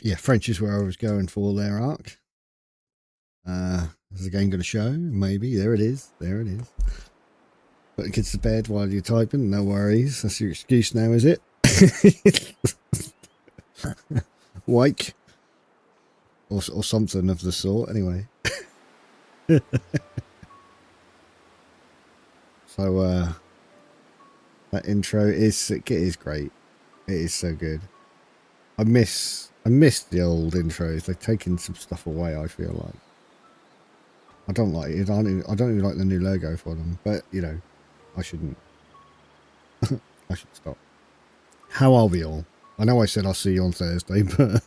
Yeah, French is where I was going for their arc. Is the game going to show? Maybe. There it is. There it is. Putting kids to bed while you're typing. No worries. That's your excuse now, is it? Wake. Or something of the sort, anyway. So, that intro is great. It is so good. I miss the old intros. They've taken some stuff away, I feel like. I don't like it. I don't even like the new logo for them. But, you know, I shouldn't. I should stop. How are we all? I know I said I'll see you on Thursday, but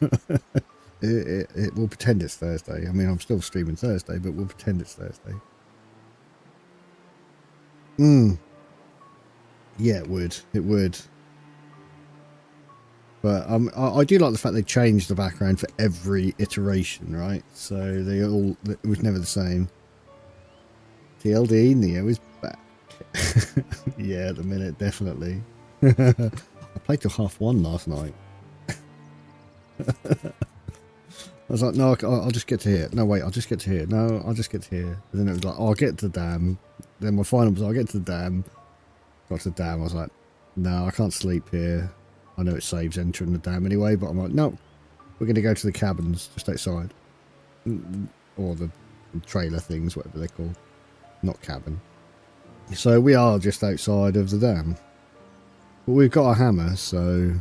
we'll pretend it's Thursday. I mean, I'm still streaming Thursday, but we'll pretend it's Thursday. Yeah, it would. It would. But I do like the fact they changed the background for every iteration, right? So it was never the same. TLD, Neo is back. Yeah, at the minute, definitely. I played till 1:30 last night. I was like, no, I'll just get to here. No, wait, I'll just get to here. No, I'll just get to here. And then it was like, oh, I'll get to the dam. Then my final was, I'll get to the dam. Got to the dam. I was like, no, I can't sleep here. I know it saves entering the dam anyway, but I'm like, no, we're going to go to the cabins just outside. Or the trailer things, whatever they're called. Not cabin. So we are just outside of the dam. But we've got a hammer, so,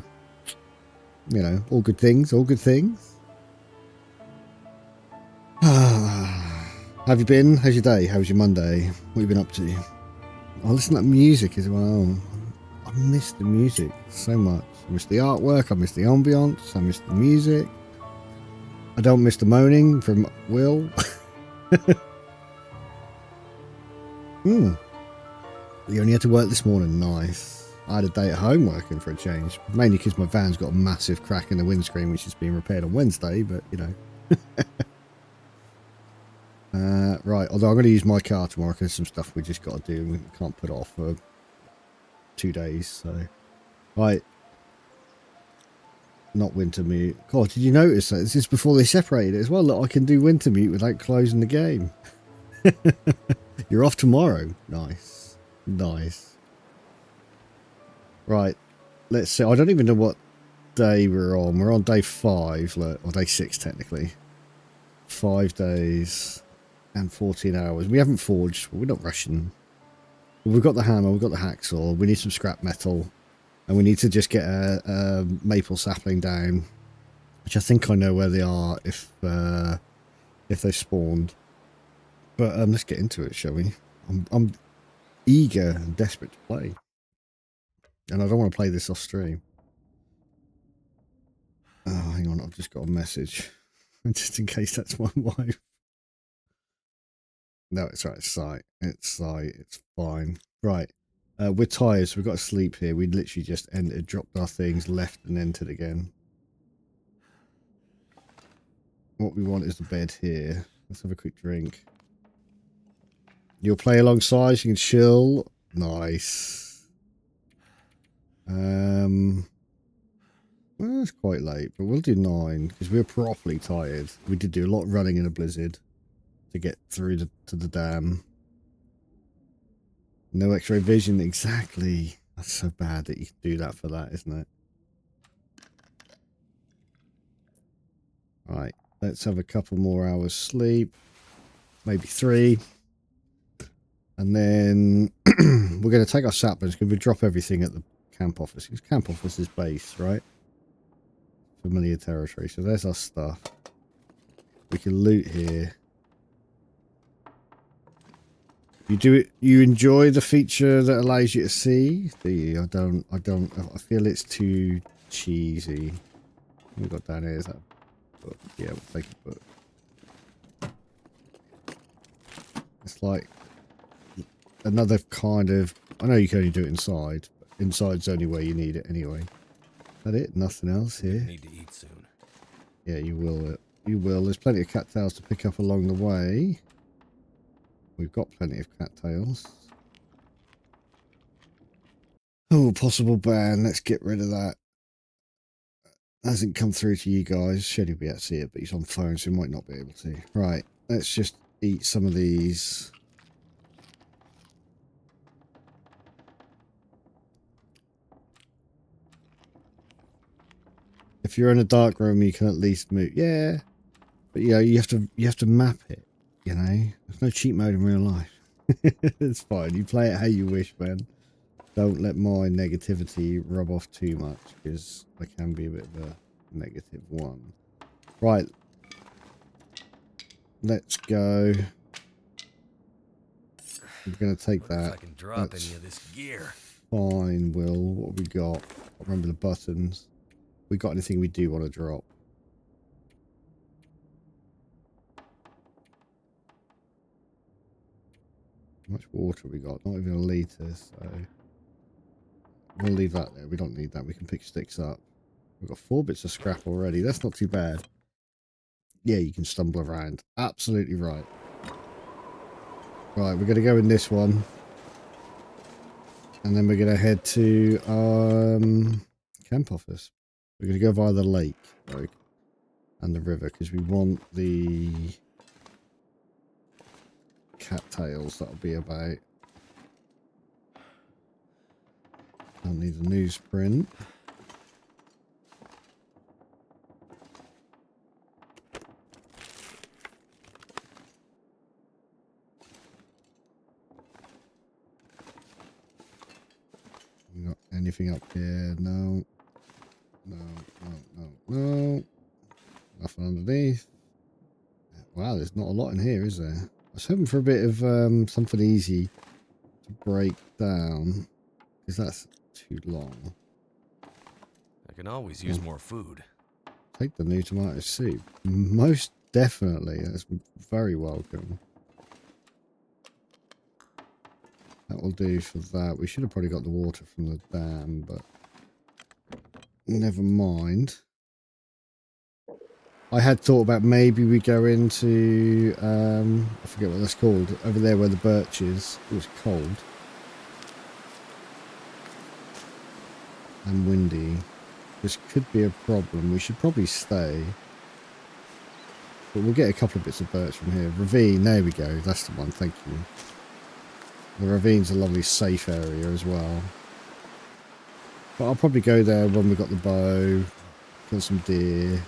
you know, all good things, all good things. Have you been? How's your day? How's your Monday? What have you been up to? I listen to music as well. I miss the music so much. I miss the artwork. I miss the ambience. I miss the music. I don't miss the moaning from Will. You only had to work this morning. Nice. I had a day at home working for a change. Mainly because my van's got a massive crack in the windscreen, which is being repaired on Wednesday, but, you know. Right, although I'm going to use my car tomorrow because there's some stuff we just got to do and we can't put off for 2 days, so. Right. Not winter mute. God, did you notice that? This is before they separated it as well. Look, I can do winter mute without closing the game. You're off tomorrow. Nice. Nice. Right. Let's see. I don't even know what day we're on. We're on day 5, look, or day 6 technically. 5 days and 14 hours. We haven't forged, but we're not rushing. We've got the hammer, we've got the hacksaw, we need some scrap metal, and we need to just get a maple sapling down, which I think I know where they are if they spawned. But let's get into it, shall we? I'm eager and desperate to play, and I don't want to play this off stream. Oh, hang on, I've just got a message, just in case that's my wife. No, it's right. It's sight. It's sight. It's fine. Right. We're tired, so we've got to sleep here. We literally just entered, dropped our things, left, and entered again. What we want is the bed here. Let's have a quick drink. You'll play alongside. So you can chill. Nice. Well, it's quite late, but we'll do 9 because we're properly tired. We did do a lot of running in a blizzard to get through to the dam. No X-ray vision, exactly. That's so bad that you can do that for that, isn't it? Right, let's have a couple more hours sleep. Maybe 3. And then we're going to take our saplings because we drop everything at the camp office. Because camp office is base, right? Familiar territory. So there's our stuff. We can loot here. You enjoy the feature that allows you to see? Do you? I feel it's too cheesy. What we got down here? Is that a book? Yeah, we'll take a book. It's like another kind of, I know you can only do it inside, but inside's only where you need it anyway. Is that it? Nothing else here? Need to eat soon. Yeah, you will. You will. There's plenty of cattails to pick up along the way. We've got plenty of cattails. Oh, possible ban. Let's get rid of that. Hasn't come through to you guys. Should be able to see it, but he's on phone, so he might not be able to. Right, let's just eat some of these. If you're in a dark room, you can at least move. Yeah, but you know, you have to map it. You know, there's no cheat mode in real life. It's fine. You play it how you wish, man. Don't let my negativity rub off too much, because I can be a bit of a negative one. Right, let's go. I'm gonna take that. If I can drop any of this gear. Fine, Will. What have we got? I remember the buttons. We got anything we do want to drop? How much water have we got? Not even a litre, so we'll leave that there. We don't need that. We can pick sticks up. We've got 4 bits of scrap already. That's not too bad. Yeah, you can stumble around. Absolutely right. Right, we're going to go in this one. And then we're going to head to camp office. We're going to go via the lake and the river because we want the cattails that'll be about. Don't need a newsprint. Got anything up here? No. No, no, no, no. Nothing underneath. Wow, there's not a lot in here, is there? I was hoping for a bit of something easy to break down, because that's too long. I can always use more food. Take the new tomato soup. Most definitely. That's very welcome. That will do for that. We should have probably got the water from the dam, but never mind. I had thought about maybe we go into, I forget what that's called, over there where the birch is. It was cold. And windy. This could be a problem. We should probably stay. But we'll get a couple of bits of birch from here. Ravine, there we go. That's the one, thank you. The ravine's a lovely safe area as well. But I'll probably go there when we've got the bow. Kill some deer.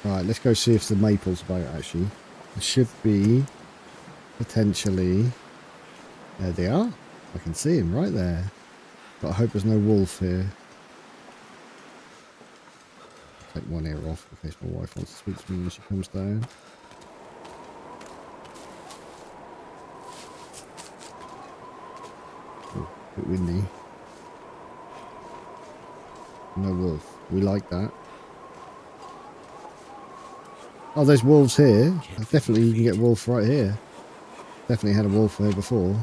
Right, let's go see if the maple's about actually. There should be potentially. There they are. I can see him right there. But I hope there's no wolf here. Take one ear off in case my wife wants to speak to me when she comes down. Oh, a bit windy. No wolf. We like that. Oh, there's wolves here. Definitely you can get wolf right here. Definitely had a wolf here before.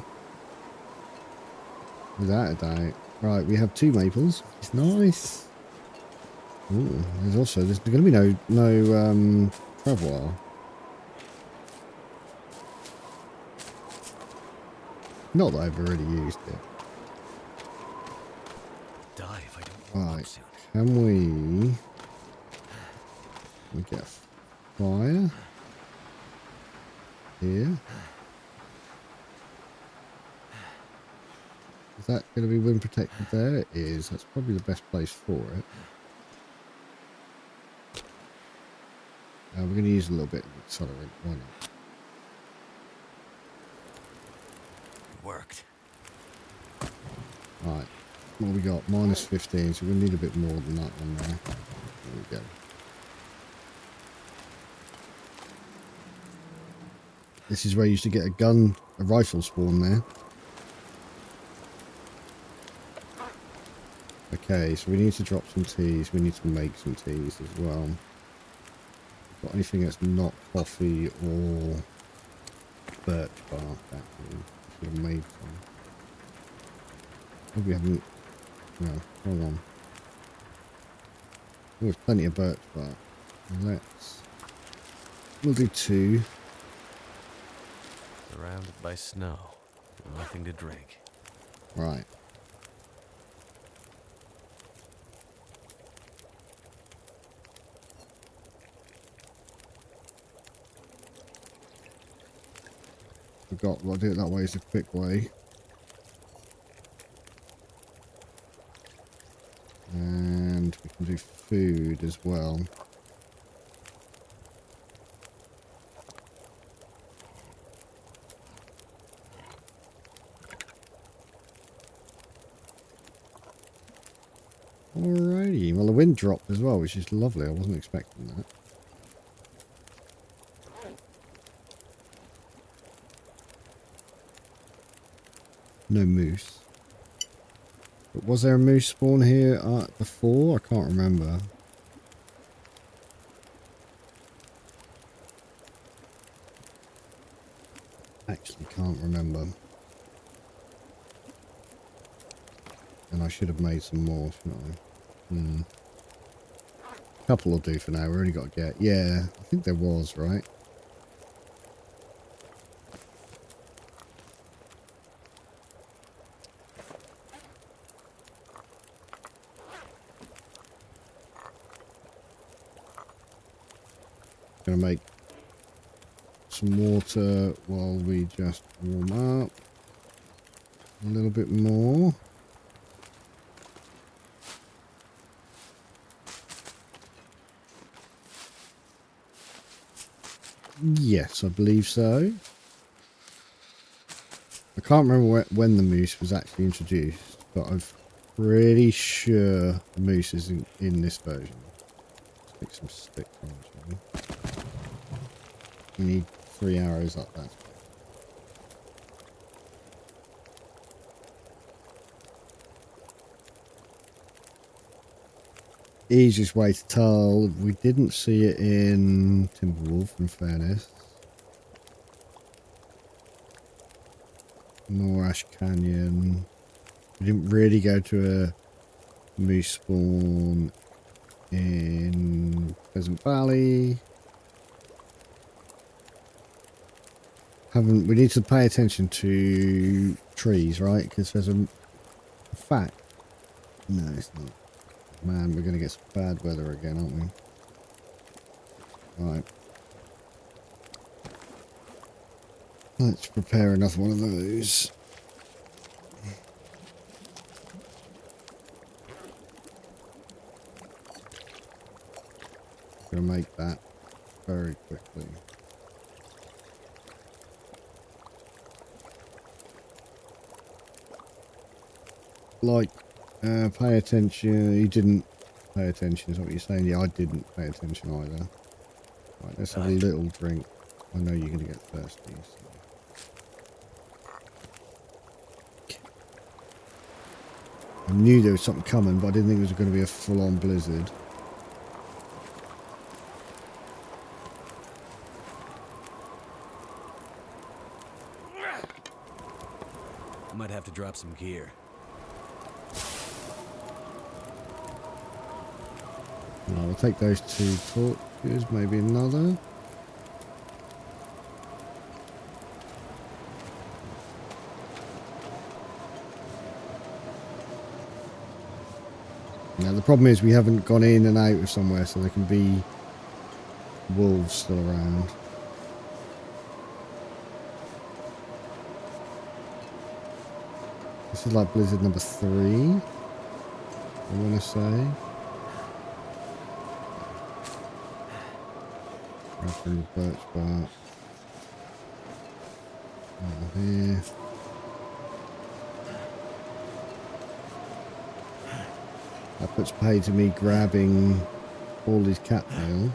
Without a doubt. Right, we have 2 maples. It's nice. Ooh, there's going to be no travois. Not that I've already used it. Die if I don't warm up soon. Can we get a fire here? Is that going to be wind protected there? It is. That's probably the best place for it. We're going to use a little bit of accelerant. Why not? It worked. Right. What have we got? -15, so we need a bit more than that one there. There we go. This is where you used to get a rifle spawn there. Okay, so we need to drop some teas. We need to make some teas as well. Got anything that's not coffee or birch bark, actually. Should have made some. Maybe we haven't. No, hold on. There's plenty of birch bark. We'll do 2. Surrounded by snow. Nothing to drink. Right. Forgot, well, I'll do it that way is a quick way. And we can do food as well. Alrighty, well the wind dropped as well, which is lovely. I wasn't expecting that. No moose. But was there a moose spawn here before? I can't remember. Actually can't remember. And I should have made some more, shouldn't I? Couple will do for now. We only got to get... Yeah, I think there was, right? Gonna make some water while we just warm up. A little bit more. Yes, I believe so. I can't remember when the moose was actually introduced, but I'm pretty sure the moose is in this version. Let's make some sticks on, shall we? We need 3 arrows like that. Easiest way to tell, we didn't see it in Timberwolf, in fairness. Nor Ash Canyon. We didn't really go to a moose spawn in Pleasant Valley. We need to pay attention to trees, right? Because there's a fact. No, it's not. Man, we're going to get some bad weather again, aren't we? Right. Let's prepare another one of those. Going to make that very quickly. Like, pay attention. You didn't pay attention, is what you're saying? Yeah, I didn't pay attention either. Right, let's have a little drink. I know you're going to get thirsty. So. I knew there was something coming, but I didn't think it was going to be a full-on blizzard. I might have to drop some gear. Now we'll take those 2 torches, maybe another. Now the problem is we haven't gone in and out of somewhere, so there can be wolves still around. This is like blizzard number 3, I want to say. From the birch bark. Over here. That puts pay to me grabbing all these cattails.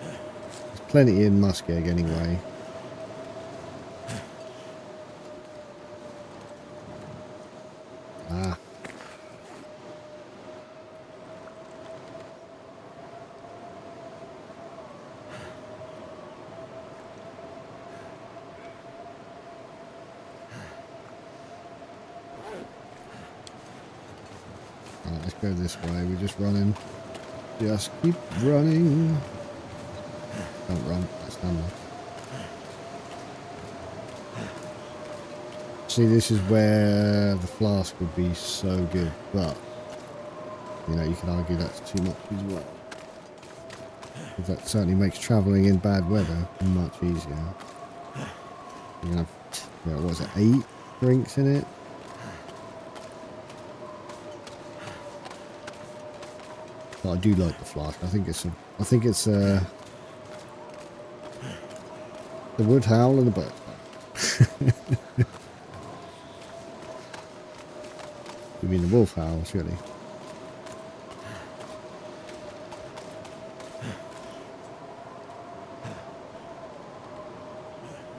There's plenty in muskeg anyway. Ah. Alright, let's go this way. We're just running. Just keep running. Don't run. That's done. See, this is where the flask would be so good, but you know, you can argue that's too much as well. That certainly makes travelling in bad weather much easier. You have, yeah, what was it, 8 drinks in it? But I do like the flask. I think it's the wood howl and the bird. You mean the wolf howls, really?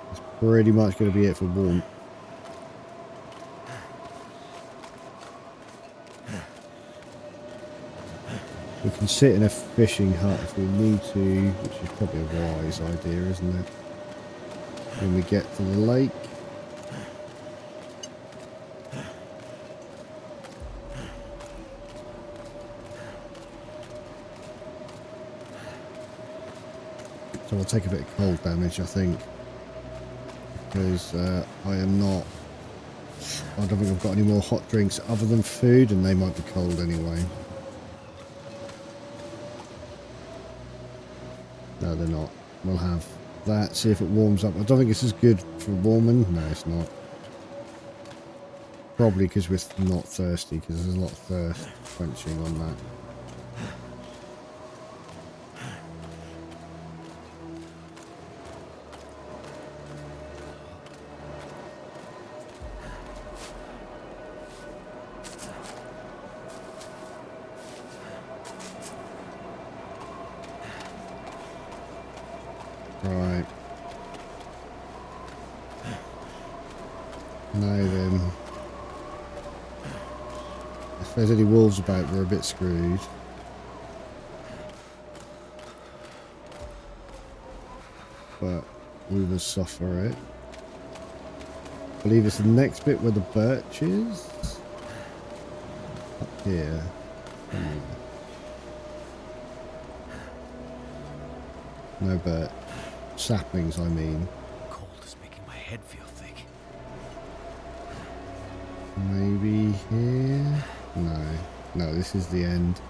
It's pretty much going to be it for warmth. We can sit in a fishing hut if we need to, which is probably a wise idea, isn't it? When we get to the lake. So we'll take a bit of cold damage, I think, because I don't think I've got any more hot drinks other than food, and they might be cold anyway. No, they're not. We'll have that, see if it warms up. I don't think it's as good for warming. No, it's not. Probably because we're not thirsty, because there's a lot of thirst quenching on that. Right. Now then. If there's any wolves about, we're a bit screwed. But we will suffer it. I believe it's the next bit where the birch is. Up here. No birch. Saplings, I mean. Cold is making my head feel thick. Maybe here? No. No, this is the end.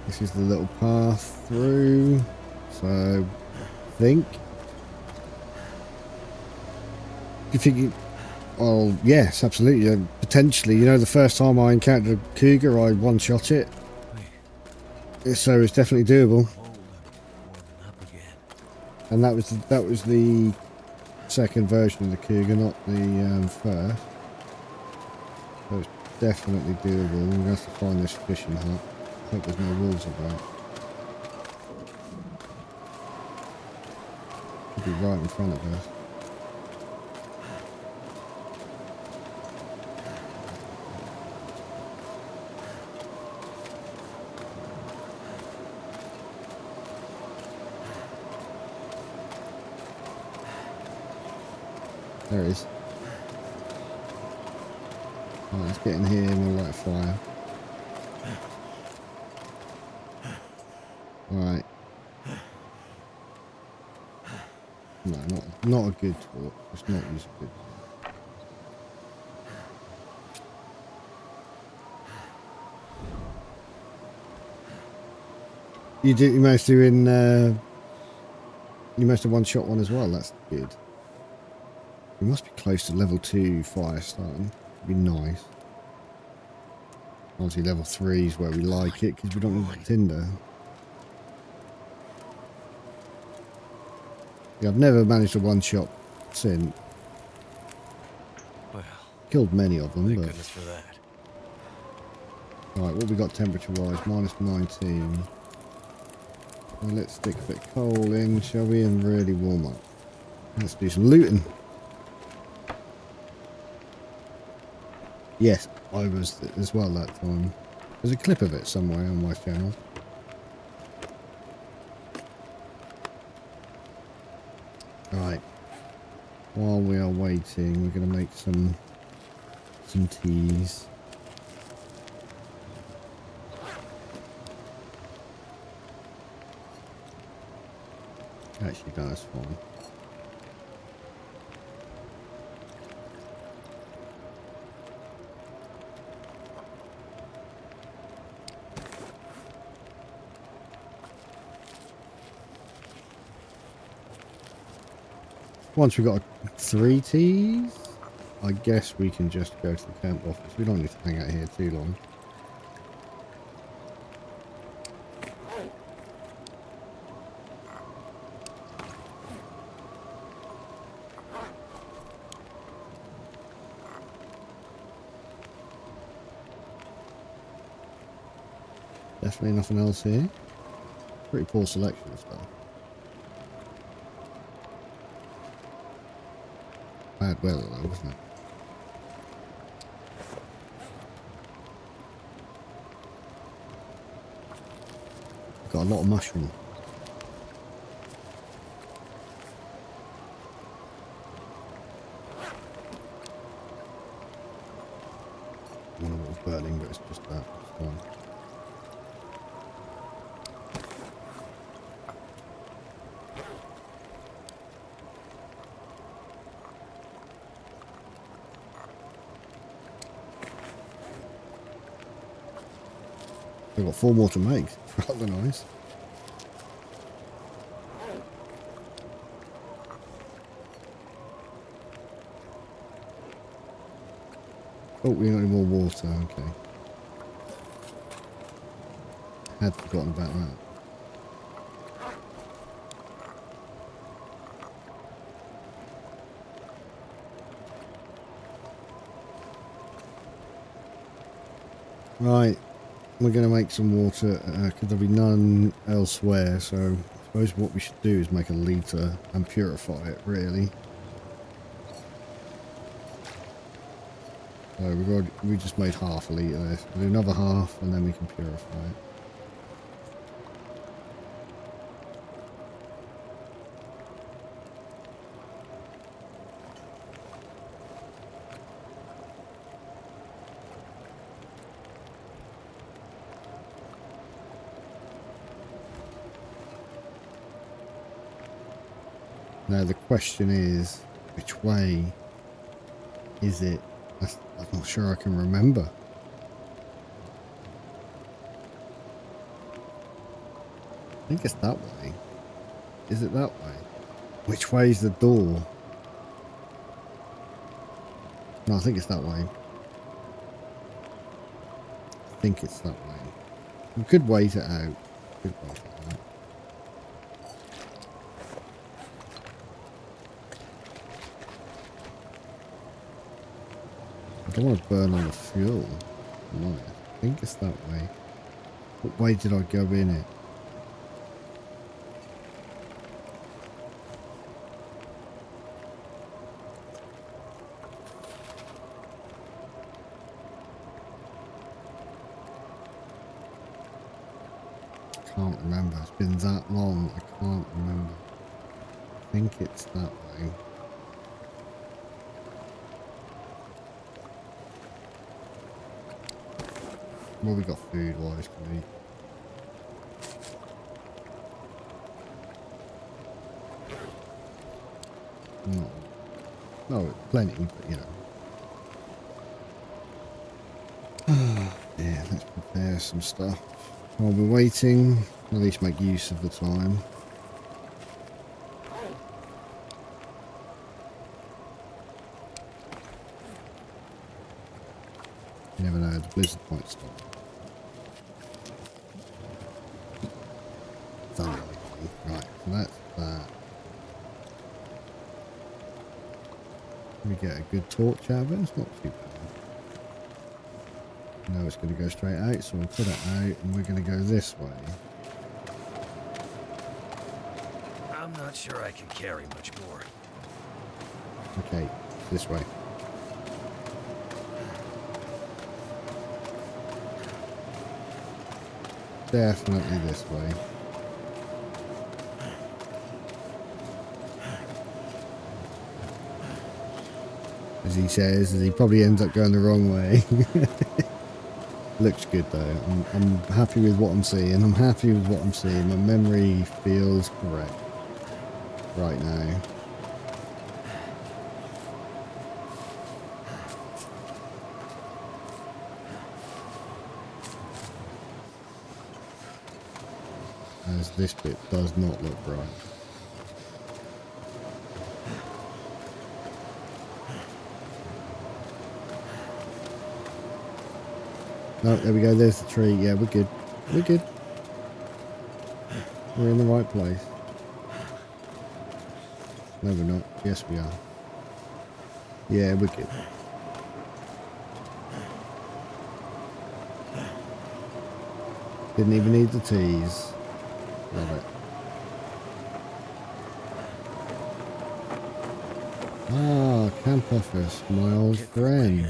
This is the little path through. So, think. You think it... Well, yes, absolutely. Potentially, you know, the first time I encountered a cougar, I one-shot it. So it's definitely doable. And that was the second version of the cougar, not the first. So it's definitely doable. We're going to have to find this fishing hut. I hope there's no wolves about. Could be right in front of us. There it is. Right, let's get in here and we'll light a fire. Right. No, not a good torch. Let's not use a good torch. You managed to you managed to one-shot one as well. That's good. We must be close to level 2 fire starting. It'd be nice. Obviously level 3 is where we like it because we don't need the tinder. Yeah, I've never managed to one-shot since. Well, killed many of them, thank but... goodness for that. Right, what we got temperature-wise? Minus 19. Well, let's stick a bit of coal in, shall we, and really warm up. Let's do some looting. Yes, I was as well that time. There's a clip of it somewhere on my channel. Right. While we are waiting, we're going to make some teas. Actually, no, that's fine. once we've got 3 teas, I guess we can just go to the camp office. We don't need to hang out here too long. Definitely nothing else here. Pretty poor selection of stuff. Bad weather though, wasn't it? Got a lot of mushroom. I wonder what was burning, but it's just that. It's fine. We've got 4 more to make. Rather nice. Oh, we don't got any more water. Okay. Had forgotten about that. Right. We're going to make some water because there'll be none elsewhere. So I suppose what we should do is make a litre and purify it, really. So we just made half a litre there. So we'll do another half and then we can purify it. Now the question is, which way is it? I'm not sure I can remember. I think it's that way. Is it that way? Which way is the door? No, I think it's that way. I think it's that way. We could wait it out. Could wait it out. I don't want to burn all the fuel. No, I think it's that way. What way did I go in it? I can't remember. It's been that long. I can't remember. I think it's that way. What we got food wise, can we? No, plenty, but you know. Yeah, let's prepare some stuff. While we're waiting, at least make use of the time. You never know, the blizzard might stop. Right, so that's that. We get a good torch out of it, it's not too bad. Now it's going to go straight out, so we'll put it out and we're going to go this way. I'm not sure I can carry much more. Okay, this way. Definitely this way. As he says, as he probably ends up going the wrong way. Looks good though. I'm happy with what I'm seeing. I'm happy with what I'm seeing. My memory feels correct right now. As this bit does not look right. No, there we go. There's the tree. Yeah, we're good. We're good. We're in the right place. No, we're not. Yes, we are. Yeah, we're good. Didn't even need the tease. Love it. Ah, camp office, my old friend.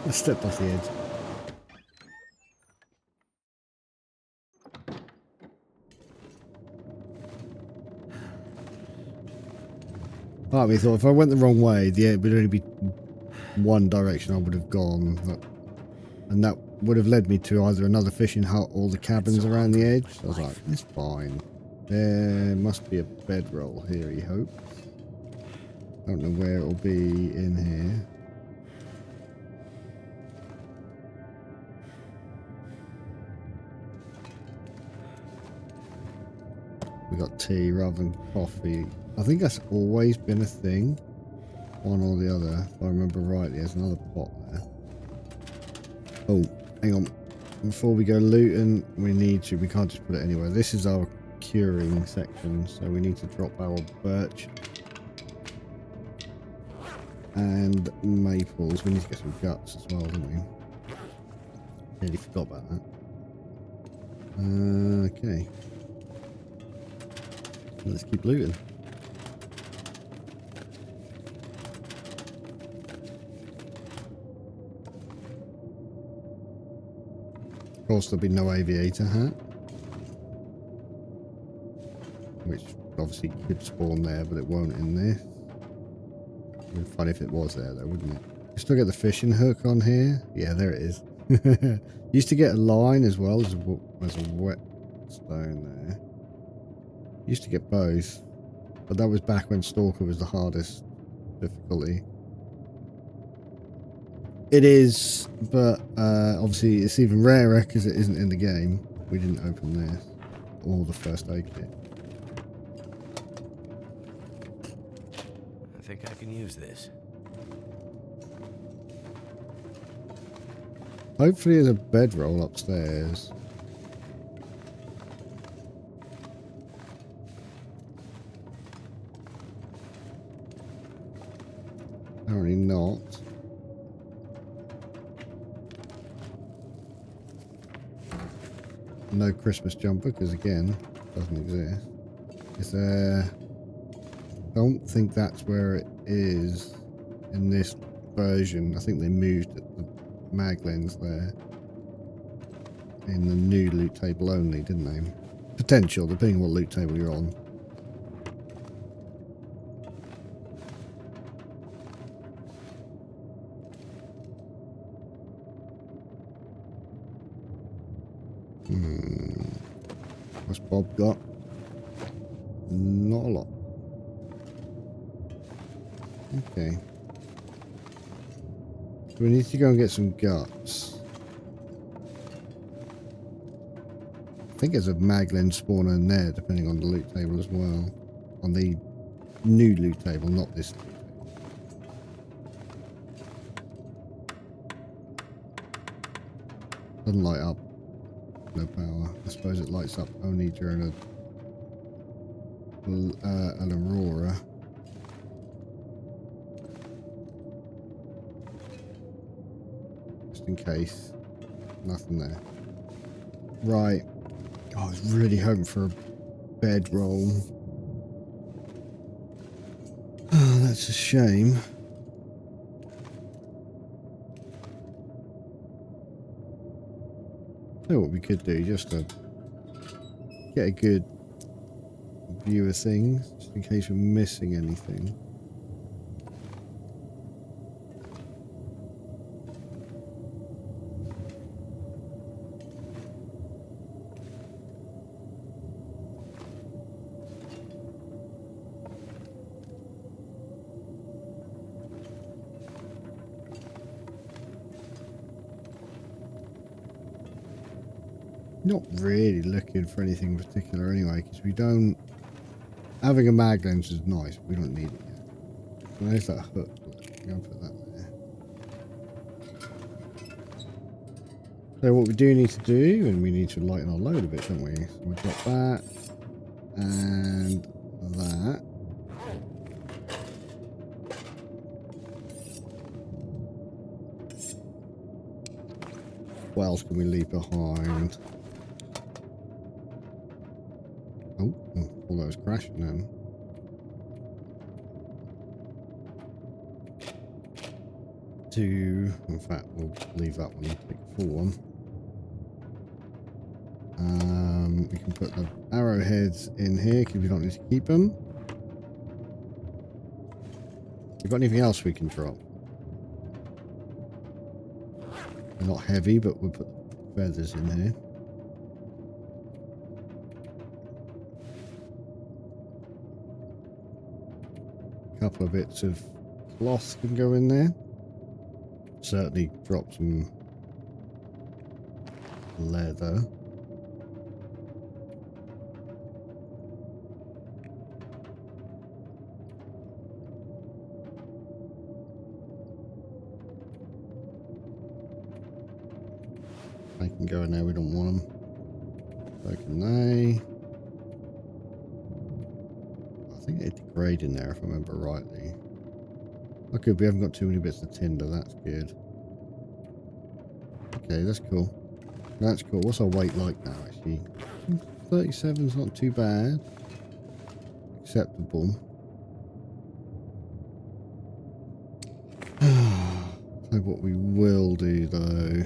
I stepped off the edge. Part of me thought if I went the wrong way, it would only be one direction I would have gone. And that would have led me to either another fishing hut or the cabins around the edge. So I was like, it's fine. There must be a bedroll here, he hopes. Don't know where it'll be in here. We got tea rather than coffee. I think that's always been a thing. One or the other. If I remember rightly, there's another pot there. Oh, hang on. Before we go looting, we can't just put it anywhere. This is our curing section, so we need to drop our birch and maples. We need to get some guts as well, don't we? Nearly forgot about that. Okay. Let's keep looting. Of course, there'll be no aviator hat, which obviously could spawn there, but it won't in this. It'd be fun if it was there, though, wouldn't it? You still get the fishing hook on here. Yeah, there it is. Used to get a line as well as a whetstone there. Used to get both, but that was back when Stalker was the hardest difficulty. It is, but obviously it's even rarer because it isn't in the game. We didn't open this or the first aid kit. I think I can use this. Hopefully there's a bedroll upstairs. Apparently not. No Christmas jumper, because again, doesn't exist. Is there... Don't think that's where it is in this version. I think they moved the mag lens there. In the new loot table only, didn't they? Potential, depending on what loot table you're on. What's Bob got? Not a lot. Okay. So we need to go and get some guts. I think there's a maglen spawner in there, depending on the loot table as well. On the new loot table, not this loot table. Doesn't light up. No power. I suppose it lights up only during an aurora. Just in case. Nothing there. Right. Oh, I was really hoping for a bedroll. Oh, that's a shame. Know what we could do just to get a good view of things, just in case we're missing anything. Not really looking for anything particular anyway, because we don't... Having a mag lens is nice, but we don't need it yet. So there's that hook. I'm going to put that there. So what we do need to do, and we need to lighten our load a bit, don't we? So we've got that and that. What else can we leave behind? Oh, all that was crashing then. In fact, we'll leave that one and take a full one. We can put the arrowheads in here because we don't need to keep them. We got anything else we can drop? They're not heavy, but we'll put feathers in here. A couple of bits of cloth can go in there. Certainly drop some leather. They can go in there, we don't want them. So can they. I think they degrade in there if I remember rightly. Okay, we haven't got too many bits of tinder, that's good. Okay, that's cool. That's cool. What's our weight like now, actually? 37 is not too bad. Acceptable. So what we will do, though...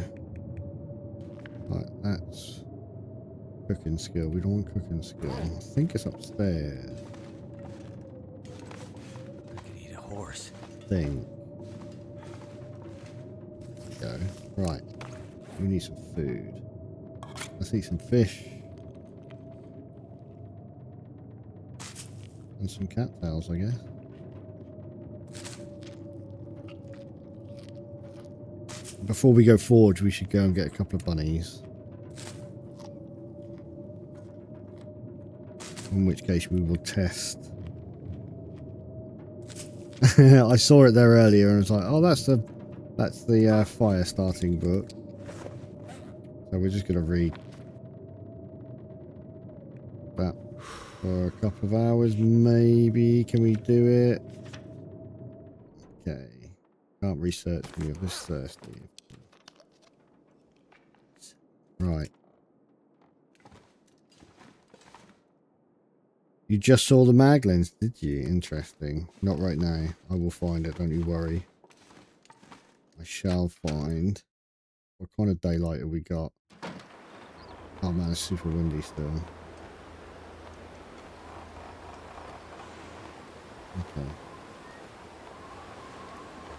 Right, that's... Cooking skill. We don't want cooking skill. I think it's upstairs. I could eat a horse. Thing. Go. Right. We need some food. Let's eat some fish. And some cattails, I guess. Before we go forge, we should go and get a couple of bunnies. In which case we will test. I saw it there earlier and I was like, oh, that's the fire starting book. So we're just going to read that for a couple of hours, maybe. Can we do it? Okay. Can't research me of this thirsty. Right. You just saw the maglins, did you? Interesting. Not right now. I will find it, don't you worry. I shall find. What kind of daylight have we got? Oh man, it's super windy still. Okay.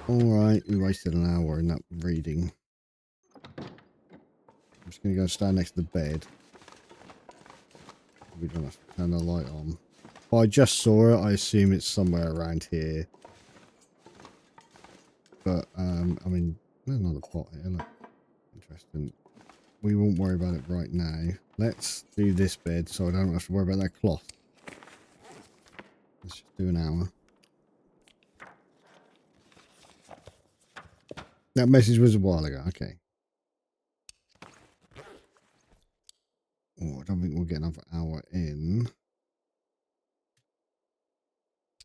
Alright, we wasted an hour in that reading. I'm just going to go stand next to the bed. We don't have to turn the light on. Well, I just saw it. I assume it's somewhere around here. But, I mean, there's another pot here. Look. Interesting. We won't worry about it right now. Let's do this bed so I don't have to worry about that cloth. Let's just do an hour. That message was a while ago. Okay. Oh, I don't think we'll get another hour in.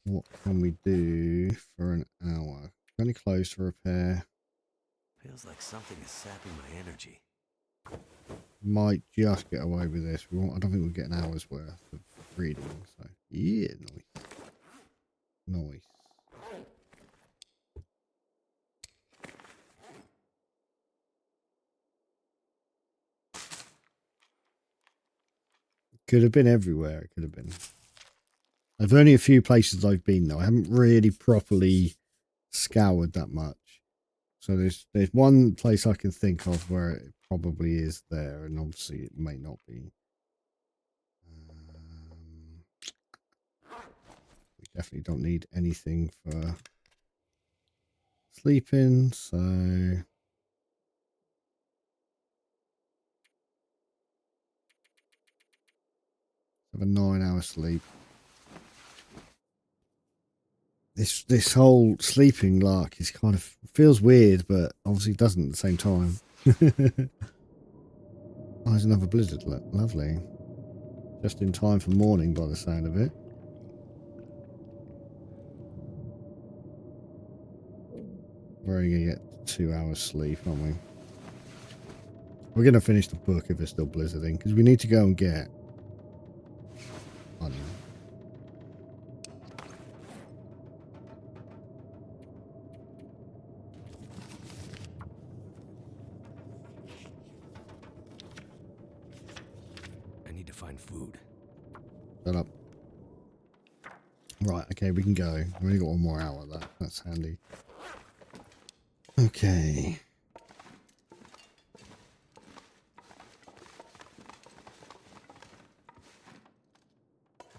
What can we do for an hour? Only clothes to repair. Feels like something is sapping my energy. Might just get away with this. I don't think we'll get an hour's worth of reading. So yeah, nice. Nice. Could have been everywhere. It could have been. There's only a few places I've been though. I haven't really properly scoured that much. So there's one place I can think of where it probably is there, and obviously it may not be. We definitely don't need anything for sleeping, so have a 9-hour sleep. This whole sleeping lark is kind of feels weird, but obviously doesn't at the same time. Oh, there's another blizzard. Look, lovely. Just in time for morning by the sound of it. We're only going to get 2 hours sleep, aren't we? We're going to finish the book if it's still blizzarding, because we need to go and get... honey. I need to find food. Shut up. Right, okay, we can go. We've only got 1 more hour of that. That's handy. Okay.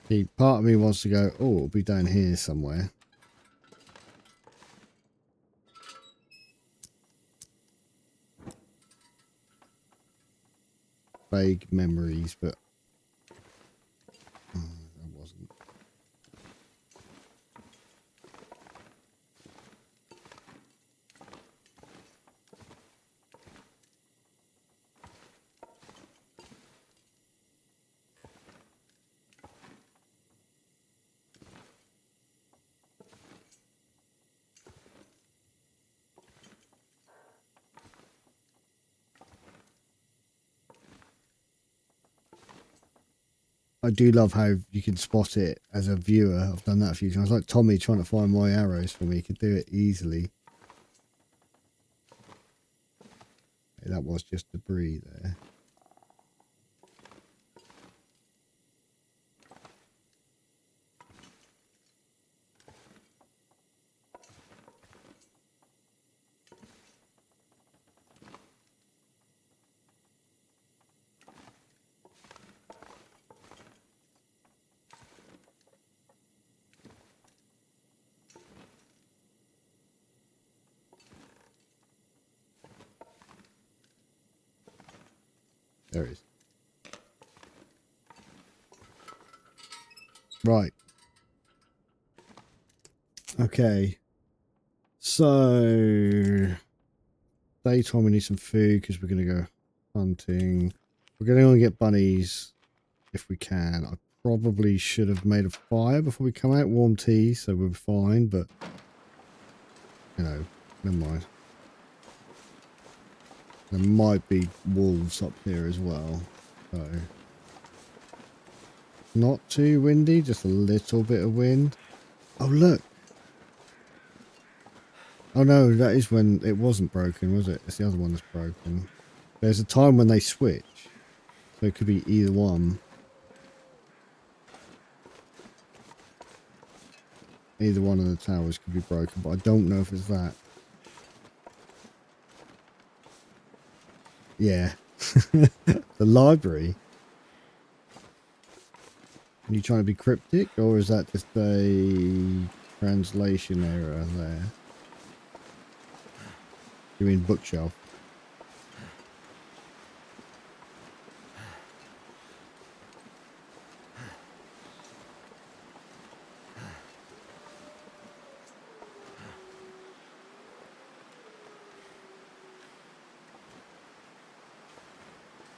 See, part of me wants to go, oh, it'll be down here somewhere. Vague memories, but that wasn't. I do love how you can spot it as a viewer. I've done that a few times. Like Tommy trying to find my arrows for me. He could do it easily. That was just debris there. There it is. Right. Okay. So, daytime we need some food because we're going to go hunting. We're going to go and get bunnies if we can. I probably should have made a fire before we come out. Warm tea, so we're fine, but, you know, never mind. There might be wolves up here as well, so... Not too windy, just a little bit of wind. Oh, look! Oh no, that is when it wasn't broken, was it? It's the other one that's broken. There's a time when they switch, so it could be either one. Either one of the towers could be broken, but I don't know if it's that. Yeah. The library. Are you trying to be cryptic, or is that just a translation error there? You mean bookshelf?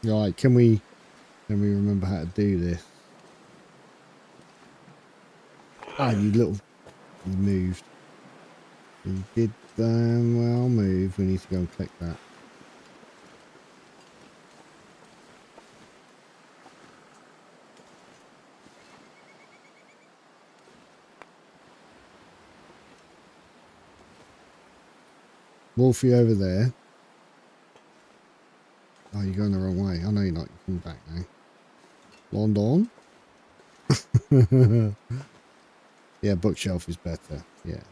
Right, can we remember how to do this? Ah, you moved. You did well move. We need to go and click that. Wolfie over there. Oh, you're going the wrong way. I know you're not. You're coming back now. London? Yeah, bookshelf is better. Yeah.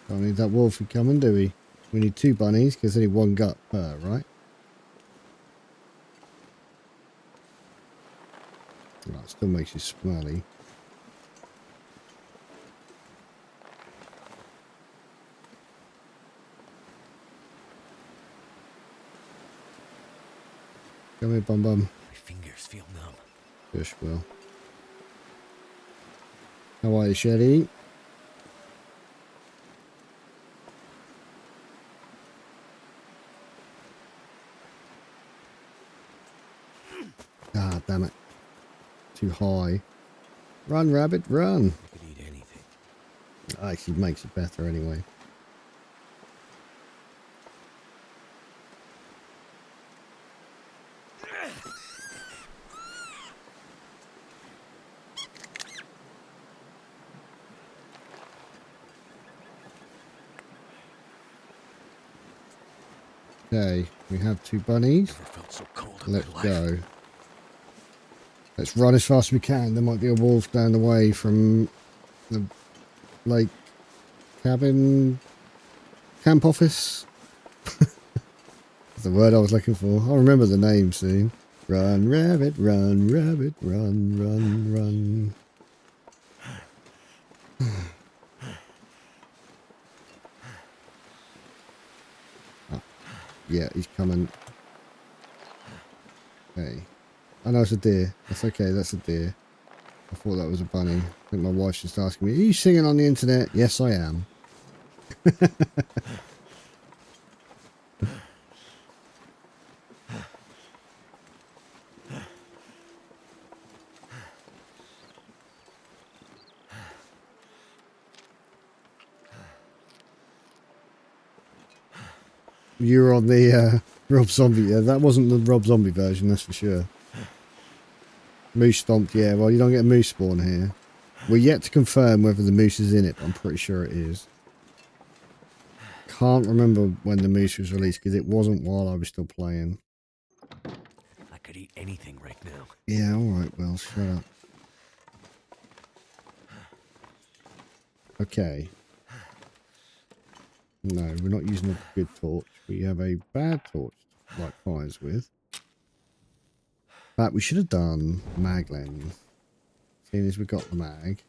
Don't need that Wolfie coming, do we? We need 2 bunnies because only 1 gut per, right? Right, still makes you smelly. Come here, bum bum. I just feel numb. Gosh, well. How are you, Shetty? Ah, damn it. Too high. Run, rabbit, run. I could eat anything. Actually makes it better anyway. Okay, we have 2 bunnies. Never felt so cold in Let's my life. go. Let's run as fast as we can. There might be a wolf down the way from the lake cabin camp office. That's the word I was looking for. I'll remember the name soon. Run, rabbit, run, rabbit, run, run, run. Oh, yeah, he's coming. Okay. I know it's a deer. That's okay, that's a deer. I thought that was a bunny. I think my wife's just asking me, are you singing on the internet? Yes, I am. You were on the Rob Zombie. Yeah, that wasn't the Rob Zombie version, that's for sure. Moose stomped, yeah. Well, you don't get a moose spawn here. We're yet to confirm whether the moose is in it, but I'm pretty sure it is. Can't remember when the moose was released because it wasn't while I was still playing. I could eat anything right now. Yeah, alright, well, shut up. Okay. No, we're not using a good torch. We have a bad torch to light fires with. But we should have done mag lens. Seeing as we got the mag.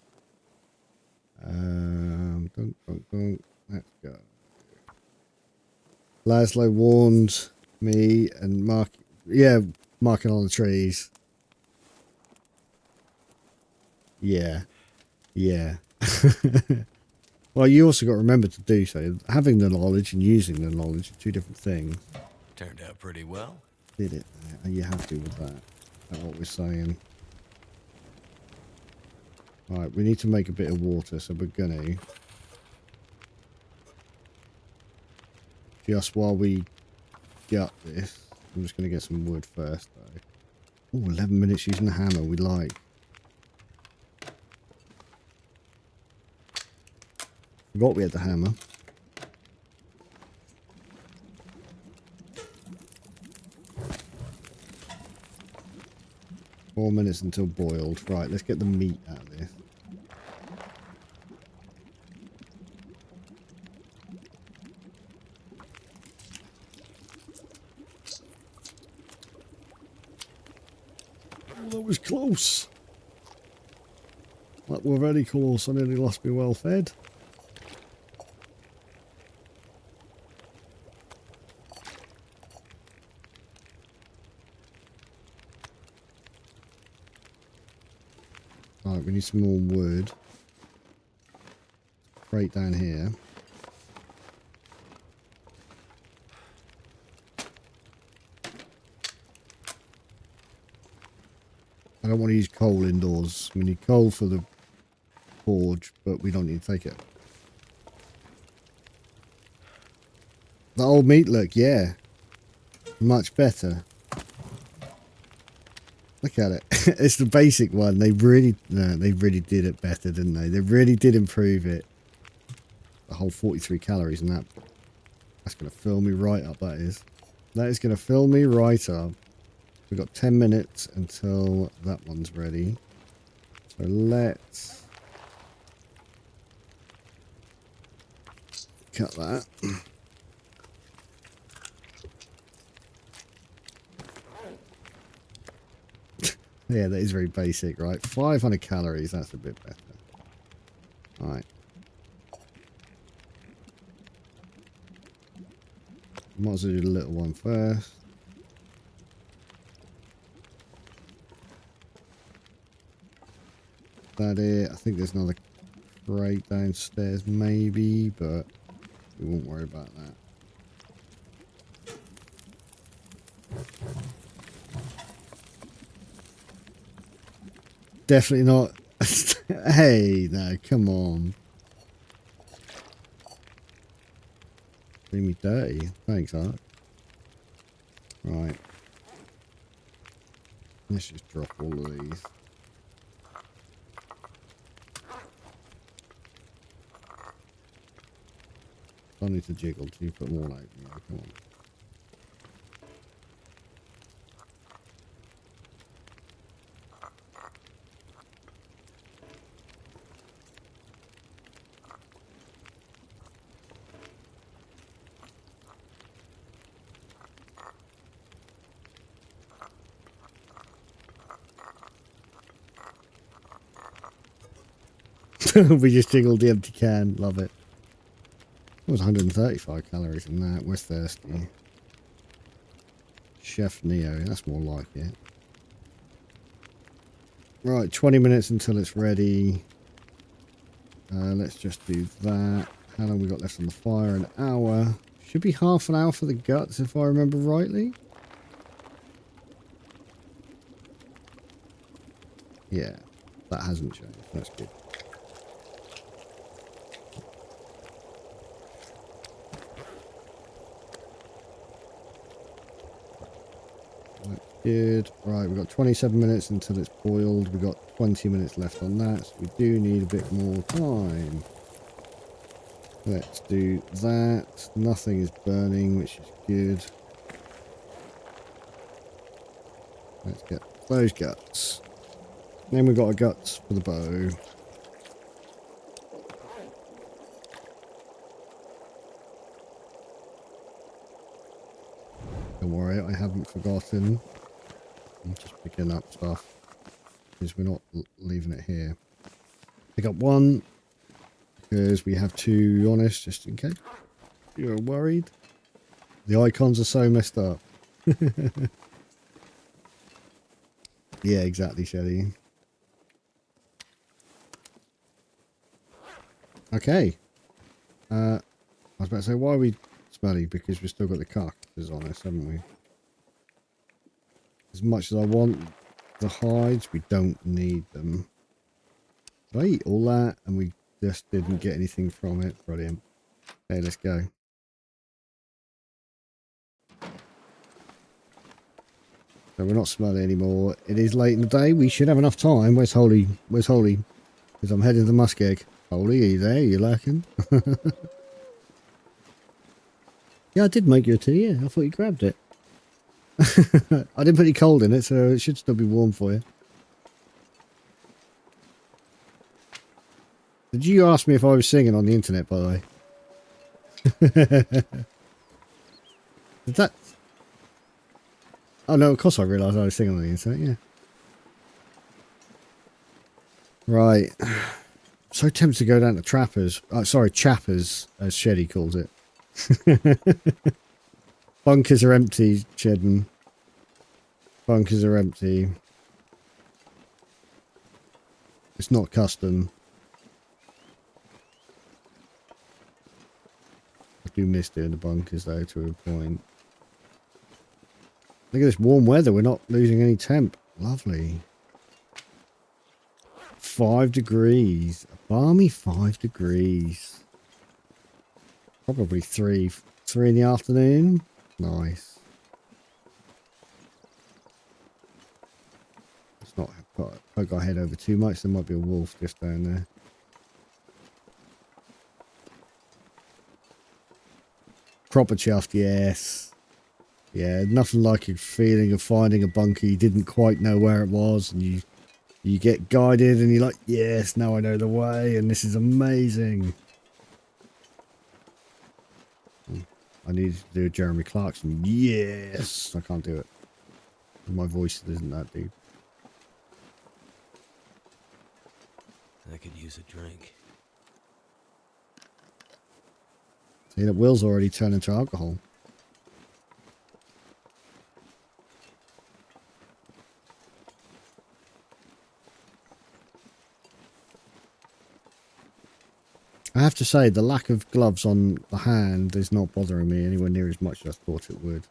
Let's go. Laszlo warned me and Mark. Yeah, marking on the trees. Yeah. Yeah. Well, you also got to remember to do so. Having the knowledge and using the knowledge are 2 different things. Turned out pretty well. Did it? You have to with that. That's what we're saying. Alright, we need to make a bit of water, so we're gonna. Just while we gut this, I'm just gonna get some wood first, though. Oh, 11 minutes using the hammer, we like. Forgot we had the hammer. Four minutes until boiled. Right, let's get the meat out of this. Oh, that was close. That were very close. I nearly lost me well fed. Right, we need some more wood. Right down here. I don't want to use coal indoors. We need coal for the forge, but we don't need to take it. The old meat look, yeah. Much better. Look at it. It's the basic one. They really did it better, didn't they? They really did improve it. The whole 43 calories and that. That's going to fill me right up, that is. That is going to fill me right up. We've got 10 minutes until that one's ready. So let's cut that. Yeah, that is very basic, right? 500 calories, that's a bit better. Alright. Might as well do the little one first. that it? I think there's another crate downstairs maybe, but we won't worry about that. Definitely not. Hey, no, come on. Leave me dirty. Thanks, Art. Right. Let's just drop all of these. I need to jiggle till you put them all out. Yeah, come on. We just jiggled the empty can. Love it. It was 135 calories in that. We're thirsty. Chef Neo. That's more like it. Right, 20 minutes until it's ready. Let's just do that. How long we got left on the fire? An hour. Should be half an hour for the guts, if I remember rightly. Yeah, that hasn't changed. That's good. That's good. Right, we've got 27 minutes until it's boiled. We've got 20 minutes left on that, so we do need a bit more time. Let's do that. Nothing is burning, which is good. Let's get those guts. Then we've got our guts for the bow. Don't worry, I haven't forgotten. I'm just picking up stuff because we're not leaving it here. Pick up one because we have to, honest, just in case you're worried. The icons are so messed up. Yeah, exactly, Shelly. Okay. I was about to say, why are we smelly? Because we've still got the carcasses on us, haven't we? As much as I want the hides, we don't need them. Did I eat all that and we just didn't get anything from it? Brilliant. Okay, let's go. So we're not smelly anymore. It is late in the day. We should have enough time. Where's Holy? Where's Holy? Because I'm heading to Muskeg. Holy, are you there? Are you lurking? Yeah, I did make you a tea. Yeah, I thought you grabbed it. I didn't put any cold in it, so it should still be warm for you. Did you ask me if I was singing on the internet, by the way? Did that... Oh, no, of course I realised I was singing on the internet, yeah. Right. So tempted to go down to Trappers. Sorry, Chappers, as Sheddy calls it. Bunkers are empty, Shedden. Bunkers are empty. It's not custom. I do miss doing the bunkers, though, to a point. Look at this warm weather. We're not losing any temp. Lovely. 5 degrees. A balmy 5 degrees. Probably 3 in the afternoon. Nice. Let's not poke our head over too much. There might be a wolf just down there. Proper chuffed, yes. Yeah, nothing like a feeling of finding a bunker you didn't quite know where it was, and you get guided and you're like, yes, now I know the way and this is amazing. I needed to do a Jeremy Clarkson. Yes! I can't do it. My voice isn't that deep. I could use a drink. See, that will's already turned into alcohol. I have to say, the lack of gloves on the hand is not bothering me anywhere near as much as I thought it would.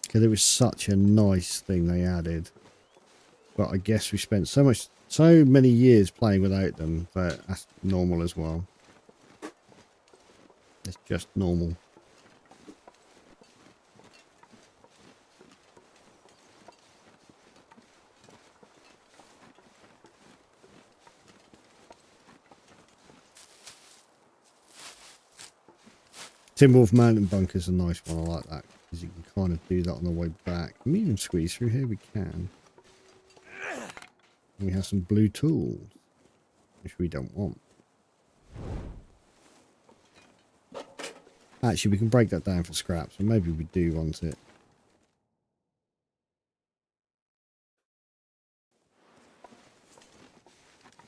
Because it was such a nice thing they added. But I guess we spent so many years playing without them that that's normal as well. It's just normal. Timberwolf Mountain Bunker's a nice one. I like that because you can kind of do that on the way back. Can we even squeeze through here? We can. And we have some blue tools, which we don't want. Actually, we can break that down for scrap, so maybe we do want it.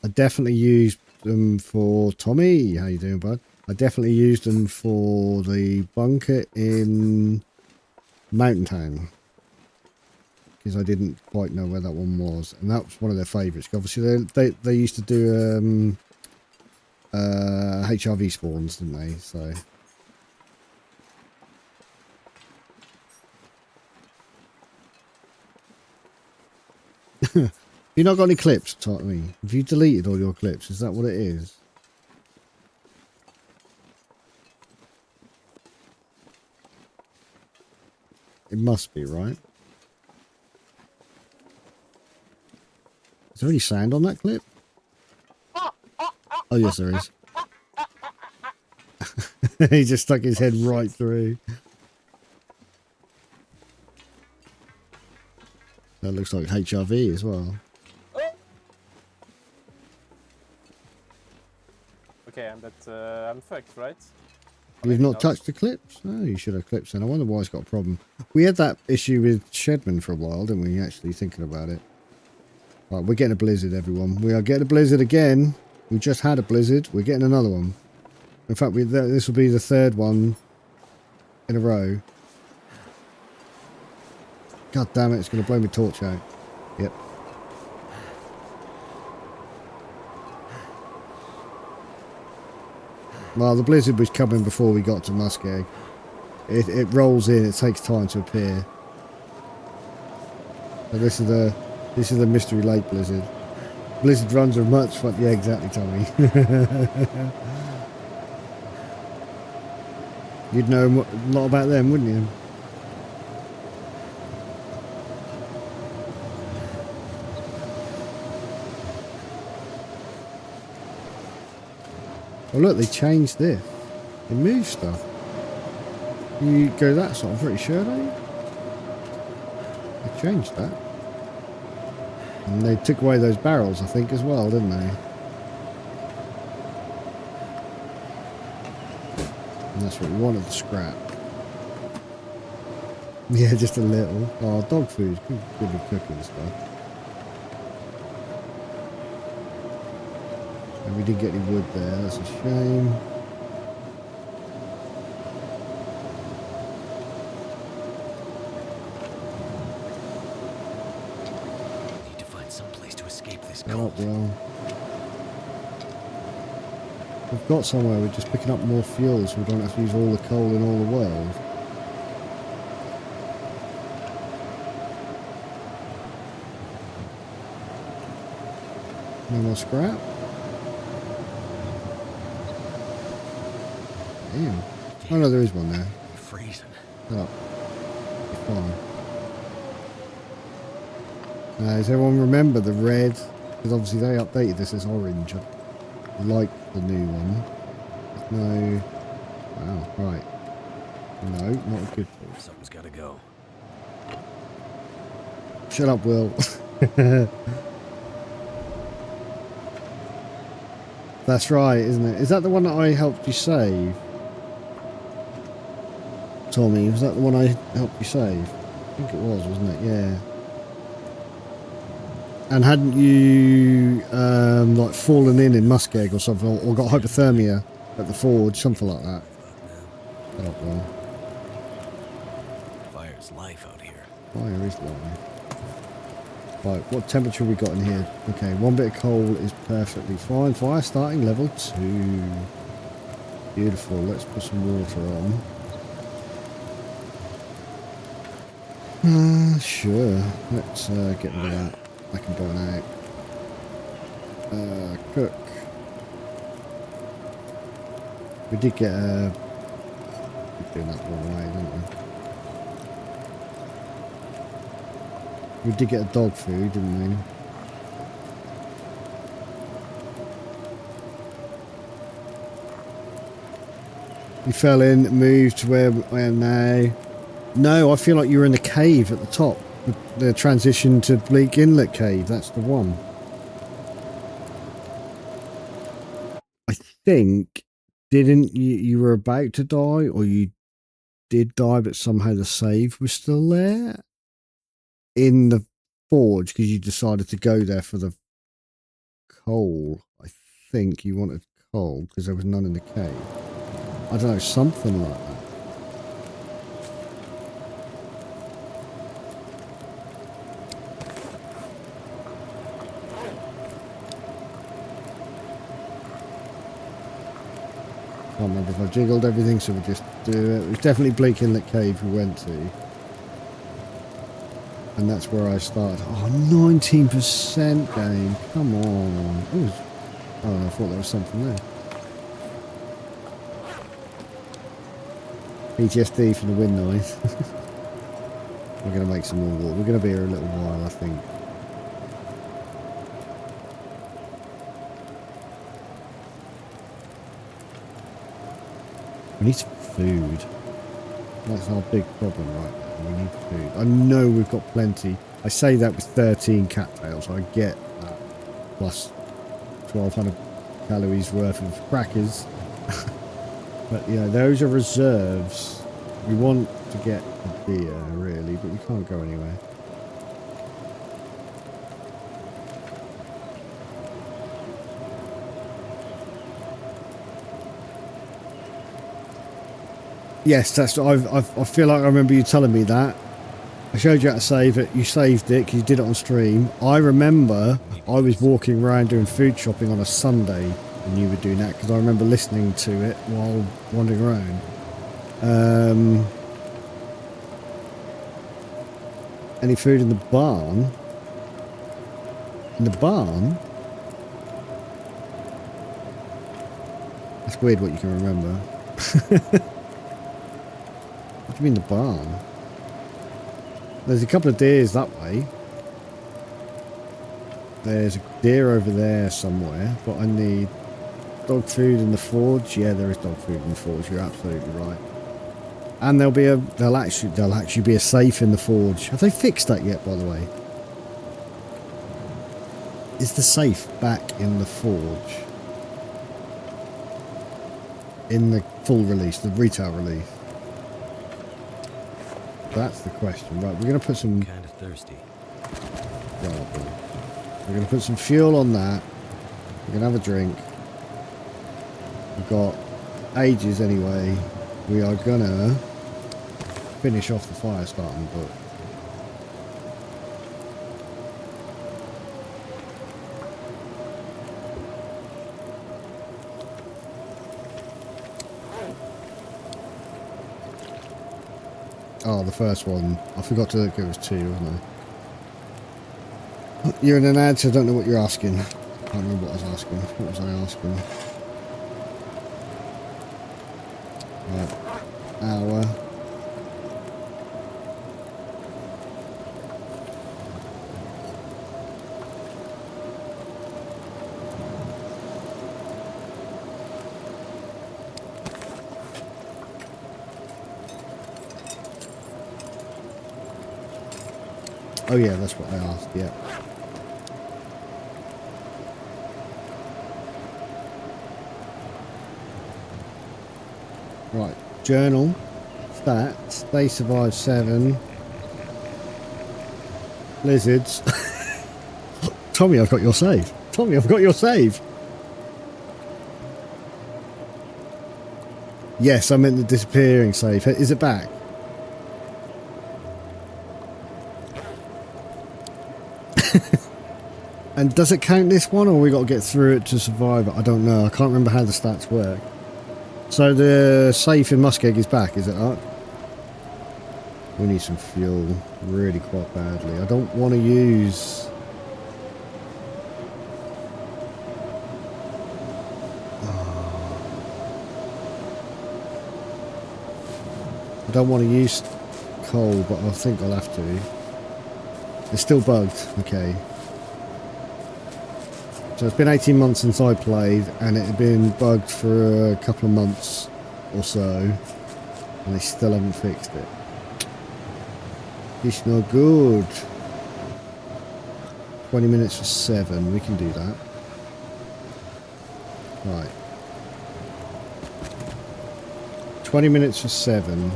I definitely used them for Tommy. How you doing, bud? I definitely used them for the bunker in Mountain Town because I didn't quite know where that one was, and that was one of their favourites. Obviously, they used to do HRV spawns, didn't they? So. You not got any clips, Tommy? Have you deleted all your clips? Is that what it is? It must be, right? Is there any sound on that clip? Oh, yes, there is. He just stuck his head right through. That looks like HRV as well. Okay, I'm fucked, right? You've not touched the clips? Oh, you should have clips then. I wonder why it's got a problem. We had that issue with Shedman for a while, didn't we? Actually thinking about it. Right, we're getting a blizzard, everyone. We are getting a blizzard again. We just had a blizzard. We're getting another one. In fact, this will be the third one in a row. God damn it, it's going to blow my torch out. Yep. Well, the blizzard was coming before we got to Muskeg. It rolls in, it takes time to appear. So this is the Mystery Lake blizzard. Blizzard runs are much fun. Yeah, exactly, Tommy. You'd know a lot about them, wouldn't you? Oh look, they changed this. They moved stuff. You go that side, I'm pretty sure, don't you? They changed that. And they took away those barrels, I think, as well, didn't they? And that's what we wanted, the scrap. Yeah, just a little. Oh, dog food. Good with cooking stuff. And we didn't get any wood there, that's a shame. Need to find some place to escape this Oh, cold. well. We've got somewhere, we're just picking up more fuel so we don't have to use all the coal in all the world. No more scrap? Damn. Oh no, there is one there. I'm freezing. Oh. It's fine. Does everyone remember the red? Because obviously they updated this as orange. I like the new one. No. Wow, right. No, not a good thing. Something's gotta go. Shut up, Will. That's right, isn't it? Is that the one that I helped you save? Tommy, was that the one I helped you save? I think it was, wasn't it? Yeah. And hadn't you like fallen in Muskeg or something, or got hypothermia at the forge, something like that? Shut up, Will. Fire's life out here. Fire is life. Right, what temperature we got in here? Okay, one bit of coal is perfectly fine. Fire starting level 2. Beautiful. Let's put some water on. Sure. Let's get rid of that. I can burn out. Cook. We did get a... We're doing that the wrong way, didn't we? We did get a dog food, didn't we? You fell in, moved to where I am now. No, I feel like you were in the cave at the top. The transition to Bleak Inlet Cave, that's the one. I think, didn't you were about to die, or you did die, but somehow the save was still there? In the forge, because you decided to go there for the coal. I think you wanted coal, because there was none in the cave. I don't know, something like that. Can't remember if I jiggled everything, so we'll just do it. It was definitely Bleak Inlet Cave we went to. And that's where I started. Oh, 19% game. Come on. Ooh. Oh, I thought there was something there. PTSD from the wind noise. We're going to make some more water. We're going to be here a little while, I think. We need some food. That's our big problem right now. We need food. I know we've got plenty. I say that with 13 cattails. I get that. Plus 1,200 calories worth of crackers. But, you know, those are reserves. We want to get a beer, really, but we can't go anywhere. Yes, that's. I feel like I remember you telling me that. I showed you how to save it. You saved it because you did it on stream. I remember I was walking around doing food shopping on a Sunday, and you were doing that because I remember listening to it while wandering around. Any food in the barn? In the barn? That's weird what you can remember. What do you mean the barn? There's a couple of deers that way. There's a deer over there somewhere, but I need dog food in the forge. Yeah, there is dog food in the forge. You're absolutely right. And there'll actually be a safe in the forge. Have they fixed that yet, by the way? Is the safe back in the forge? In the full release, the retail release? That's the question. Right, we're going to put some... Kind of thirsty. We're going to put some fuel on that. We're going to have a drink. We've got ages anyway. We are going to finish off the fire starting book. Oh, the first one. I forgot to look, it was 2, wasn't I? You're in an ad, so I don't know what you're asking. I can't remember what I was asking. What was I asking? Right. Hour. Oh yeah, that's what I asked, yeah. Right, journal, stats, they survived 7. Lizards. Tommy, I've got your save. Tommy, I've got your save. Yes, I meant the disappearing save. Is it back? And does it count this one, or we got to get through it to survive it? I don't know. I can't remember how the stats work. So the safe in Muskeg is back, is it up? We need some fuel really quite badly. I don't want to use... I don't want to use coal, but I think I'll have to. It's still bugged. Okay. So it's been 18 months since I played, and it had been bugged for a couple of months or so, and they still haven't fixed it. It's no good. 20 minutes for 7, we can do that. Right. 20 minutes for 7.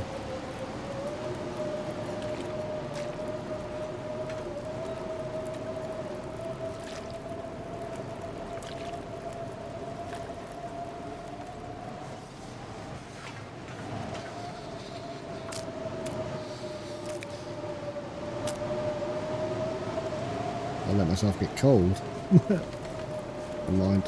I'll let myself get cold. Never mind.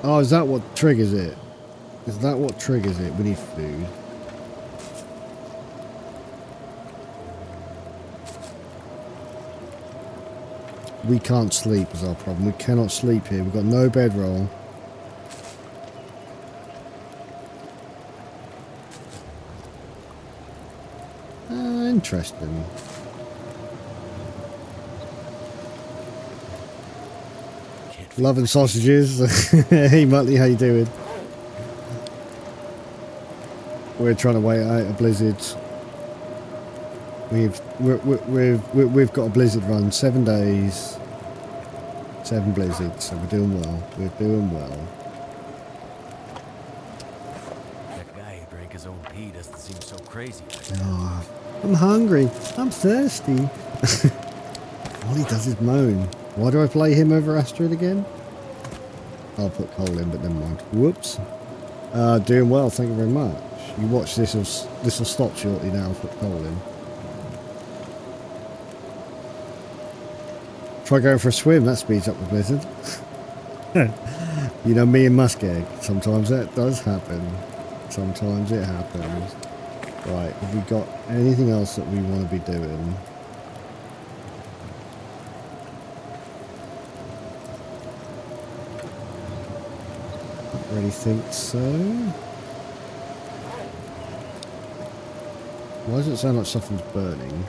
Oh, is that what triggers it? Is that what triggers it? We need food. We can't sleep is our problem. We cannot sleep here. We've got no bedroll. Interesting. Love and sausages. Hey Muttley, how you doing? We're trying to wait out a blizzard. We've got a blizzard run, 7 days, 7 blizzards, so we're doing well. We're doing well. That guy who drank his own pee doesn't seem so crazy. Oh, I'm hungry. I'm thirsty. All he does is moan. Why do I play him over Astrid again? I'll put coal in, but never mind. Whoops. Doing well, thank you very much. You watch this will stop shortly now. I'll put coal in. Try going for a swim, that speeds up the blizzard. You know me and Muskeg, sometimes that does happen. Sometimes it happens. Right, have we got anything else that we want to be doing? Don't really think so. Why does it sound like something's burning?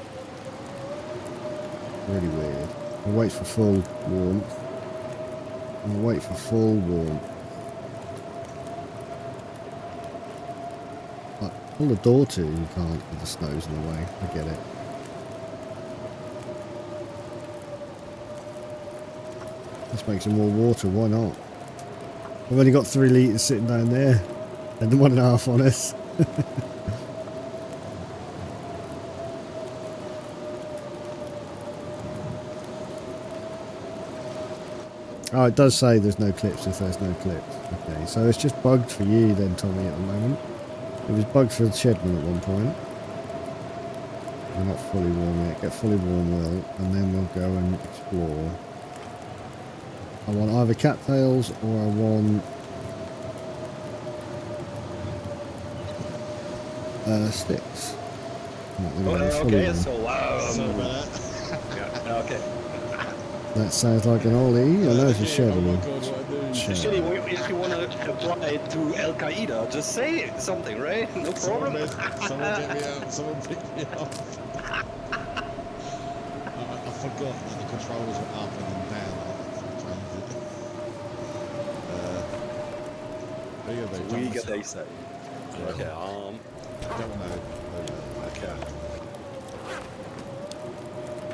Really weird. I'll wait for full warmth. I'll wait for full warmth. Like, pull the door to, you can't, if the snow's in the way. I get it. Let's make some more water, why not? I've only got 3 litres sitting down there. And 1.5 on us. Oh, it does say there's no clips if there's no clips. Okay, so it's just bugged for you then, Tommy, at the moment. It was bugged for the Shedman at one point. We're not fully warm yet. Get fully warm, Will, and then we'll go and explore. I want either cattails or I want sticks. Okay, so yeah, okay. That sounds like an Ollie. I know it's a Shedman. Actually, if you want to apply it to Al Qaeda, just say something, right? No problem. Someone get me out. Someone pick me up. I forgot that the controls were up and then down. We get they say. Okay. Don't know. Okay.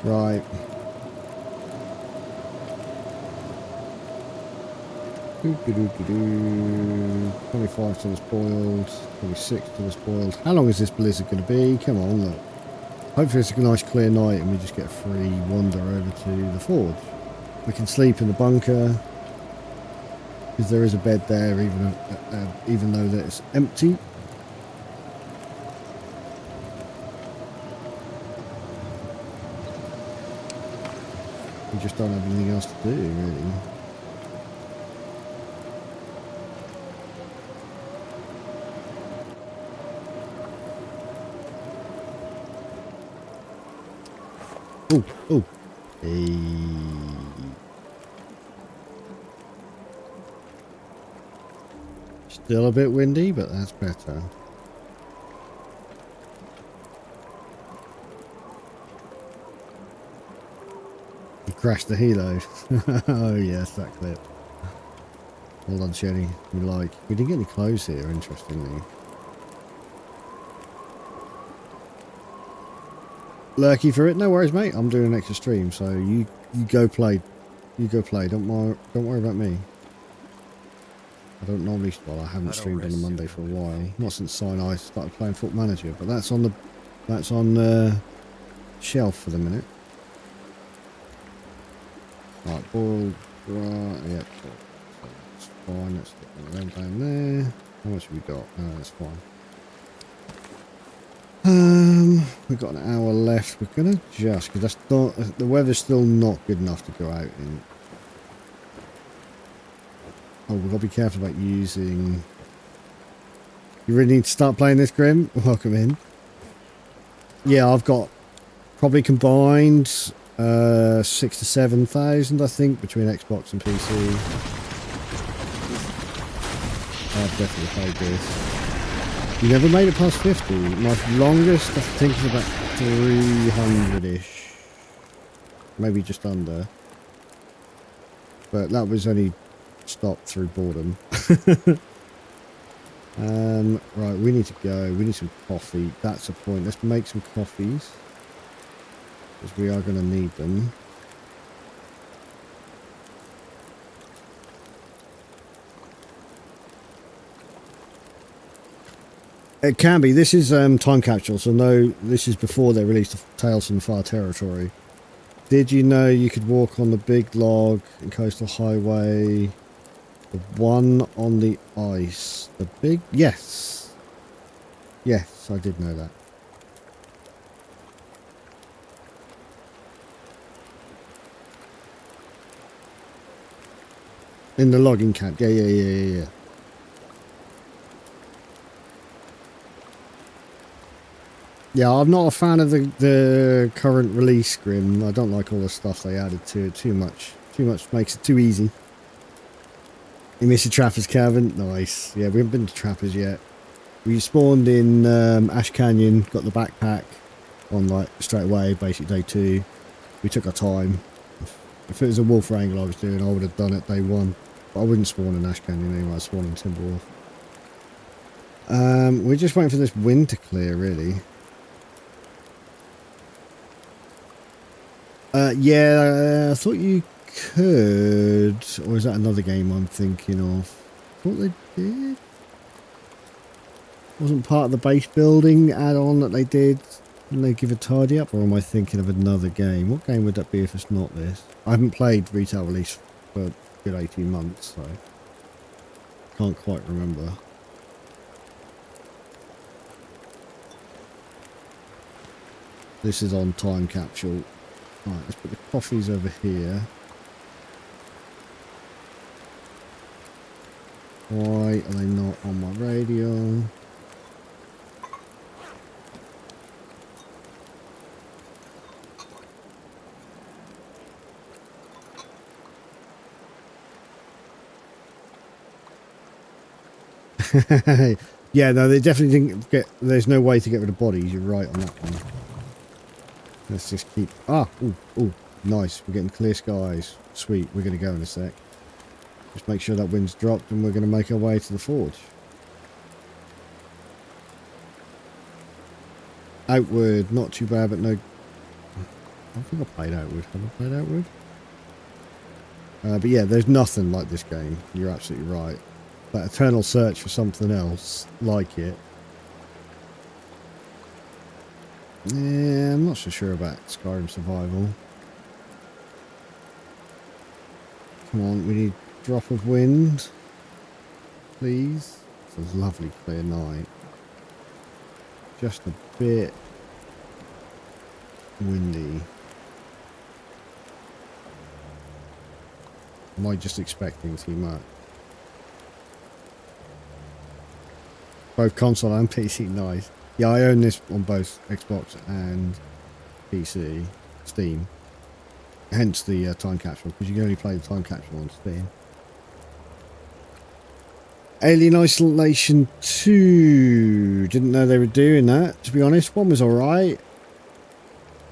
Right. Doo -doo -doo -doo -doo. 25 till it's boiled, 26 till it's boiled. How long is this blizzard going to be? Come on, look. Hopefully it's a nice clear night and we just get a free wander over to the forge. We can sleep in the bunker because there is a bed there, even though that it's empty. We just don't have anything else to do, really. Oh, oh. Hey. Still a bit windy, but that's better. You crashed the helo. Oh yes, that clip. Hold on, Shelly. We didn't get any clothes here, interestingly. Lurky for it, no worries, mate. I'm doing an extra stream, so you go play. You go play. Don't worry about me. I don't normally. Well, I haven't streamed on a Monday for a while. Not since Sinai started playing Foot Manager, but that's on the shelf for the minute. Right, boiled. Right, yep. That's fine. Let's get one of them down there. How much have we got? No, that's fine. We've got an hour left. We're gonna adjust because that's not, the weather's still not good enough to go out in. Oh, we've got to be careful about using. You really need to start playing this, Grim. Welcome in. Yeah, I've got probably combined 6,000 to 7,000, I think, between Xbox and PC. I've definitely played this. You never made it past 50. My longest, I think, is about 300-ish. Maybe just under. But that was only stopped through boredom. Right, we need to go. We need some coffee. That's a point. Let's make some coffees. Because we are going to need them. It can be. This is time capsule, so no, this is before they released the Tales from the Far Territory. Did you know you could walk on the big log and coastal highway? The one on the ice. The big... Yes. Yes, I did know that. In the logging camp. Yeah. Yeah, I'm not a fan of the current release, Grim. I don't like all the stuff they added to it. Too much makes it too easy. You miss your Trappers cabin? Nice. Yeah, we haven't been to Trappers yet. We spawned in Ash Canyon, got the backpack on like straight away, basically day 2. We took our time. If it was a wolf wrangle I was doing, I would have done it day 1. But I wouldn't spawn in Ash Canyon anyway, I'd spawn in Timberwolf. We're just waiting for this wind to clear, really. Yeah, I thought you could, or is that another game I'm thinking of? I thought they did. Wasn't part of the base building add-on that they did, and they give a tidy up, or am I thinking of another game? What game would that be if it's not this? I haven't played retail release for a good 18 months, so can't quite remember. This is on time capsule. Right, let's put the coffees over here. Why are they not on my radio? Yeah, no, they definitely didn't get... There's no way to get rid of bodies. You're right on that one. Let's just keep... Ah! Ooh, nice. We're getting clear skies. Sweet. We're going to go in a sec. Just make sure that wind's dropped and we're going to make our way to the forge. Outward. Not too bad, but no... I think I played Outward. Have I played Outward? But yeah, there's nothing like this game. You're absolutely right. That eternal search for something else like it. Yeah, I'm not so sure about Skyrim Survival. Come on, we need drop of wind. Please. It's a lovely clear night. Just a bit windy. Am I just expecting too much? Both console and PC, nice. Yeah, I own this on both Xbox and PC, Steam. Hence the time capsule, because you can only play the time capsule on Steam. Alien Isolation 2. Didn't know they were doing that, to be honest. One was alright.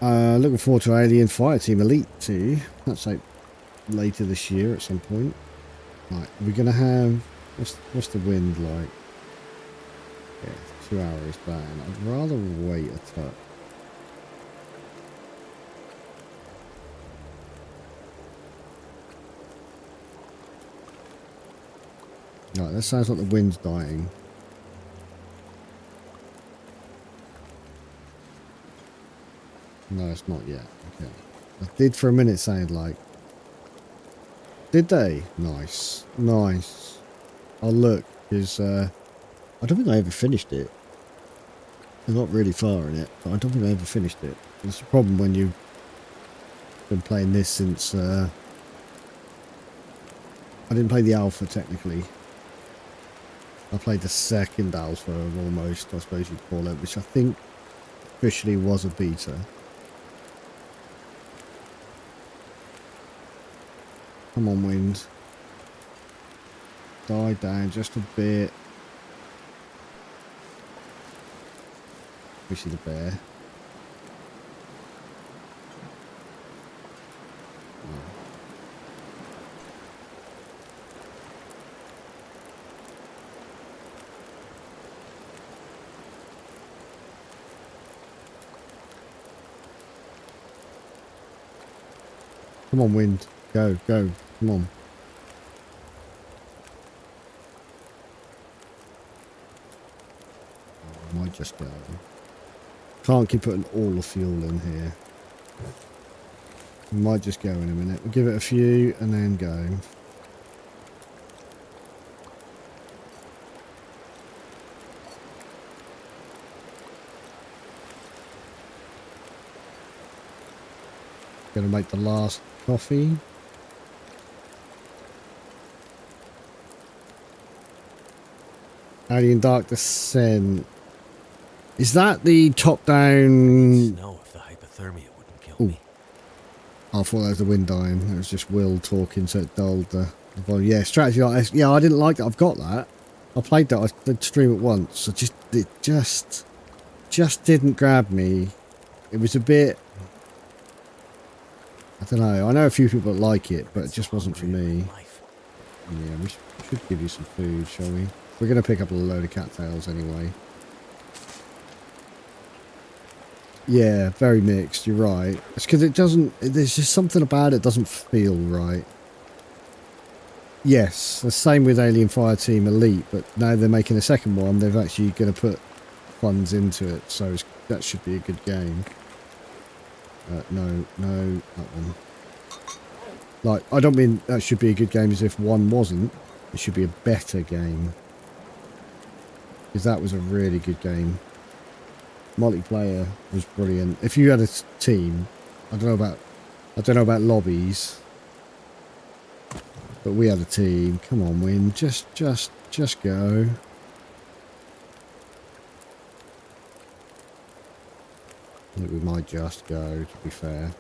Looking forward to Alien Fireteam Elite 2. That's like later this year at some point. Right, we're going to have... What's the wind like? Yeah, 2 hours down. I'd rather wait a touch. Right, that sounds like the wind's dying. No, it's not yet. Okay. It did for a minute sound like... Did they? Nice. Nice. I'll look, because I don't think I ever finished it. I'm not really far in it, but I don't think I ever finished it. It's a problem when you've been playing this since... I didn't play the alpha, technically. I played the second alpha, almost, I suppose you'd call it, which I think officially was a beta. Come on, wind. Die down just a bit. We see the bear. Oh. Come on, wind. Go, go. Come on. I might just go. Can't keep putting all the fuel in here. Might just go in a minute. We'll give it a few and then go. Gonna make the last coffee. Alien Dark Descent. Is that the top-down... Snow if the hypothermia wouldn't kill me. I thought that was the wind dying. It was just Will talking, so it dulled the volume. Yeah, strategy like this. Yeah, I didn't like that. I've got that. I played that. I did stream it once. So it just didn't grab me. It was a bit... I don't know. I know a few people that like it, but it just wasn't for me. Yeah, we should give you some food, shall we? We're going to pick up a load of cattails anyway. Yeah, very mixed. You're right. It's because it doesn't... There's just something about it doesn't feel right. Yes, the same with Alien Fireteam Elite, but now they're making a second one. They're actually going to put funds into it, so that should be a good game. No, that one. Like, I don't mean that should be a good game as if one wasn't. It should be a better game. Because that was a really good game. Multiplayer was brilliant. If you had a team, I don't know about lobbies, but we had a team. Come on, win. Just go. I think we might just go, to be fair.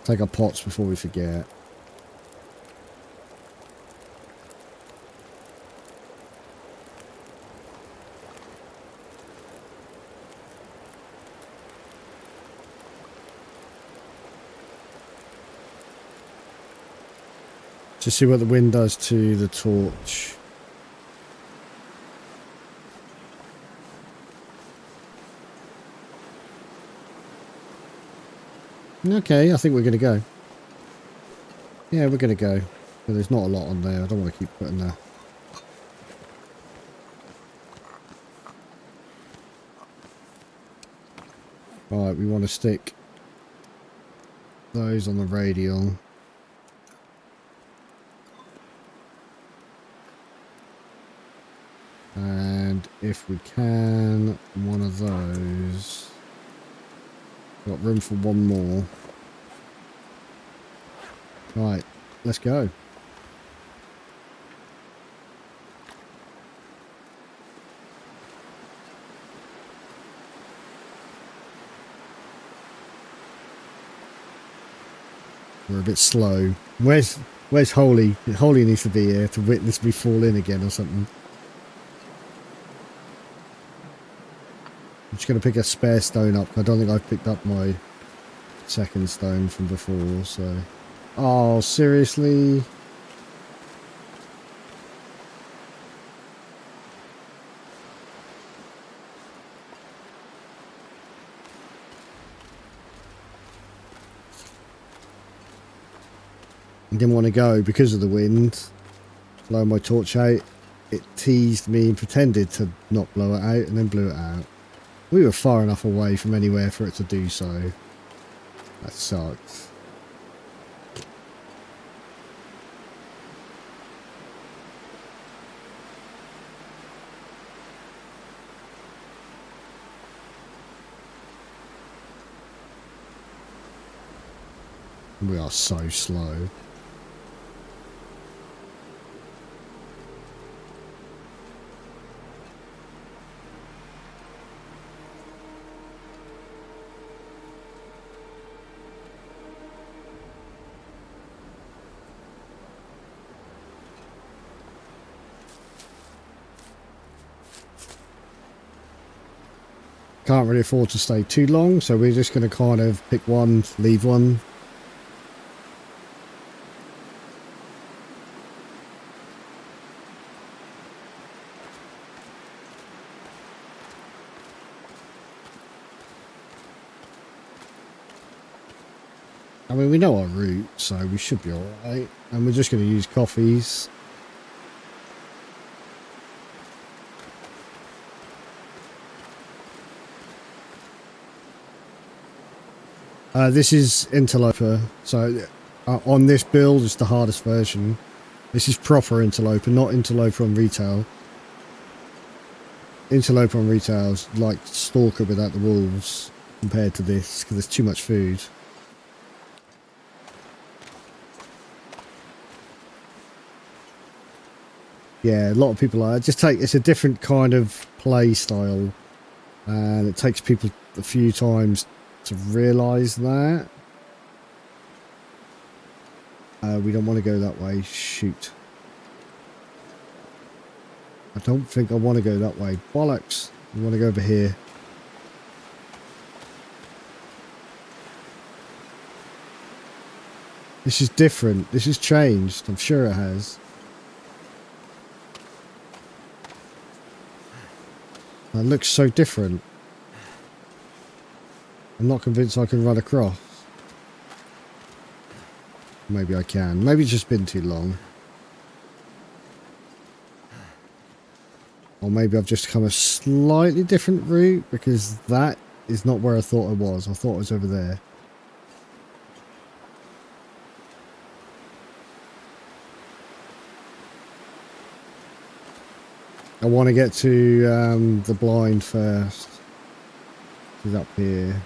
Take our pots before we forget. Just see what the wind does to the torch. Okay, I think we're going to go. Yeah, we're going to go. But there's not a lot on there. I don't want to keep putting that. Right, we want to stick those on the radial. And if we can, one of those. Got room for one more. Right, let's go. We're a bit slow. Where's Holy? Holy needs to be here to witness me fall in again or something. I'm just going to pick a spare stone up. I don't think I've picked up my second stone from before, so... Oh, seriously? I didn't want to go because of the wind. Blow my torch out. It teased me and pretended to not blow it out and then blew it out. We were far enough away from anywhere for it to do so. That sucks. We are so slow. Can't really afford to stay too long, so we're just going to kind of pick one, leave one. I mean, we know our route, so we should be alright. And we're just going to use coffees. This is Interloper, so on this build it's the hardest version. This is proper Interloper, not Interloper on retail. Interloper on retail is like Stalker without the wolves compared to this, because there's too much food. Yeah, a lot of people are. It's a different kind of play style, and it takes people a few times to realise that. We don't want to go that way. Shoot. I don't think I want to go that way. Bollocks. We want to go over here. This is different. This has changed. I'm sure it has. That looks so different. I'm not convinced I can run across. Maybe I can. Maybe it's just been too long. Or maybe I've just come a slightly different route, because that is not where I thought I was. I thought I was over there. I want to get to the blind first. It's up here.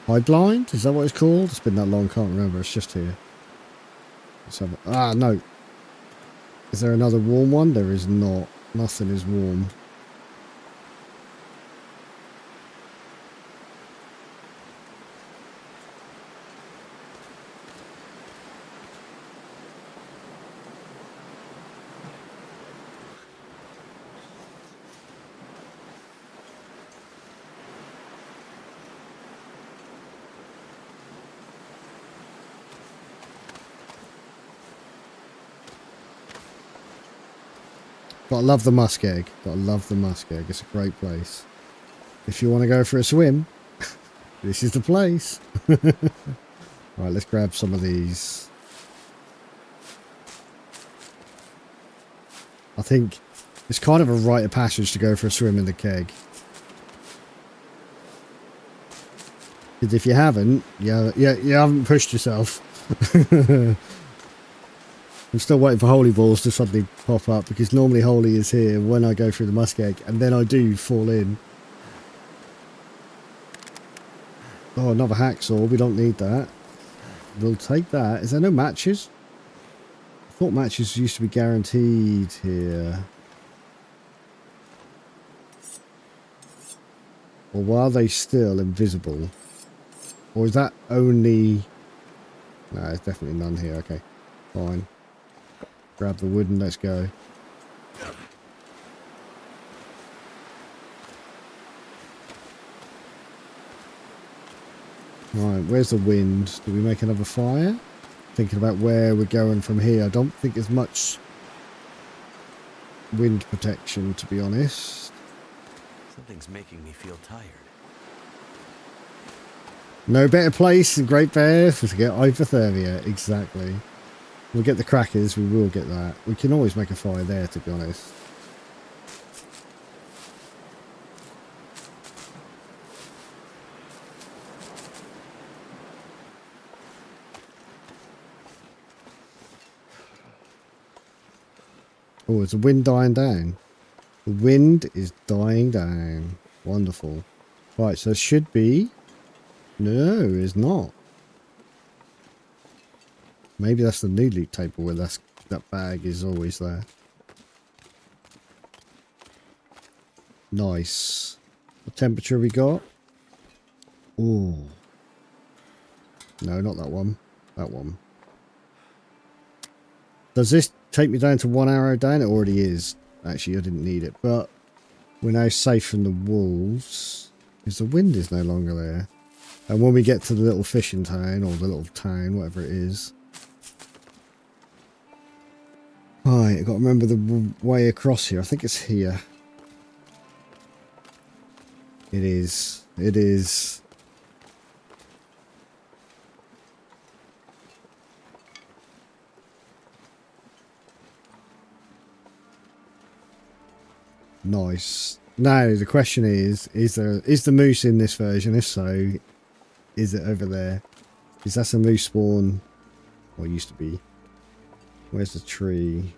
High blind? Is that what it's called? It's been that long, can't remember. It's just here. Let's have no. Is there another warm one? There is not. Nothing is warm. But I love the musk egg. But I love the musk egg. It's a great place. If you want to go for a swim, this is the place. Right, let's grab some of these. I think it's kind of a rite of passage to go for a swim in the keg. Because if you haven't, you haven't pushed yourself. I'm still waiting for holy balls to suddenly pop up, because normally holy is here when I go through the musk egg, and then I do fall in. Oh, another hacksaw. We don't need that. We'll take that. Is there no matches? Thought matches used to be guaranteed here. Or why are they still invisible? Or is that only... No, there's definitely none here. Okay, fine. Grab the wood and let's go. Right, where's the wind? Do we make another fire? Thinking about where we're going from here. I don't think there's much wind protection, to be honest. Something's making me feel tired. No better place than Great Bear to get hypothermia. Exactly. We'll get the crackers. We will get that. We can always make a fire there, to be honest. Oh, is the wind dying down? The wind is dying down. Wonderful. Right, so it should be... No, it's not. Maybe that's the new loot table where that bag is always there. Nice. What temperature we got? Ooh. No, not that one. That one. Does this take me down to 1 arrow down? It already is. Actually, I didn't need it, but we're now safe from the wolves because the wind is no longer there. And when we get to the little fishing town, or the little town, whatever it is. Right, I've got to remember the way across here. I think it's here. It is. It is. Nice. Now the question is the moose in this version? If so, is it over there? Is that a moose spawn? Or used to be. Where's the tree?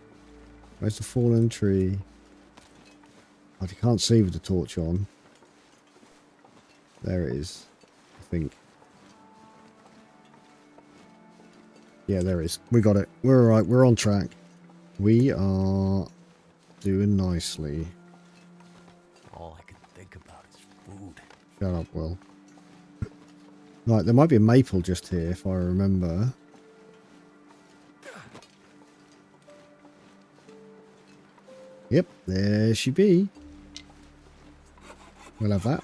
Where's the fallen tree? Oh, you can't see with the torch on. There it is, I think. Yeah, there it is. We got it. We're alright. We're on track. We are doing nicely. All I can think about is food. Shut up, Will. Right, there might be a maple just here, if I remember. Yep, there she be. We'll have that.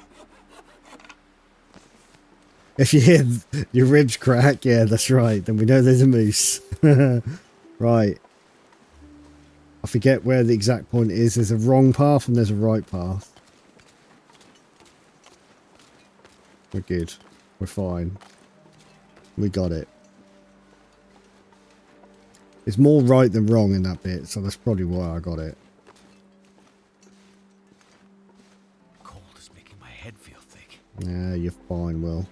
If you hear your ribs crack, yeah, that's right. Then we know there's a moose. Right. I forget where the exact point is. There's a wrong path and there's a right path. We're good. We're fine. We got it. It's more right than wrong in that bit, so that's probably why I got it. Cold is making my head feel thick. Yeah, you're fine, Will.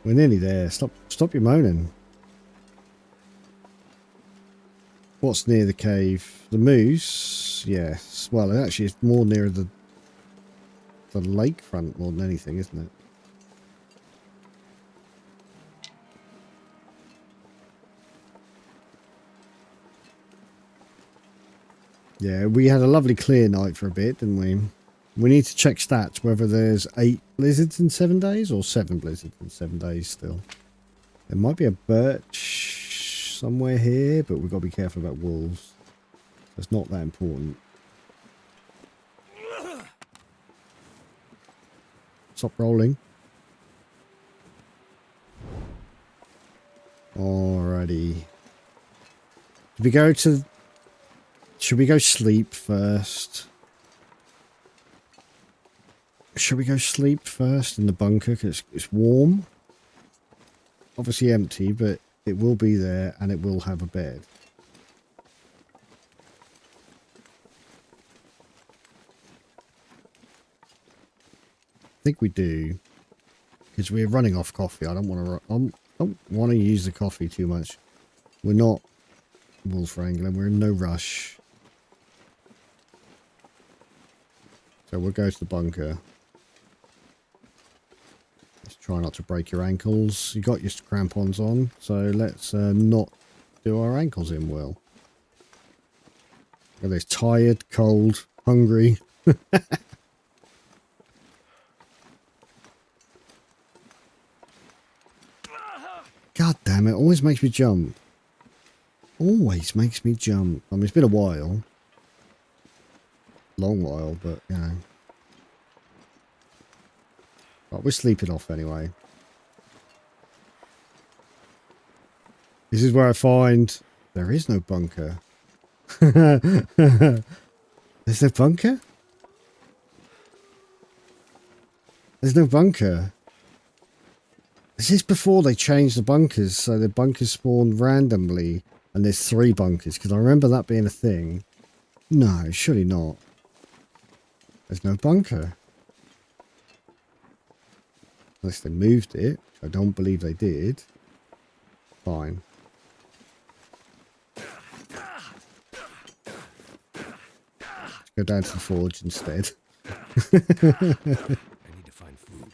We're nearly there. Stop your moaning. What's near the cave? The moose? Yes. Well, actually, it's more near the lakefront more than anything, isn't it? Yeah, we had a lovely clear night for a bit, didn't we? We need to check stats, whether there's 8 blizzards in 7 days or 7 blizzards in 7 days still. There might be a birch somewhere here, but we've got to be careful about wolves. It's not that important. Stop rolling. Alrighty. Did we go to... Should we go sleep first? Should we go sleep first in the bunker? Because it's warm. Obviously empty, but it will be there and it will have a bed. I think we do. Because we're running off coffee. I don't want to use the coffee too much. We're not wolf wrangling. We're in no rush. So we'll go to the bunker. Let's try not to break your ankles. You got your crampons on, so let's not do our ankles in, Will. Are they tired, cold, hungry? God damn it, always makes me jump. Always makes me jump. I mean, it's been a while. Long while, but, you know. Right, we're sleeping off anyway. This is where I find there is no bunker. There's no bunker? There's no bunker. This is before they changed the bunkers, so the bunkers spawn randomly, and there's 3 bunkers, because I remember that being a thing. No, surely not. There's no bunker. Unless they moved it, which I don't believe they did. Fine. Go down to the forge instead. I need to find food.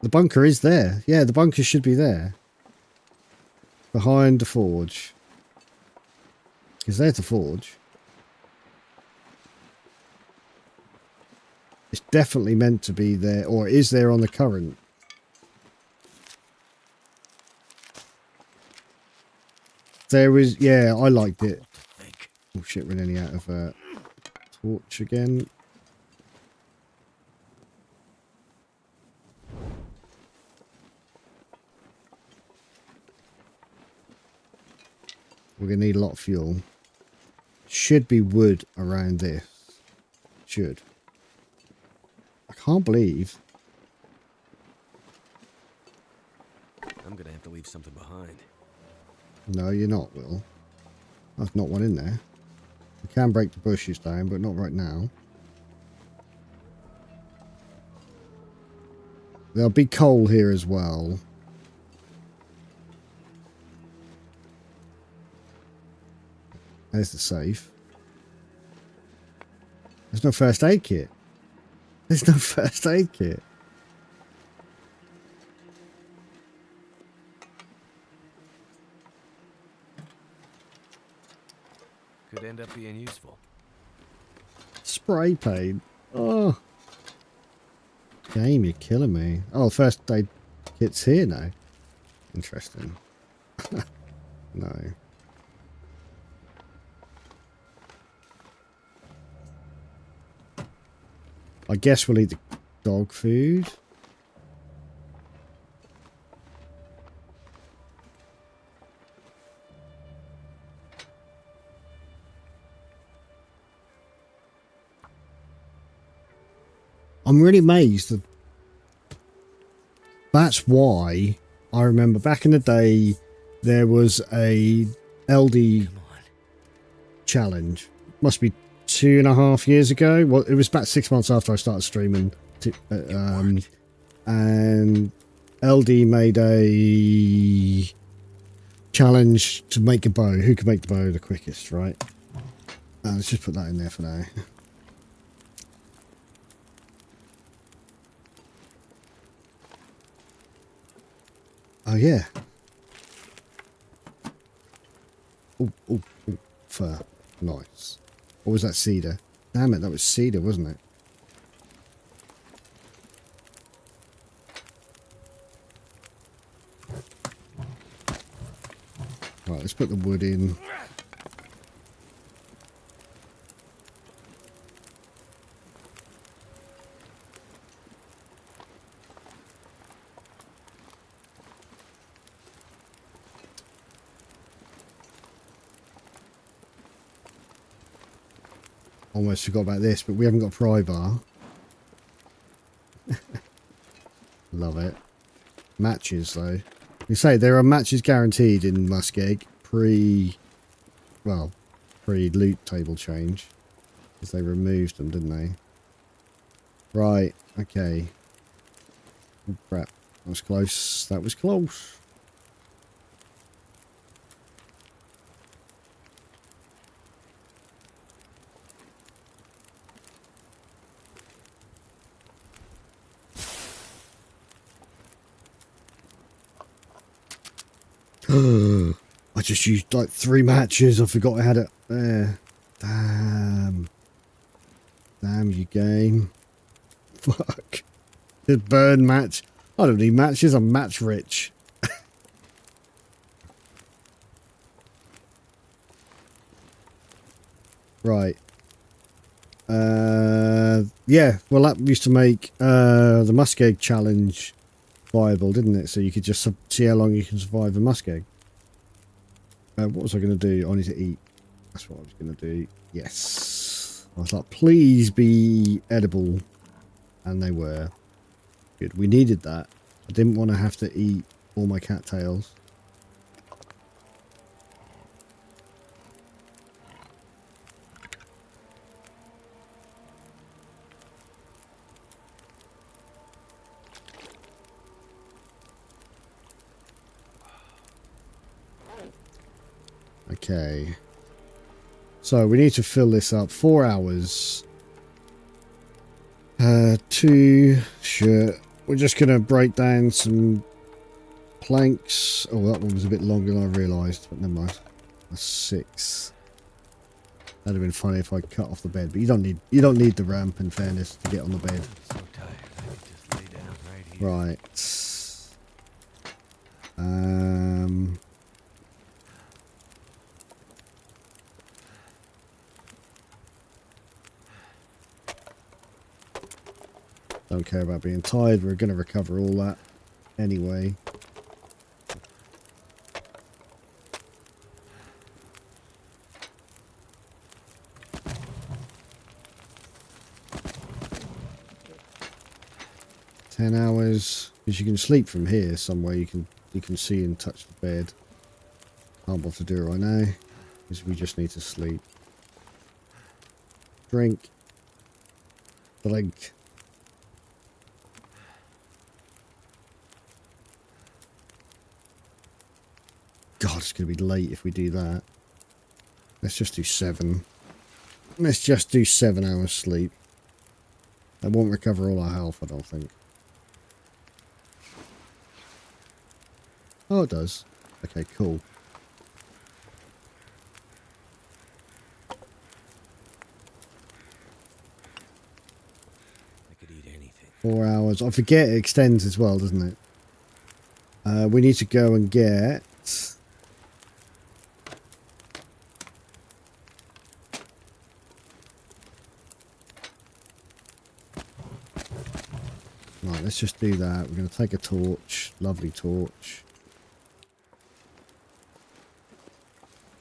The bunker is there. Yeah, the bunker should be there. Behind the forge. Because there's the forge. It's definitely meant to be there, or is there on the current? There was, yeah, I liked it. Oh shit, we're nearly out of torch again. We're going to need a lot of fuel. Should be wood around this. Should. I can't believe. I'm gonna have to leave something behind. No, you're not, Will. There's not one in there. We can break the bushes down, but not right now. There'll be coal here as well. There's the safe. There's no first aid kit. There's no first aid kit. Could end up being useful. Spray paint. Oh. Game, you're killing me. Oh, first aid kit's here now. Interesting. No. I guess we'll eat the dog food. I'm really amazed that that's why I remember back in the day there was a LD challenge. Must be 2.5 years ago. Well, it was about 6 months after I started streaming. And LD made a challenge to make a bow. Who can make the bow the quickest, right? Let's just put that in there for now. Oh, yeah. Oh, fur. Nice. What was that, cedar? Damn it, that was cedar, wasn't it? Right, let's put the wood in. Almost forgot about this, but we haven't got a pry bar. Love it. Matches, though. You say there are matches guaranteed in Muskeg pre-loot table change. Because they removed them, didn't they? Right, okay. Oh, crap. That was close. That was close. I just used like 3 matches. I forgot I had it there. Damn. Damn you, game. Fuck. The burn match. I don't need matches, I'm match rich. Right. Yeah, well that used to make the muskeg challenge viable, didn't it? So you could just see how long you can survive a muskeg. What was I going to do? I need to eat. That's what I was going to do. Yes. I was like, please be edible. And they were. Good. We needed that. I didn't want to have to eat all my cattails. Okay. So we need to fill this up. 4 hours. 2. Sure. We're just going to break down some planks. Oh, that one was a bit longer than I realised, but never mind. That's 6. That'd have been funny if I cut off the bed, but you don't need the ramp, in fairness, to get on the bed. I'm so tired. I could just lay down right here. Right. Don't care about being tired. We're going to recover all that anyway. "10 hours, because you can sleep from here somewhere. You can see and touch the bed. Can't bother to do it right now, because we just need to sleep. Drink. Drink. God, it's going to be late if we do that. Let's just do 7. Let's just do 7 hours sleep. That won't recover all our health, I don't think. Oh, it does. Okay, cool. I could eat anything. 4 hours. I forget it extends as well, doesn't it? We need to go and get... Right, let's just do that. We're going to take a torch. Lovely torch.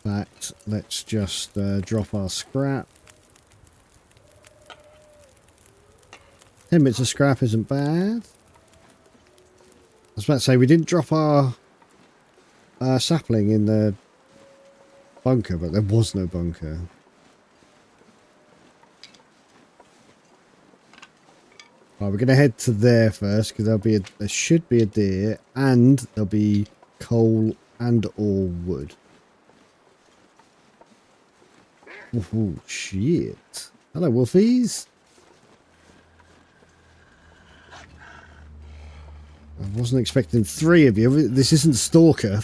In fact, let's just drop our scrap. 10 bits of scrap isn't bad. I was about to say, we didn't drop our sapling in the bunker, but there was no bunker. Right, we're going to head to there first, because there should be a deer, and there'll be coal and or wood. Oh, shit. Hello, wolfies. I wasn't expecting 3 of you. This isn't Stalker.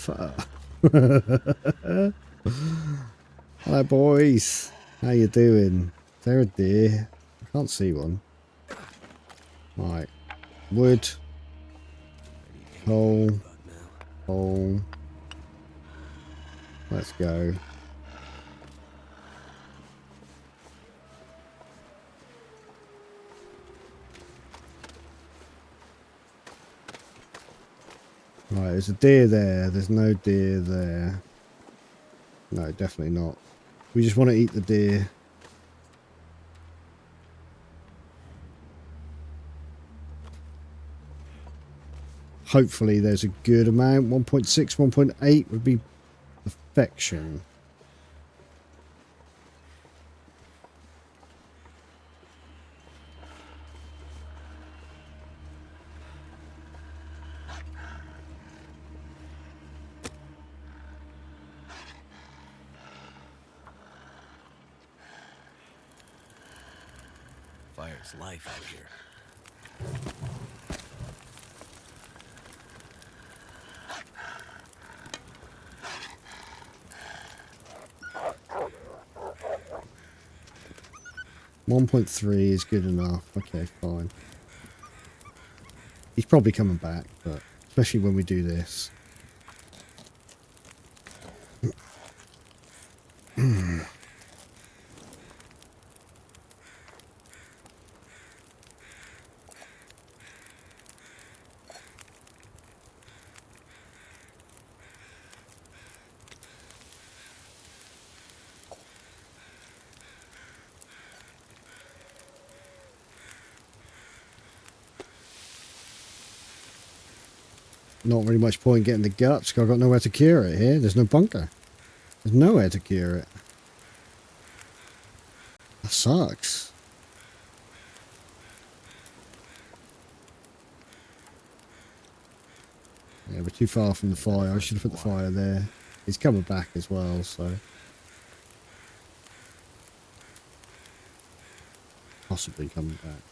Hello, boys. How you doing? Is there a deer? I can't see one. Right. Wood. Coal. Coal. Let's go. Right, there's a deer there. There's no deer there. No, definitely not. We just want to eat the deer. Hopefully there's a good amount. 1.6, 1.8 would be perfection. Fire's life out here. 1.3 is good enough. Okay, fine. He's probably coming back, but especially when we do this. Not very much point getting the guts, 'cause I've got nowhere to cure it here. There's no bunker. There's nowhere to cure it. That sucks. Yeah, we're too far from the fire. I should have put the fire there. He's coming back as well, so... possibly coming back.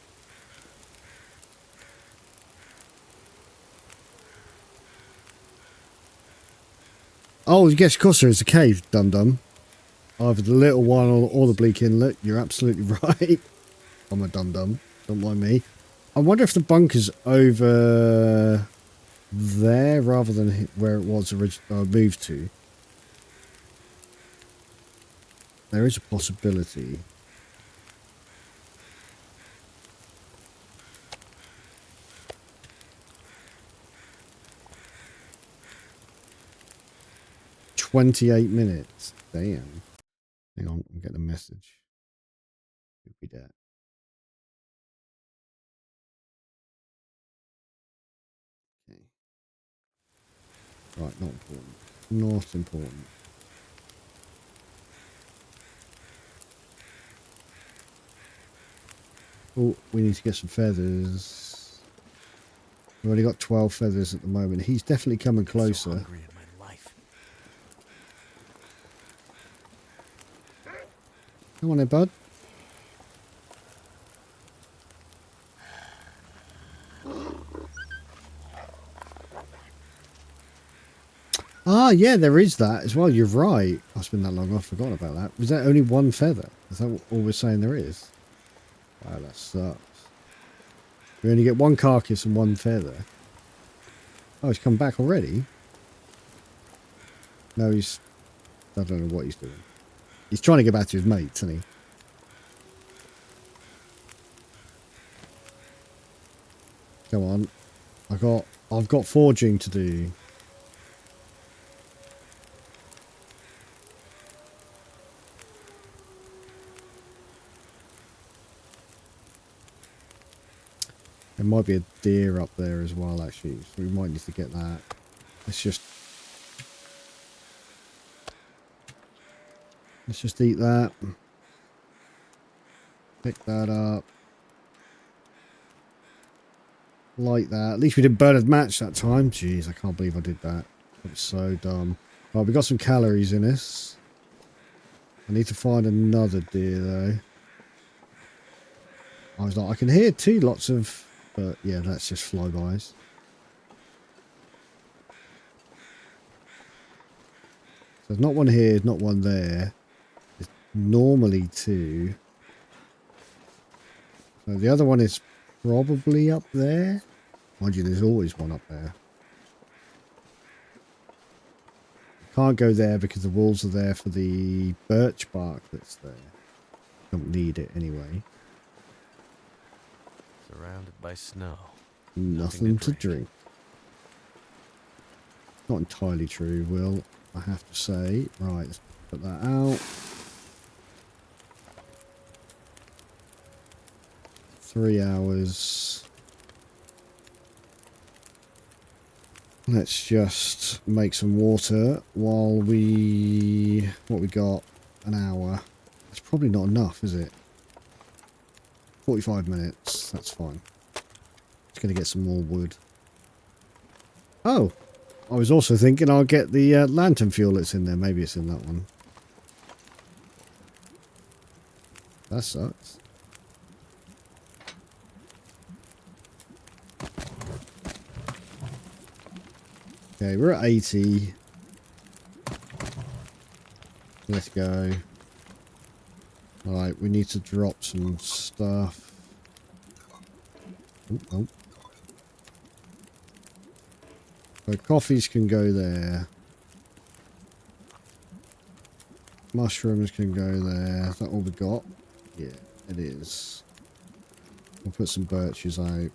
Oh, yes, of course there is a cave, dum-dum. Either the little one or the bleak inlet. You're absolutely right. I'm a dum-dum. Don't mind me. I wonder if the bunker's over there rather than where it was originally moved to. There is a possibility. $28. Damn. Hang on, I'm getting a message. Could be that. Okay. Right, not important. Not important. Oh, we need to get some feathers. We've only got 12 feathers at the moment. He's definitely coming closer. So hungry in my life. Come on there, bud. Ah, yeah, there is that as well. You're right. It's been that long, I've forgotten about that. Was that only one feather? Is that all we're saying there is? Wow, that sucks. We only get one carcass and one feather. Oh, he's come back already? No, he's... I don't know what he's doing. He's trying to get back to his mates, isn't he? Come on. I've got forging to do. There might be a deer up there as well, actually. So we might need to get that. Let's just eat that. Pick that up. Like that. At least we didn't burn a match that time. Jeez, I can't believe I did that. That was so dumb. Right, we got some calories in us. I need to find another deer though. I was like, I can hear lots of... But yeah, that's just flybys. So there's not one here, not one there. There's normally two. So the other one is probably up there. Mind you, there's always one up there. Can't go there because the walls are there for the birch bark that's there. Don't need it anyway. Surrounded by snow. Nothing to drink. Not entirely true, Will, I have to say. Right, let's put that out. 3 hours. Let's just make some water while we... What we got? An hour. That's probably not enough, is it? 45 minutes. That's fine. Just going to get some more wood. Oh! I was also thinking I'll get the lantern fuel that's in there. Maybe it's in that one. That sucks. Okay, we're at 80. Let's go. Alright, we need to drop some stuff. Oh. So coffees can go there. Mushrooms can go there. Is that all we got? Yeah, it is. We'll put some birches out.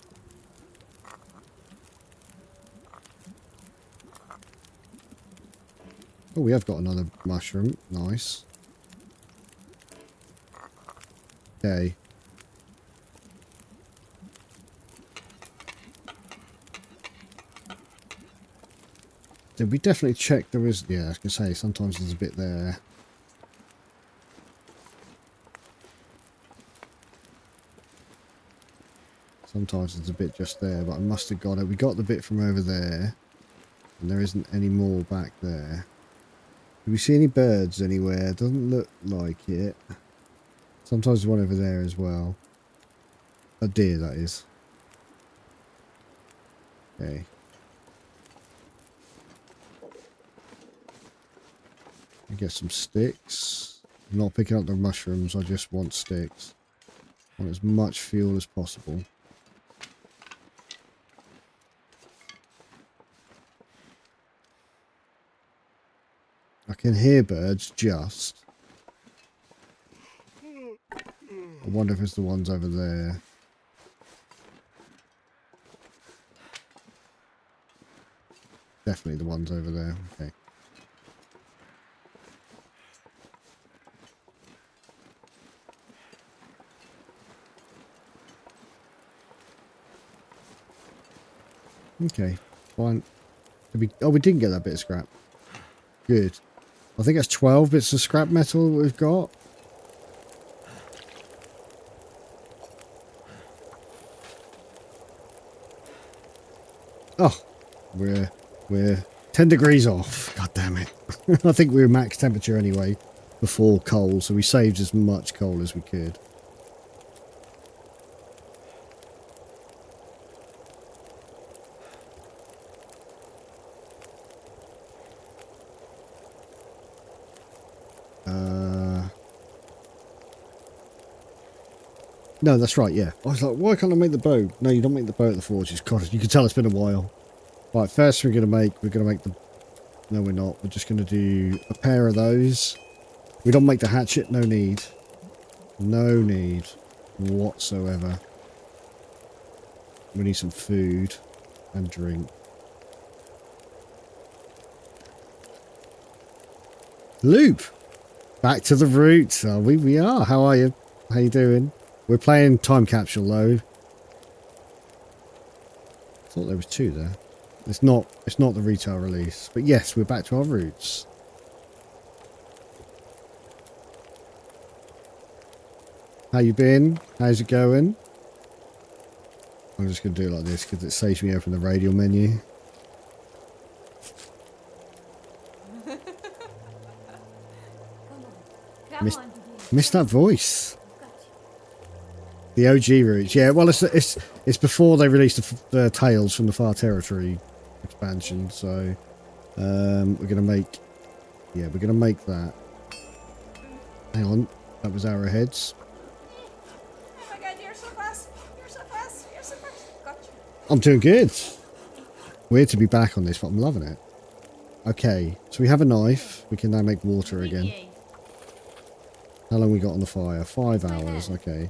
Oh, we have got another mushroom. Nice. Okay. Did we definitely check there was... Yeah, I was going to say, sometimes there's a bit there. Sometimes there's a bit just there, but I must have got it. We got the bit from over there. And there isn't any more back there. Do we see any birds anywhere? Doesn't look like it. Sometimes there's one over there as well. A deer, that is. Okay. Get some sticks. I'm not picking up the mushrooms, I just want sticks. I want as much fuel as possible. I can hear birds just. I wonder if it's the ones over there. Definitely the ones over there. Okay. Okay, fine. Oh, we didn't get that bit of scrap. Good. I think that's 12 bits of scrap metal that we've got. Oh, we're 10 degrees off. God damn it. I think we were max temperature anyway before coal, so we saved as much coal as we could. No, that's right, yeah. I was like, why can't I make the bow? No, you don't make the bow at the forges. God, you can tell it's been a while. Right, first we're gonna make the... No, we're not. We're just gonna do a pair of those. We don't make the hatchet, no need. No need whatsoever. We need some food and drink. Loop! Back to the roots. Oh, we are. How are you? How you doing? We're playing Time Capsule though. I thought there was two there. It's not the retail release. But yes, we're back to our roots. How you been? How's it going? I'm just going to do it like this because it saves me opening the radial menu. Missed that voice. The OG roots, yeah. Well, it's before they released the Tales from the Far Territory expansion, so we're gonna make that. Hang on, that was arrowheads. Oh my god, you're so fast! You're so fast! You're so fast! Gotcha. I'm doing good. Weird to be back on this, but I'm loving it. Okay, so we have a knife. We can now make water again. How long we got on the fire? 5 hours. Okay.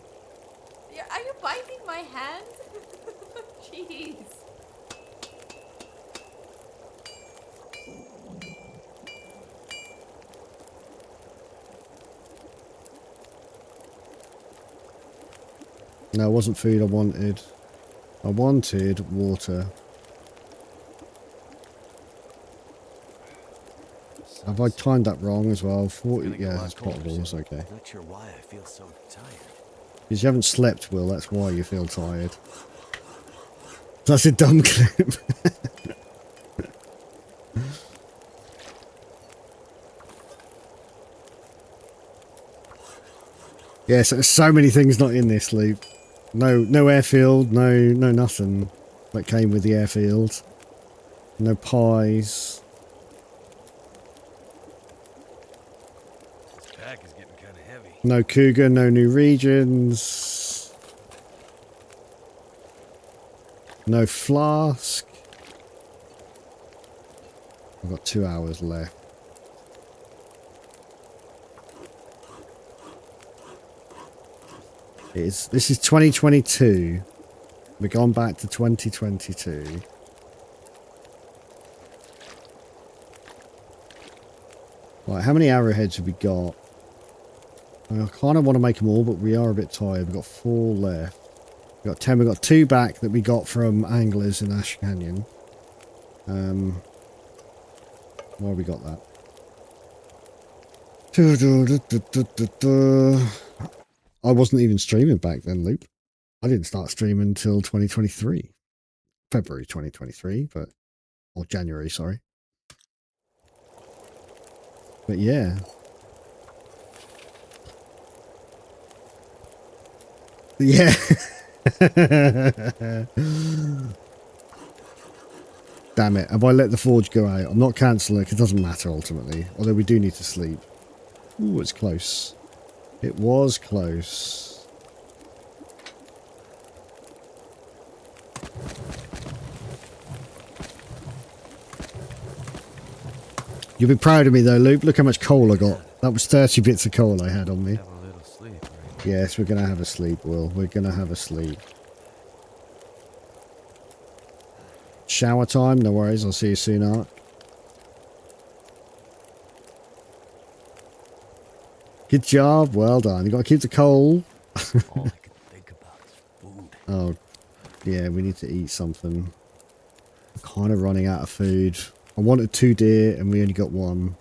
Are you biting my hand? Jeez. No, it wasn't food I wanted. I wanted water. Have I timed that wrong as well? 40, yeah, it's potable, it's okay. Not sure why I feel so tired. Because you haven't slept, Will, that's why you feel tired. That's a dumb clip. Yes, there's so many things not in this loop. No airfield, no nothing that came with the airfield. No pies. This pack is getting kind of heavy. No cougar, no new regions. No flask. I've got 2 hours left. This is 2022. We've gone back to 2022. Right, how many arrowheads have we got? I kind of want to make them all, but we are a bit tired. We've got 4 left. We've got 10. We've got 2 back that we got from anglers in Ash Canyon. Why have we got that? I wasn't even streaming back then, Luke. I didn't start streaming until 2023. February 2023, but... Or January, sorry. But yeah. Yeah. Damn it. Have I let the forge go out? I'm not cancelling it. It doesn't matter ultimately. Although we do need to sleep. Ooh, it's close. It was close. You'll be proud of me though, Luke. Look how much coal I got. That was 30 bits of coal I had on me. Have a little sleep, right? Yes, we're going to have a sleep, Will. We're going to have a sleep. Shower time, no worries. I'll see you soon, Art. Good job. Well done. You got to keep the coal. All I can think about is food. Oh, yeah, we need to eat something. I'm kind of running out of food. I wanted 2 deer and we only got 1.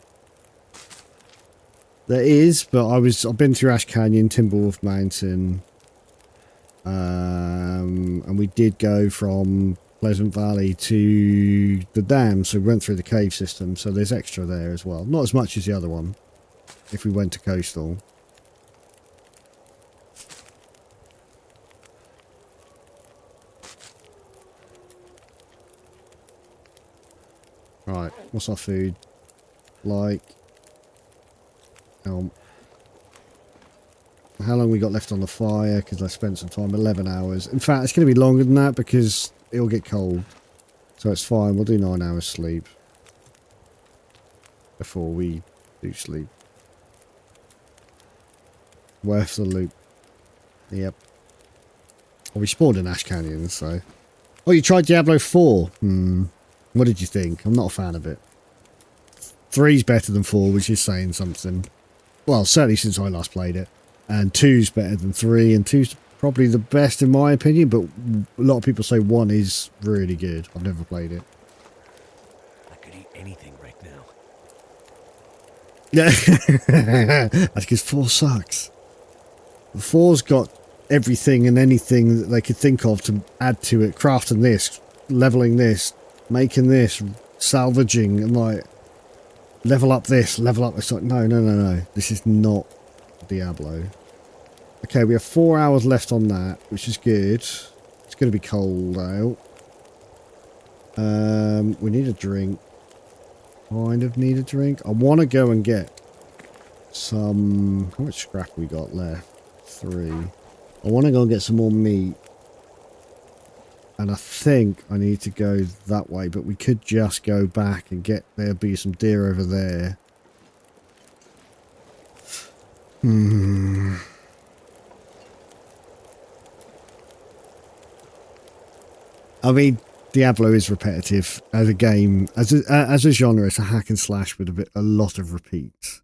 There is, but I've been through Ash Canyon, Timberwolf Mountain, and we did go from Pleasant Valley to the dam, so we went through the cave system, so there's extra there as well. Not as much as the other one, if we went to coastal. Right, what's our food like? How long we got left on the fire? Because I spent some time, 11 hours. In fact, it's going to be longer than that because it'll get cold. So it's fine. We'll do 9 hours sleep before we do sleep. Worth the loop. Yep. Well, we spawned in Ash Canyon, so... Oh, you tried Diablo 4? What did you think? I'm not a fan of it. 3's better than 4, which is saying something. Well, certainly since I last played it. And 2's better than 3, and 2's probably the best in my opinion, but a lot of people say 1 is really good. I've never played it. I could eat anything right now. Yeah. That's because 4 sucks. 4's got everything and anything that they could think of to add to it. Crafting this, leveling this, making this, salvaging, and like level up this, level up. It's like, no. This is not Diablo. Okay, we have 4 hours left on that, which is good. It's going to be cold out. We need a drink. Kind of need a drink. I want to go and get some... How much scrap we got left? 3. I want to go and get some more meat. And I think I need to go that way, but we could just go back and get... There'll be some deer over there. I mean, Diablo is repetitive as a game, as a genre. It's a hack and slash with a lot of repeats.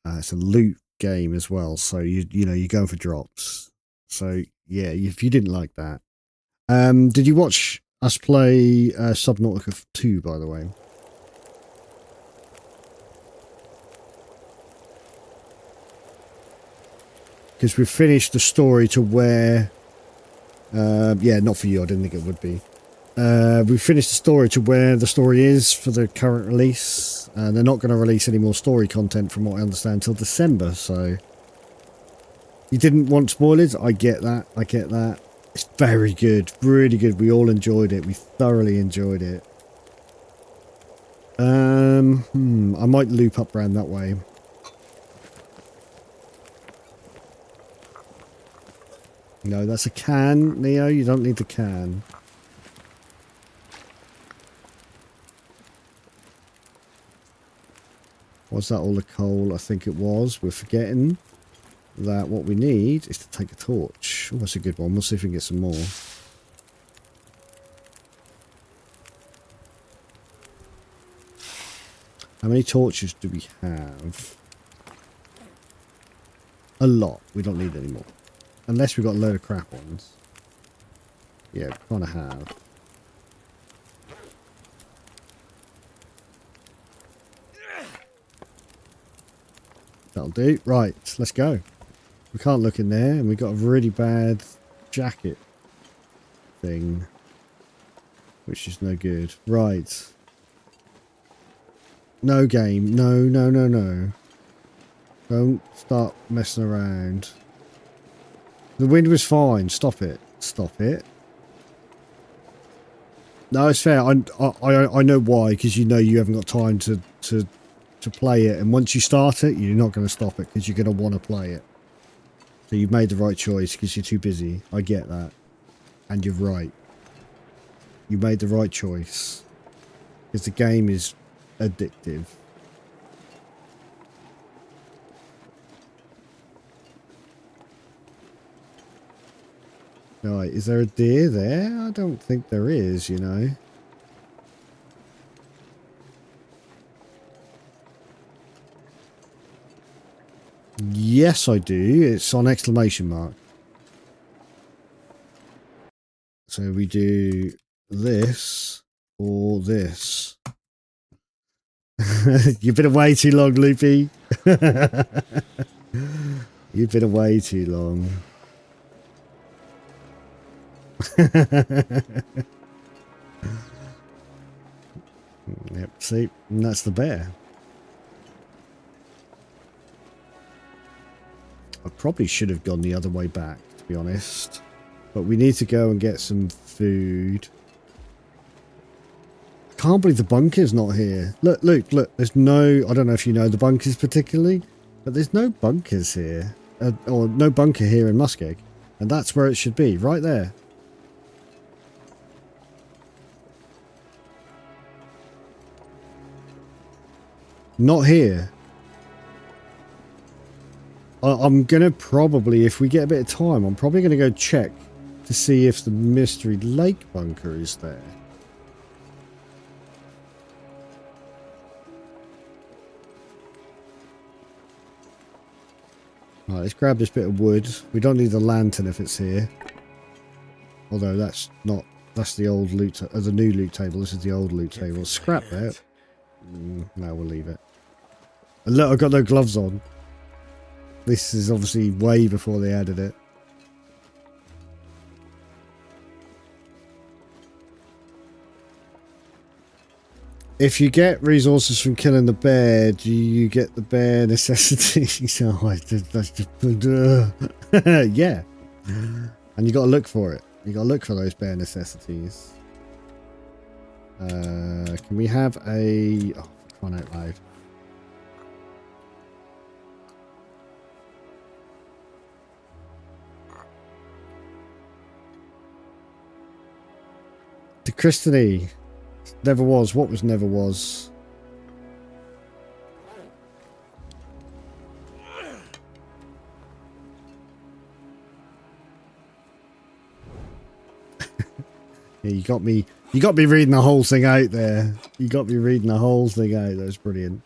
It's a loot game as well, so you know you're going for drops. So yeah, if you didn't like that, did you watch us play Subnautica 2? By the way, because we finished the story to where. Yeah, not for you. I didn't think it would be. We finished the story to where the story is for the current release. They're not going to release any more story content from what I understand until December, so... You didn't want spoilers? I get that. I get that. It's very good. Really good. We all enjoyed it. We thoroughly enjoyed it. I might loop up round that way. No, that's a can, Neo. You don't need the can. Was that all the coal? I think it was. We're forgetting that what we need is to take a torch. Oh, that's a good one. We'll see if we can get some more. How many torches do we have? A lot. We don't need any more. Unless we've got a load of crap ones. Yeah, we kind of have. That'll do. Right, let's go. We can't look in there, and we've got a really bad jacket thing. Which is no good. Right. No game. No, no, no, no. Don't start messing around. The wind was fine. Stop it. Stop it. No, it's fair. I know why, because you know you haven't got time to play it, and once you start it, you're not going to stop it because you're going to want to play it. So you've made the right choice because you're too busy. I get that, and you're right. You made the right choice because the game is addictive. Right, is there a deer there? I don't think there is, you know. Yes, I do. It's on exclamation mark. So we do this or this. You've been away too long, Loopy. You've been away too long. Yep, see, and that's the bear. I probably should have gone the other way back, to be honest. But we need to go and get some food. I can't believe the bunker's not here. Look, look, look. There's no... I don't know if you know the bunkers particularly, but there's no bunkers here. Or no bunker here in Muskeg. And that's where it should be, right there. Not here. I'm going to probably, if we get a bit of time, I'm probably going to go check to see if the Mystery Lake bunker is there. Right, let's grab this bit of wood. We don't need the lantern if it's here. Although that's not, that's the old loot, the new loot table. This is the old loot table. Scrap that. No, we'll leave it. And look, I've got no gloves on. This is obviously way before they added it. If you get resources from killing the bear, do you get the bear necessities? Oh, that's just... yeah. And you got to look for it. You got to look for those bear necessities. Can we have a... Oh, for crying out loud. To Christine. Never was. What was never was? Yeah, you got me reading the whole thing out there. You got me reading the whole thing out. That's brilliant.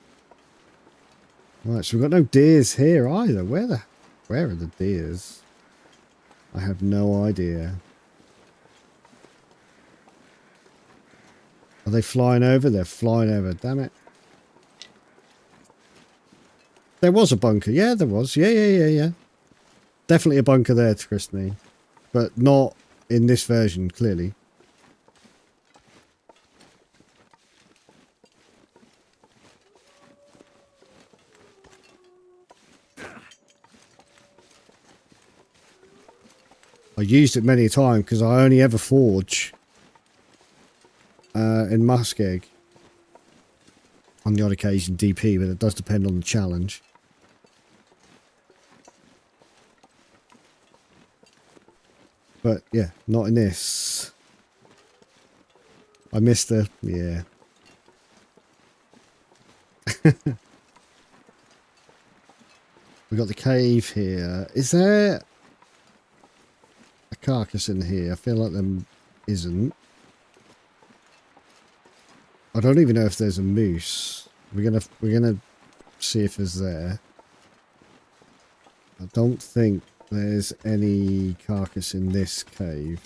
Right, so we've got no deers here either. Where are the deers? I have no idea. Are they flying over? They're flying over. Damn it. There was a bunker. Yeah, there was. Yeah. Definitely a bunker there, Christine. But not in this version, clearly. I used it many a time because I only ever forge in Muskeg. On the odd occasion DP, but it does depend on the challenge. But yeah, not in this. I missed her. Yeah. We got the cave here. Is there a carcass in here? I feel like there isn't. I don't even know if there's a moose. We're gonna see if there's there. I don't think there's any carcass in this cave.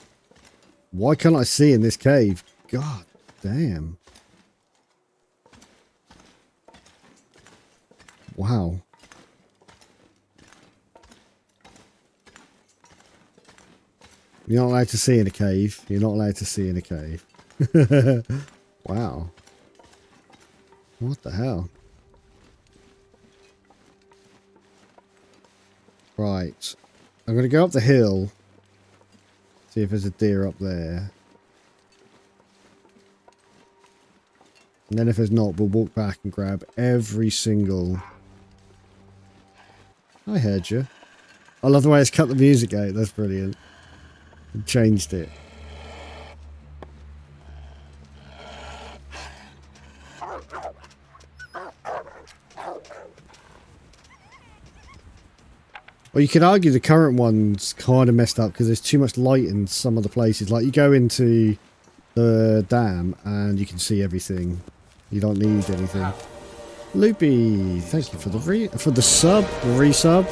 Why can't I see in this cave? God damn. Wow. You're not allowed to see in a cave. You're not allowed to see in a cave. Wow. What the hell? Right. I'm going to go up the hill. See if there's a deer up there. And then if there's not, we'll walk back and grab every single... I heard you. I love the way it's cut the music out. That's brilliant. It changed it. Well, you could argue the current one's kind of messed up because there's too much light in some of the places. Like, you go into the dam and you can see everything. You don't need anything. Loopy, thank you for the resub.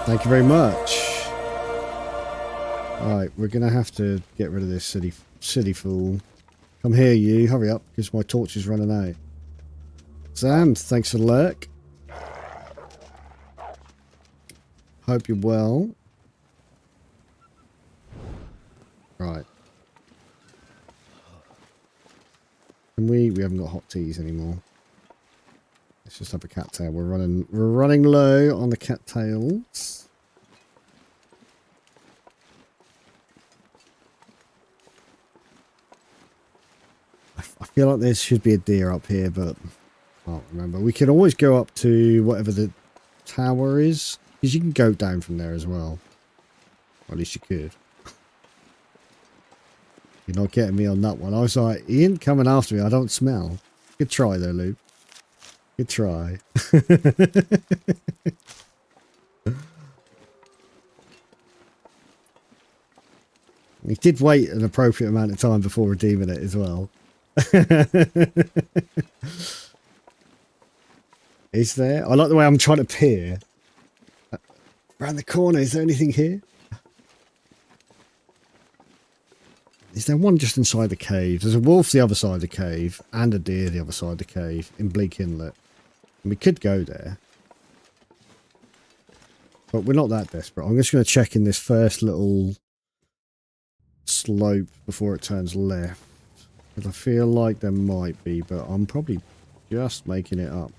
Thank you very much. Alright, we're gonna have to get rid of this city fool. Come here, you. Hurry up, because my torch is running out. Sam, thanks for the lurk. Hope you're well. Right. Can we haven't got hot teas anymore. Let's just have a cattail. We're running low on the cattails. I feel like there should be a deer up here, but I can't remember. We can always go up to whatever the tower is, because you can go down from there as well. Or at least you could. You're not getting me on that one. I was like, he ain't coming after me. I don't smell. Good try though, Luke. Good try. He did wait an appropriate amount of time before redeeming it as well. Is there? I like the way I'm trying to peer. Around the corner, is there anything here? Is there one just inside the cave? There's a wolf the other side of the cave and a deer the other side of the cave in Bleak Inlet. And we could go there. But we're not that desperate. I'm just going to check in this first little slope before it turns left. Because I feel like there might be, but I'm probably just making it up.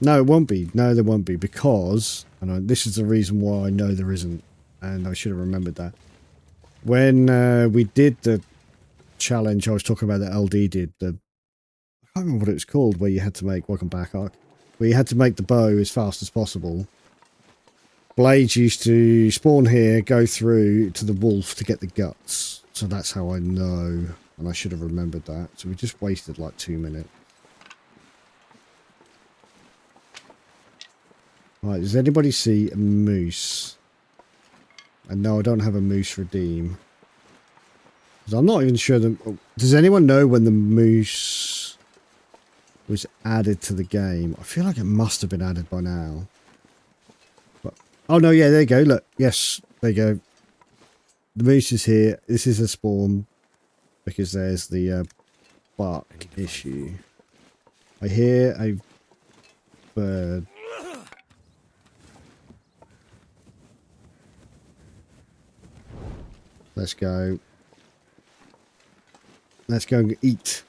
No, it won't be. No, there won't be, because, and this is the reason why I know there isn't, and I should have remembered that. When we did the challenge I was talking about that LD did, I can't remember what it was called, where you had to make, welcome back, Ark, where you had to make the bow as fast as possible. Blades used to spawn here, go through to the wolf to get the guts. So that's how I know, and I should have remembered that. So we just wasted like 2 minutes. Right, does anybody see a moose? And no, I don't have a moose redeem. I'm not even sure. Does anyone know when the moose was added to the game? I feel like it must have been added by now. But, oh no, yeah, there you go. Look, yes, there you go. The moose is here. This is a spawn because there's the bark issue. I hear a bird. Let's go. Let's go and eat.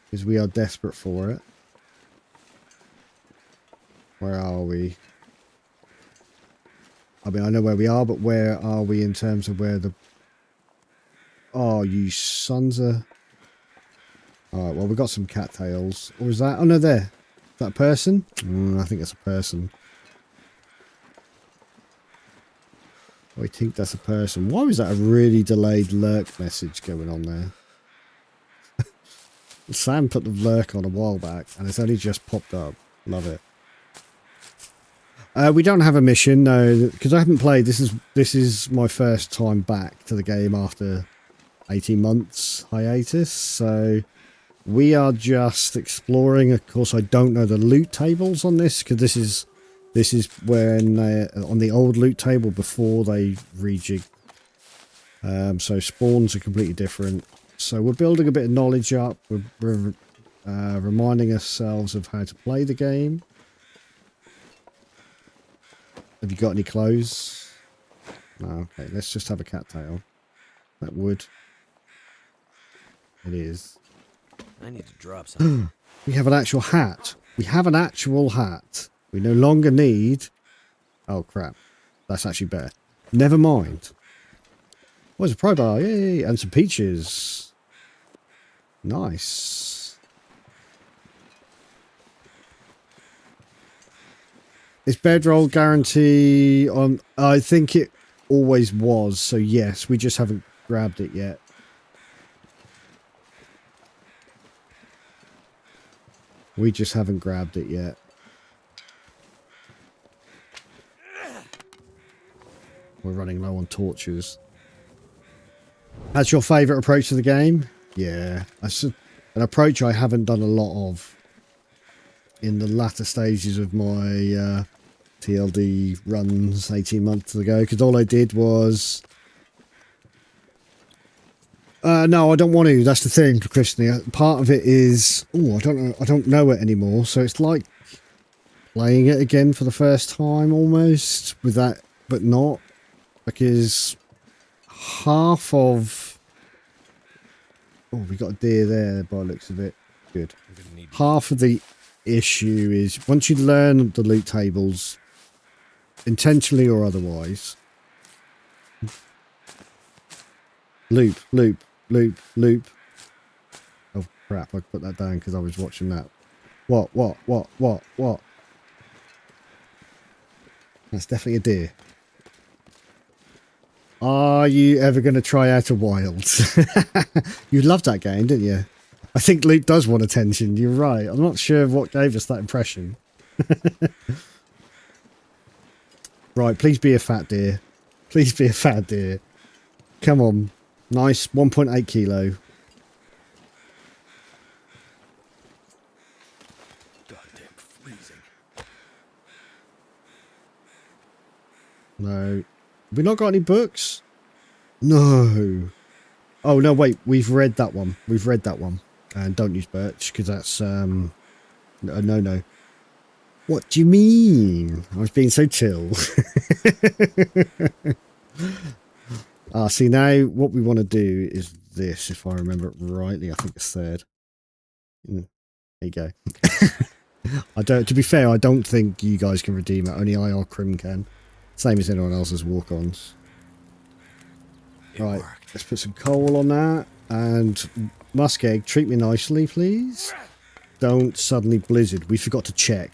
Because we are desperate for it. Where are we? I mean, I know where we are, but where are we in terms of where the... Oh, you sons of... Alright, well, we've got some cattails. Or is that... Oh, no, there. Is that a person? I think it's a person. I think that's a person. Why was that a really delayed lurk message going on there? Sam put the lurk on a while back, and it's only just popped up. Love it. We don't have a mission, no, because I haven't played. This is my first time back to the game after 18 months hiatus, so we are just exploring. Of course, I don't know the loot tables on this, because this is when on the old loot table before they rejig. So spawns are completely different. So we're building a bit of knowledge up. We're reminding ourselves of how to play the game. Have you got any clothes? No, okay, let's just have a cattail. That would. It is. I need to drop something. We have an actual hat. We have an actual hat. We no longer need... Oh, crap. That's actually better. Never mind. Oh, there's a pro bar. Yay! And some peaches. Nice. Is bedroll guarantee on... I think it always was. So, yes. We just haven't grabbed it yet. We just haven't grabbed it yet. We're running low on torches. That's your favourite approach to the game? Yeah. That's an approach I haven't done a lot of in the latter stages of my TLD runs 18 months ago. Because all I did was... no, I don't want to. That's the thing, Christian. Part of it is... Oh, I don't know it anymore. So it's like playing it again for the first time almost. With that, but not. Because half of... Oh, we got a deer there by the looks of it. Good. Half of the issue is once you learn the loot tables, intentionally or otherwise... Loop, loop, loop, loop. Oh, crap. I put that down because I was watching that. What? That's definitely a deer. Are you ever going to try out a Wilds? You loved that game, didn't you? I think Luke does want attention. You're right. I'm not sure what gave us that impression. Right, please be a fat deer. Please be a fat deer. Come on. Nice. 1.8 kilo. Goddamn freezing. No. Have we not got any books? No. Oh, no, wait. We've read that one. We've read that one. And don't use birch, because that's, no. What do you mean? I was being so chill. See, now what we want to do is this, if I remember it rightly. I think it's third. There you go. To be fair, I don't think you guys can redeem it. Only IR Crim can. Same as anyone else's walk-ons. Right, let's put some coal on that. And muskeg, treat me nicely, please. Don't suddenly blizzard. We forgot to check.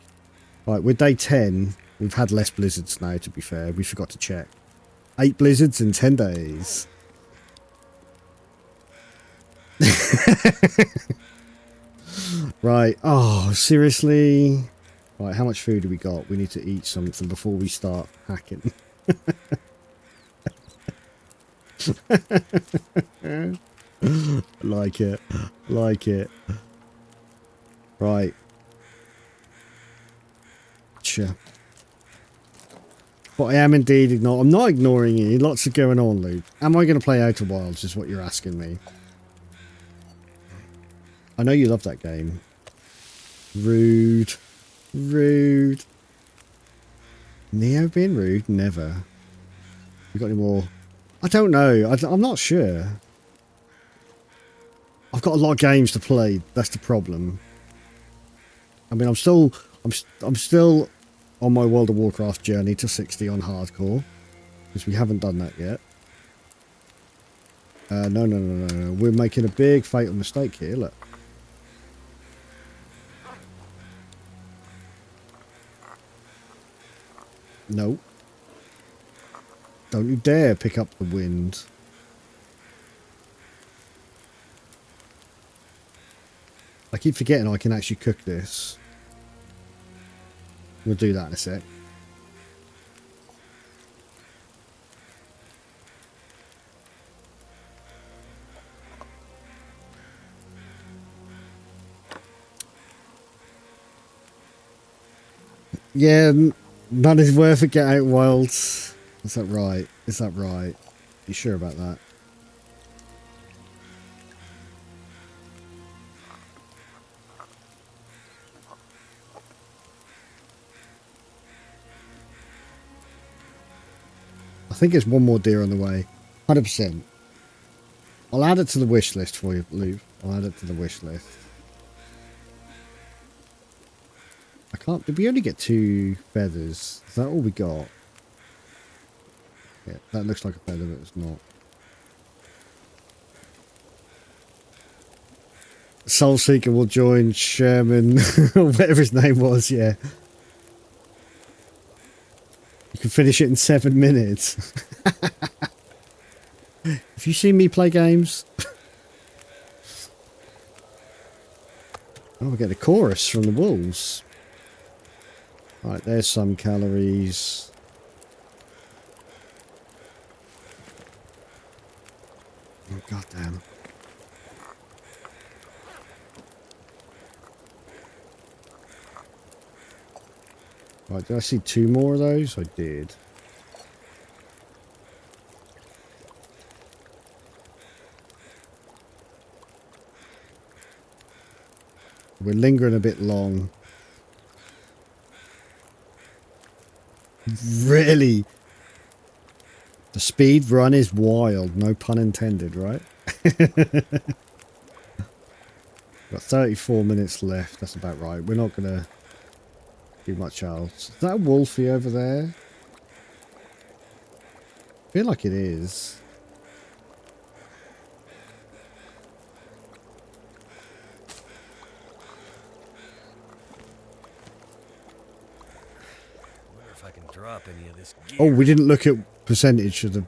Right, we're day 10. We've had less blizzards now, to be fair. We forgot to check. 8 blizzards in 10 days. Right. Oh, seriously? Right, how much food do we got? We need to eat something before we start hacking. Like it. Like it. Right. Sure. But I am indeed I'm not ignoring you. Lots of going on, Luke. Am I going to play Outer Wilds is what you're asking me. I know you love that game. Rude. Rude. Neo being rude? Never. You got any more? I don't know. I'm not sure. I've got a lot of games to play. That's the problem. I mean, I'm still on my World of Warcraft journey to 60 on hardcore, because we haven't done that yet. No. We're making a big fatal mistake here. Look. No. Don't you dare pick up the wind. I keep forgetting I can actually cook this. We'll do that in a sec. Yeah, none is worth it. Get out wild. Is that right? Is that right? You sure about that? I think there's one more deer on the way. 100%. I'll add it to the wish list for you, Luke. I'll add it to the wish list. I can't... Did we only get 2 feathers? Is that all we got? Yeah, that looks like a feather, but it's not. Soul Seeker will join Sherman, whatever his name was, yeah. You can finish it in 7 minutes. Have you seen me play games? Oh, we get a chorus from the wolves. Right, there's some calories. Oh, goddamn. Right, did I see 2 more of those? I did. We're lingering a bit long. Really? The speed run is wild, no pun intended, right? Got 34 minutes left, that's about right. We're not gonna do much else. Is that a wolfie over there? I feel like it is. If I can drop any of this gear. Oh, we didn't look at percentage of the...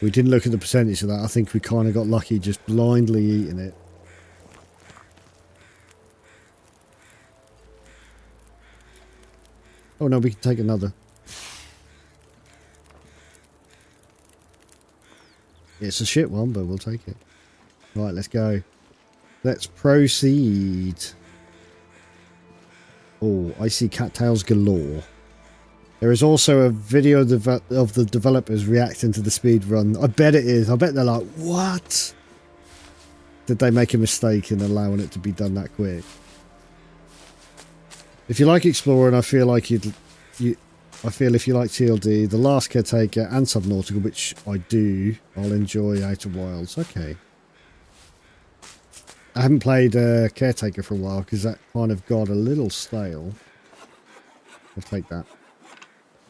We didn't look at the percentage of that. I think we kind of got lucky just blindly eating it. Oh no, we can take another. It's a shit one, but we'll take it. Right, let's go. Let's proceed. Oh, I see cattails galore. There is also a video of the developers reacting to the speed run. I bet it is. I bet they're like, what? Did they make a mistake in allowing it to be done that quick? If you like exploring, I feel like I feel if you like TLD, The Last Caretaker and Subnautica, which I do, I'll enjoy Outer Wilds. Okay. I haven't played Caretaker for a while because that kind of got a little stale. I'll take that.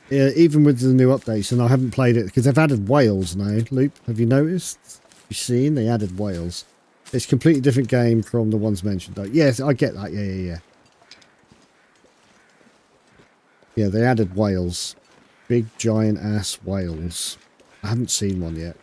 Yeah, even with the new updates, and I haven't played it because they've added whales now. Luke, have you noticed? Have you seen? They added whales. It's a completely different game from the ones mentioned, though. Yes, I get that. Yeah. Yeah, they added whales. Big, giant-ass whales. I haven't seen one yet.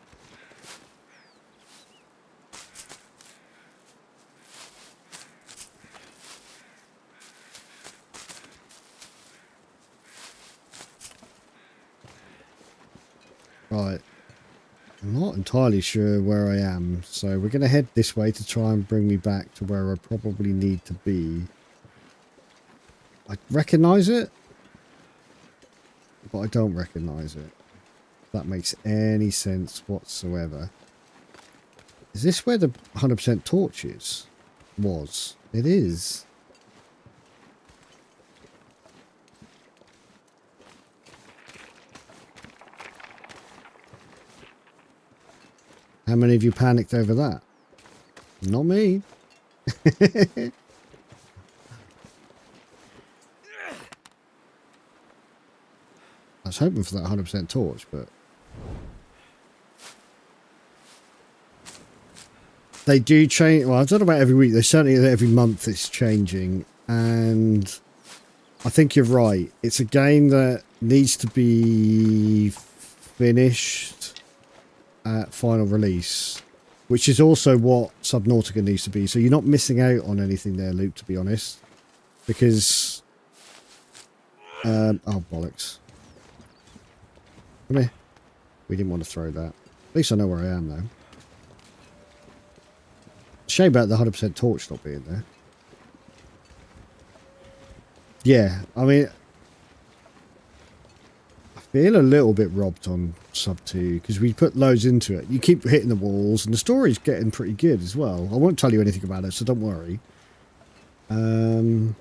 Right. I'm not entirely sure where I am, so we're going to head this way to try and bring me back to where I probably need to be. I recognise it, but I don't recognise it. If that makes any sense whatsoever. Is this where the 100% torch is? Was. It is. How many of you panicked over that? Not me. I was hoping for that 100% torch, but... They do change... Well, I don't know about every week. They certainly every month it's changing. And I think you're right. It's a game that needs to be finished at final release, which is also what Subnautica needs to be. So you're not missing out on anything there, Luke, to be honest, because oh bollocks, come here. We didn't want to throw that. At least I know where I am now. Shame about the 100% torch not being there. Yeah, I mean, I feel a little bit robbed on Sub 2 because we put loads into it. You keep hitting the walls and the story's getting pretty good as well. I won't tell you anything about it, so don't worry. They're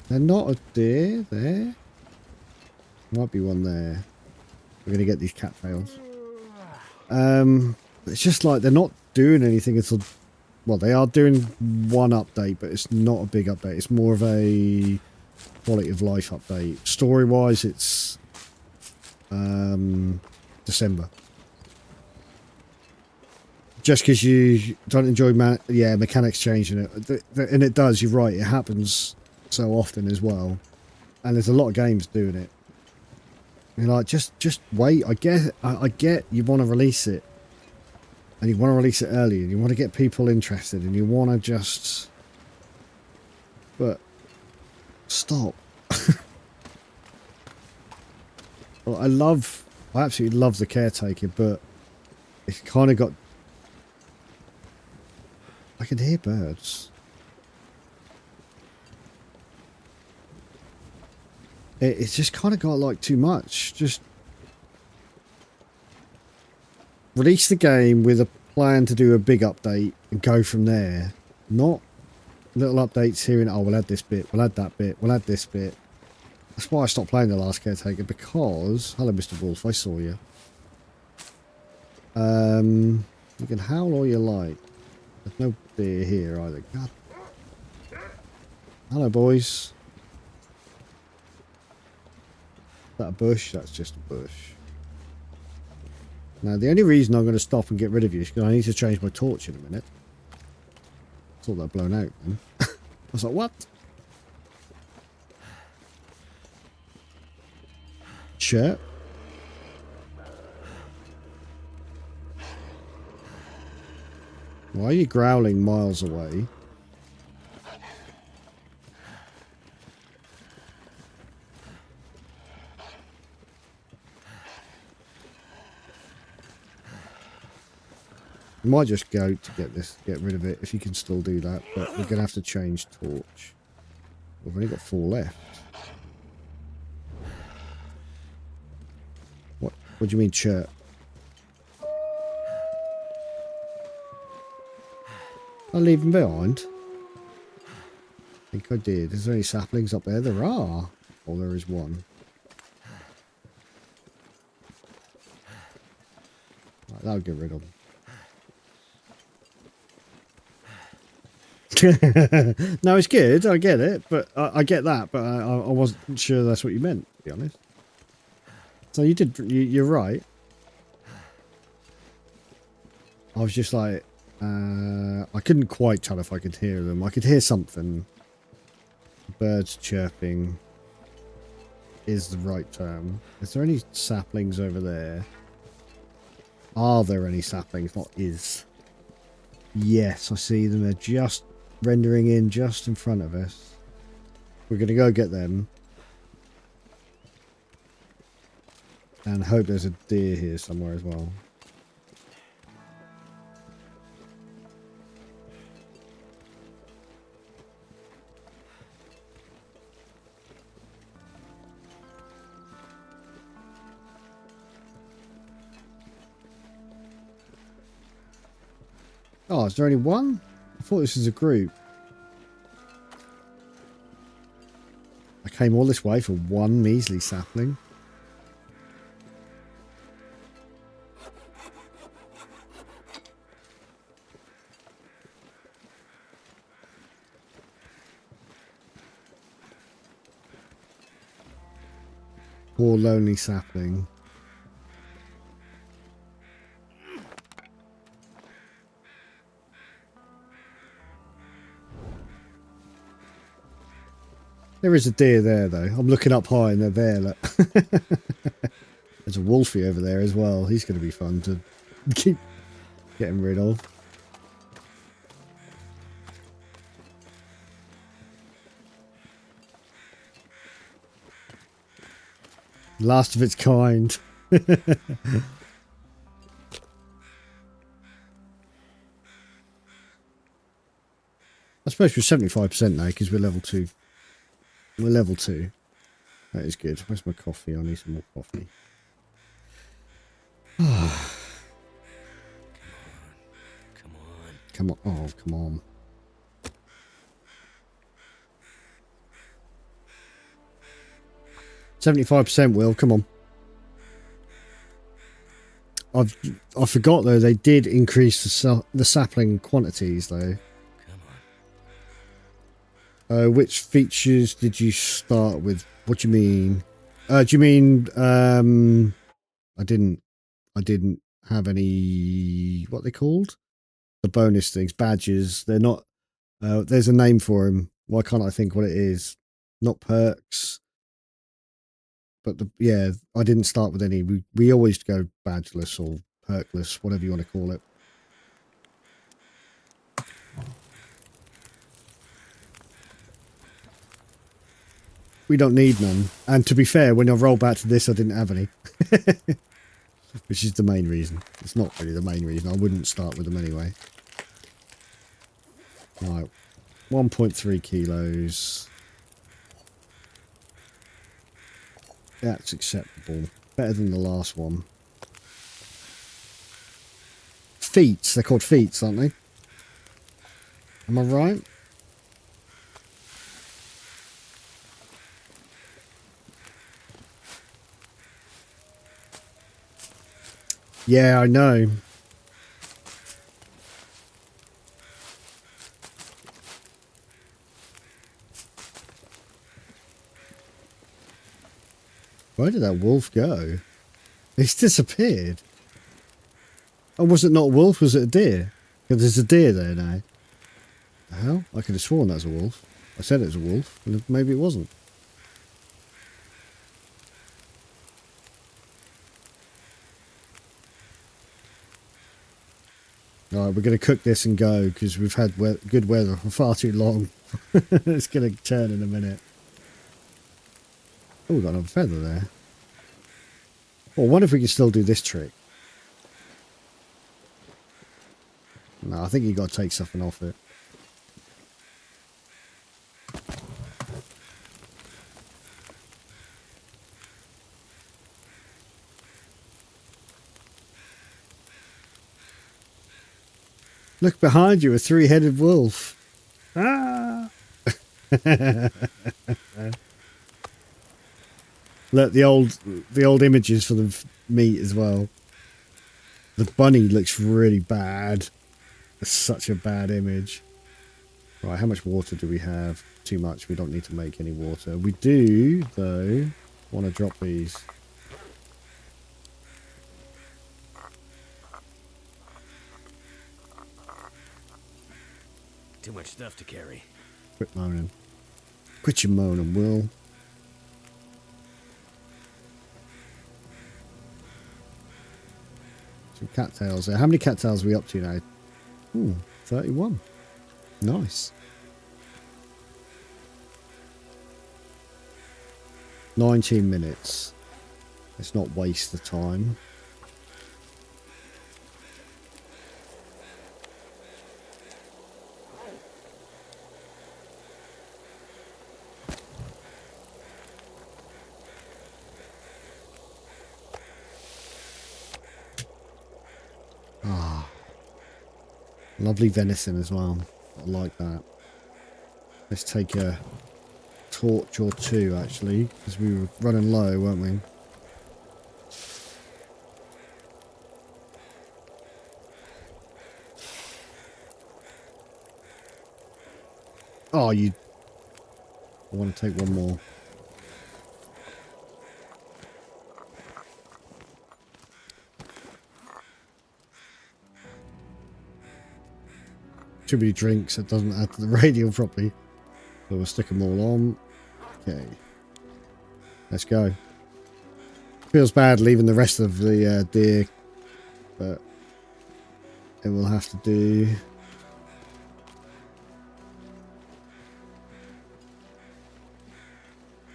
not a deer there. Might be one there. We're going to get these cattails. It's just like they're not doing anything until... Well, they are doing one update, but it's not a big update. It's more of a quality of life update. Story-wise, it's December. Just because you don't enjoy mechanics changing it. And it does, you're right. It happens so often as well. And there's a lot of games doing it. You're like, just wait. I get you want to release it. And you want to release it early. And you want to get people interested. And you want to just... But... Stop. Well, I absolutely love the caretaker, but it's kind of got... I can hear birds. It's just kind of got like too much. Just release the game with a plan to do a big update and go from there. Not little updates here and, oh, we'll add this bit, we'll add that bit, we'll add this bit. That's why I stopped playing The Last Caretaker, because... Hello, Mr. Wolf, I saw you. You can howl all you like. There's no deer here either. God. Hello, boys. Is that a bush? That's just a bush. Now, the only reason I'm going to stop and get rid of you is because I need to change my torch in a minute. I thought that blown out then. I was like, what? Chirp. Why are you growling miles away? I might just go to get rid of it if you can still do that, but we're gonna have to change torch. We've only got 4 left. What do you mean chirp? I'll leave them behind. I think I did. Is there any saplings up there? There are. Oh, there is one. Right, that'll get rid of them. No, it's good. I get it, but I get that, but I wasn't sure that's what you meant, to be honest. So you did. You're right. I was just like, I couldn't quite tell if I could hear them. I could hear something. Birds chirping is the right term. Is there any saplings over there? Are there any saplings? Not is. Yes, I see them. They're just rendering in just in front of us. We're going to go get them. And hope there's a deer here somewhere as well. Oh, is there only one? I thought this was a group. I came all this way for one measly sapling. Poor lonely sapling. There is a deer there, though. I'm looking up high and they're there. Look. There's a wolfie over there as well. He's going to be fun to keep getting rid of. Last of its kind. I suppose we're 75% now because we're level 2. We're level 2. That is good. Where's my coffee? I need some more coffee. Come on. Come on. Oh, come on. %75%, Will. Come on. I forgot, though, they did increase the sapling quantities, though. Come on. Which features did you start with? What do you mean? Do you mean I didn't have any, what they called? The bonus things, badges. They're not there's a name for them. Why can't I think what it is? Not perks. But yeah, I didn't start with any. We always go badgeless or perkless, whatever you want to call it. We don't need none. And to be fair, when I roll back to this, I didn't have any. Which is the main reason. It's not really the main reason. I wouldn't start with them anyway. Right. 1.3 kilos. That's acceptable. Better than the last one. Feats. They're called feats, aren't they? Am I right? Yeah, I know. Where did that wolf go? It's disappeared. Oh, was it not a wolf? Was it a deer? Because there's a deer there now. The hell? I could have sworn that was a wolf. I said it was a wolf, and maybe it wasn't. Alright, we're going to cook this and go, because we've had good weather for far too long. It's going to turn in a minute. Oh, we've got another feather there. Well, I wonder if we can still do this trick. No, I think you got to take something off it. Look behind you, a three-headed wolf. Ah! Look, the old images for the meat as well. The bunny looks really bad. It's such a bad image. Right, how much water do we have? Too much. We don't need to make any water. We do, though, want to drop these. Too much stuff to carry. Quit moaning. Quit your moaning, Will. Some cattails there. How many cattails are we up to now? Ooh, 31. Nice. 19 minutes. Let's not waste the time. Lovely venison as well. I like that. Let's take a torch or two, actually, because we were running low, weren't we? Oh, I want to take one more. Too many drinks, it doesn't add to the radio properly. So we'll stick them all on. Okay. Let's go. Feels bad leaving the rest of the deer, but it will have to do.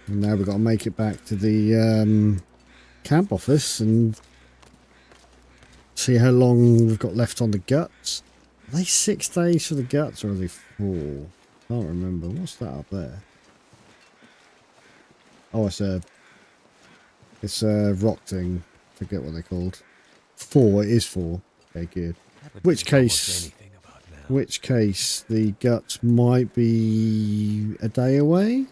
And now we've got to make it back to the camp office and see how long we've got left on the guts. Are they 6 days for the guts or are they 4? I can't remember. What's that up there? Oh, it's a rock thing. Forget what they're called. 4. It is 4. Okay, good. Which case, the guts might be a day away.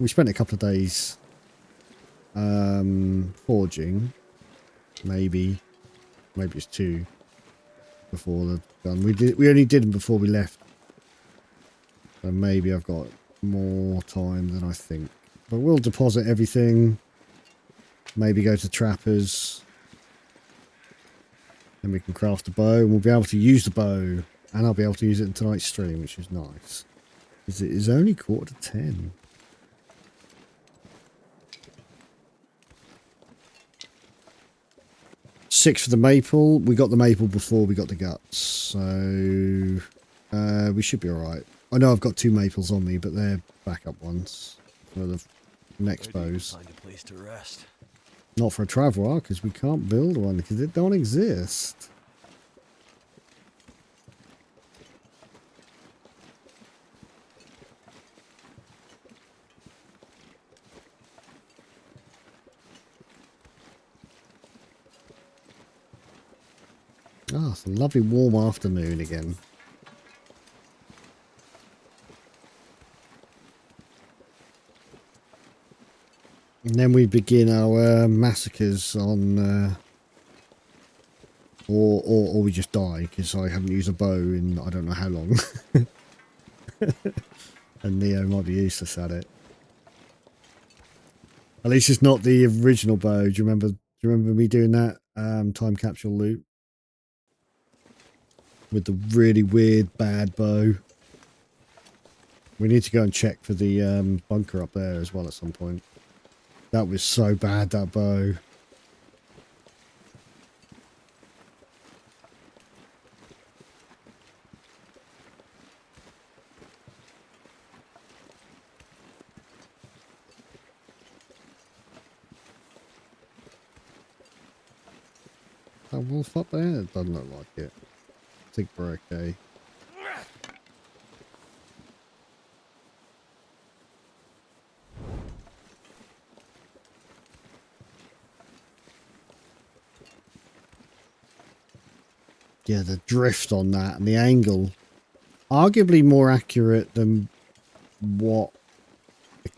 We spent a couple of days forging. Maybe it's 2 before the gun. We only did them before we left. So maybe I've got more time than I think. But we'll deposit everything. Maybe go to trappers. Then we can craft a bow. And we'll be able to use the bow. And I'll be able to use it in tonight's stream, which is nice. Because it is only 9:45. 6 for the maple. We got the maple before we got the guts. So we should be alright. I know I've got 2 maples on me, but they're backup ones for the next bows. Find a place to rest. Not for a traveler, because we can't build one because it don't exist. Ah, it's a lovely warm afternoon again. And then we begin our massacres on, or we just die because I haven't used a bow in I don't know how long. And Neo might be useless at it. At least it's not the original bow. Do you remember me doing that time capsule loop with the really weird bad bow? We need to go and check for the bunker up there as well at some point. That was so bad, that bow. That wolf up there? It doesn't look like it. I think we're okay. Yeah, the drift on that and the angle. Arguably more accurate than what the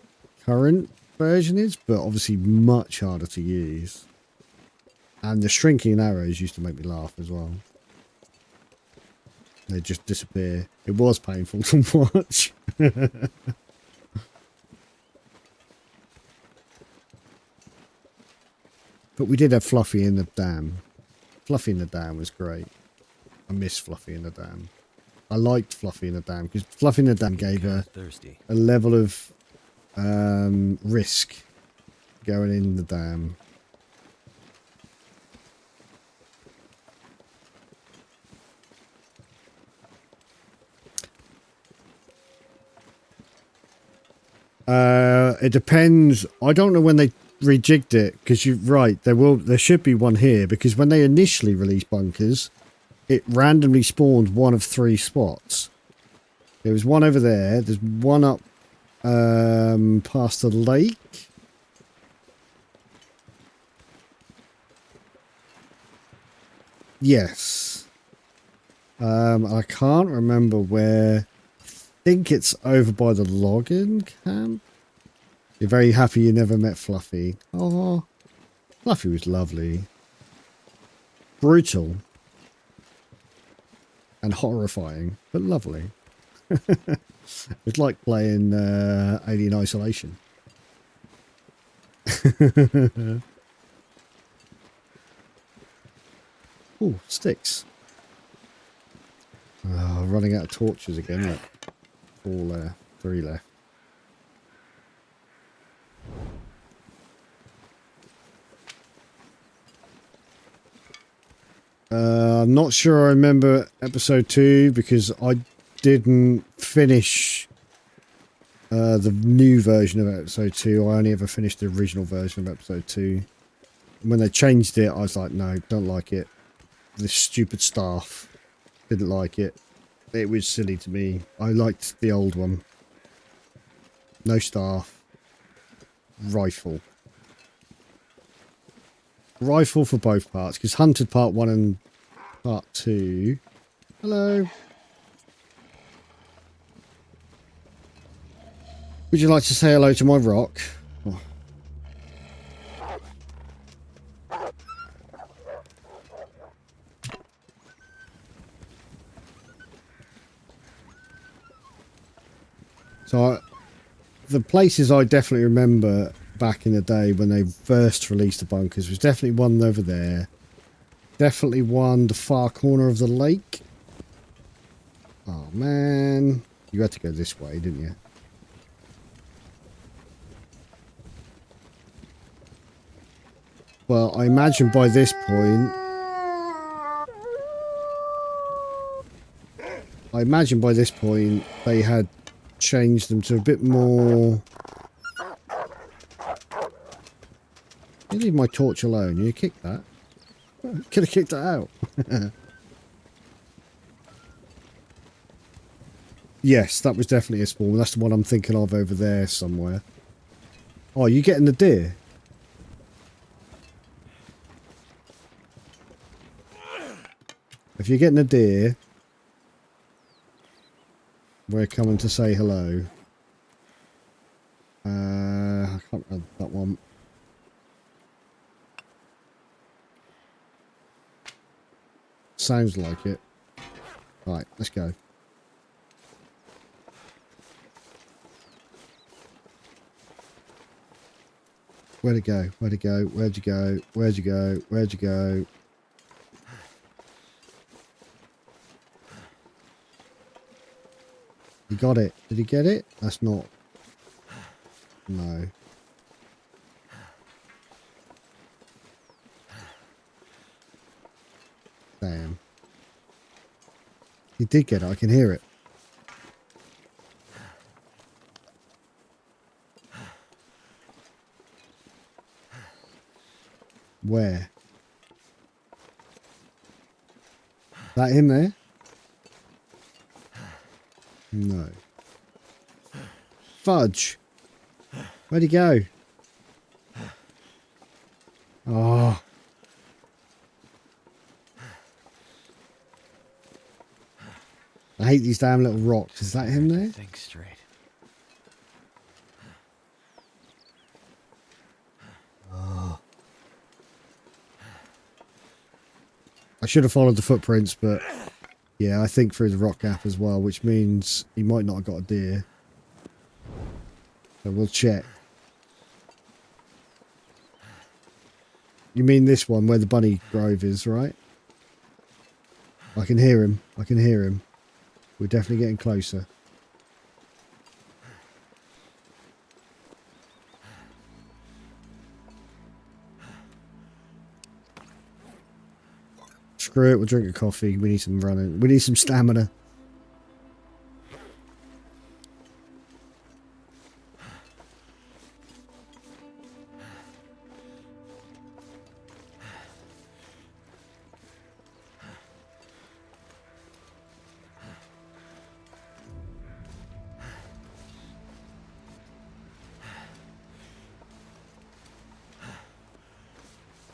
current version is, but obviously much harder to use. And the shrinking arrows used to make me laugh as well. They just disappear. It was painful to watch. But we did have Fluffy in the dam. Fluffy in the dam was great. I miss Fluffy in the dam. I liked Fluffy in the dam because Fluffy in the dam gave a level of risk going in the dam. It depends. I don't know when they rejigged it because you're right. There should be one here because when they initially released bunkers, it randomly spawned one of 3 spots. There was one over there. There's one up past the lake. Yes. I can't remember where. I think it's over by the login camp. You're very happy you never met Fluffy. Oh, Fluffy was lovely. Brutal. And horrifying, but lovely. It's like playing Alien Isolation. Oh, sticks. Oh, running out of torches again. Look. 4 left. 3 left. I'm not sure I remember episode 2 because I didn't finish the new version of episode 2. I only ever finished the original version of episode 2. When they changed it, I was like, no, don't like it. This stupid staff. Didn't like it. It was silly to me. I liked the old one. No staff. Rifle. Rifle for both parts, because Hunted Part 1 and Part 2. Hello. Would you like to say hello to my rock? Oh. So, the places I definitely remember back in the day when they first released the bunkers was definitely one over there. Definitely one the far corner of the lake. Oh, man. You had to go this way, didn't you? Well, I imagine by this point... they had changed them to a bit more... You leave my torch alone. You kicked that. Could have kicked it out. Yes, that was definitely a spawn. That's the one I'm thinking of over there somewhere. Oh, you getting the deer? If you're getting a deer, we're coming to say hello. I can't remember that one. Sounds like it. Right, let's go. Where'd it go? Where'd it go? Where'd you go? Where'd you go? Where'd you go? You got it. Did you get it? That's not... No. Damn. You did get it. I can hear it. Where? That in there? No. Fudge. Where'd he go? Oh. I hate these damn little rocks. Is that him there? Think straight. Oh. I should have followed the footprints, but yeah, I think through the rock gap as well, which means he might not have got a deer. So we'll check. You mean this one where the bunny grove is, right? I can hear him. I can hear him. We're definitely getting closer. Screw it, we'll drink a coffee. We need some running. We need some stamina.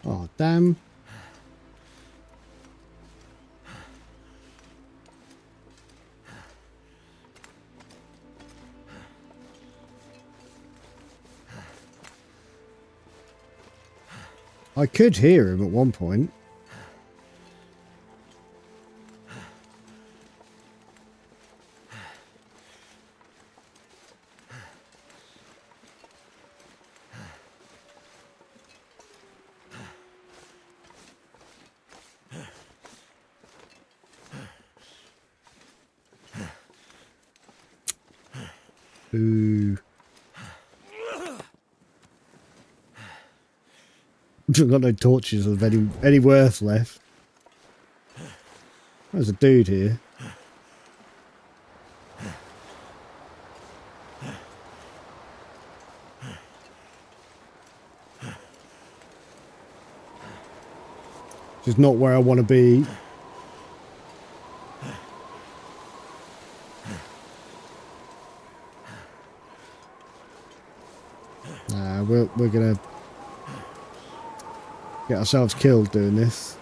Oh, damn. I could hear him at one point. Ooh. I've got no torches of any worth left. There's a dude here. Which is not where I want to be. Nah, we're gonna get ourselves killed doing this.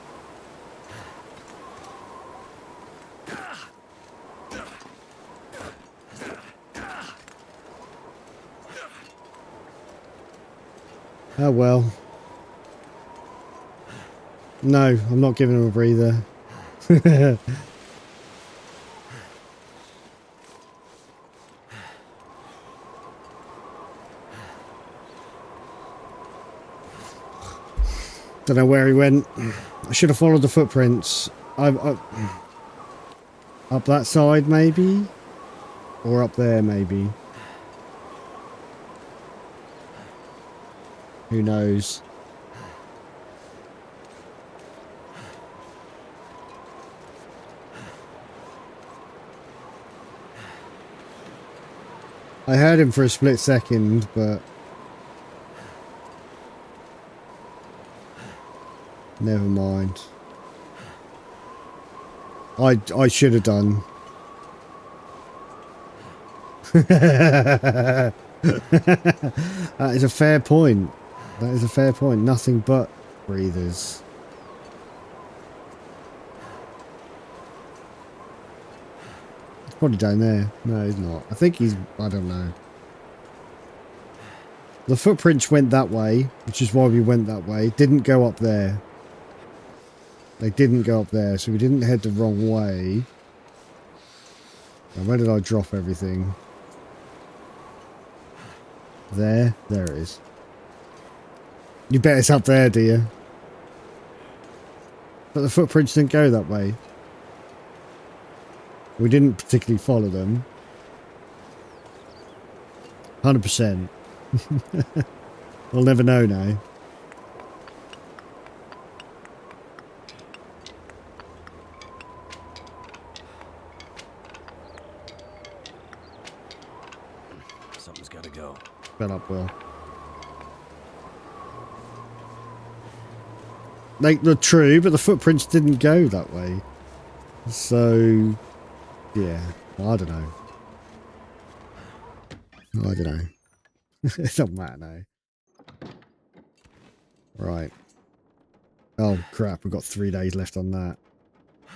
Oh well. No, I'm not giving him a breather. Don't know where he went. I should have followed the footprints. Up that side maybe? Or up there maybe? Who knows? I heard him for a split second, but never mind. I should have done. That is a fair point. That is a fair point. Nothing but breathers. He's probably down there. No, he's not. I think he's... I don't know. The footprints went that way, which is why we went that way. Didn't go up there. They didn't go up there, so we didn't head the wrong way. Now, where did I drop everything? There? There it is. You bet it's up there, do you? But the footprints didn't go that way. We didn't particularly follow them. 100%. We'll never know now. Something's gotta go. Fell up well. They look true, but the footprints didn't go that way. So, yeah, I don't know. I don't know. It don't matter now. Right. Oh, crap. We've got 3 days left on that.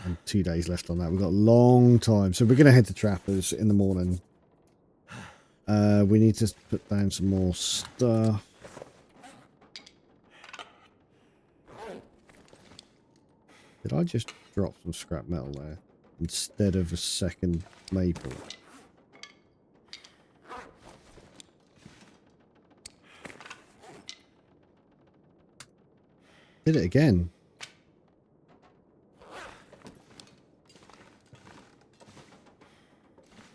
And 2 days left on that. We've got a long time. So we're going to head to Trappers in the morning. We need to put down some more stuff. Did I just drop some scrap metal there instead of a second maple? Did it again.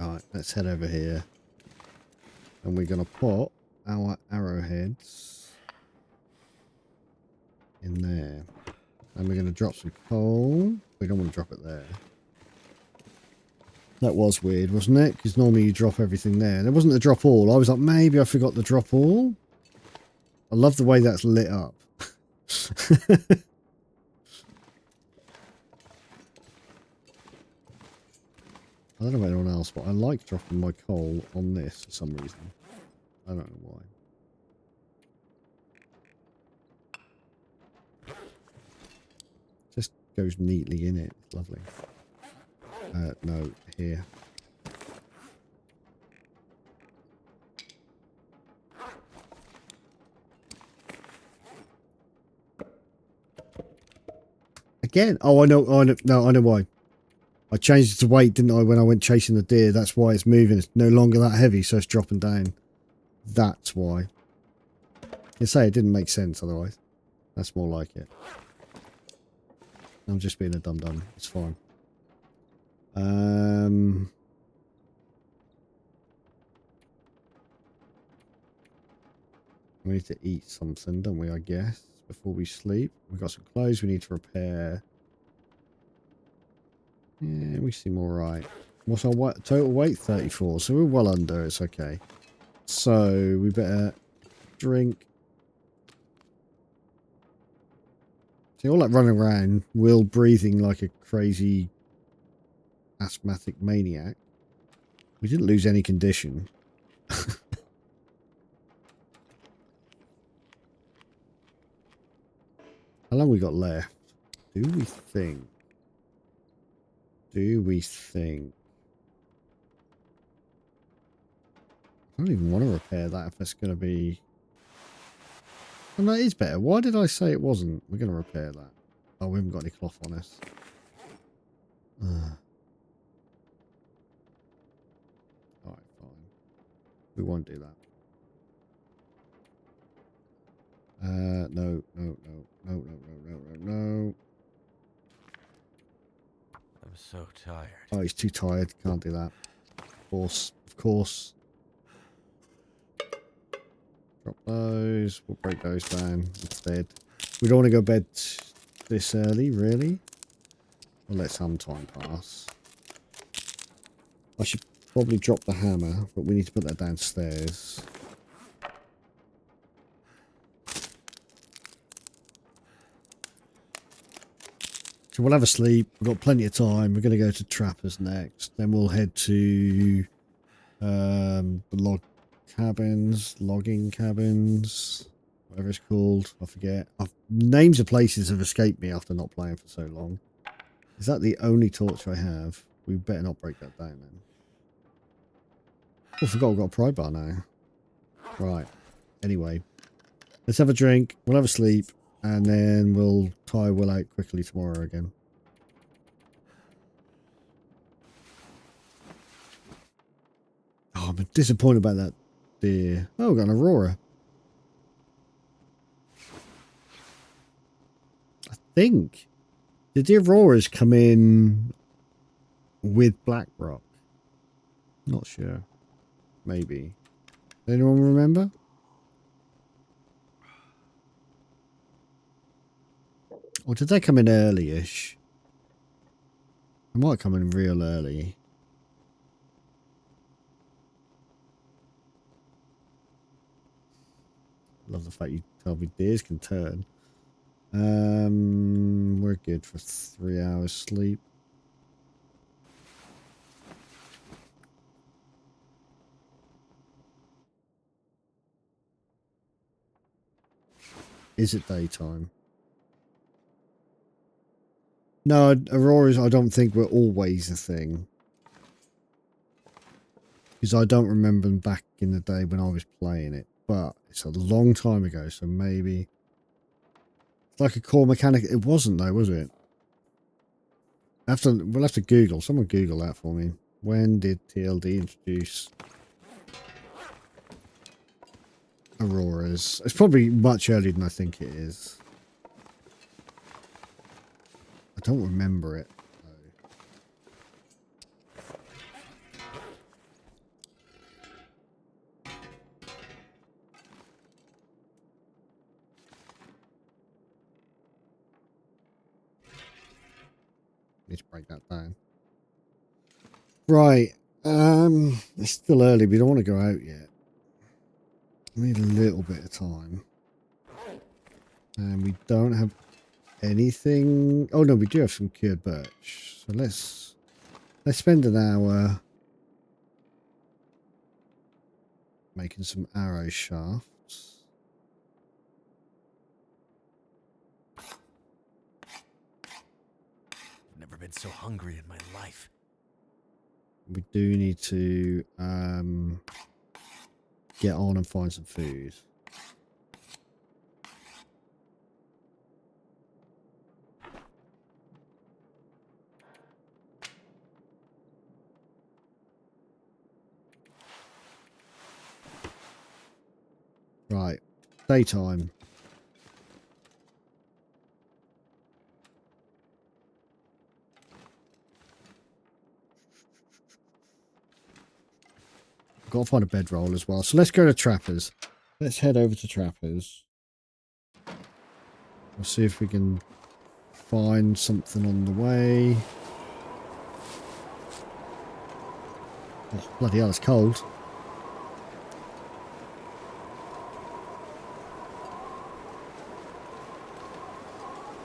Alright, let's head over here. And we're going to put our arrowheads in there. And we're going to drop some coal. We don't want to drop it there. That was weird, wasn't it? Because normally you drop everything there. There wasn't a drop all. I was like, maybe I forgot the drop all. I love the way that's lit up. I don't know about anyone else, but I like dropping my coal on this for some reason. I don't know why. Just goes neatly in it. It's lovely. No, here. Again? Oh, I know. No, I know why. I changed it to weight, didn't I, when I went chasing the deer? That's why it's moving. It's no longer that heavy, so it's dropping down. That's why. You say it didn't make sense otherwise. That's more like it. I'm just being a dum-dum. It's fine. We need to eat something, don't we, I guess, before we sleep. We've got some clothes we need to repair. Yeah, we seem alright. What's our total weight? 34. So we're well under. It's okay. So we better drink. See, all that running around, Will breathing like a crazy asthmatic maniac. We didn't lose any condition. How long we got left? Do we think? Do we think? I don't even want to repair that if it's going to be... Oh, no, it is better. Why did I say it wasn't? We're going to repair that. Oh, we haven't got any cloth on us. Alright, fine. We won't do that. No. I'm so tired. Oh, he's too tired. Can't do that. Of course. Drop those. We'll break those down instead. We don't want to go to bed this early, really. We'll let some time pass. I should probably drop the hammer, but we need to put that downstairs. So we'll have a sleep. We've got plenty of time. We're going to go to Trappers next. Then we'll head to the logging cabins, whatever it's called. I forget. Names of places have escaped me after not playing for so long. Is that the only torch I have? We better not break that down then. Oh, I forgot we've got a pry bar now. Right. Anyway, let's have a drink. We'll have a sleep. And then we'll tie Will out quickly tomorrow again. Oh, I'm disappointed about that deer. Oh, we've got an Aurora. I think. Did the Auroras come in with Blackrock? Not sure. Maybe. Anyone remember? Or did they come in early-ish? They might come in real early. Love the fact you tell me deers can turn. We're good for 3 hours sleep. Is it daytime? No, Auroras I don't think were always a thing. Because I don't remember them back in the day when I was playing it. But it's a long time ago, so maybe... It's like a core mechanic. It wasn't though, was it? We'll have to Google. Someone Google that for me. When did TLD introduce Auroras? It's probably much earlier than I think it is. I don't remember it, though. Need to break that down. Right. It's still early. We don't want to go out yet. We need a little bit of time. And we don't have anything. Oh no, we do have some cured birch. So let's spend an hour making some arrow shafts. I've never been so hungry in my life. We do need to get on and find some food. Right, daytime. Got to find a bedroll as well. So let's go to Trappers. Let's head over to Trappers. We'll see if we can find something on the way. Oh, bloody hell, it's cold.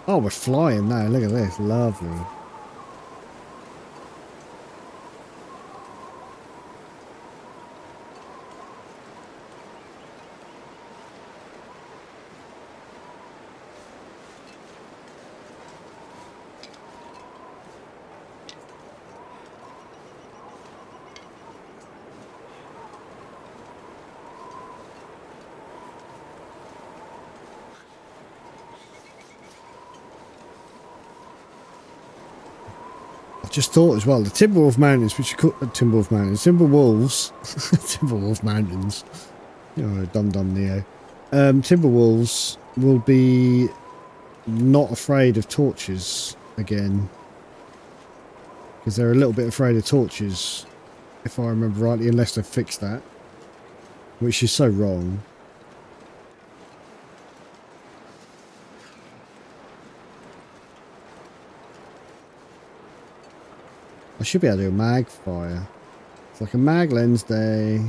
Oh, we're flying now. Look at this. Lovely. Just thought as well, the Timberwolf Mountains, which are called Timberwolf Mountains, Timberwolves, Timberwolf Mountains, you know, dum Neo. Timberwolves will be not afraid of torches again, because they're a little bit afraid of torches, if I remember rightly, unless they fix that, which is so wrong. I should be able to do a mag fire. It's like a mag lens day.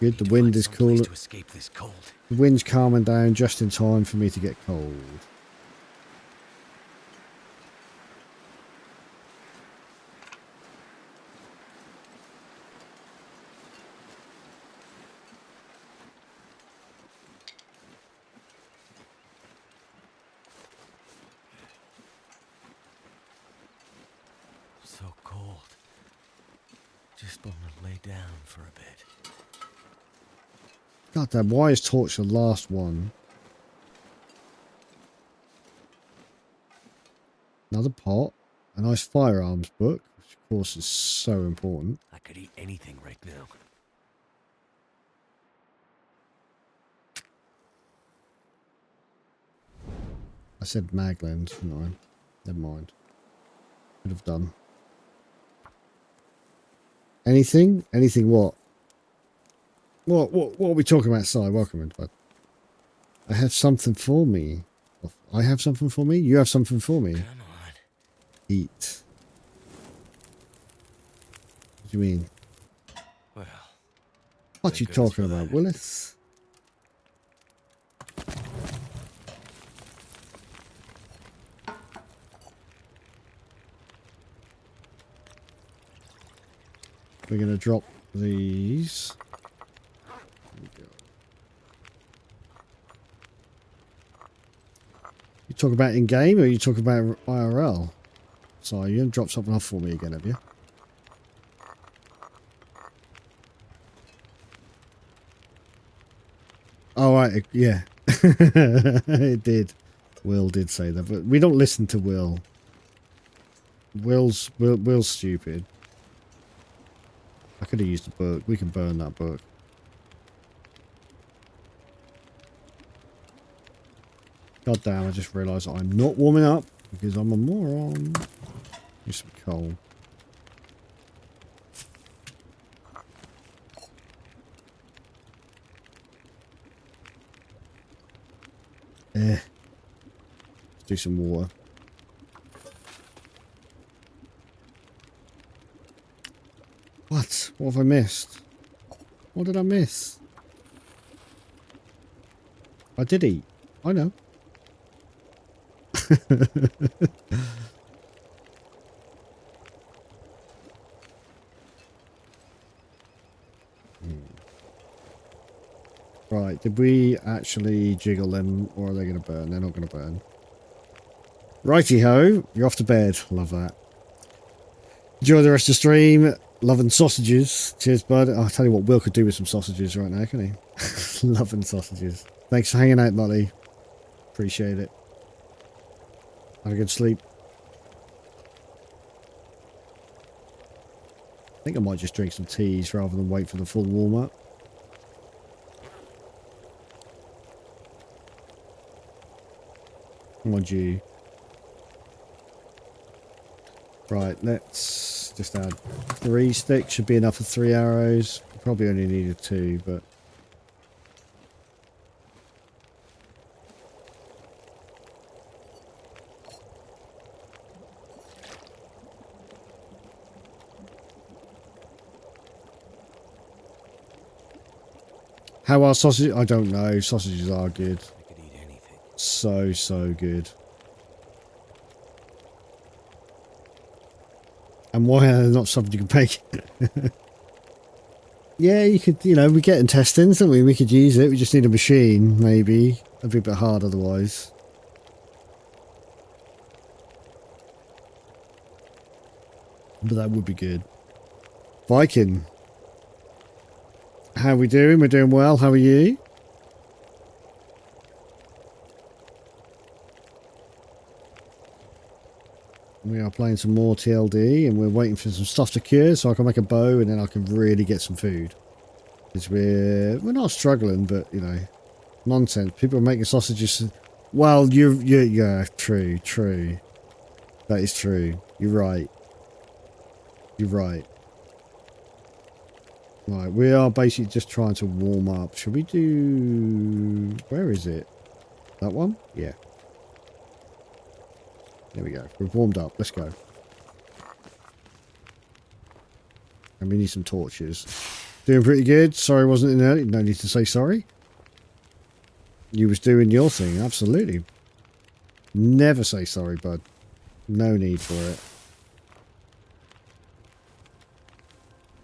Good, the wind is cool. To escape this cold. The wind's calming down just in time for me to get cold. So cold. Just want to lay down for a bit. God damn, why is torch the last one? Another pot. A nice firearms book, which of course is so important. I could eat anything right now. I said mag lens, didn't I? Never mind. Could have done. Anything? Anything what? What are we talking about, Si? Welcome in, bud. I have something for me. I have something for me? You have something for me? Come on. Eat. What do you mean? Well, What you goes talking for about, that. Willis? We're going to drop these. There we go. You talk about in-game or you talk about IRL? So you haven't dropped something off for me again, have you? Oh, right, yeah. It did. Will did say that, but we don't listen to Will. Will's stupid. I could have used a book. We can burn that book. God damn, I just realised I'm not warming up because I'm a moron. Use some coal. Let's do some water. What? What have I missed? What did I miss? I did eat. I know. Right, did we actually jiggle them or are they going to burn? They're not going to burn. Righty-ho, you're off to bed. Love that. Enjoy the rest of the stream. Loving sausages. Cheers, bud. I'll tell you what, Will could do with some sausages right now, can he? Loving sausages. Thanks for hanging out, Molly. Appreciate it. Have a good sleep. I think I might just drink some teas rather than wait for the full warm-up. Mind you. Right, let's just add 3 sticks. Should be enough for 3 arrows. Probably only needed 2, but... How are sausages? I don't know. Sausages are good. I could eat anything. So good. And why are they not something you can bake? Yeah, you could, you know, we get intestines, don't we? We could use it. We just need a machine, maybe. That'd be a bit hard otherwise. But that would be good. Viking. How are we doing? We're doing well. How are you? We are playing some more TLD and we're waiting for some stuff to cure so I can make a bow and then I can really get some food. Because we're not struggling, but, you know, nonsense. People are making sausages. Well, yeah, true. That is true. You're right. Right, we are basically just trying to warm up. Should we do... Where is it? That one? Yeah. There we go. We've warmed up. Let's go. And we need some torches. Doing pretty good. Sorry wasn't in early. No need to say sorry. You was doing your thing. Absolutely. Never say sorry, bud. No need for it.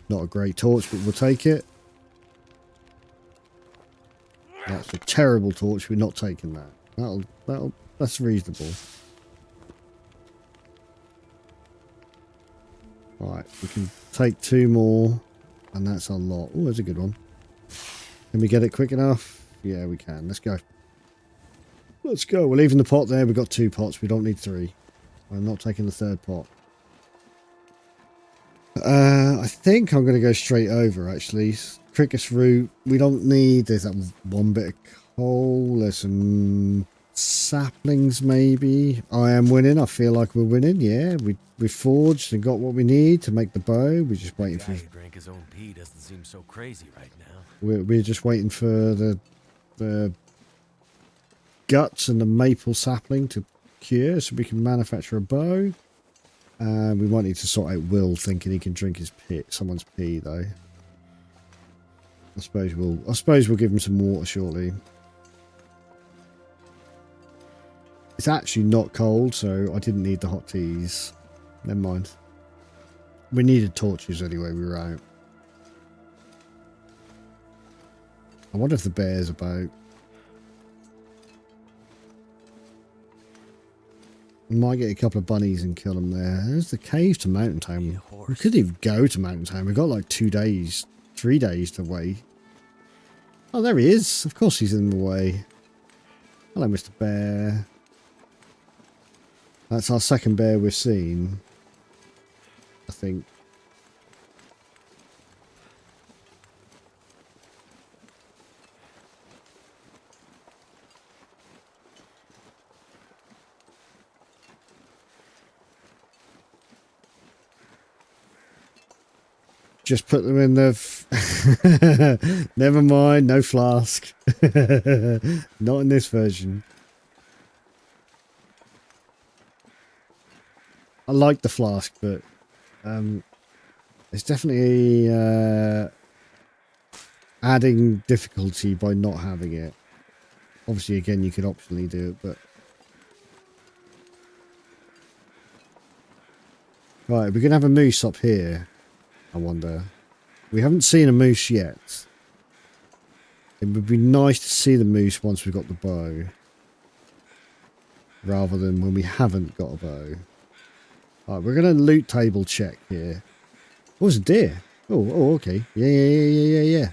Not a great torch, but we'll take it. That's a terrible torch. We're not taking that. That's reasonable. Right, we can take 2 more, and that's a lot. Oh, that's a good one. Can we get it quick enough? Yeah, we can. Let's go. Let's go. We're leaving the pot there. We've got 2 pots. We don't need 3. I'm not taking the 3rd pot. I think I'm going to go straight over, actually. Cricket's root. We don't need... There's that 1 bit of coal. There's some saplings, maybe. I am winning. I feel like we're winning. Yeah, we forged and got what we need to make the bow. We're just waiting for... The guy who drank his own pee doesn't seem so crazy right now. We're just waiting for the guts and the maple sapling to cure so we can manufacture a bow. We might need to sort out Will thinking he can drink his someone's pee though. I suppose we'll give him some water shortly. It's actually not cold, so I didn't need the hot teas. Never mind. We needed torches anyway, we were out. I wonder if the bear's about. We might get a couple of bunnies and kill them there. There's the cave to Mountain Town. We could even go to Mountain Town. We've got like 2 days, 3 days to wait. Oh, there he is. Of course he's in the way. Hello, Mr. Bear. That's our 2nd bear we've seen, I think. Just put them in the... Never mind, no flask. Not in this version. I like the flask, but it's definitely adding difficulty by not having it. Obviously, again, you could optionally do it, but... Right, we're going to have a moose up here. I wonder. We haven't seen a moose yet. It would be nice to see the moose once we've got the bow. Rather than when we haven't got a bow. Alright, we're going to loot table check here. Oh, it's a deer. Oh, okay. Yeah.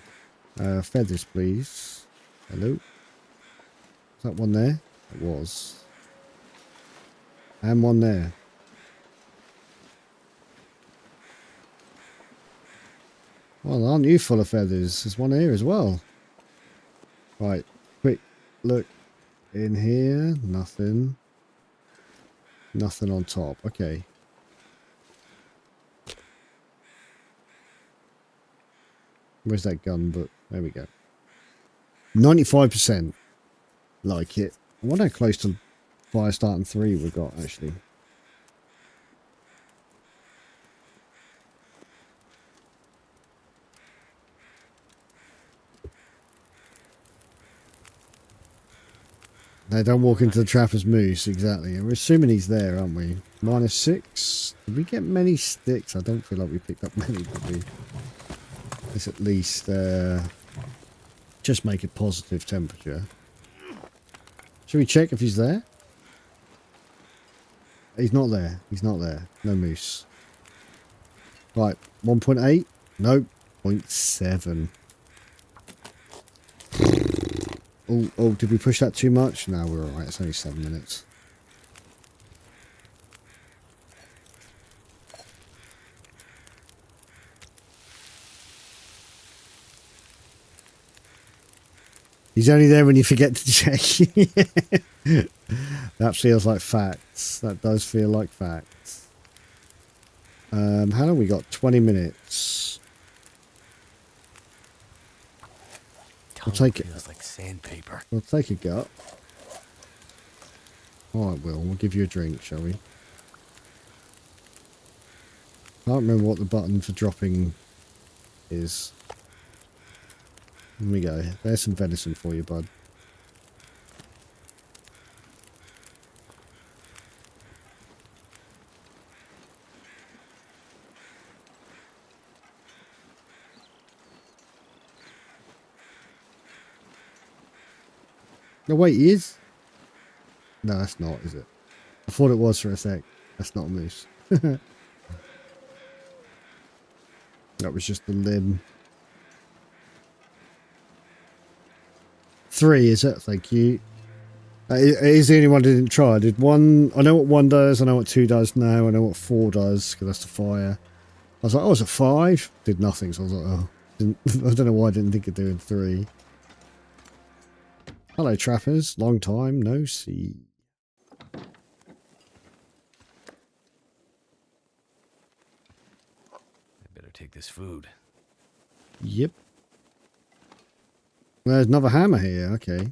Feathers, please. Hello. Is that one there? It was. And one there. Well, aren't you full of feathers? There's one here as well. Right, quick look in here. Nothing. Nothing on top. Okay. Where's that gun book? There we go. 95%. Like it. I wonder how close to fire starting 3 we got, actually. They don't walk into the trap as moose, exactly. And we're assuming he's there, aren't we? -6. Did we get many sticks? I don't feel like we picked up many, did we? Let's at least just make it positive temperature. Should we check if he's there? He's not there. He's not there. No moose. Right, 1.8? Nope. 0.7. Oh, did we push that too much? No, we're alright. It's only 7 minutes. He's only there when you forget to check. That feels like facts. That does feel like facts. How long we got? 20 minutes. We'll take it. Feels like sandpaper. We'll take a gut. Alright, we'll give you a drink, shall we? Can't remember what the button for dropping is. Here we go. There's some venison for you, bud. No, wait, he is? No, that's not, is it? I thought it was for a sec. That's not a moose. That was just the limb. 3, is it? Thank you. It is the only one I didn't try. I did 1. I know what 1 does. I know what 2 does now. I know what 4 does, because that's the fire. I was like, oh, is it 5? Did nothing, so I was like, oh. I don't know why I didn't think of doing 3. Hello, trappers. Long time no see. I better take this food. Yep. There's another hammer here. Okay.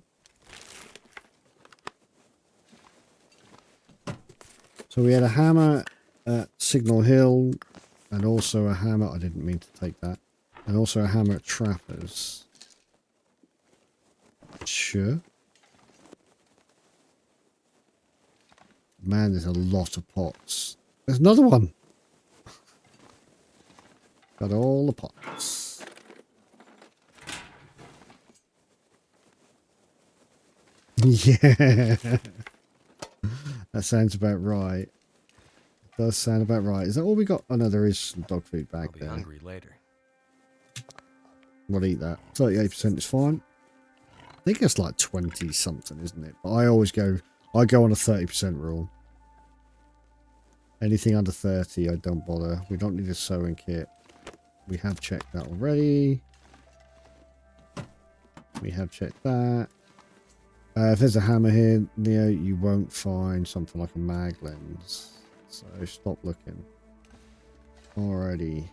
So we had a hammer at Signal Hill, and also a hammer. I didn't mean to take that. And also a hammer at Trappers. Sure. Man, there's a lot of pots. There's another one. Got all the pots. Yeah. That sounds about right. It does sound about right. Is that all we got? Oh no, there is some dog food back I'll be there. hungry later. We'll eat that. 38% is fine. I think it's like 20 something, isn't it? But I always go, I go on a 30% rule. Anything under 30, I don't bother. We don't need a sewing kit. We have checked that already. We have checked that. If there's a hammer here, Neo, you won't find something like a mag lens. So stop looking. Alrighty.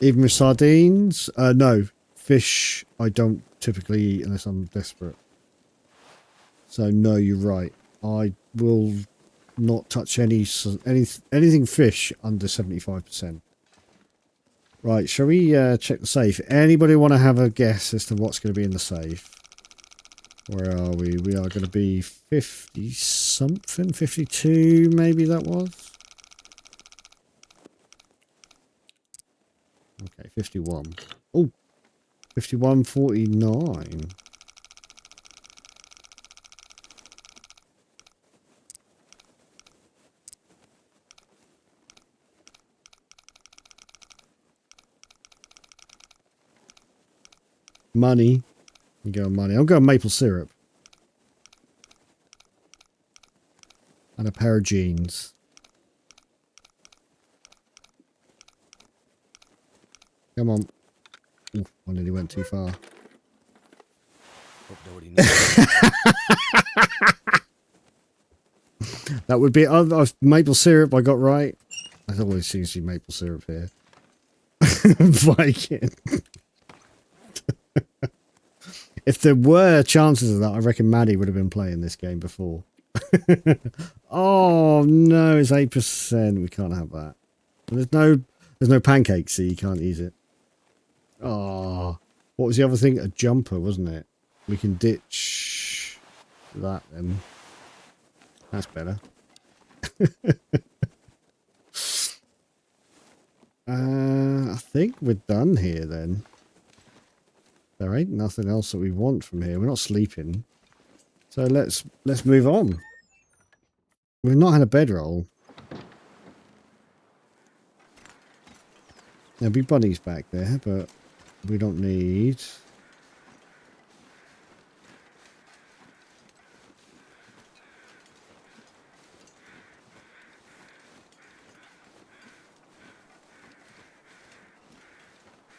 Even with sardines? No. Fish I don't typically eat unless I'm desperate. So no, you're right. I will not touch anything fish under 75%. Right, shall we check the safe? Anybody want to have a guess as to what's going to be in the safe? Where are we? We are going to be 50 something, 52 maybe that was. Okay, 51. Oh, 51.49. Money. You go money. I'm going maple syrup. And a pair of jeans. Come on. Ooh, I nearly went too far. Hope nobody knows. That would be maple syrup I got right. There always seems to be maple syrup here. Viking. If there were chances of that, I reckon Maddie would have been playing this game before. Oh no, it's 8%. We can't have that. There's no pancakes, so you can't use it. Oh, what was the other thing? A jumper, wasn't it? We can ditch that then. That's better. I think we're done here then. There ain't nothing else that we want from here. We're not sleeping. So let's move on. We've not had a bedroll. There'll be bunnies back there, but we don't need...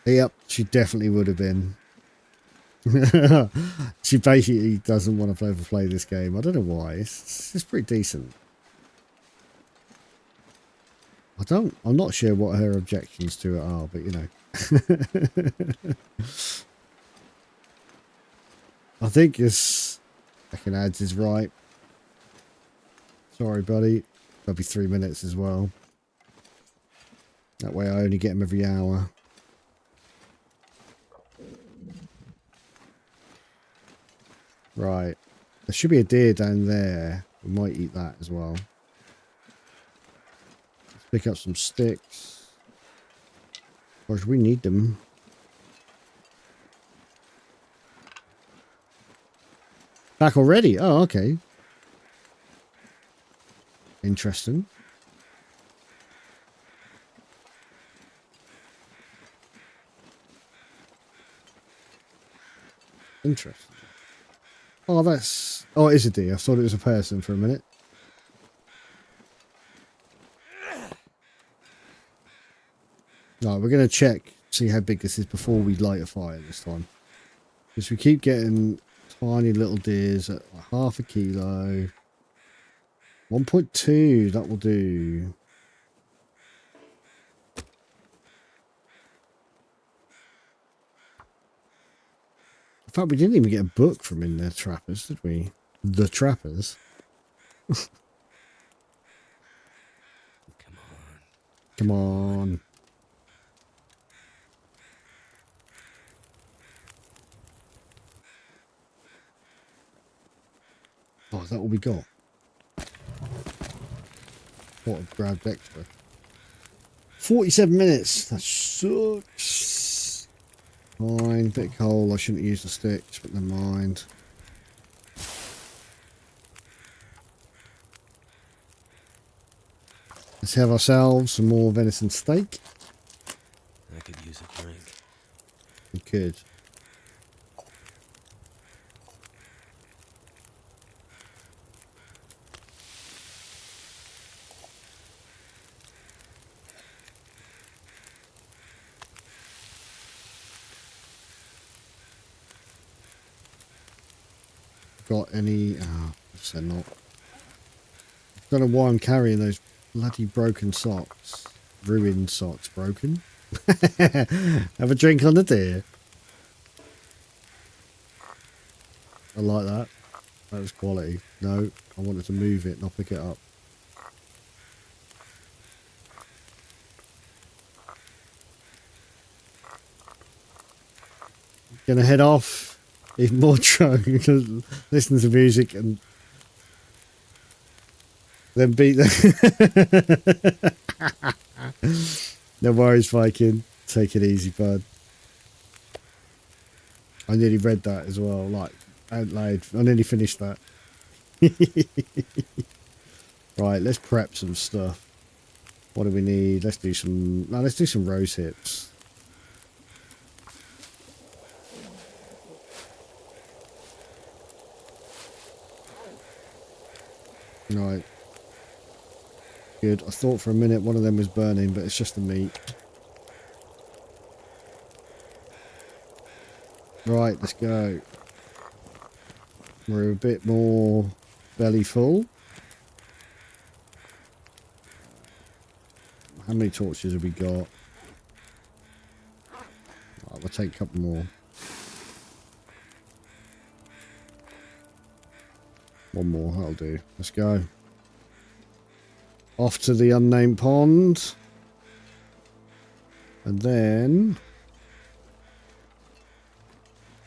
Yep, she definitely would have been. She basically doesn't want to overplay this game. I don't know why. It's pretty decent. I'm not sure what her objections to it are, but you know. I think this second ads is right. Sorry, buddy. That'll be 3 minutes as well. That way I only get them every hour. Right. There should be a deer down there. We might eat that as well. Let's pick up some sticks. Of course, we need them. Back already? Oh, okay. Interesting. Interesting. Oh, that's... Oh, it is a deer. I thought it was a person for a minute. No, we're going to check, see how big this is before we light a fire this time. Because we keep getting tiny little deers at like half a kilo. 1.2, that will do. In fact, we didn't even get a book from in there, Trappers, did we? The Trappers. Come on. Come on. Oh, is that all we got? What a grabbed extra. 47 minutes. That sucks. Fine, bit cold. I shouldn't use the sticks, but never mind. Let's have ourselves some more venison steak. I could use a drink. We could. Got any... Oh, they're not. Don't know why I'm carrying those bloody broken socks. Ruined socks. Broken? Have a drink on the deer. I like that. That was quality. No, I wanted to move it, not pick it up. Gonna head off. Even more drunk. Listen to music and then beat them. No worries, Viking. Take it easy, bud. I nearly read that as well, like out loud. I nearly finished that. Right, let's prep some stuff. What do we need? Let's do some... No, let's do some rose hips. Right. Good. I thought for a minute one of them was burning, but it's just the meat. Right, let's go. We're a bit more belly full. How many torches have we got? Right, we'll take a couple more. One more, that'll do. Let's go. Off to the unnamed pond. And then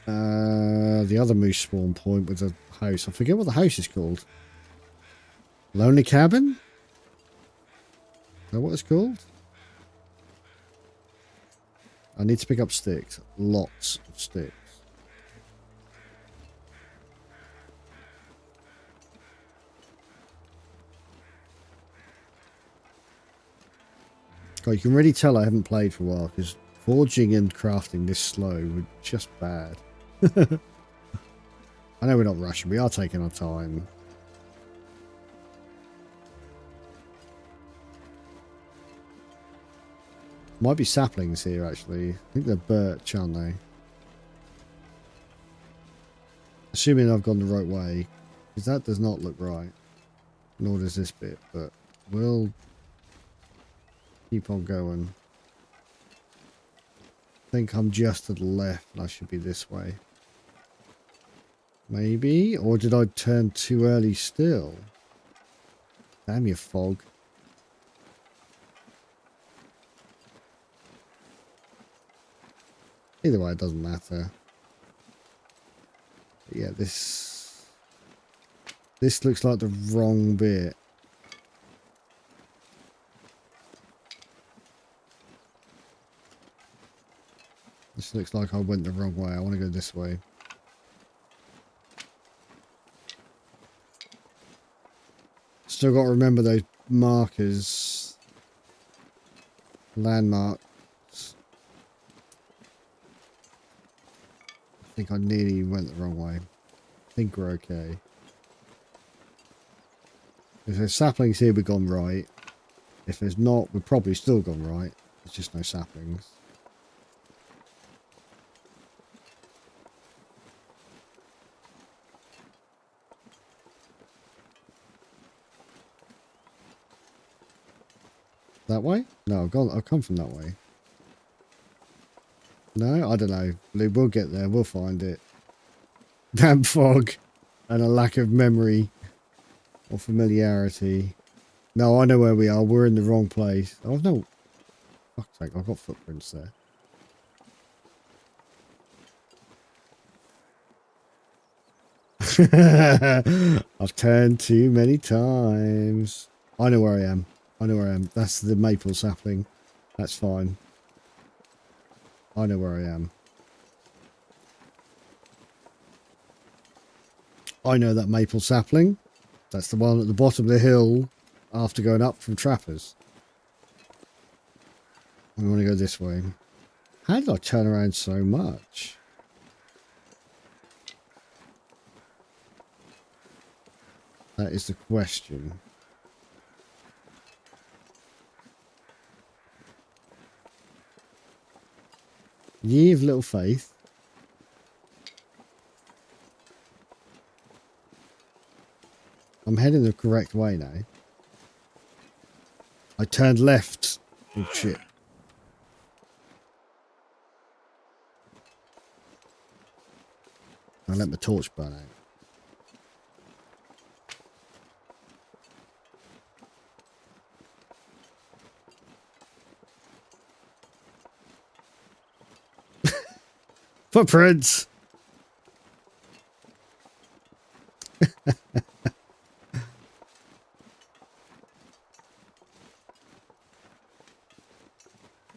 the other moose spawn point with the house. I forget what the house is called. Lonely Cabin? Is that what it's called? I need to pick up sticks. Lots of sticks. God, you can really tell I haven't played for a while because forging and crafting this slow were just bad. I know we're not rushing. We are taking our time. Might be saplings here, actually. I think they're birch, aren't they? Assuming I've gone the right way. Because that does not look right. Nor does this bit, but we'll keep on going. I think I'm just to the left and I should be this way. Maybe? Or did I turn too early still? Damn you, fog. Either way, it doesn't matter. But yeah, this looks like the wrong bit. This looks like I went the wrong way. I want to go this way. Still got to remember those markers. Landmarks. I think I nearly went the wrong way. I think we're okay. If there's saplings here, we've gone right. If there's not, we've probably still gone right. There's just no saplings. That way? No, I've come from that way. No, I don't know. We'll get there. We'll find it. Damn fog and a lack of memory or familiarity. No, I know where we are. We're in the wrong place. Oh no! Fuck's sake! I've got footprints there. I've turned too many times. I know where I am. I know where I am. That's the maple sapling. That's fine. I know where I am. I know that maple sapling. That's the one at the bottom of the hill after going up from Trappers. We want to go this way. How did I turn around so much? That is the question. Ye of little faith. I'm heading the correct way now. I turned left. Oh shit. I let my torch burn out. Footprints!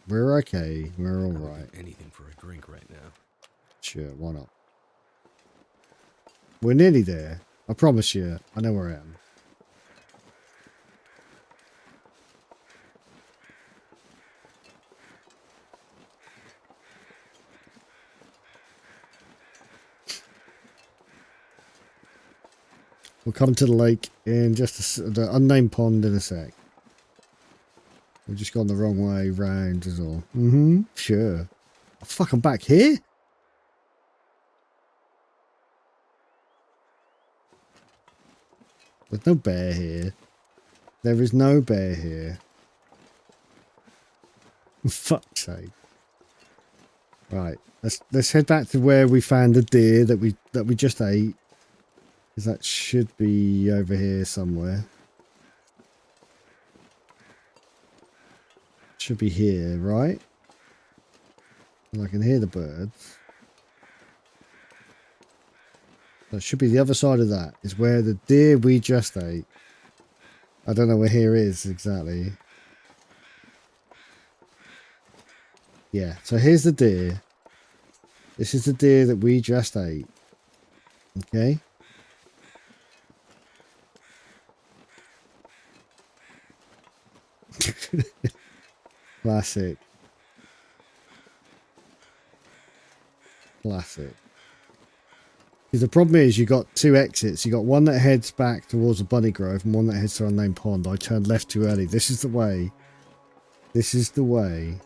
We're okay. We're all right. Anything for a drink right now. Sure, why not? We're nearly there. I promise you. I know where I am. We'll come to the lake in just the unnamed pond in a sec. We've just gone the wrong way round is all. Mm-hmm. Sure. Oh, fuck, I'm back here? There's no bear here. There is no bear here. Fuck's sake. Right. Let's head back to where we found the deer that we just ate. Because that should be over here somewhere. Should be here, right? And I can hear the birds. So it should be the other side of that. Is where the deer we just ate. I don't know where here is exactly. Yeah, so here's the deer. This is the deer that we just ate. Okay. Classic. Classic. Because the problem is you got two exits. You got one that heads back towards the bunny grove and one that heads to unnamed pond. I turned left too early. This is the way. This is the way.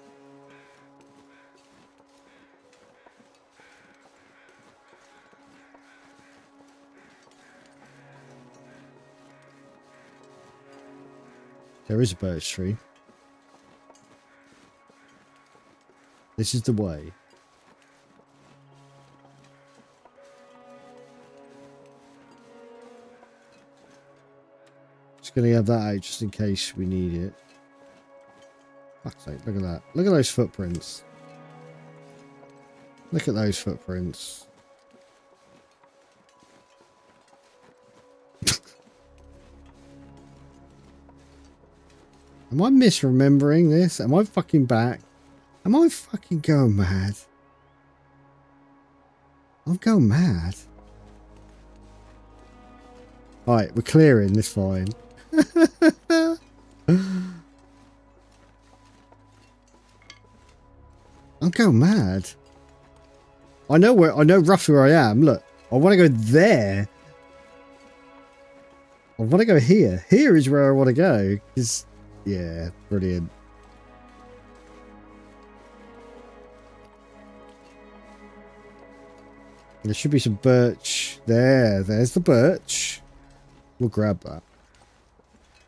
There is a birch tree. This is the way. Just going to have that out just in case we need it. Fuck's sake, look at that. Look at those footprints. Look at those footprints. Am I misremembering this? Am I fucking back? Am I fucking going mad? I'm going mad. Alright, we're clearing this fine. I'm going mad. I know roughly where I am. Look, I want to go there. I want to go here. Here is where I want to go. Yeah, brilliant. There should be some birch there. There's the birch. We'll grab that.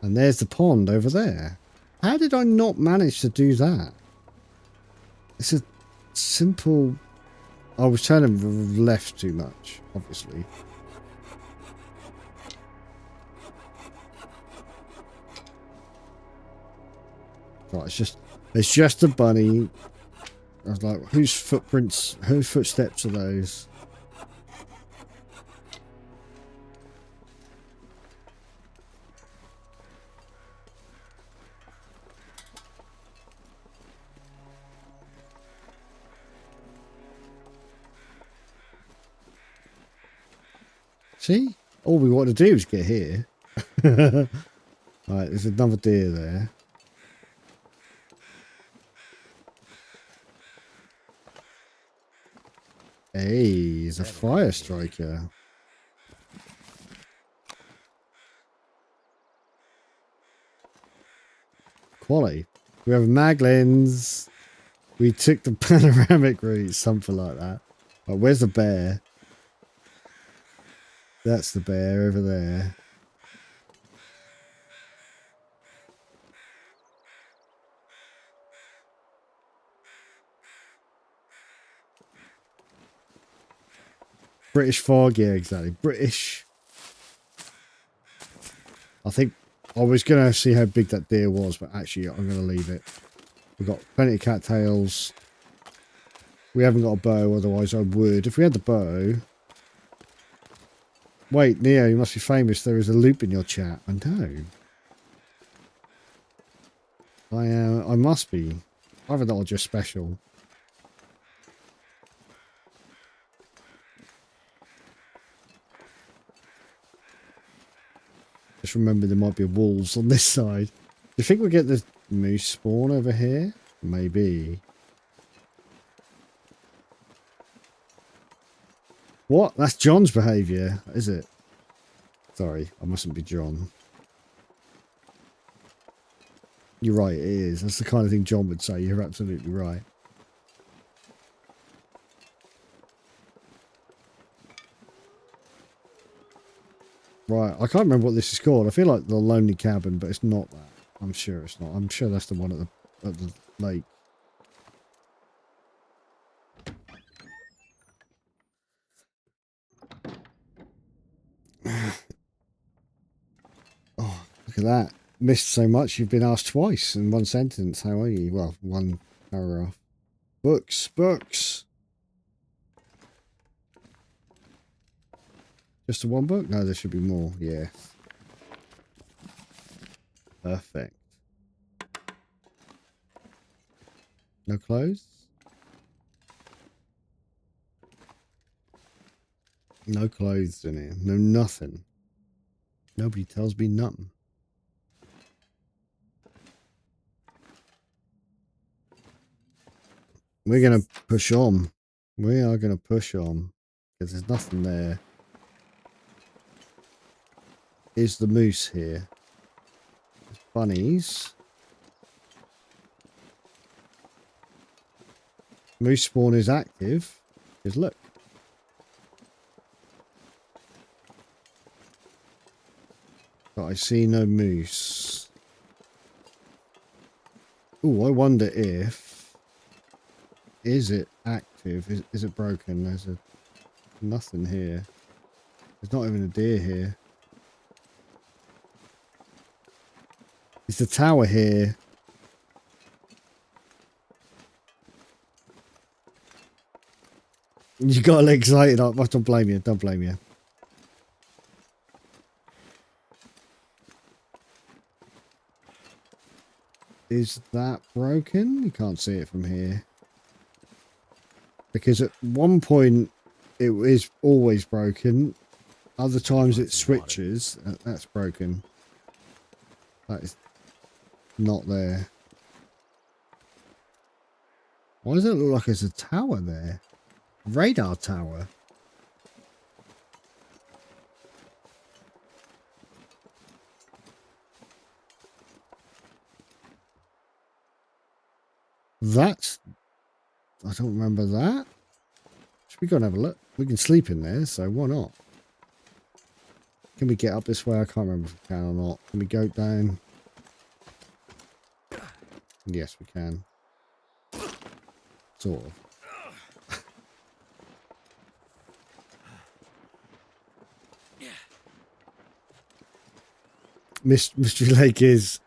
And there's the pond over there. How did I not manage to do that? It's a simple... I was turning left too much, obviously. Right, it's just a bunny. I was like, whose footsteps are those? See? All we want to do is get here. Right, there's another deer there. Hey, he's a fire striker. Quality. We have a mag lens. We took the panoramic route, something like that. Right, where's the bear? That's the bear over there. British fog, yeah, exactly. British. I think I was going to see how big that deer was, but actually I'm going to leave it. We've got plenty of cattails. We haven't got a bow, otherwise I would. If we had the bow... Wait, Neo, you must be famous. There is a loop in your chat. I know. I must be. Either that or just special. Just remember there might be wolves on this side. Do you think we'll get the moose spawn over here? Maybe. What? That's John's behaviour, is it? Sorry, I mustn't be John. You're right, it is. That's the kind of thing John would say. You're absolutely right. Right, I can't remember what this is called. I feel like the Lonely Cabin, but it's not that. I'm sure it's not. I'm sure that's the one at the lake. Oh, look at that. Missed so much, you've been asked twice in one sentence. How are you? Well, one paragraph. Books, books. Just the one book? No, there should be more. Yeah. Perfect. No clothes? No clothes in here. No nothing. Nobody tells me nothing. We're going to push on. We are going to push on. Because there's nothing there. Is the moose here? There's bunnies. Moose spawn is active. Because look. But I see no moose. Oh, I wonder if... Is it active? Is it broken? There's nothing here. There's not even a deer here. Is the tower here? You got all excited. I don't blame you. Don't blame you. Is that broken? You can't see it from here. Because at one point it is always broken. Other times it switches. That's broken. That is not there. Why does it look like there's a tower there? Radar tower. That's... I don't remember that. Should we go and have a look? We can sleep in there, so why not? Can we get up this way? I can't remember if we can or not. Can we go down? Yes, we can. Sort of. Mystery Lake is...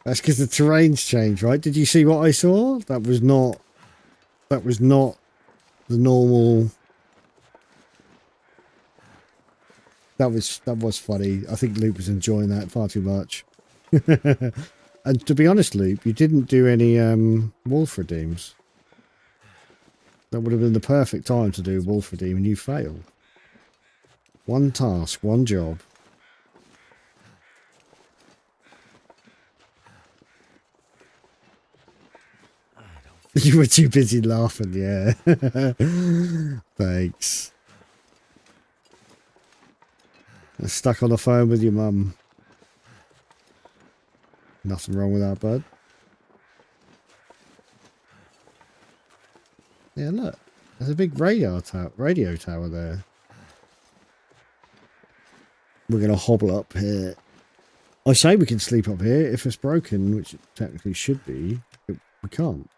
That's because the terrain's changed, right? Did you see what I saw? That was not the normal... That was funny. I think Luke was enjoying that far too much. And to be honest, Luke, you didn't do any wolf redeems. That would have been the perfect time to do wolf redeem, and you failed. One task, one job. You were too busy laughing, yeah. Thanks. I'm stuck on the phone with your mum. Nothing wrong with that, bud. Yeah, look. There's a big radio tower there. We're going to hobble up here. I say we can sleep up here. If it's broken, which it technically should be, we can't.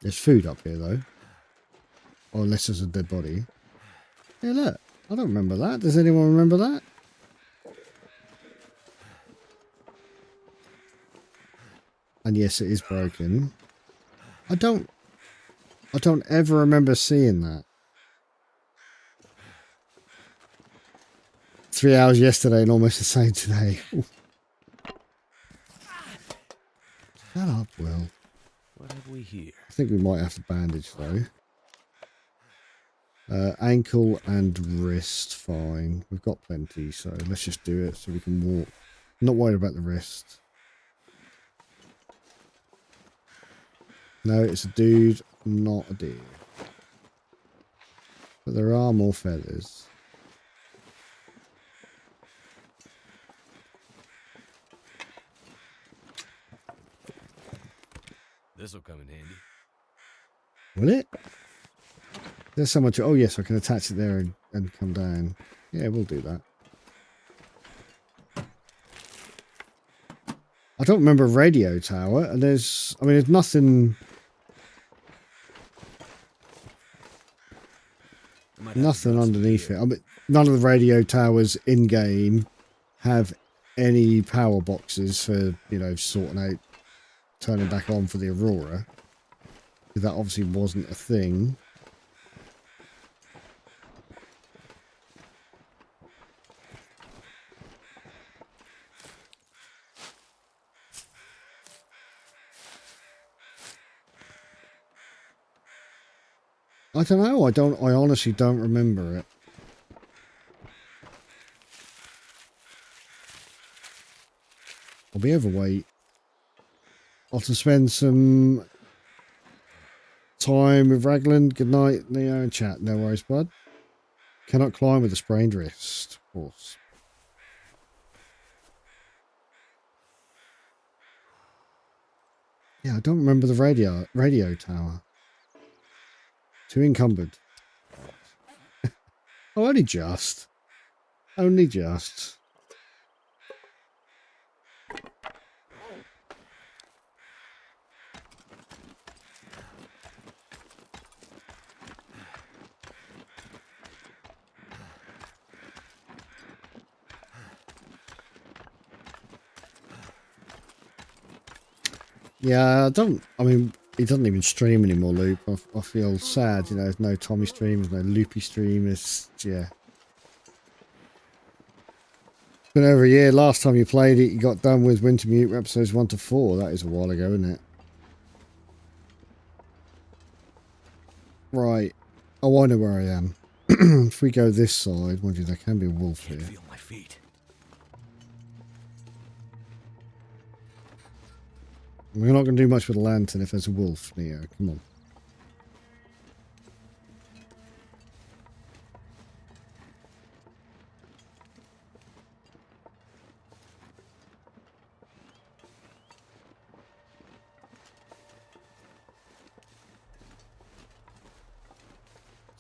There's food up here, though. Or unless there's a dead body. Yeah, look. I don't remember that. Does anyone remember that? And yes, it is broken. I don't ever remember seeing that. 3 hours yesterday and almost the same today. Shut up, Will. What have we here? I think we might have to bandage though. Ankle and wrist, fine. We've got plenty, so let's just do it so we can walk. I'm not worried about the wrist. No, it's a dude, not a deer. But there are more feathers. This'll come in handy. Will it? There's so much. Oh yes, I can attach it there and come down. Yeah, we'll do that. I don't remember a radio tower, and there's nothing. Nothing underneath it. I mean, none of the radio towers in game have any power boxes for, you know, sorting out turning back on for the Aurora. That obviously wasn't a thing. I don't know. I honestly don't remember it. I'll be overweight. I'll have to spend some time with Raglan. Good night, Neo and chat. No worries, bud. Cannot climb with a sprained wrist. Of course. Yeah, I don't remember the radio tower. Too encumbered. Oh, only just. Only just. Yeah, I mean, he doesn't even stream anymore, Loop. I feel sad, you know, there's no Tommy stream, there's no Loopy stream, it's, yeah. It's been over a year. Last time you played it, you got done with Wintermute episodes 1 to 4. That is a while ago, isn't it? Right. Oh, I know where I am. If we go this side, mind you, there can be a wolf here. Feel my feet. We're not going to do much with a lantern if there's a wolf, Neo. Come on.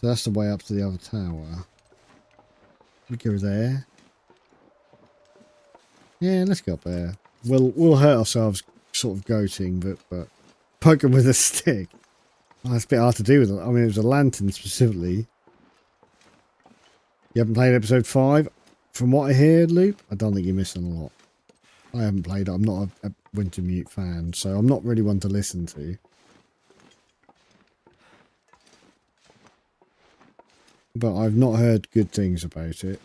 So that's the way up to the other tower. We go there. Yeah, let's go up there. We'll hurt ourselves sort of goating, but poke them with a stick. Oh, that's a bit hard to do with it. I mean, it was a lantern specifically. You haven't played episode 5? From what I hear, Loop, I don't think you're missing a lot. I haven't played it. I'm not a Wintermute fan, so I'm not really one to listen to. But I've not heard good things about it.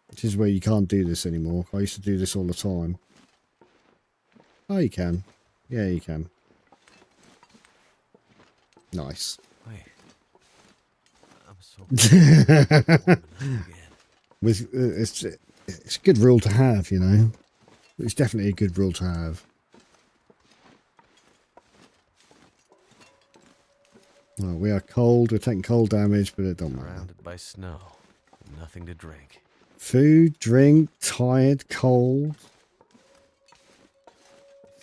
Which is where you can't do this anymore. I used to do this all the time. Oh, you can. Yeah, you can. Nice. Wait. I'm so With it's a good rule to have, you know. It's definitely a good rule to have. Well, we are cold. We're taking cold damage, but it don't matter. surrounded by snow. Nothing to drink. Food, drink, tired, cold.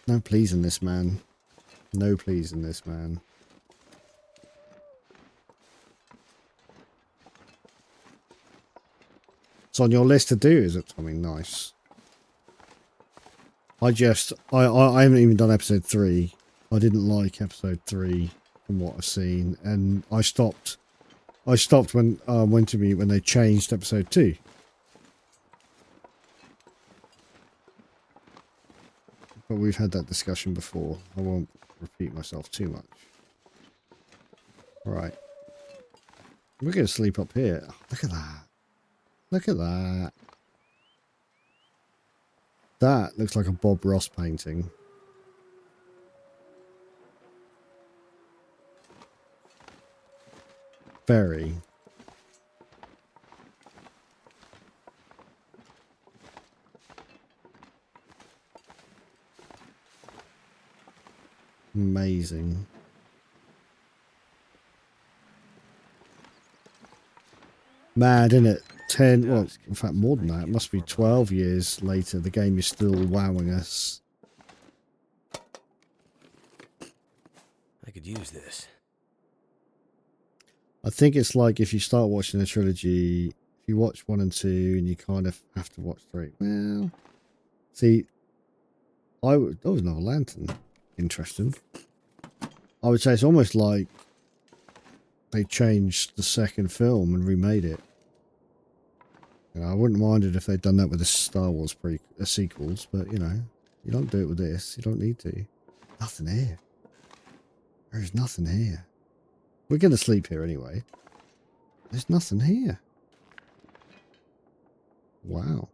No pleasing this man. No pleasing this man. It's on your list to do, is it, Tommy? Nice. I haven't even done episode 3. I didn't like episode 3 from what I've seen, and I stopped when Wintermute when they changed episode 2. But we've had that discussion before. I won't repeat myself too much. Right. We're going to sleep up here. Oh, look at that. Look at that. That looks like a Bob Ross painting. Very. Amazing. Mad, isn't it? 10, well, in fact, more than that. It must be 12 years later. The game is still wowing us. I could use this. I think it's like if you start watching a trilogy, if you watch 1 and 2 and you kind of have to watch 3. Well, see, that was another lantern. Interesting. I would say it's almost like they changed the second film and remade it. You know, I wouldn't mind it if they'd done that with the Star Wars sequels, but you know, you don't do it with this. You don't need to. Nothing here. There's nothing here. We're going to sleep here anyway. There's nothing here. Wow.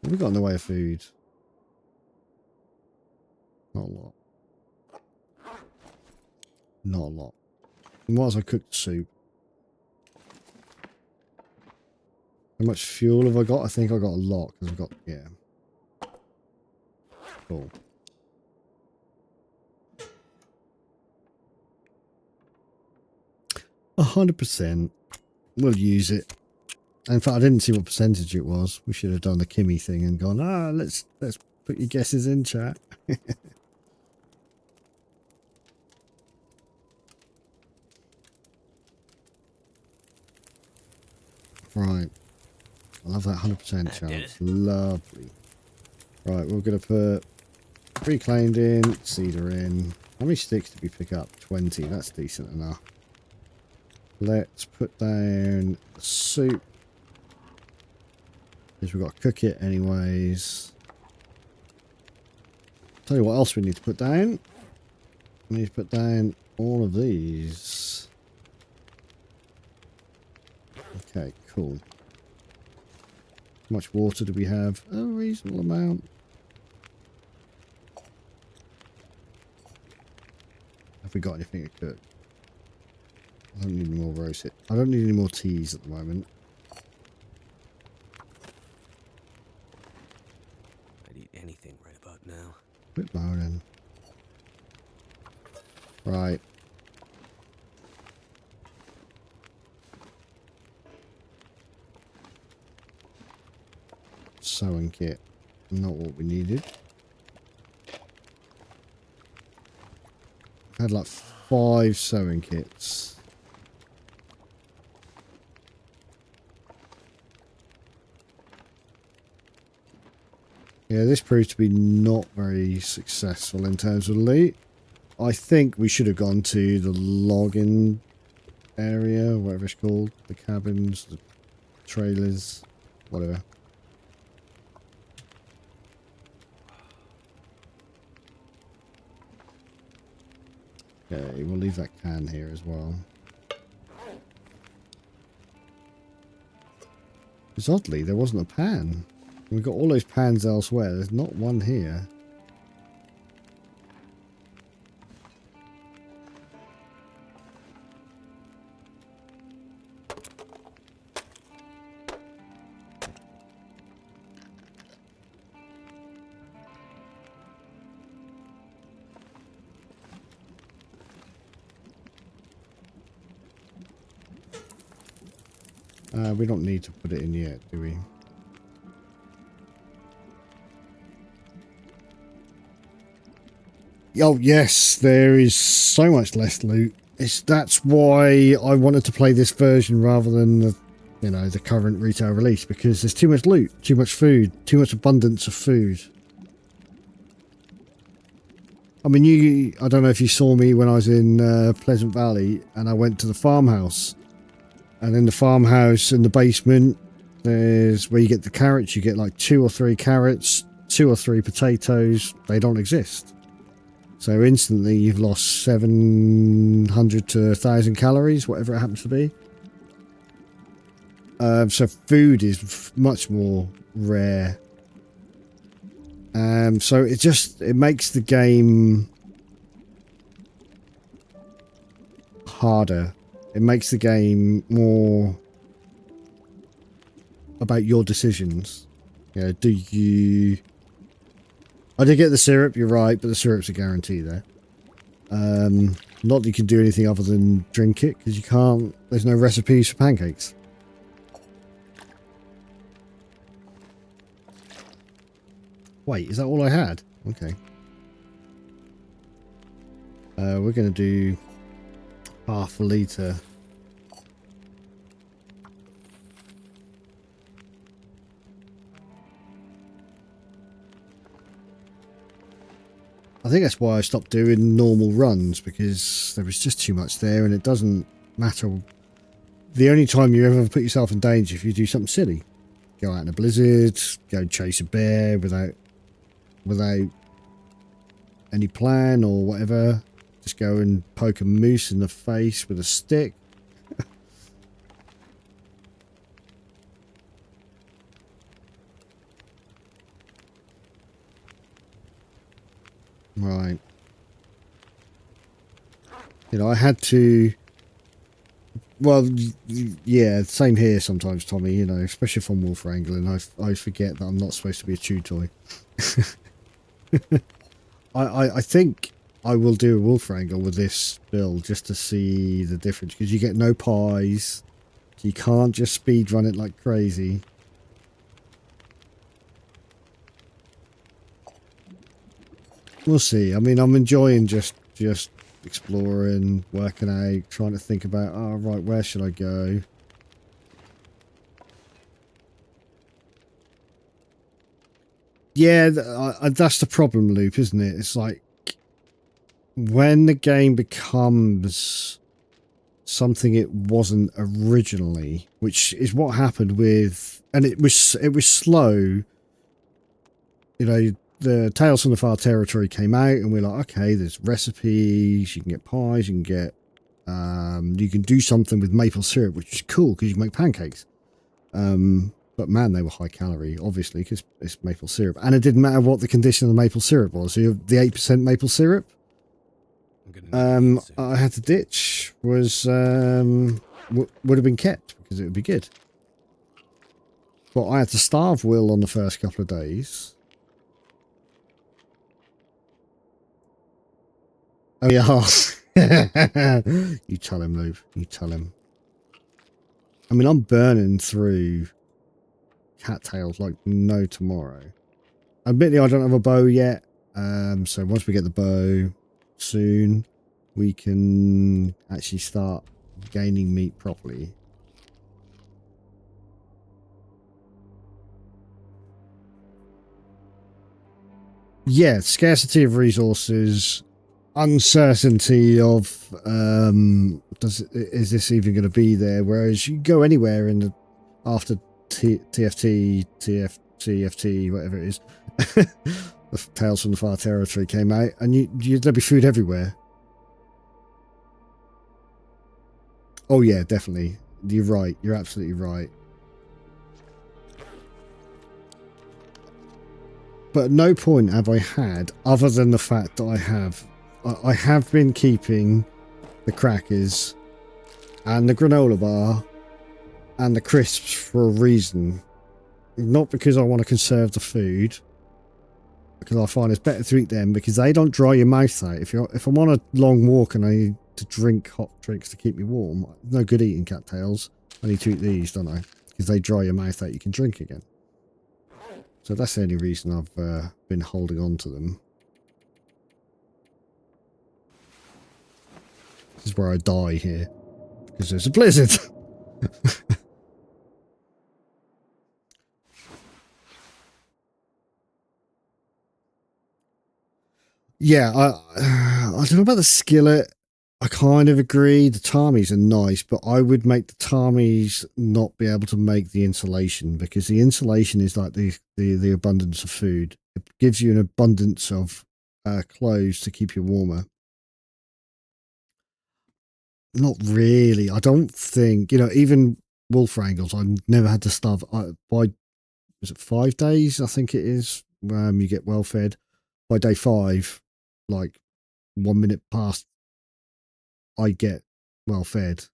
What have we got in the way of food? Not a lot. Not a lot. Might as well cook the soup. How much fuel have I got? I think I got a lot because I've got, yeah. Cool. A 100%. We'll use it. In fact, I didn't see what percentage it was. We should have done the Kimmy thing and gone, let's put your guesses in, chat. Right. I love that 100% chance. Lovely. Right, we're going to put reclaimed in, cedar in. How many sticks did we pick up? 20. That's decent enough. Let's put down the soup. Because we've got to cook it anyways. Tell you what else we need to put down. We need to put down all of these. Okay, cool. How much water do we have? A reasonable amount. Have we got anything to cook? I don't need any more roasted. I don't need any more teas at the moment. I'd eat anything right about now. Quit moaning. Right. Sewing kit. Not what we needed. Had like 5 sewing kits. Yeah, this proved to be not very successful in terms of loot. I think we should have gone to the login area, whatever it's called. The cabins, the trailers, whatever. Okay, we'll leave that can here as well. Because oddly, there wasn't a pan. We've got all those pans elsewhere. There's not one here. We don't need to put it in yet, do we? Oh yes, there is so much less loot. That's why I wanted to play this version rather than the, you know, the current retail release, because there's too much loot, too much food, too much abundance of food. I mean, I don't know if you saw me when I was in Pleasant Valley and I went to the farmhouse. And in the farmhouse in the basement, there's where you get the carrots. You get like 2 or 3 carrots, 2 or 3 potatoes. They don't exist. So instantly you've lost 700 to 1,000 calories, whatever it happens to be. So food is much more rare. So it makes the game harder. It makes the game more about your decisions. You know, do you... I did get the syrup, you're right, but the syrup's a guarantee there. Not that you can do anything other than drink it, because you can't... There's no recipes for pancakes. Wait, is that all I had? Okay. We're going to do half a litre. I think that's why I stopped doing normal runs, because there was just too much there, and it doesn't matter. The only time you ever put yourself in danger if you do something silly. Go out in a blizzard, go chase a bear without any plan or whatever. Just go and poke a moose in the face with a stick. Right. You know, I had to... Well, yeah, same here sometimes, Tommy, you know, especially if I'm wolf wrangling. I forget that I'm not supposed to be a chew toy. I think I will do a wolf wrangle with this build just to see the difference, because you get no pies. You can't just speed run it like crazy. We'll see. I mean, I'm enjoying just exploring, working out, trying to think about, oh, right, where should I go? Yeah, that's the problem, Loop, isn't it? It's like, when the game becomes something it wasn't originally, which is what happened with, and it was slow, you know. The Tales from the Far Territory came out, and we're like, okay, there's recipes, you can get pies, you can get, you can do something with maple syrup, which is cool because you can make pancakes. But man, they were high calorie, obviously, because it's maple syrup, and it didn't matter what the condition of the maple syrup was. So you have the 8% maple syrup. I had to ditch was would have been kept because it would be good. But I had to starve Will on the first couple of days. Oh yeah. You tell him, Luke. You tell him. I mean, I'm burning through cattails like no tomorrow. Admittedly, I don't have a bow yet. So once we get the bow soon, we can actually start gaining meat properly. Yeah, scarcity of resources, uncertainty of is this even going to be there? Whereas you go anywhere in the after TFT, TFTFT, whatever it is, the Tales from the Far Territory came out, and there'd be food everywhere. Oh yeah, definitely. You're right. You're absolutely right. But at no point have I had, other than the fact that I have been keeping the crackers and the granola bar and the crisps for a reason. Not because I want to conserve the food, because I find it's better to eat them because they don't dry your mouth out. If I'm on a long walk and I need to drink hot drinks to keep me warm, no good eating cattails. I need to eat these, don't I? Because they dry your mouth out, you can drink again. So that's the only reason I've been holding on to them. This is where I die here, because there's a blizzard. Yeah, I don't know about the skillet. I kind of agree. The Tamis are nice, but I would make the Tamis not be able to make the insulation, because the insulation is like the abundance of food. It gives you an abundance of clothes to keep you warmer. Not really. I don't think, even wolf wrangles, I've never had to starve. By, is it 5 days? I think it is. You get well fed. By day 5, like 1 minute past, I get well fed.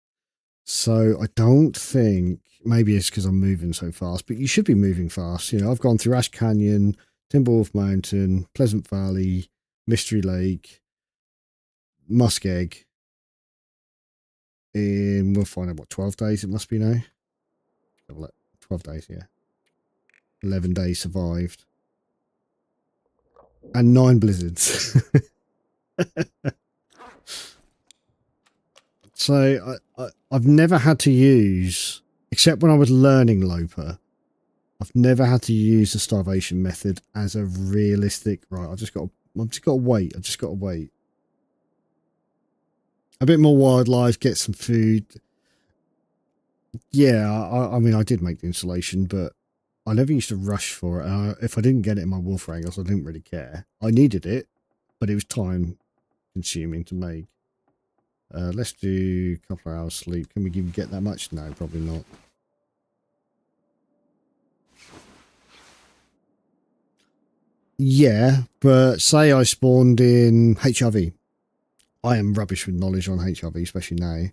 So I don't think, maybe it's because I'm moving so fast, but you should be moving fast. I've gone through Ash Canyon, Timberwolf Mountain, Pleasant Valley, Mystery Lake, Muskeg. We'll find out what 12 days it must be now. 12 days, yeah. 11 days survived. And 9 blizzards. So I've never had to use, except when I was learning Loper, I've never had to use the starvation method as a realistic, right, I've just got to I've just got to wait. I've just got to wait. A bit more wildlife, get some food. Yeah, I mean, I did make the installation, but I never used to rush for it. If I didn't get it in my wolf wrangles, I didn't really care. I needed it, but it was time consuming to make. Let's do a couple of hours sleep. Can we even get that much? No, probably not. Yeah, but say I spawned in HRV. I am rubbish with knowledge on HRV, especially now.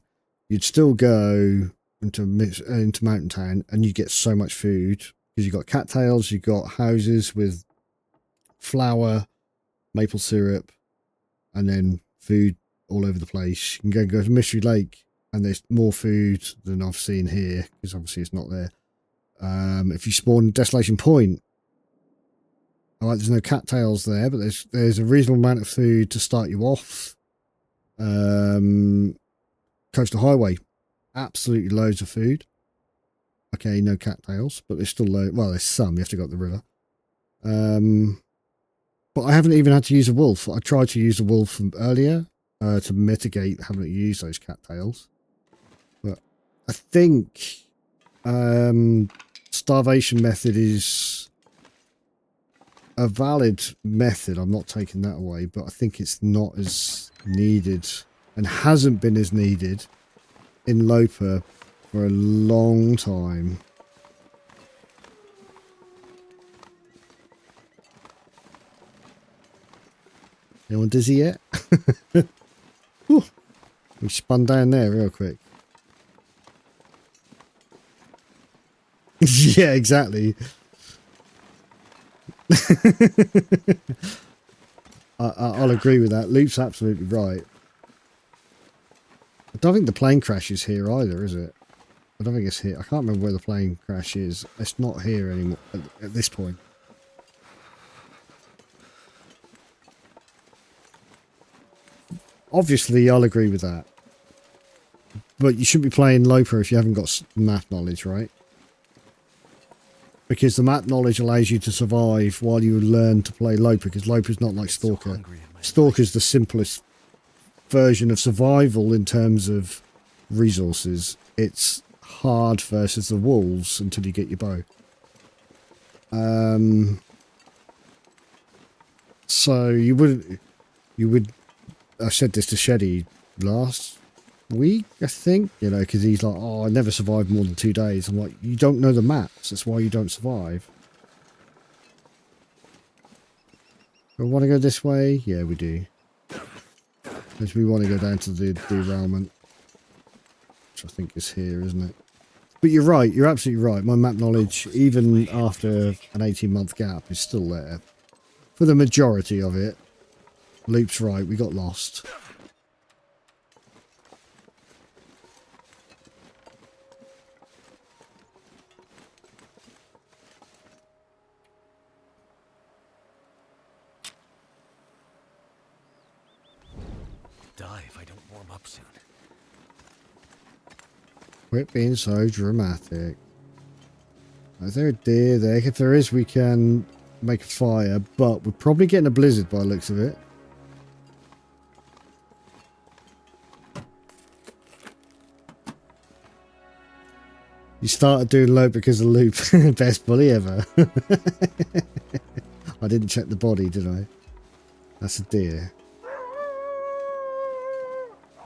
You'd still go into Mountain Town and you get so much food because you've got cattails, you've got houses with flour, maple syrup, and then food all over the place. You can go to Mystery Lake and there's more food than I've seen here because obviously it's not there. If you spawn Desolation Point, all right, there's no cattails there, but there's a reasonable amount of food to start you off. Coastal Highway, absolutely loads of food. Okay, no cattails, but there's still well, there's some. You have to go up the river. But I haven't even had to use a wolf. I tried to use a wolf earlier to mitigate having to use those cattails. But I think starvation method is a valid method. I'm not taking that away, but I think it's not as needed and hasn't been as needed in Loper for a long time. Anyone dizzy yet? Whew. We spun down there real quick. Yeah, exactly. I'll agree with that. Loop's absolutely right. I don't think the plane crash is here either, is it? I don't think it's here. I can't remember where the plane crash is. It's not here anymore at this point. Obviously, I'll agree with that. But you shouldn't be playing Loper if you haven't got map knowledge, right? Because the map knowledge allows you to survive while you learn to play Loper, because Loper's not like Stalker. Stalker's the simplest version of survival in terms of resources. It's hard versus the wolves until you get your bow. So you would, I said this to Sheddy last week, I think, you know, because he's like, oh, I never survived more than 2 days. I'm like, you don't know the maps, that's why you don't survive. Do I want to go this way? Yeah, we do. Because we want to go down to the derailment, which I think is here, isn't it? But you're right, you're absolutely right. My map knowledge, even after an 18-month gap, is still there. For the majority of it. Loop's right, we got lost. Die if I don't warm up soon. Quit being so dramatic. Is there a deer there? If there is, we can make a fire, but we're probably getting a blizzard by the looks of it. You started doing low because of Loop. Best bully ever. I didn't check the body, did I? That's a deer.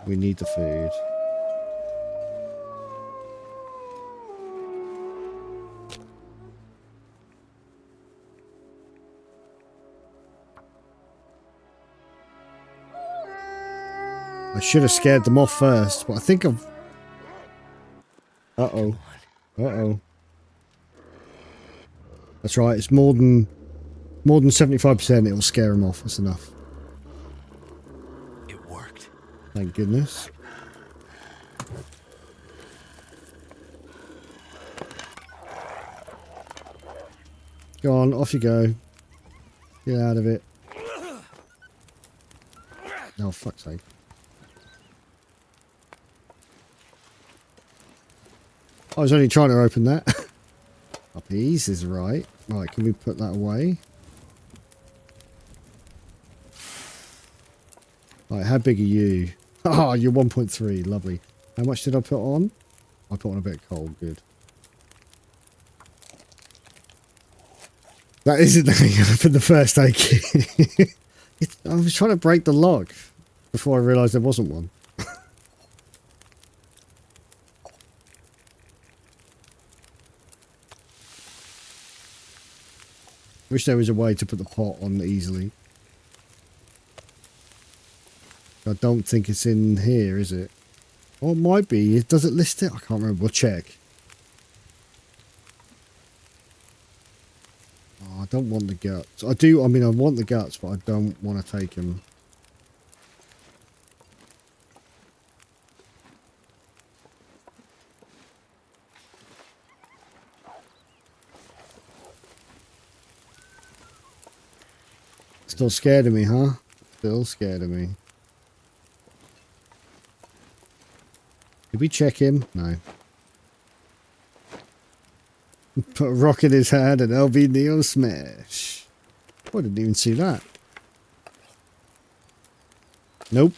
We need the food. I should have scared them off first, but I think I've... Uh-oh. Uh-oh. That's right, it's more than 75%, it'll scare them off. That's enough. It worked. Thank goodness. Go on, off you go. Get out of it. Oh, fuck's sake. I was only trying to open that. Puppies is right. Right, can we put that away? Alright, how big are you? Oh, you're 1.3. Lovely. How much did I put on? I put on a bit of coal. Good. That isn't how you open the first aid kit. I was trying to break the lock before I realised there wasn't one. Wish there was a way to put the pot on easily. I don't think it's in here, is it? Oh, it might be. Does it list it? I can't remember. We'll check. Oh, I don't want the guts. I do. I mean, I want the guts, but I don't want to take them. Still scared of me, huh? Still scared of me. Did we check him? No. Put a rock in his hand and LB Neo smash. Oh, I didn't even see that. Nope.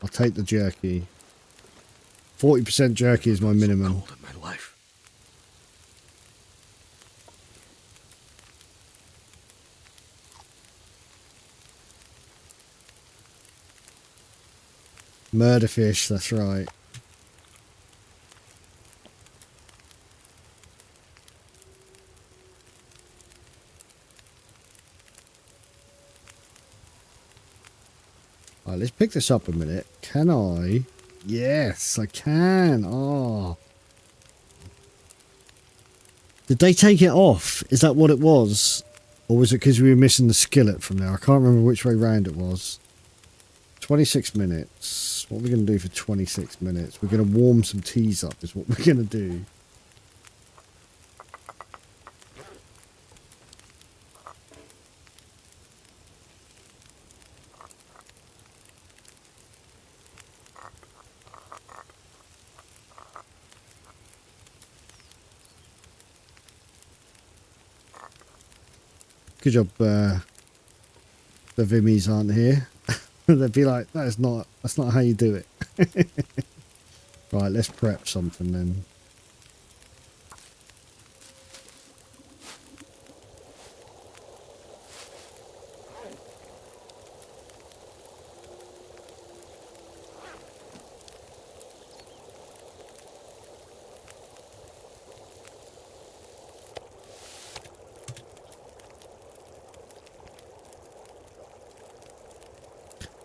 I'll take the jerky. 40% jerky is my minimum. Cold in my life. Murder fish, that's right. Alright, let's pick this up a minute. Can I? Yes, I can. Oh. Did they take it off? Is that what it was? Or was it because we were missing the skillet from there? I can't remember which way round it was. 26 minutes. What are we going to do for 26 minutes? We're going to warm some teas up is what we're going to do. Good job the Vimmies aren't here. They'd be like, that's not how you do it. Right, let's prep something then.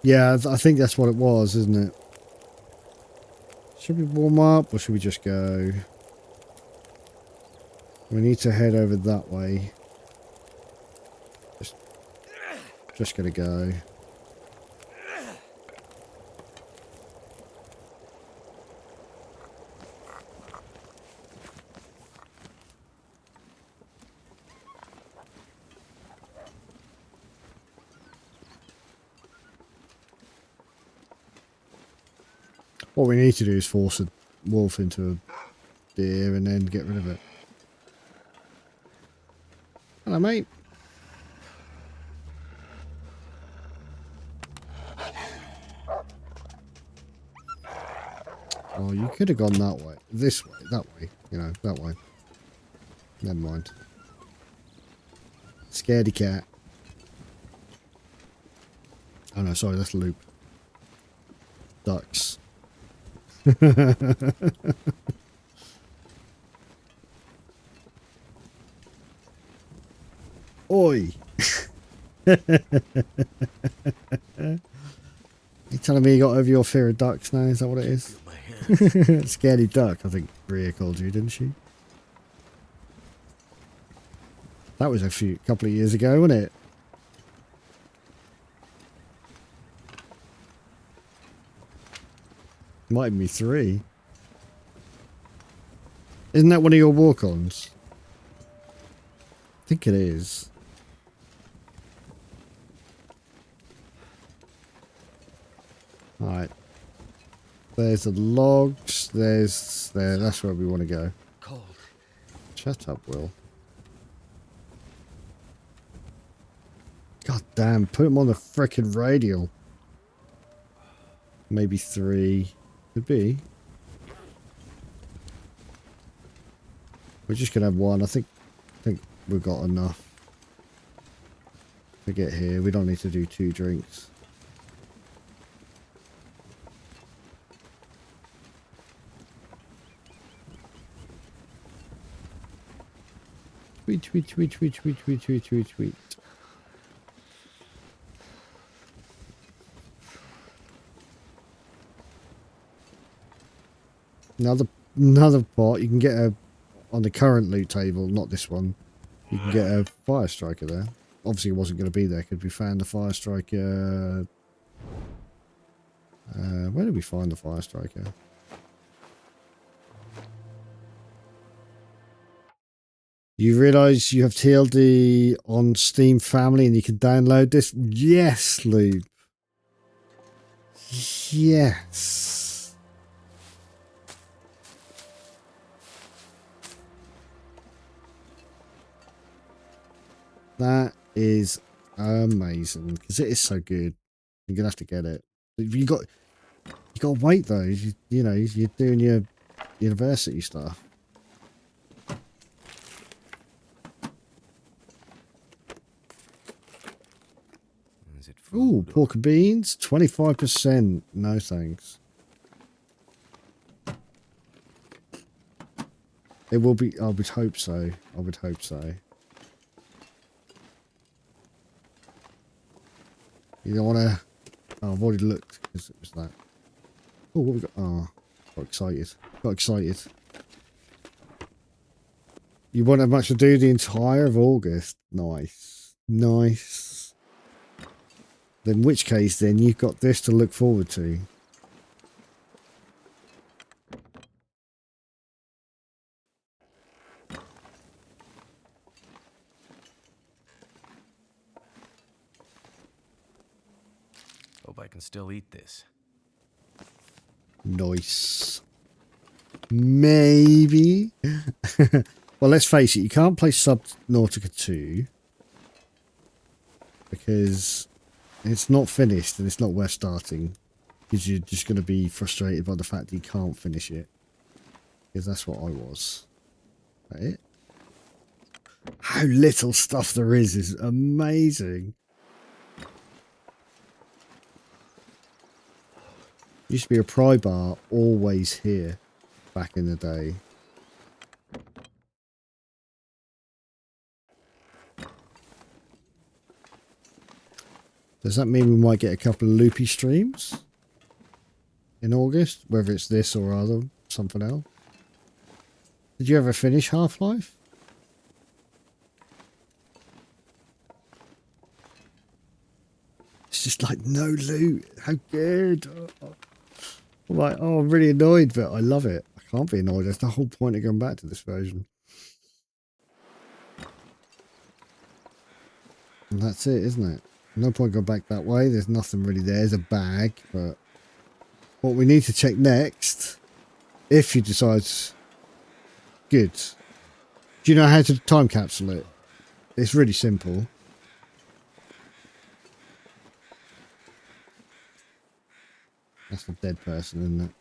Yeah, I think that's what it was, isn't it? Should we warm up or should we just go? We need to head over that way. Just gonna go. What we need to do is force a wolf into a deer and then get rid of it. Hello, mate. Oh, you could have gone that way. This way. That way. You know, that way. Never mind. Scaredy cat. Oh no, sorry, that's loop. Ducks. Oi! You telling me you got over your fear of ducks now? Is that what it is? Scaredy duck, I think Rhea called you, didn't she? That was a couple of years ago, wasn't it? Might even be 3. Isn't that one of your walk-ons? I think it is. Alright. There's the logs. There's there. That's where we want to go. Cold. Shut up, Will. God, God damn, put him on the frickin' radial. Maybe 3. Could be. We're just gonna have 1. I think we've got enough to get here. We don't need to do 2 drinks. Tweet, tweet, tweet, tweet, tweet, tweet, tweet, tweet, tweet. Another part, you can get a, on the current loot table, not this one, you can get a fire striker there. Obviously it wasn't going to be there because we found the fire striker. Where did we find the fire striker? You realise you have TLD on Steam Family and you can download this? Yes, Lube. Yes. That is amazing because it is so good. You're gonna have to get it. You got to wait though. You know, you're doing your university stuff. Is it Ooh, food or- pork and beans, 25%. No thanks. It will be. I would hope so. I would hope so. You don't want to... Oh, I've already looked because it was that. Oh, what we got? Oh, got excited. Got excited. You won't have much to do the entire of August. Nice. Nice. In which case, then, you've got this to look forward to. Hope I can still eat this. Nice. Maybe. Well, let's face it, you can't play Subnautica 2 because it's not finished and it's not worth starting because you're just going to be frustrated by the fact that you can't finish it, because that's what I was. Is that it? How little stuff there is amazing. Used to be a pry bar always here back in the day. Does that mean we might get a couple of loopy streams in August? Whether it's this or other, something else. Did you ever finish Half-Life? It's just like no loot. How good. Oh. I'm like, oh, I'm really annoyed, but I love it. I can't be annoyed. That's the whole point of going back to this version. And that's it, isn't it? No point going back that way. There's nothing really there. There's a bag, but what we need to check next, if you decide, good. Do you know how to time capsule it? It's really simple. That's the dead person, isn't it?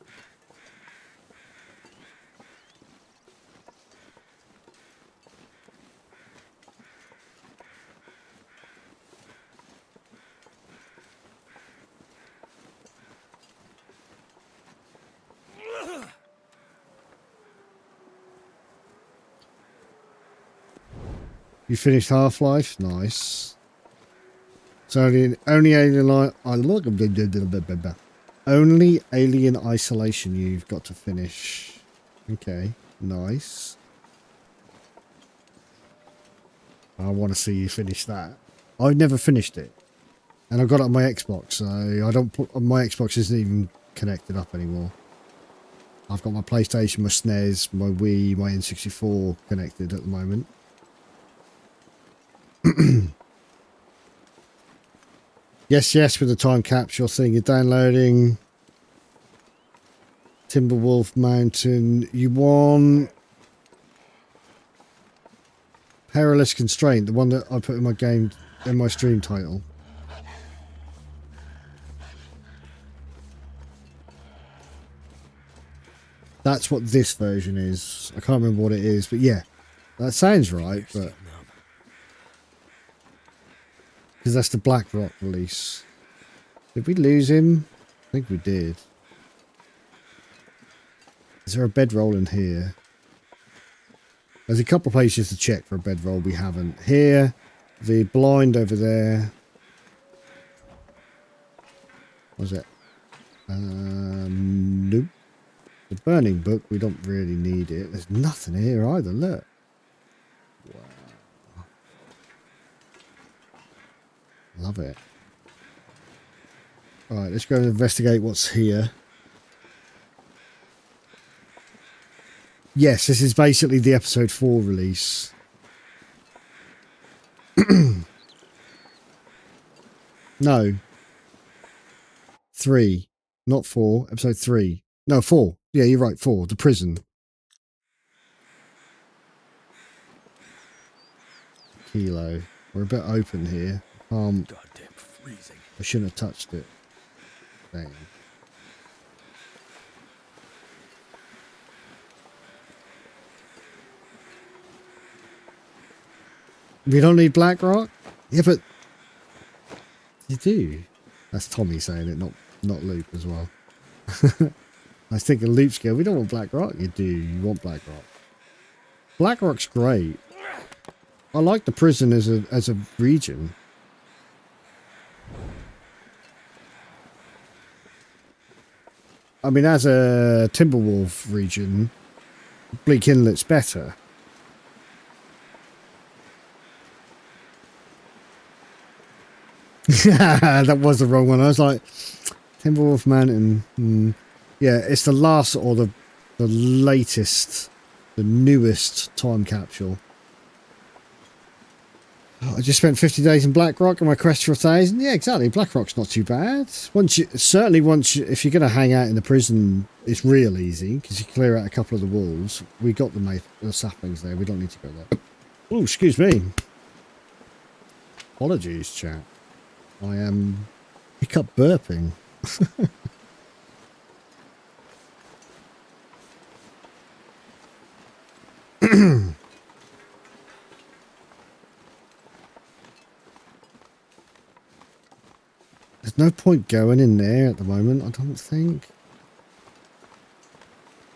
You finished Half-Life? Nice. So only Alien only Alien Isolation you've got to finish. Okay, nice. I want to see you finish that. I've never finished it, and I've got it on my Xbox, so I don't put my Xbox isn't even connected up anymore. I've got my PlayStation, my SNES, my Wii, my N64 connected at the moment. Yes, with the time capsule thing, you're downloading Timberwolf Mountain. You want Perilous Constraint, the one that I put in my game, in my stream title. That's what this version is. I can't remember what it is, but yeah, that sounds right. But because that's the Black Rock release. Did we lose him? I think we did. Is there a bedroll in here? There's a couple of places to check for a bedroll. We haven't. Here, the blind over there. What was it? Nope. The burning book, we don't really need it. There's nothing here either, look. Wow. Love it. Alright, let's go and investigate what's here. Yes, this is basically the episode 4 release. No. 3. Not 4. Episode 3. No, 4. Yeah, you're right. 4. The prison. Kilo. We're a bit open here. Goddamn freezing. I shouldn't have touched it. Dang. We don't need Black Rock? Yeah, but you do. That's Tommy saying it, not Luke as well. I was thinking Luke's going, we don't want Black Rock. You do. You want Black Rock. Black Rock's great. I like the prison as a region. I mean, as a Timberwolf region, Bleak Inlet's better. That was the wrong one. I was like, Timberwolf Mountain. Yeah, it's the last or the latest, the newest time capsule. Oh, I just spent 50 days in Black Rock and my quest for 1,000. Yeah, exactly. Black Rock's not too bad. If you're going to hang out in the prison, it's real easy because you clear out a couple of the walls. We got the saplings there. We don't need to go there. Oh, excuse me. Apologies, chat. I am hiccup burping. There's no point going in there at the moment, I don't think.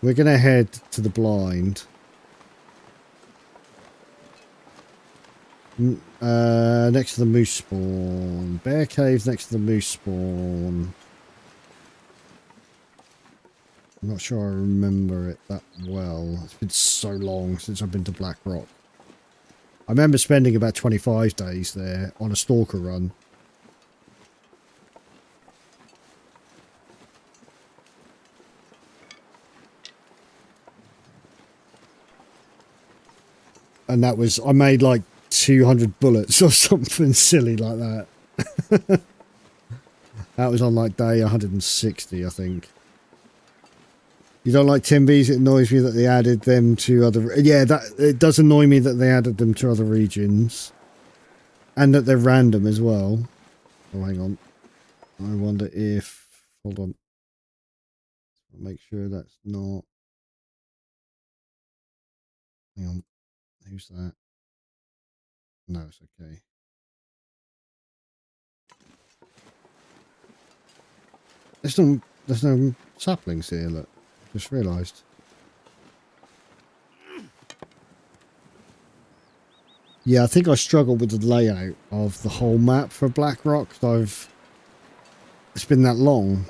We're going to head to the blind. Next to the moose spawn. Bear caves next to the moose spawn. I'm not sure I remember it that well. It's been so long since I've been to Black Rock. I remember spending about 25 days there on a stalker run. And that was, I made like 200 bullets or something silly like that. That was on like day 160, I think. You don't like Timbies? It annoys me that they added them to other... Yeah, it does annoy me that they added them to other regions. And that they're random as well. Oh, hang on. I wonder if... Hold on. Make sure that's not... Hang on. Who's that? No, it's okay. There's no saplings here, look. Just realised. Yeah, I think I struggle with the layout of the whole map for Black Rock. It's been that long.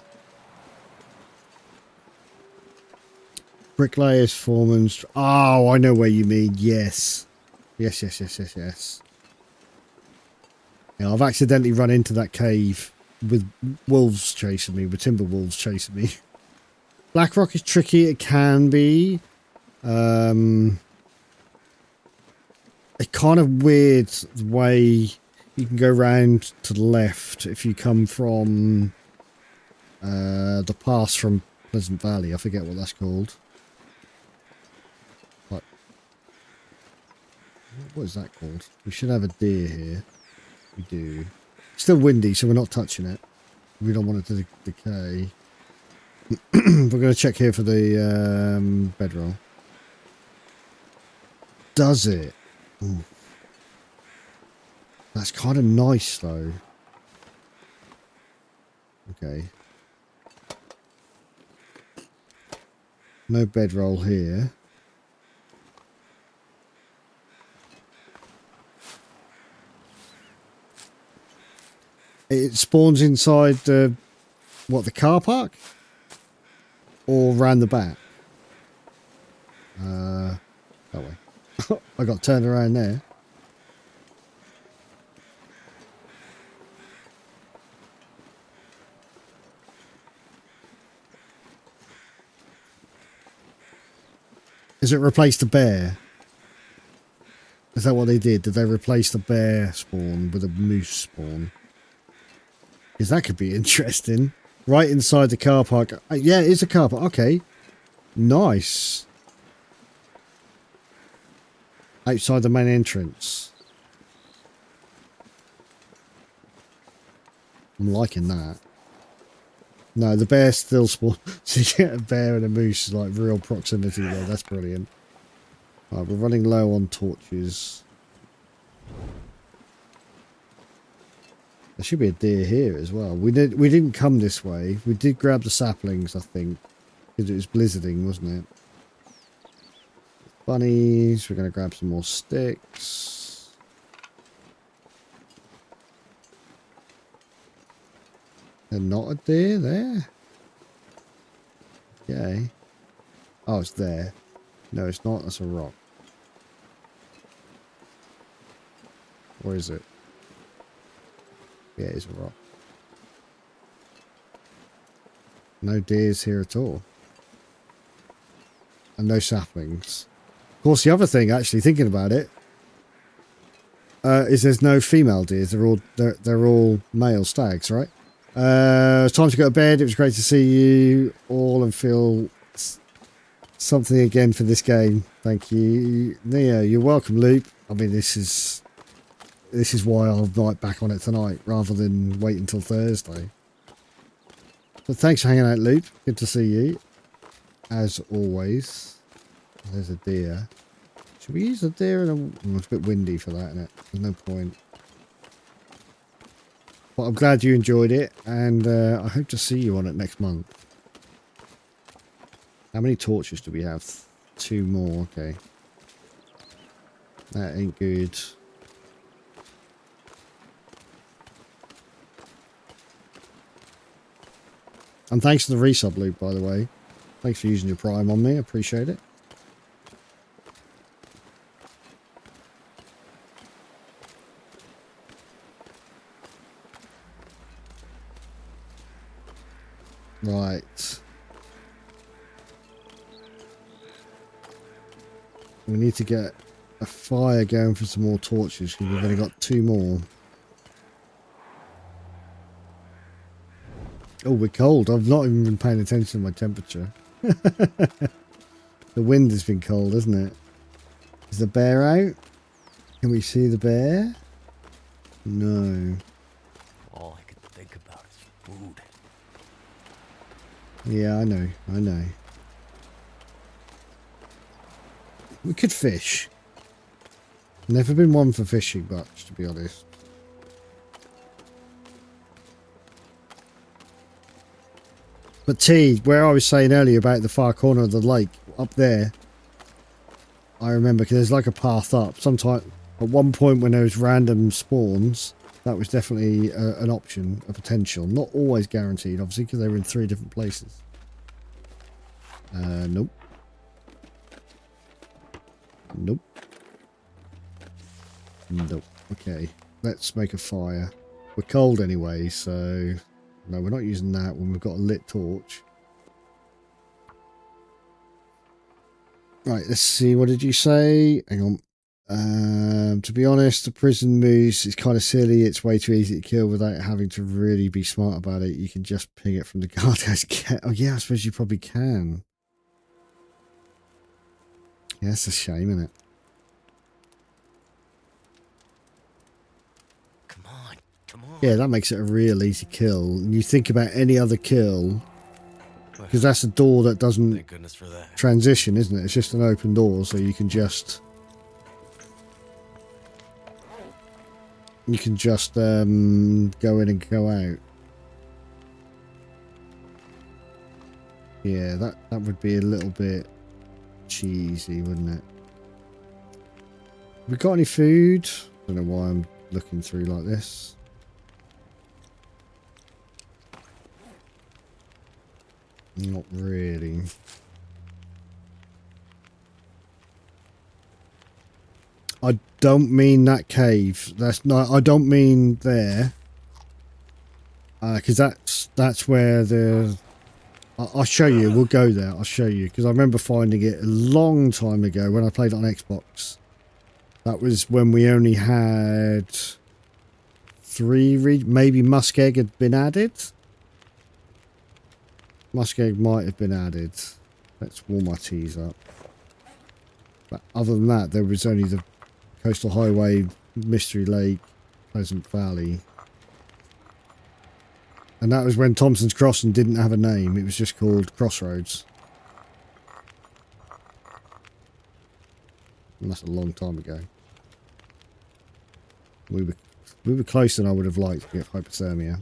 Bricklayers, foremans. Oh, I know where you mean. Yes. Yes. Yeah, I've accidentally run into that cave with wolves chasing me, with timber wolves chasing me. Black Rock is tricky. It can be. It's kind of weird the way you can go around to the left if you come from the pass from Pleasant Valley. I forget what that's called. But What is that called? We should have a deer here. We do. Still windy, so we're not touching it. We don't want it to decay. We're going to check here for the bedroll. Does it? Ooh. That's kind of nice, though. Okay. No bedroll here. It spawns inside the, what, the car park? Or round the back? That way. I got turned around there. Is it replaced the bear? Is that what they did? Did they replace the bear spawn with a moose spawn? Because that could be interesting. Right inside the car park. Yeah, it is a car park. Okay. Nice. Outside the main entrance. I'm liking that. No, the bear still spawn. So you get a bear and a moose, like real proximity there. That's brilliant. Right, we're running low on torches. There should be a deer here as well. We didn't come this way. We did grab the saplings, I think, because it was blizzarding, wasn't it? Bunnies. We're going to grab some more sticks. There's not a deer there. Okay. Oh, it's there. No, it's not. That's a rock. Or is it? Yeah, it's a rock. No deers here at all. And no saplings. Of course, the other thing, actually, thinking about it, is there's no female deers. They're all male stags, right? It's time to go to bed. It was great to see you all and feel something again for this game. Thank you, Neo. You're welcome, Loop. I mean, this is why I'll night back on it tonight rather than wait until Thursday. But thanks for hanging out, Loop. Good to see you, as always. There's a deer. Should we use the deer? It's a bit windy for that, isn't it? There's no point. But I'm glad you enjoyed it, and I hope to see you on it next month. How many torches do we have? 2 more, okay. That ain't good. And thanks to the resub, Luke, by the way. Thanks for using your Prime on me. I appreciate it. Right. We need to get a fire going for some more torches because we've only got 2 more. Oh, we're cold. I've not even been paying attention to my temperature. The wind has been cold, hasn't it? Is the bear out? Can we see the bear? No. All I could think about is food. Yeah, I know. I know. We could fish. Never been one for fishing much, to be honest. But T, where I was saying earlier about the far corner of the lake, up there, I remember because there's like a path up. Sometime at one point when there was random spawns, that was definitely an option, a potential. Not always guaranteed, obviously, because they were in 3 different places. Nope. Nope. Nope. Okay, let's make a fire. We're cold anyway, so no, we're not using that when we've got a lit torch. Right, let's see. What did you say? Hang on. To be honest, the prison moose is kind of silly. It's way too easy to kill without having to really be smart about it. You can just ping it from the guardhouse. Oh yeah, I suppose you probably can. Yeah, that's a shame, isn't it? on, come on. Yeah, that makes it a real easy kill. And you think about any other kill, because that's a door that doesn't Thank goodness for that. transition, isn't it? It's just an open door, so you can just go in and go out. Yeah, that would be a little bit cheesy, wouldn't it? We got any food? Don't know why I'm looking through like this. Not really. I don't mean that cave. That's not. I don't mean there. Because that's where the. I'll show you. We'll go there. I'll show you because I remember finding it a long time ago when I played it on Xbox. That was when we only had 3. Maybe Muskeg had been added. Muskeg might have been added. Let's warm our teas up. But other than that, there was only the Coastal Highway, Mystery Lake, Pleasant Valley. And that was when Thompson's Crossing didn't have a name. It was just called Crossroads. And that's a long time ago. We were closer than I would have liked to get hypothermia.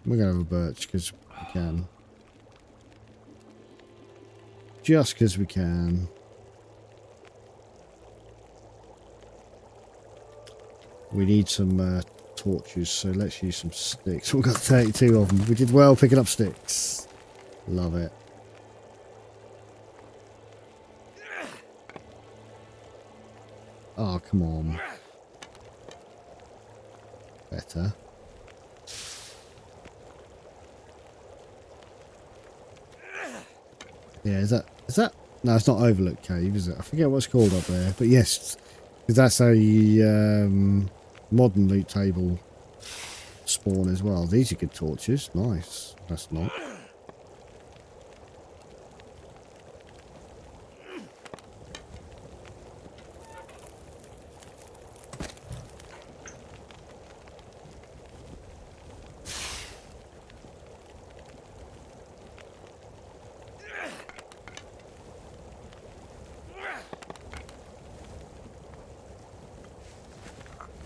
We're going to have a birch because we can. Just because we can. We need some torches, so let's use some sticks. We've got 32 of them. We did well picking up sticks. Love it. Oh, come on. Better. Yeah, is that... No, it's not Overlook Cave, is it? I forget what it's called up there. But yes, because that's a modern loot table spawn as well. These are good torches. Nice. That's not.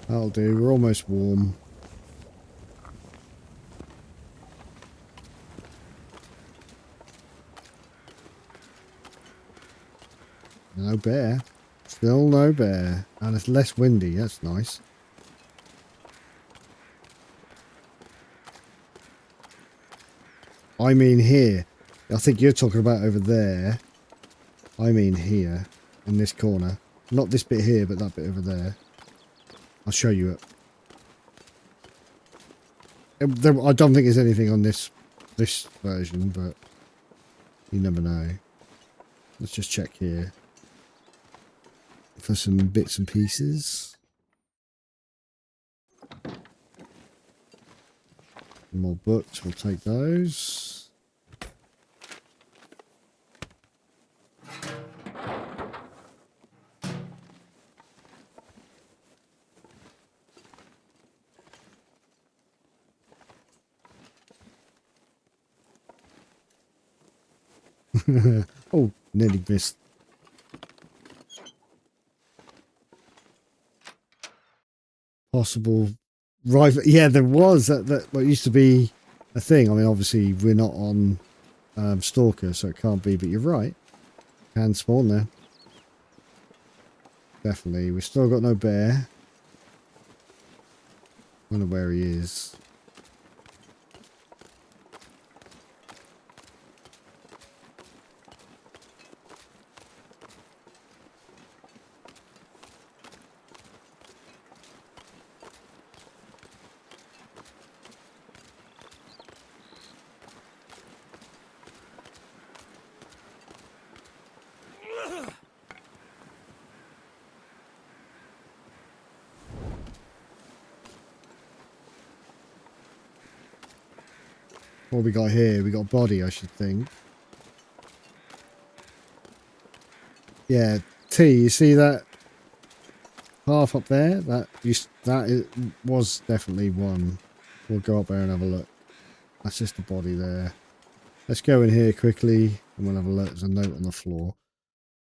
That'll do. We're almost warm. No bear. Still no bear. And it's less windy. That's nice. I mean here. I think you're talking about over there. I mean here. In this corner. Not this bit here, but that bit over there. I'll show you it. I don't think there's anything on this version, but you never know. Let's just check here for some bits and pieces. More books, we'll take those. Oh, nearly missed. Possible rival. Yeah, there was that what used to be a thing. I mean, obviously we're not on Stalker, so it can't be, but you're right. Can spawn there. Definitely. We've still got no bear. I wonder where he is. What we got here? We got a body, I should think. Yeah, T, you see that path up there? Was definitely one. We'll go up there and have a look. That's just the body there. Let's go in here quickly and we'll have a look. There's a note on the floor.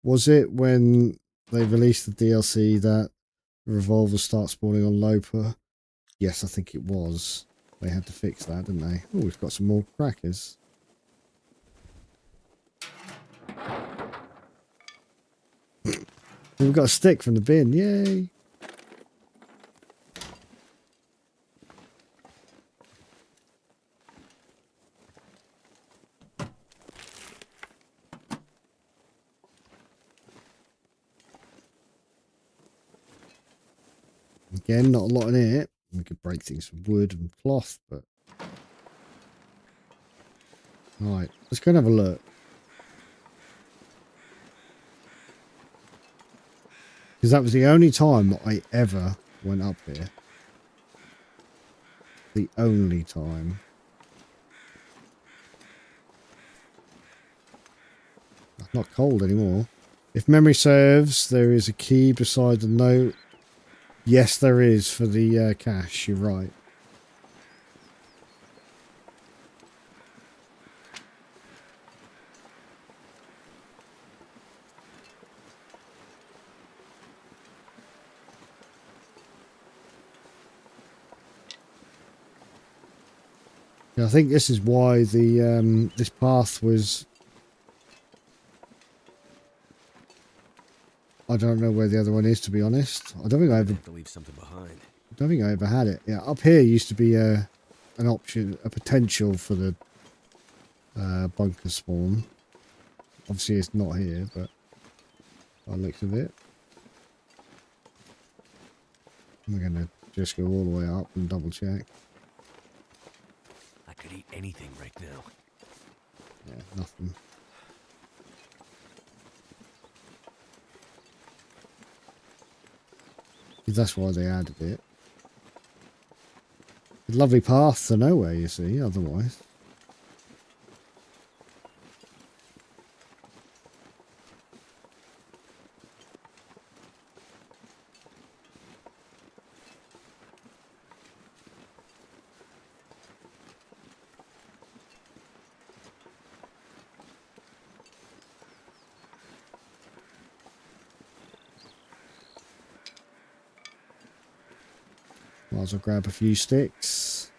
Was it when they released the DLC that revolvers start spawning on Loper? Yes, I think it was. They had to fix that, didn't they? Oh, we've got some more crackers. We've got a stick from the bin. Yay! Again, not a lot in it. We could break things with wood and cloth, but... Alright, let's go and have a look. Because that was the only time that I ever went up here. The only time. It's not cold anymore. If memory serves, there is a key beside the note. Yes, there is for the cache. You're right. Yeah, I think this is why the this path was... I don't know where the other one is, to be honest. I don't think I ever... Have to leave something behind. I don't think I ever had it. Yeah, up here used to be an option, a potential for the bunker spawn. Obviously, it's not here, but by the looks of it, we're gonna just go all the way up and double check. I could eat anything right now. Yeah, nothing. That's why they added it. A lovely path to nowhere, you see, otherwise. Might as well grab a few sticks.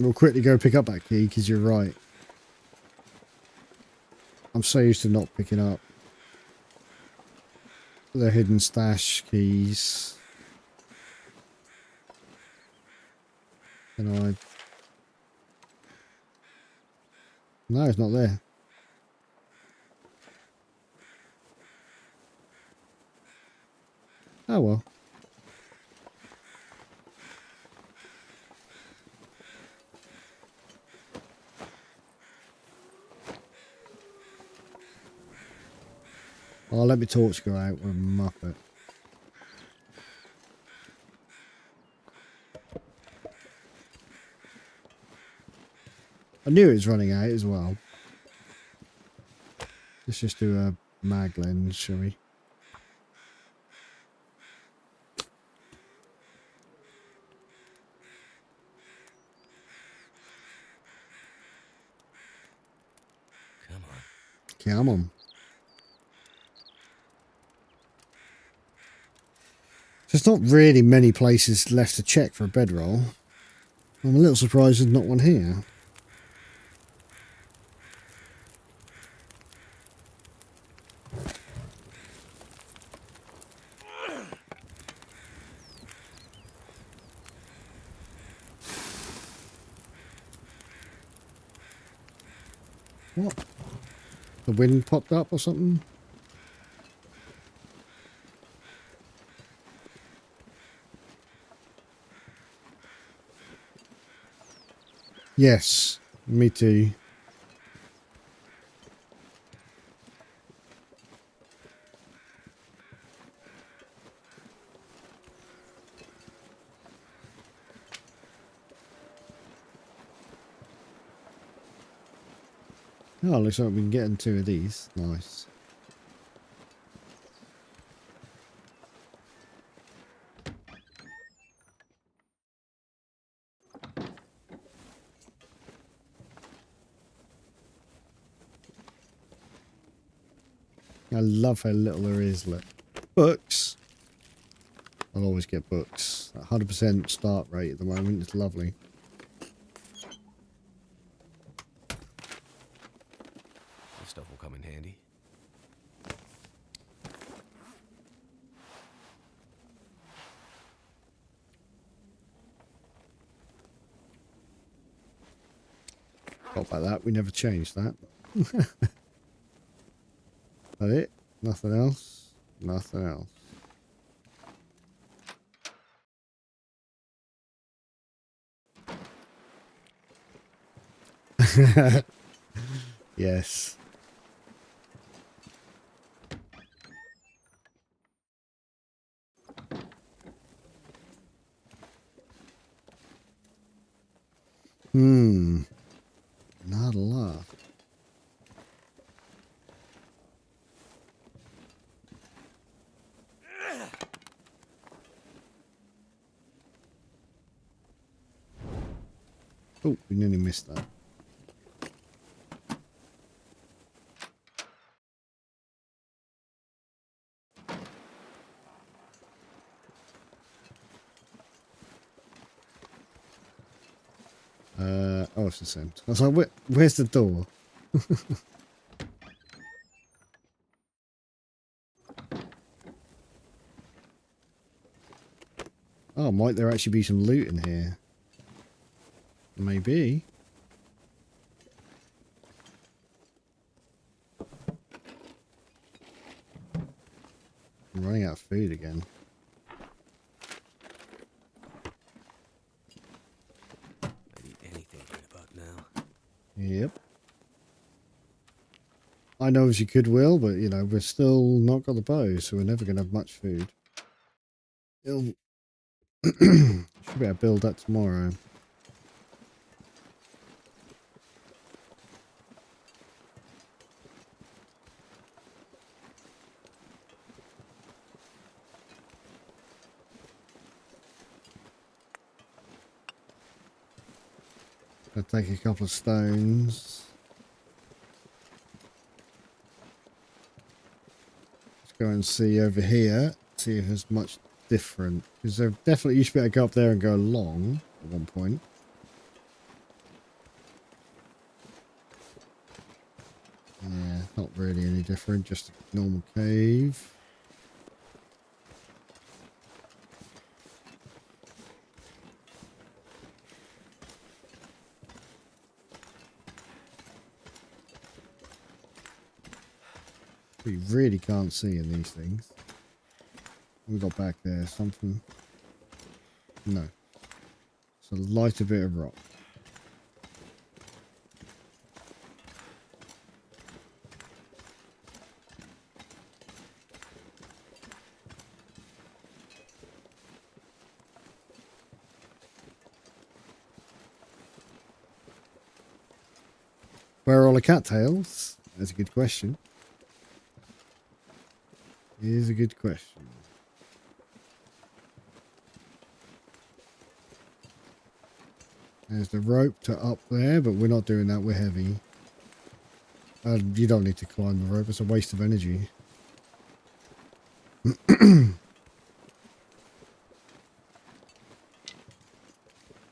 We'll quickly go pick up that key, because you're right. I'm so used to not picking up the hidden stash keys. Can I... No, it's not there. Oh well. I'll let my torch go out with a muppet. I knew it was running out as well. Let's just do a mag lens, shall we? Come on. Come on. There's not really many places left to check for a bedroll. I'm a little surprised there's not one here. What? The wind popped up or something? Yes, me too. Oh, looks like we can get in 2 of these. Nice. I love how little there is left. Books. I'll always get books. 100% start rate at the moment. It's lovely. This stuff will come in handy. Not like that. We never changed that. That it? Nothing else? Nothing else. Yes. Not a lot. Oh, we nearly missed that. Oh, it's the same. I was like, where's the door? Oh, might there actually be some loot in here? Maybe. I'm running out of food again. I'd eat anything right about now. Yep. I know as you could will, but you know, we're still not got the bow, so we're never going to have much food. Should be able to build that tomorrow. I'll take a couple of stones. Let's go and see over here, see if there's much different. Because there definitely used to be able to go up there and go along at one point. Yeah, not really any different, just a normal cave. We really can't see in these things. We got back there something. No. It's a lighter bit of rock. Where are all the cattails? That's a good question. It is a good question. There's the rope to up there, but we're not doing that. We're heavy. You don't need to climb the rope. It's a waste of energy. But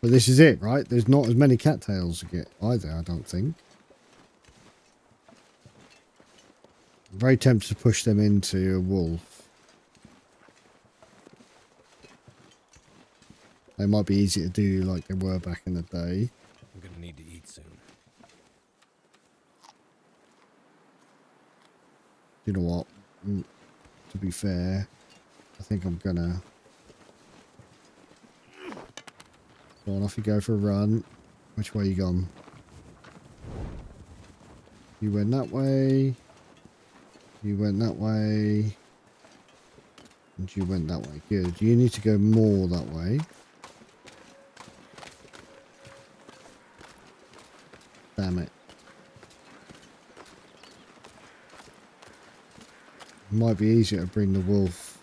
this is it, right? There's not as many cattails to get either, I don't think. I'm very tempted to push them into a wolf. They might be easy to do like they were back in the day. I'm gonna need to eat soon. You know what? To be fair, I think I'm gonna... Go on, off you go for a run. Which way you gone? You went that way. You went that way. And you went that way. Good. You need to go more that way. Damn it. might be easier to bring the wolf.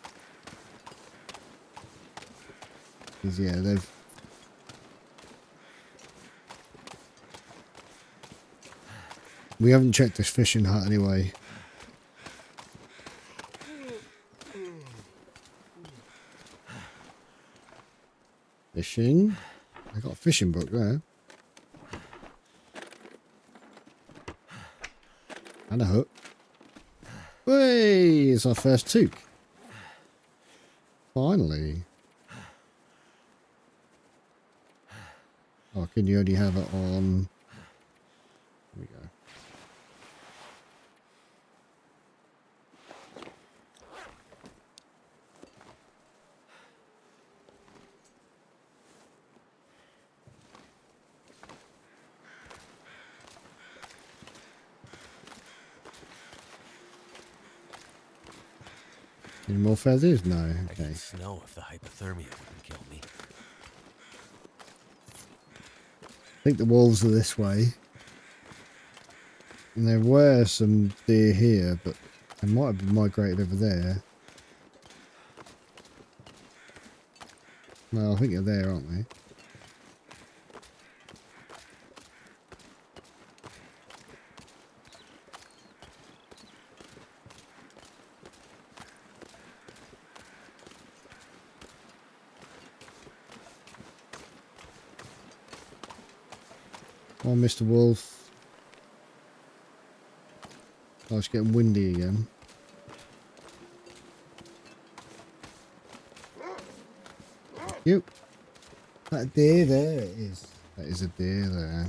Because yeah, they've... We haven't checked this fishing hut anyway. Fishing. I got a fishing book there. And a hook. Hey, it's our first toque. Finally. Oh, can you only have it on... There we go. Any more feathers? No. I Okay. could snow if the hypothermia wouldn't kill me. I think the wolves are this way. And there were some deer here, but they might have been migrated over there. No, I think they're there, aren't they? Oh, Mr. Wolf. Oh, it's getting windy again. Yep. That deer there it is. That is a deer there.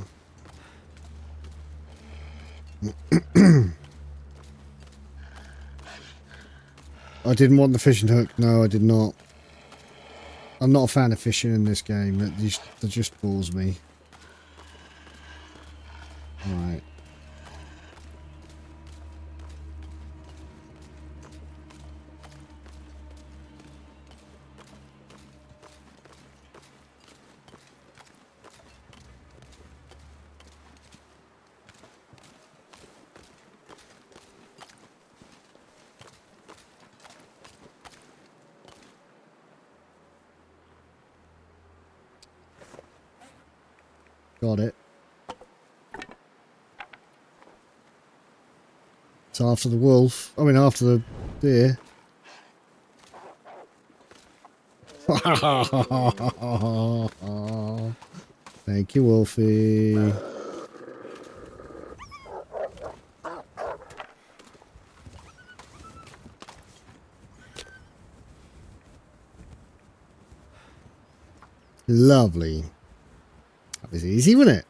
I didn't want the fishing hook. No, I did not. I'm not a fan of fishing in this game. That just bores me. Alright. Got it. It's after the wolf. I mean, after the deer. Thank you, Wolfie. Lovely. That was easy, wasn't it?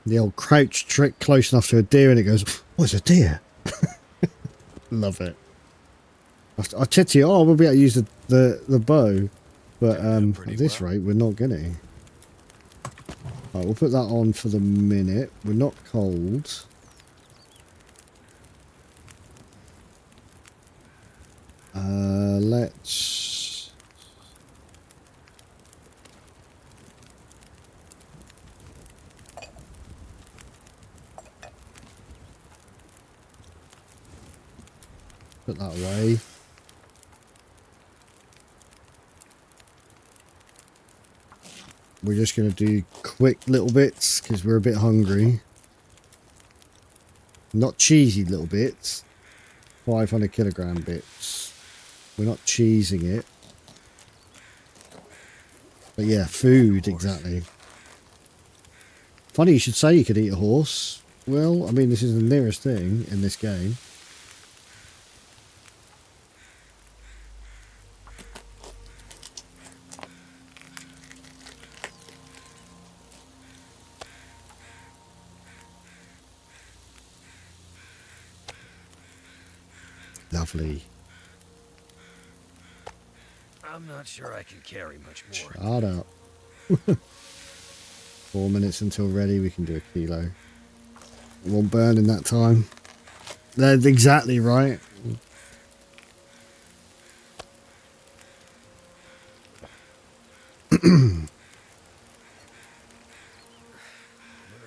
The old crouch trick close enough to a deer and it goes, oh, it's a deer. Love it. I said to you, oh, we'll be able to use the bow. But at this rate, we're not getting. Right, we'll put that on for the minute. We're not cold. Let's... Put that away. We're just going to do quick little bits because we're a bit hungry. Not cheesy little bits. 500 kilogram bits. We're not cheesing it. But yeah, food, exactly. Funny you should say you could eat a horse. Well, I mean, this is the nearest thing in this game. Lovely. I'm not sure I can carry much more. Shut up. 4 minutes until ready. We can do a kilo. It won't burn in that time. That's exactly right. I wonder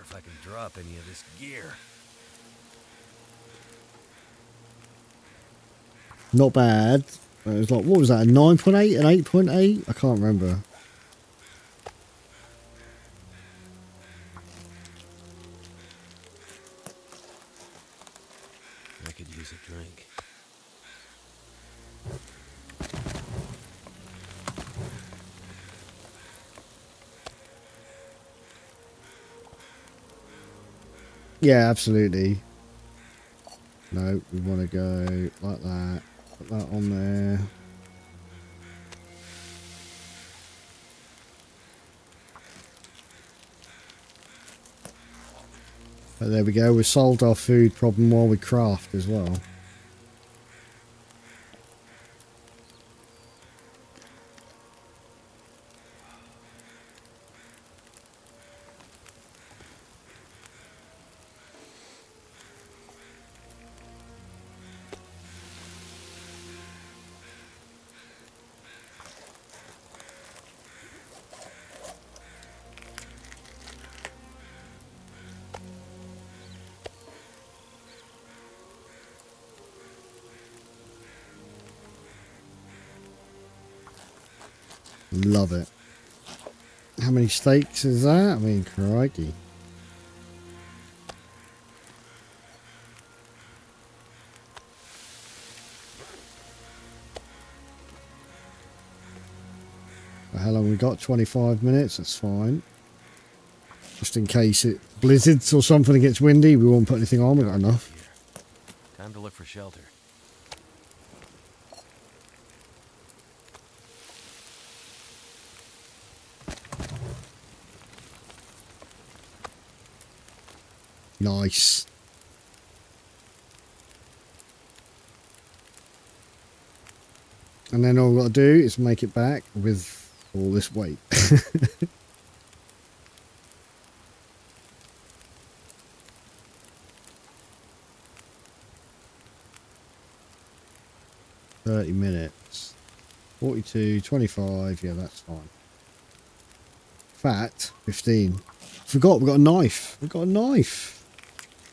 if I can drop any of this gear. Not bad. It was like, what was that, a 9.8, an 8.8? I can't remember. I could use a drink. Yeah, absolutely. No, we want to go like that. Put that on there. But there we go. We solved our food problem while we craft as well. Love it. How many steaks is that? I mean, crikey. How long we got? 25 minutes. That's fine. Just in case it blizzards or something and gets windy, we won't put anything on. We've got enough. Time to look for shelter. Nice. And then all we've got to do is make it back with all this weight. $30 minutes. 42, 25. Yeah, that's fine. Fat, 15. Forgot, we've got a knife. We've got a knife.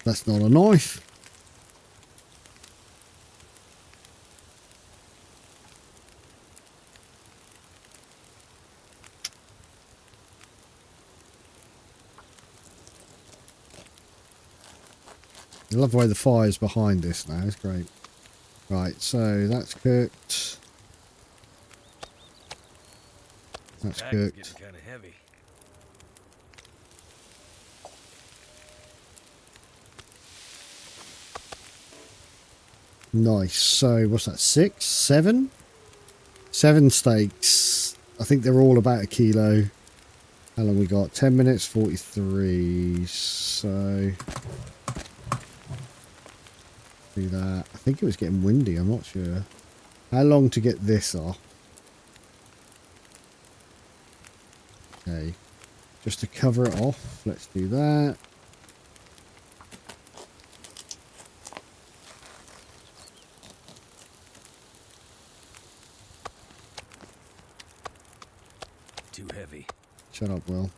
That's not a knife. I love the way the fire's behind this now. It's great. Right, so that's cooked. That's cooked. Kind of heavy. Nice. So what's that? 6, 7? 7 steaks. I think they're all about a kilo. How long we got? 10 minutes, 43. So do that. I think it was getting windy. I'm not sure. How long to get this off? Okay. Just to cover it off. Let's do that. Too heavy. Shut up, Will.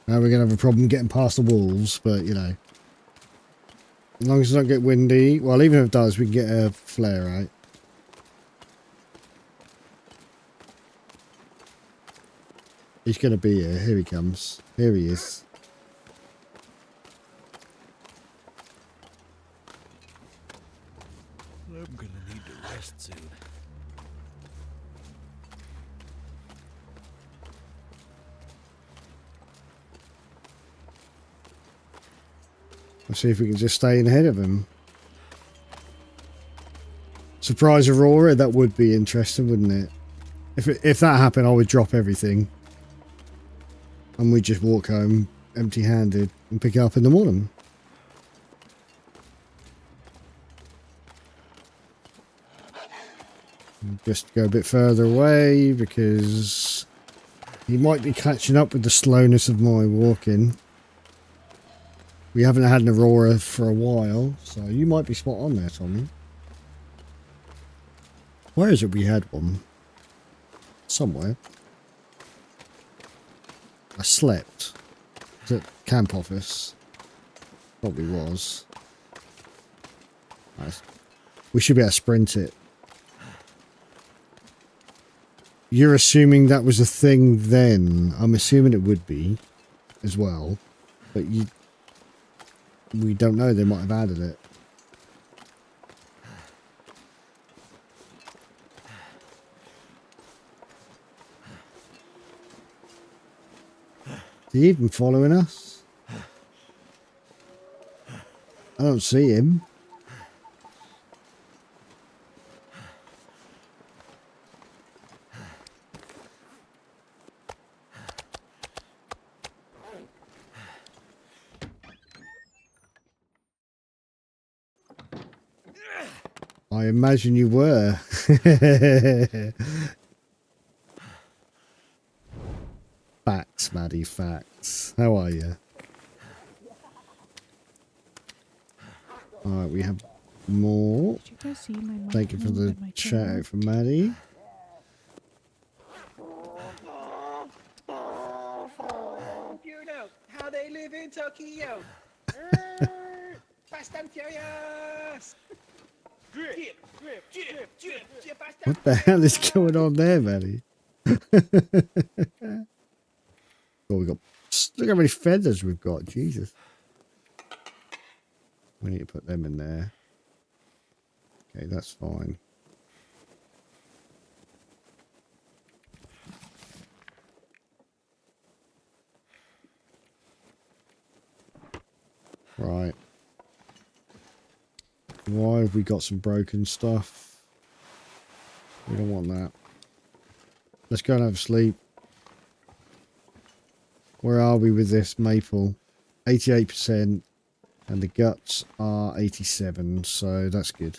Now we're going to have a problem getting past the wolves, but, you know. As long as it doesn't get windy. Well, even if it does, we can get a flare out. He's going to be here. Here he comes. Here he is. I'm gonna need to rest soon. Let's see if we can just stay in ahead of him. Surprise Aurora, that would be interesting, wouldn't it? If that happened, I would drop everything. And we'd just walk home empty-handed and pick it up in the morning. Just go a bit further away because he might be catching up with the slowness of my walking. We haven't had an Aurora for a while, so you might be spot on there, Tommy. Where is it we had one? Somewhere. I slept. Is it camp office. Probably was. Nice. We should be able to sprint it. You're assuming that was a thing then. I'm assuming it would be as well. But we don't know. They might have added it. Is he even following us? I don't see him. I imagine you were. Facts, Maddie, facts. How are you? Alright, we have more. Did you guys see my Thank you for microphone the and my shout camera? out from Maddie. You know how they live in Tokyo. Fast and Furious. What the hell is going on there, Maddie? Oh, we got. Look how many feathers we've got. Jesus. We need to put them in there. Okay, that's fine. Right. Why have we got some broken stuff? We don't want that. Let's go and have a sleep. Where are we with this maple? 88%. And the guts are 87, so that's good.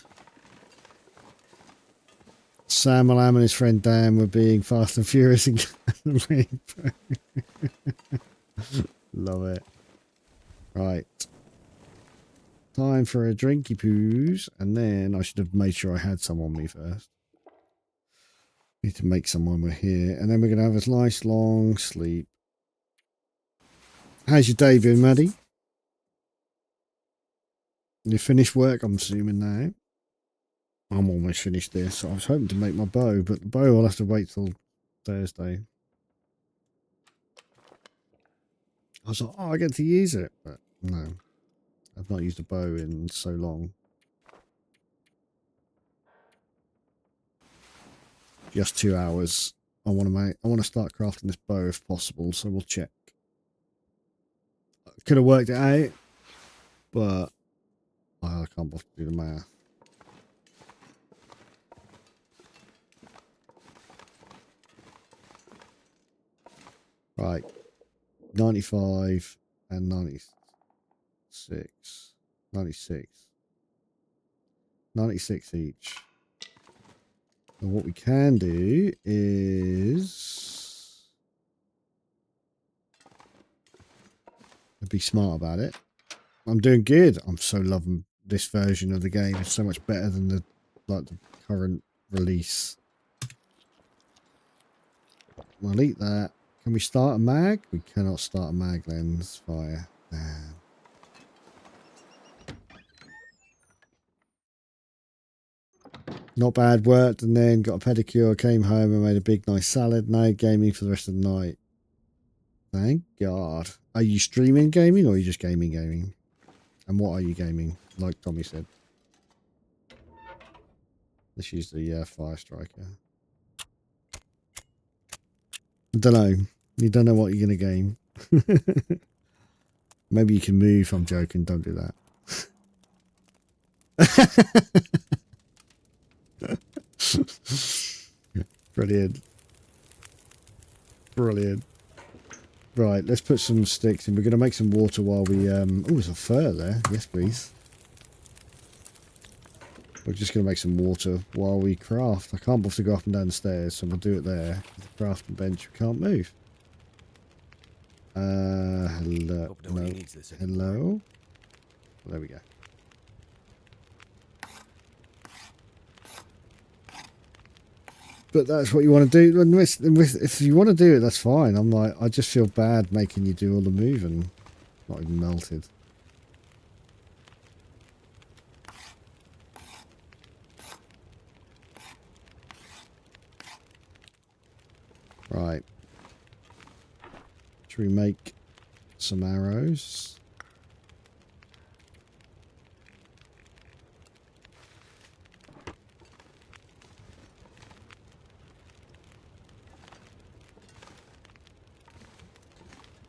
Sam Alam and his friend Dan were being fast and furious in the rainbow. Love it. Right. Time for a drinky poos, and then I should have made sure I had some on me first. Need to make some when we're here, and then we're going to have a nice long sleep. How's your day been, Maddie? You finished work, I'm assuming now. I'm almost finished this. I was hoping to make my bow, but the bow I'll have to wait till Thursday. I was like, oh, I get to use it, but no. I've not used a bow in so long. Just 2 hours. I want to start crafting this bow if possible, so we'll check. Could have worked it out, but I can't bother to do the math. Right. 95 and 96. 96. 96 each. And what we can do is be smart about it. I'm doing good. I'm so loving this version of the game. It's so much better than the current release. We'll eat that. Can we start a mag? We cannot start a mag lens fire. Damn. Not bad, worked and then got a pedicure, came home and made a big nice salad. Now gaming for the rest of the night. Thank God. Are you streaming gaming or are you just gaming? And what are you gaming? Like Tommy said. Let's use the fire striker. I don't know. You don't know what you're going to game. Maybe you can move. I'm joking. Don't do that. Brilliant. Brilliant. Right, let's put some sticks in. We're going to make some water while we... Oh, there's a fur there. Yes, please. We're just going to make some water while we craft. I can't bother to go up and down the stairs, so we'll do it there. The crafting bench, we can't move. Hello. No. Hello? Well, there we go. But that's what you want to do. If you want to do it, that's fine. I'm like, I just feel bad making you do all the moving. Not even melted. Right. Should we make some arrows?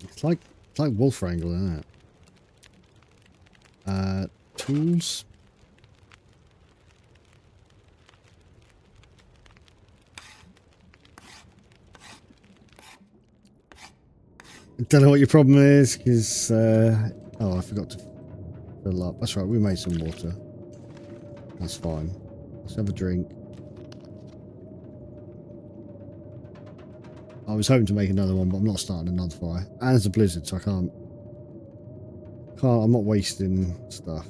It's like wolf wrangle, isn't it? Tools. Don't know what your problem is, because oh, I forgot to fill up. That's right, we made some water. That's fine. Let's have a drink. I was hoping to make another one, but I'm not starting another fire. And it's a blizzard, so I can't. I'm not wasting stuff.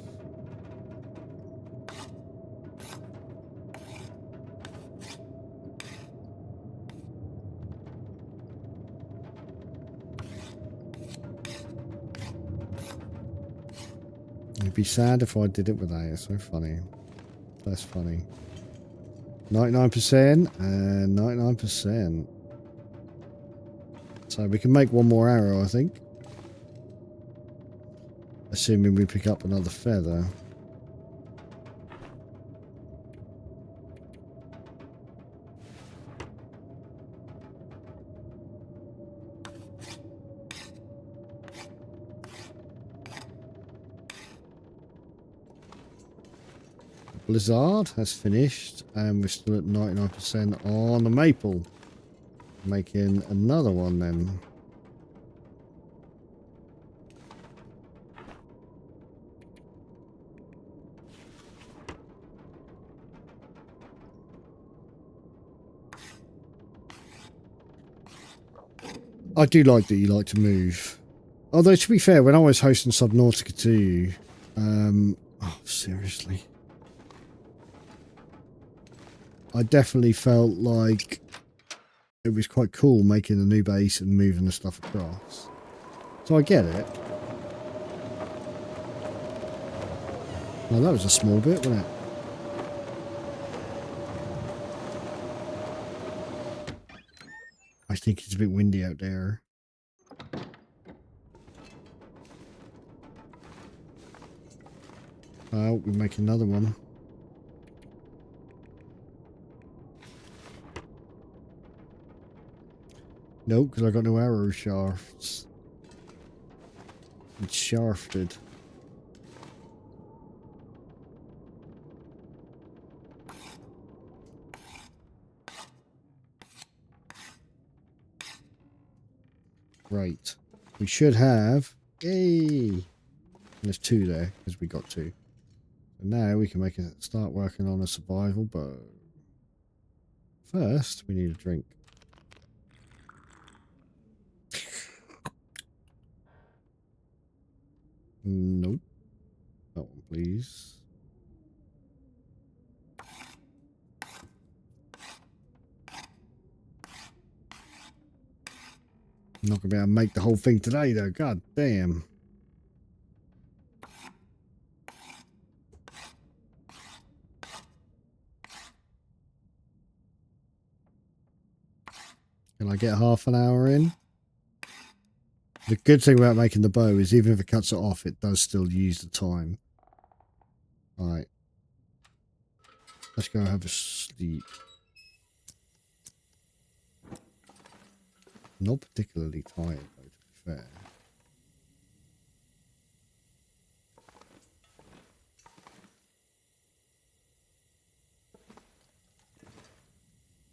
It'd be sad if I did it without it. It's so funny. That's funny. 99% and 99%. So we can make one more arrow, I think. Assuming we pick up another feather. Blizzard has finished, and we're still at 99% on the maple. Making another one then. I do like that you like to move. Although, to be fair, when I was hosting Subnautica 2, oh, seriously. I definitely felt like it was quite cool making a new base and moving the stuff across. So I get it. Well, that was a small bit, wasn't it? I think it's a bit windy out there. Oh, we make another one. No, because I got no arrow shafts. It's shafted. Right. We should have. Yay! There's 2 there because we got 2. So now we can start working on a survival bow. First, we need a drink. Nope. That one, please. I'm not going to be able to make the whole thing today, though. God damn. Can I get half an hour in? The good thing about making the bow is even if it cuts it off, it does still use the time. Alright. Let's go have a sleep. Not particularly tired, though, to be fair.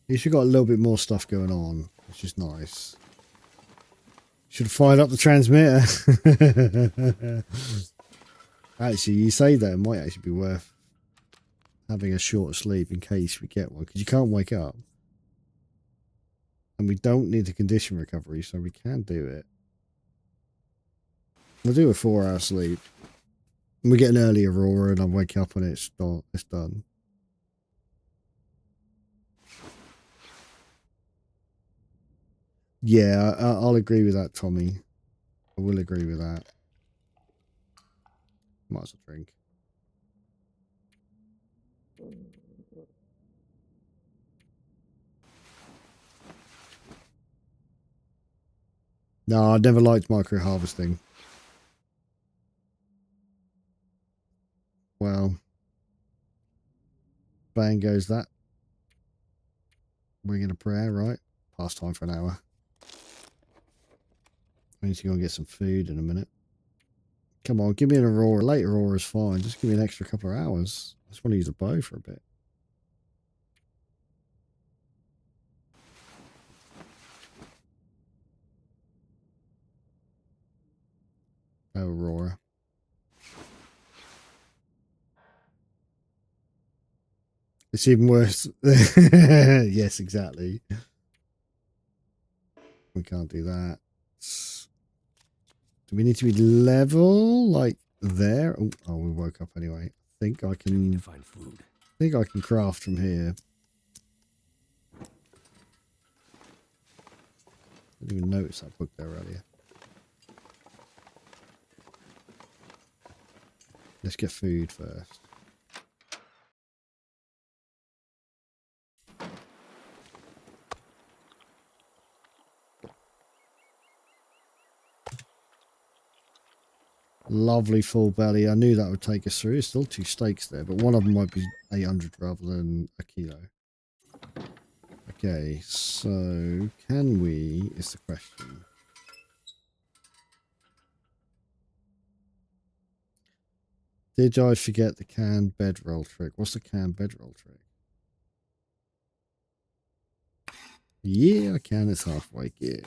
At least you've got a little bit more stuff going on, which is nice. Should have fired up the transmitter. Actually, you say that, it might actually be worth having a short sleep in case we get one, because you can't wake up. And we don't need a condition recovery, so we can do it. We'll do a 4-hour sleep. And we get an early aurora and I wake up and it's done. Yeah, I'll agree with that, Tommy. I will agree with that. Might as well drink. No, I never liked micro harvesting. Well, bang goes that. Bring in a prayer, right? Past time for an hour. I need to go and get some food in a minute. Come on, give me an Aurora. Late Aurora is fine. Just give me an extra couple of hours. I just want to use a bow for a bit. Oh, Aurora. It's even worse. Yes, exactly. We can't do that. Do we need to be level like there? Oh, we woke up anyway. I think I Need can. to find food. I can craft from here. I didn't even notice that book there earlier. Let's get food first. Lovely full belly. I knew that would take us through. There's still 2 steaks there, but one of them might be 800 rather than a kilo. Okay, so can we, is the question. Did I forget the canned bedroll trick? What's the canned bedroll trick? Yeah, I can. It's halfway good.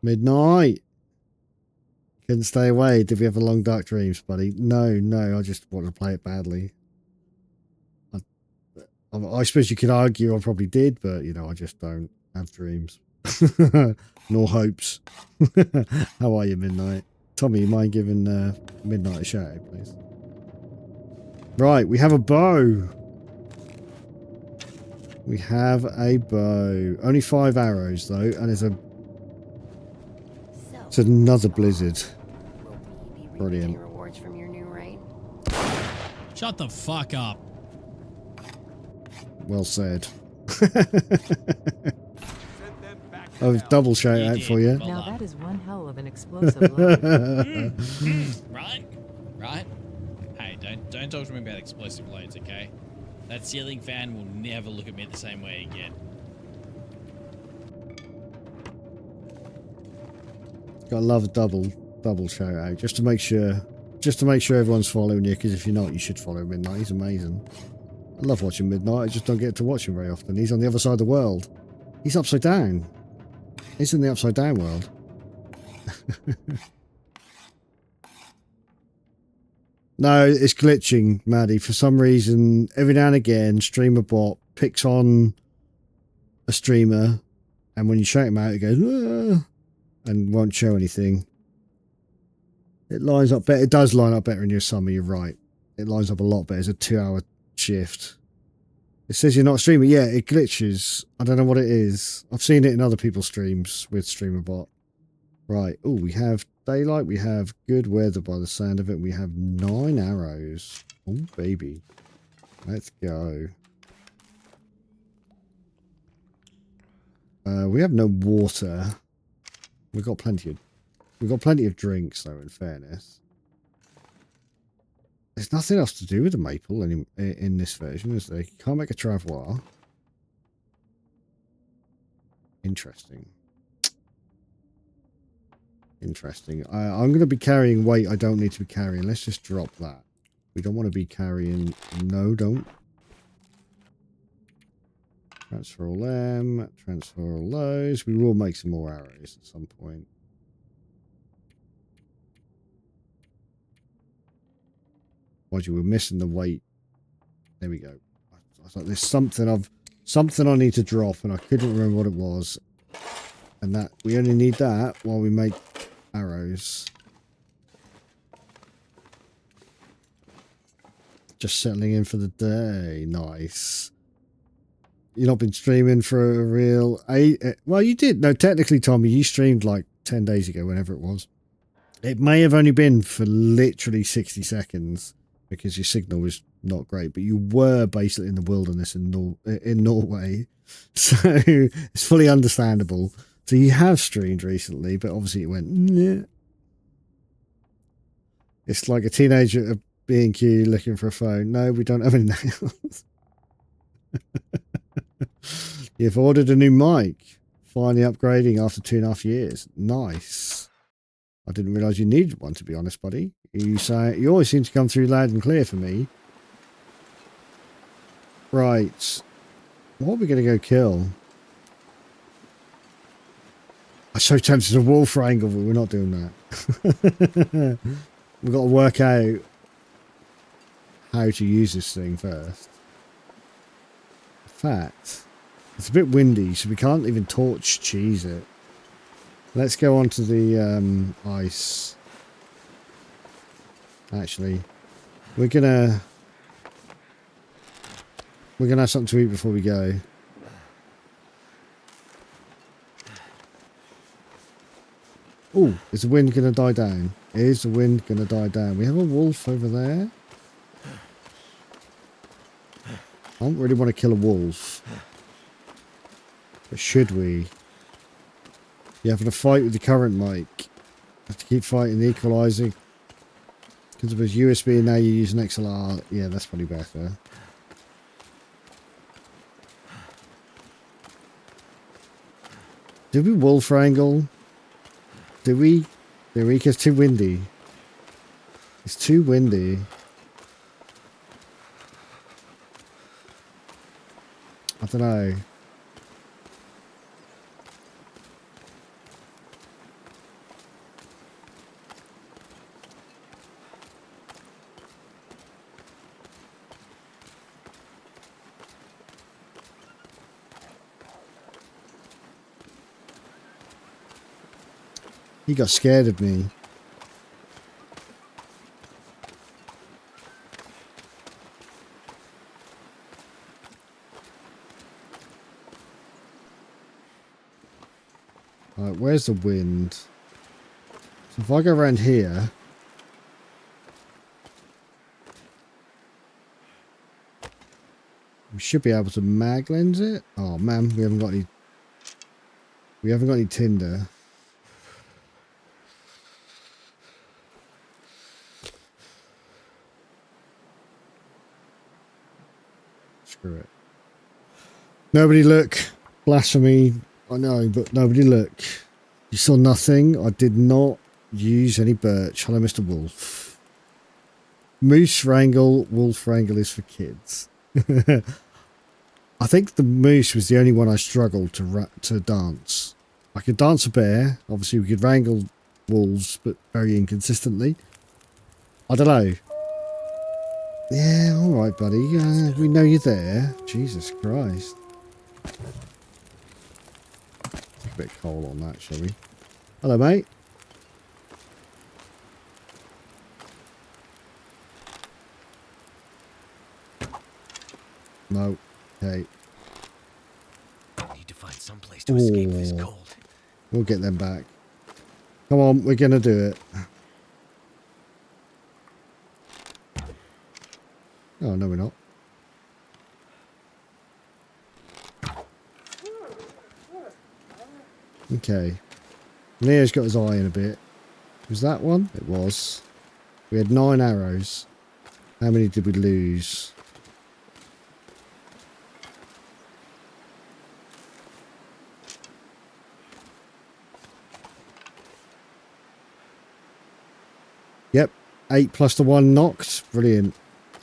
Midnight. Couldn't stay away. Did we have a long dark dreams, buddy? No, I just wanted to play it badly. I suppose you could argue I probably did, but you know, I just don't have dreams. Nor hopes. How are you, Midnight? Tommy, you mind giving Midnight a shout out, please? Right, we have a bow. We have a bow. Only 5 arrows though, and it's another blizzard. Brilliant. Rewards from your new raid. Shut the fuck up. Well said. Oh, double shout out for you. Well Now done. that is one hell of an explosive load. Right? Hey, don't talk to me about explosive loads, okay? That ceiling fan will never look at me the same way again. Gotta love a double shout out just to make sure everyone's following you, because if you're not, you should follow Midnight. He's amazing. I love watching Midnight. I just don't get to watch him very often. He's on the other side of the world. He's upside down. He's in the upside down world. No, it's glitching, Maddie. For some reason, every now and again, streamer bot picks on a streamer, and when you shout him out, it goes, "Ah," and won't show anything. It lines up better. It does line up better in your summer. You're right. It lines up a lot better. It's a 2-hour shift. It says you're not streaming. Yeah, it glitches. I don't know what it is. I've seen it in other people's streams with StreamerBot. Right. Oh, we have daylight. We have good weather by the sound of it. We have 9 arrows. Oh, baby. Let's go. We have no water. We've got plenty of drinks, though, in fairness. There's nothing else to do with the maple in this version, is there? You can't make a travois. Interesting. Interesting. I'm going to be carrying weight I don't need to be carrying. Let's just drop that. We don't want to be carrying... No, don't. Transfer all them. Transfer all those. We will make some more arrows at some point. Mind you, we're missing the weight. There we go. I was like, there's something I need to drop, and I couldn't remember what it was. And that we only need that while we make arrows. Just settling in for the day. Nice. you not been streaming for a real... well, you did. No, technically, Tommy, you streamed like 10 days ago, whenever it was. It may have only been for literally 60 seconds because your signal was not great, but you were basically in the wilderness in Norway. So it's fully understandable. So you have streamed recently, but obviously it went... Nyeh. It's like a teenager at B&Q looking for a phone. No, we don't have any nails. You've ordered a new mic. Finally upgrading after 2.5 years. Nice. I didn't realise you needed one, to be honest, buddy. You always seem to come through loud and clear for me. Right. What are we going to go kill? I'm so tempted to wolf wrangle, but we're not doing that. We've got to work out how to use this thing first. In fact, it's a bit windy, so we can't even torch cheese it. Let's go on to the ice. Actually, we're gonna have something to eat before we go. Oh, is the wind gonna die down? Is the wind gonna die down? We have a wolf over there. I don't really want to kill a wolf. But should we? You're having a fight with the current mic. Have to keep fighting the equalizer. Because it was USB and now you use an XLR. Yeah, that's probably better. Did we wolf wrangle? Did we? It's too windy. It's too windy. I don't know. He got scared of me. Alright, where's the wind? So if I go around here... we should be able to mag lens it. Oh man, we haven't got any... we haven't got any tinder. Screw it. Nobody look. Blasphemy. I know, but nobody look. You saw nothing. I did not use any birch. Hello, Mr. Wolf. Moose wrangle, wolf wrangle is for kids. I think the moose was the only one I struggled to dance. I could dance a bear. Obviously, we could wrangle wolves, but very inconsistently. I don't know. Yeah, all right, buddy. We know you're there. Jesus Christ. Take a bit of coal on that, shall we? Hello, mate. No. Okay. I need to find some place to escape this cold. We'll get them back. Come on, we're going to do it. Oh, no, we're not. Okay. Leo's got his eye in a bit. Was that one? It was. We had 9 arrows. How many did we lose? Yep. 8 plus the 1 knocked. Brilliant.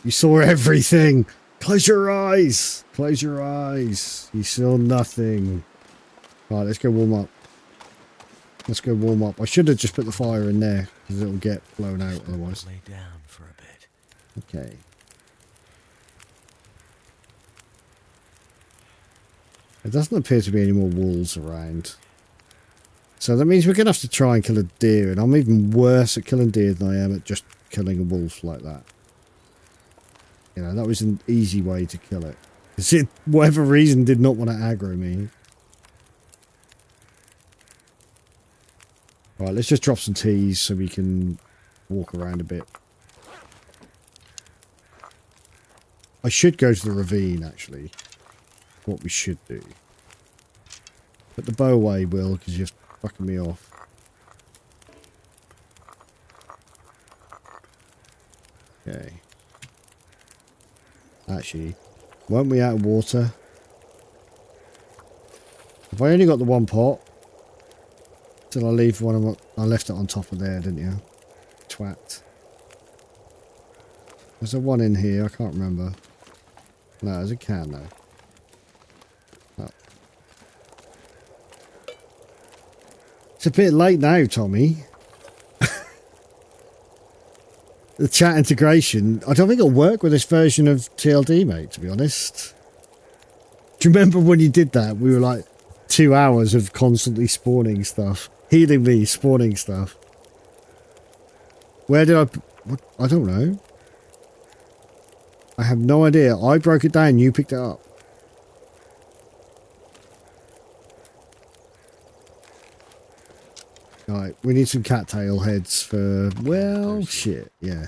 You saw everything. Close your eyes. Close your eyes. You saw nothing. Right, let's go warm up. Let's go warm up. I should have just put the fire in there because it'll get blown out otherwise. Lay down for a bit. Okay. There doesn't appear to be any more wolves around. So that means we're going to have to try and kill a deer. And I'm even worse at killing deer than I am at just killing a wolf like that. You know, that was an easy way to kill it. It, whatever reason, did not want to aggro me. Right, let's just drop some teas so we can walk around a bit. I should go to the ravine, actually. What we should do. Put the bow away, Will, because you're fucking me off. Okay. Actually, weren't we out of water? Have I only got the one pot? Did I leave one of my... I left it on top of there, didn't you? Twat. Was there one in here? I can't remember. No, there's a can though. Oh. It's a bit late now, Tommy. The chat integration, I don't think it'll work with this version of TLD, mate, to be honest. Do you remember when you did that? We were like 2 hours of constantly spawning stuff. Healing me, spawning stuff. Where did I... What? I don't know. I have no idea. I broke it down, you picked it up. Right, we need some cattail heads for... Well, shit, yeah.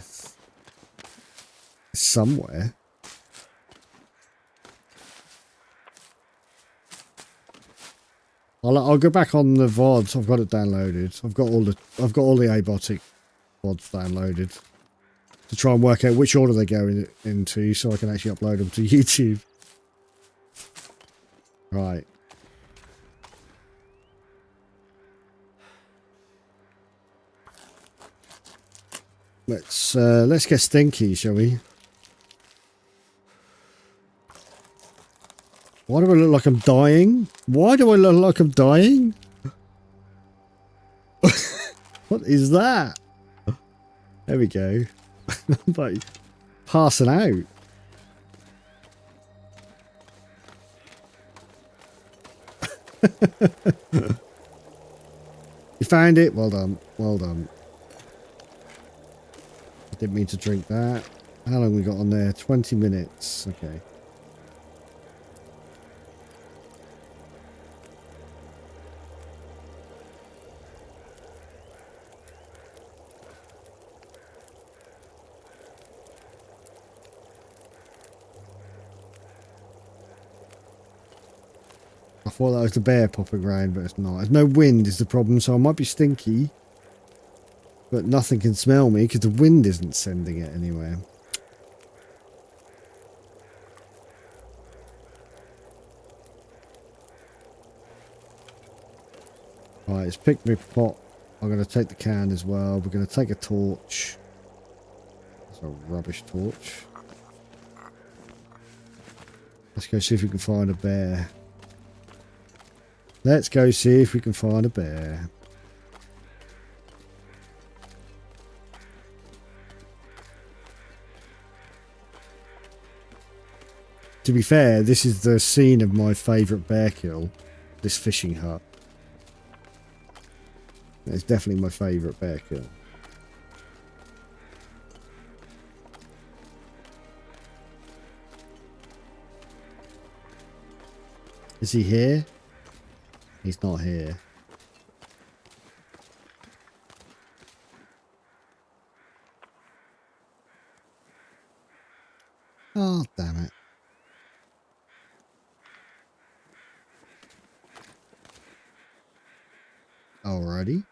Somewhere. I'll go back on the VODs. I've got it downloaded. I've got all the Abotic VODs downloaded to try and work out which order they go into, so I can actually upload them to YouTube. Right. Let's get stinky, shall we? Why do I look like I'm dying? Why do I look like I'm dying? What is that? There we go. I'm like passing out. You found it? Well done. Well done. I didn't mean to drink that. How long we got on there? 20 minutes. Okay. I thought that was the bear popping around, but it's not. There's no wind is the problem, so I might be stinky. But nothing can smell me because the wind isn't sending it anywhere. Right, let's pick my pot. I'm going to take the can as well. We're going to take a torch. It's a rubbish torch. Let's go see if we can find a bear. Let's go see if we can find a bear. To be fair, this is the scene of my favourite bear kill. This fishing hut. It's definitely my favourite bear kill. Is he here? He's not here. Oh, damn it. Alrighty.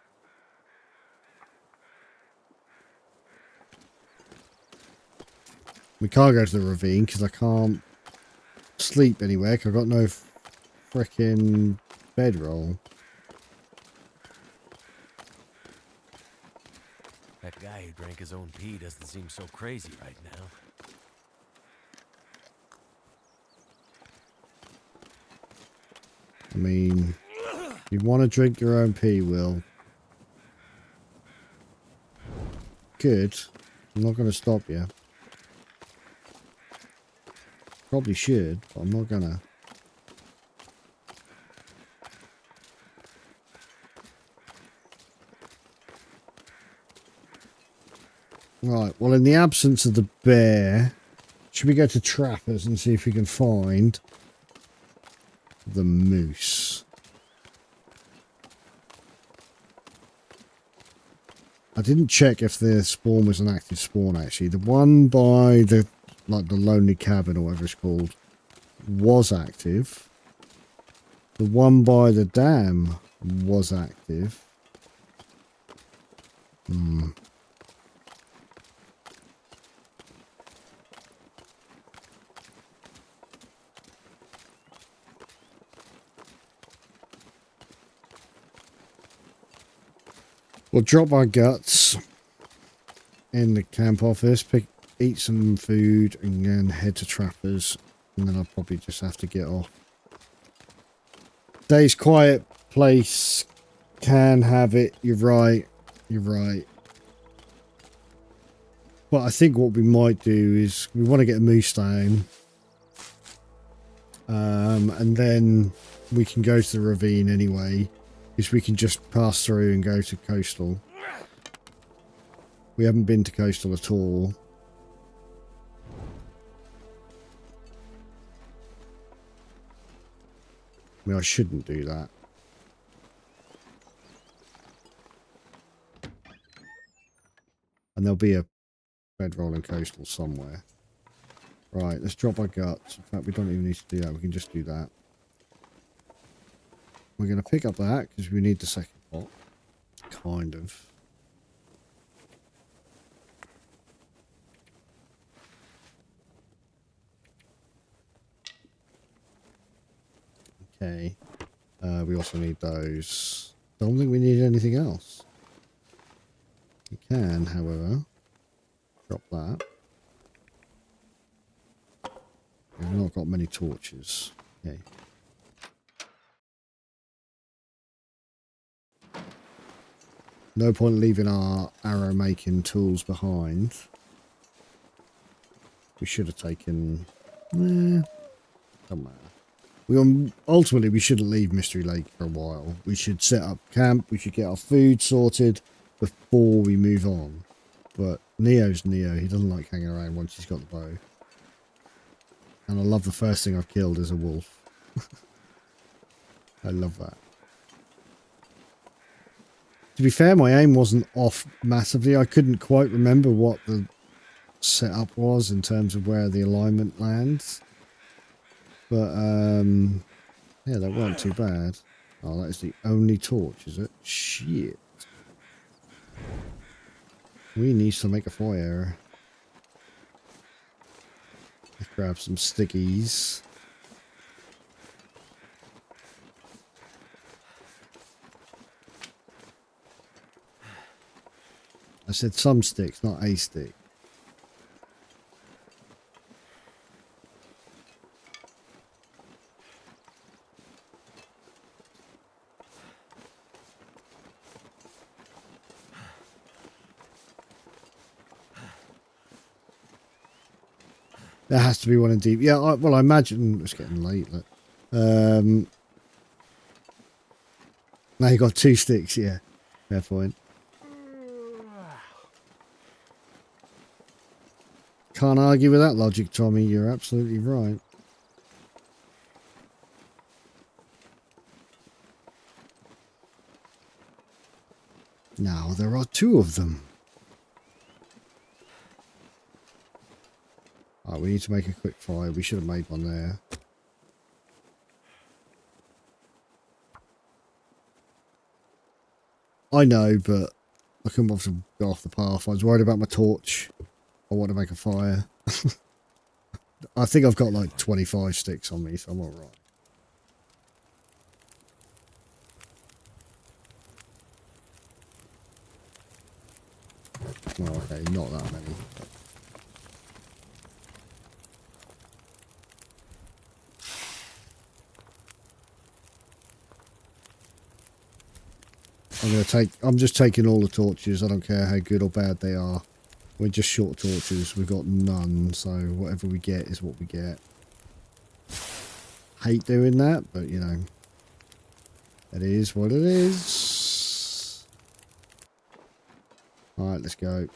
We can't go to the ravine because I can't sleep anywhere because I've got no frickin' bedroll. That guy who drank his own pee doesn't seem so crazy right now. I mean, you want to drink your own pee, Will. Good. I'm not going to stop you. Probably should, but I'm not gonna. Right, well, in the absence of the bear, Should we go to Trappers and see if we can find the moose? I didn't check if the spawn was an active spawn actually. The one by the lonely cabin or whatever it's called was active. The one by the dam was active. We'll drop our guts in the camp office, eat some food, and then head to Trappers. And then I'll probably just have to get off. Day's quiet place can have it. You're right. You're right. But I think what we might do is we want to get a moose down. And then we can go to the ravine anyway. Because we can just pass through and go to Coastal. We haven't been to Coastal at all. I mean, I shouldn't do that. And there'll be a bedroll in Coastal somewhere. Right, let's drop our guts. In fact, we don't even need to do that. We can just do that. We're going to pick up that because we need the second pot. Kind of. Okay. We also need those. Don't think we need anything else. We can, however, drop that. We've not got many torches. Okay. No point leaving our arrow making tools behind. We should have taken... Don't matter. Ultimately, we shouldn't leave Mystery Lake for a while. We should set up camp. We should get our food sorted before we move on. But Neo's Neo. He doesn't like hanging around once he's got the bow. And I love the first thing I've killed is a wolf. I love that. To be fair, my aim wasn't off massively. I couldn't quite remember what the setup was in terms of where the alignment lands. But, yeah, that weren't too bad. Oh, that is the only torch, is it? Shit. We need to make a fire. Let's grab some stickies. I said some sticks, not a stick. There has to be one in deep. Yeah, well, I imagine it's getting late. Look. Now you got 2 sticks, yeah. Fair point. Can't argue with that logic, Tommy. You're absolutely right. Now there are 2 of them. Oh, we need to make a quick fire. We should have made one there. I know, but I couldn't bother to go off the path. I was worried about my torch. I want to make a fire. I think I've got like 25 sticks on me, so I'm alright. Oh, okay, not that many. I'm just taking all the torches. I don't care how good or bad they are. We're just short torches. We've got none, so whatever we get is what we get. Hate doing that, but you know, it is what it is. Alright, let's go.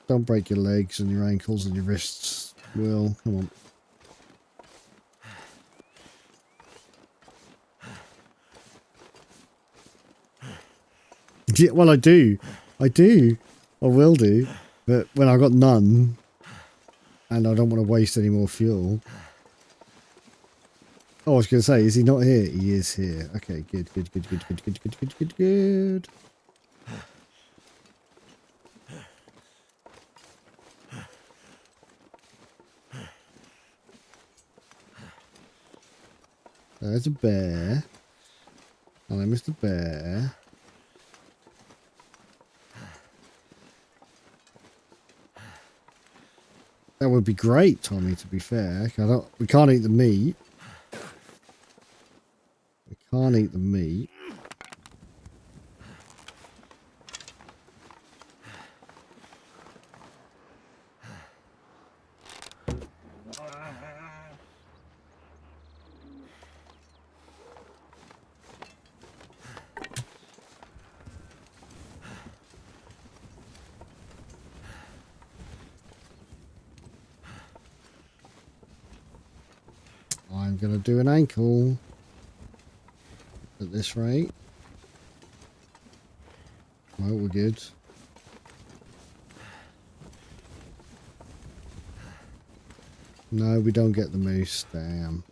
Don't break your legs and your ankles and your wrists. Will, come on. Yeah, well, I do. I will do. But when I got none, and I don't want to waste any more fuel. Oh, I was going to say, is he not here? He is here. Okay, good. There's a bear. Hello, Mr. Bear. That would be great, Tommy, to be fair. We can't eat the meat. We can't eat the meat. I'm going to do an ankle at this rate. Well, we're good. No, we don't get the moose. Damn.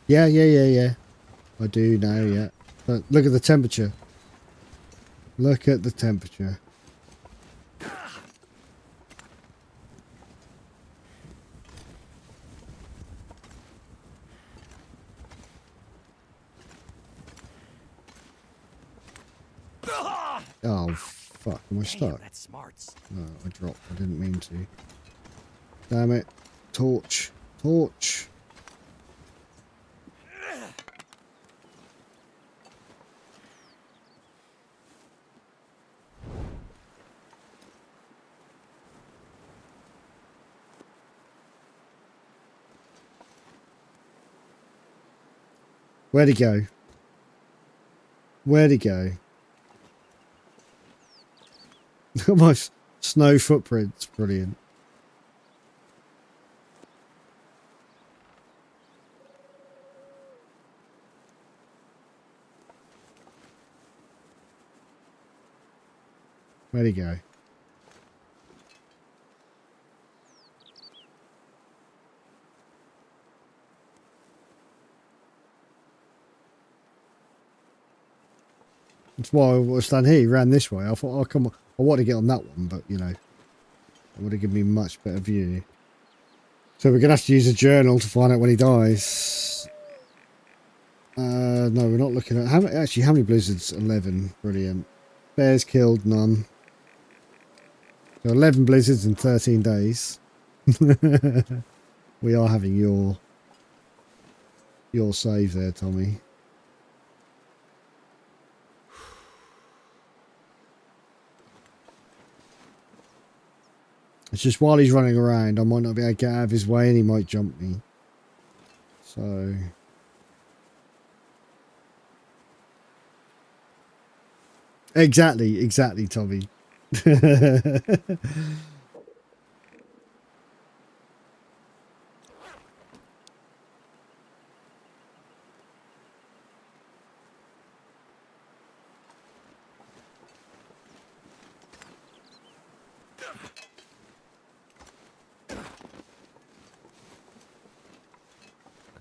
Yeah. I do now, yeah. But look at the temperature. Look at the temperature. Oh, fuck. Am I stuck? That's smarts. No, I dropped. I didn't mean to. Damn it. Torch. Torch. Where'd he go? Where'd he go? Look at my snow footprints. Brilliant. Where'd he go? That's why I was down here. He ran this way. I thought, oh, come on. I want to get on that one, but, you know, it would have given me a much better view. So we're going to have to use a journal to find out when he dies. No, we're not looking at... How many blizzards? 11. Brilliant. Bears killed, none. So 11 blizzards in 13 days. We are having your save there, Tommy. It's just while he's running around, I might not be able to get out of his way and he might jump me. So... Exactly, Tommy. I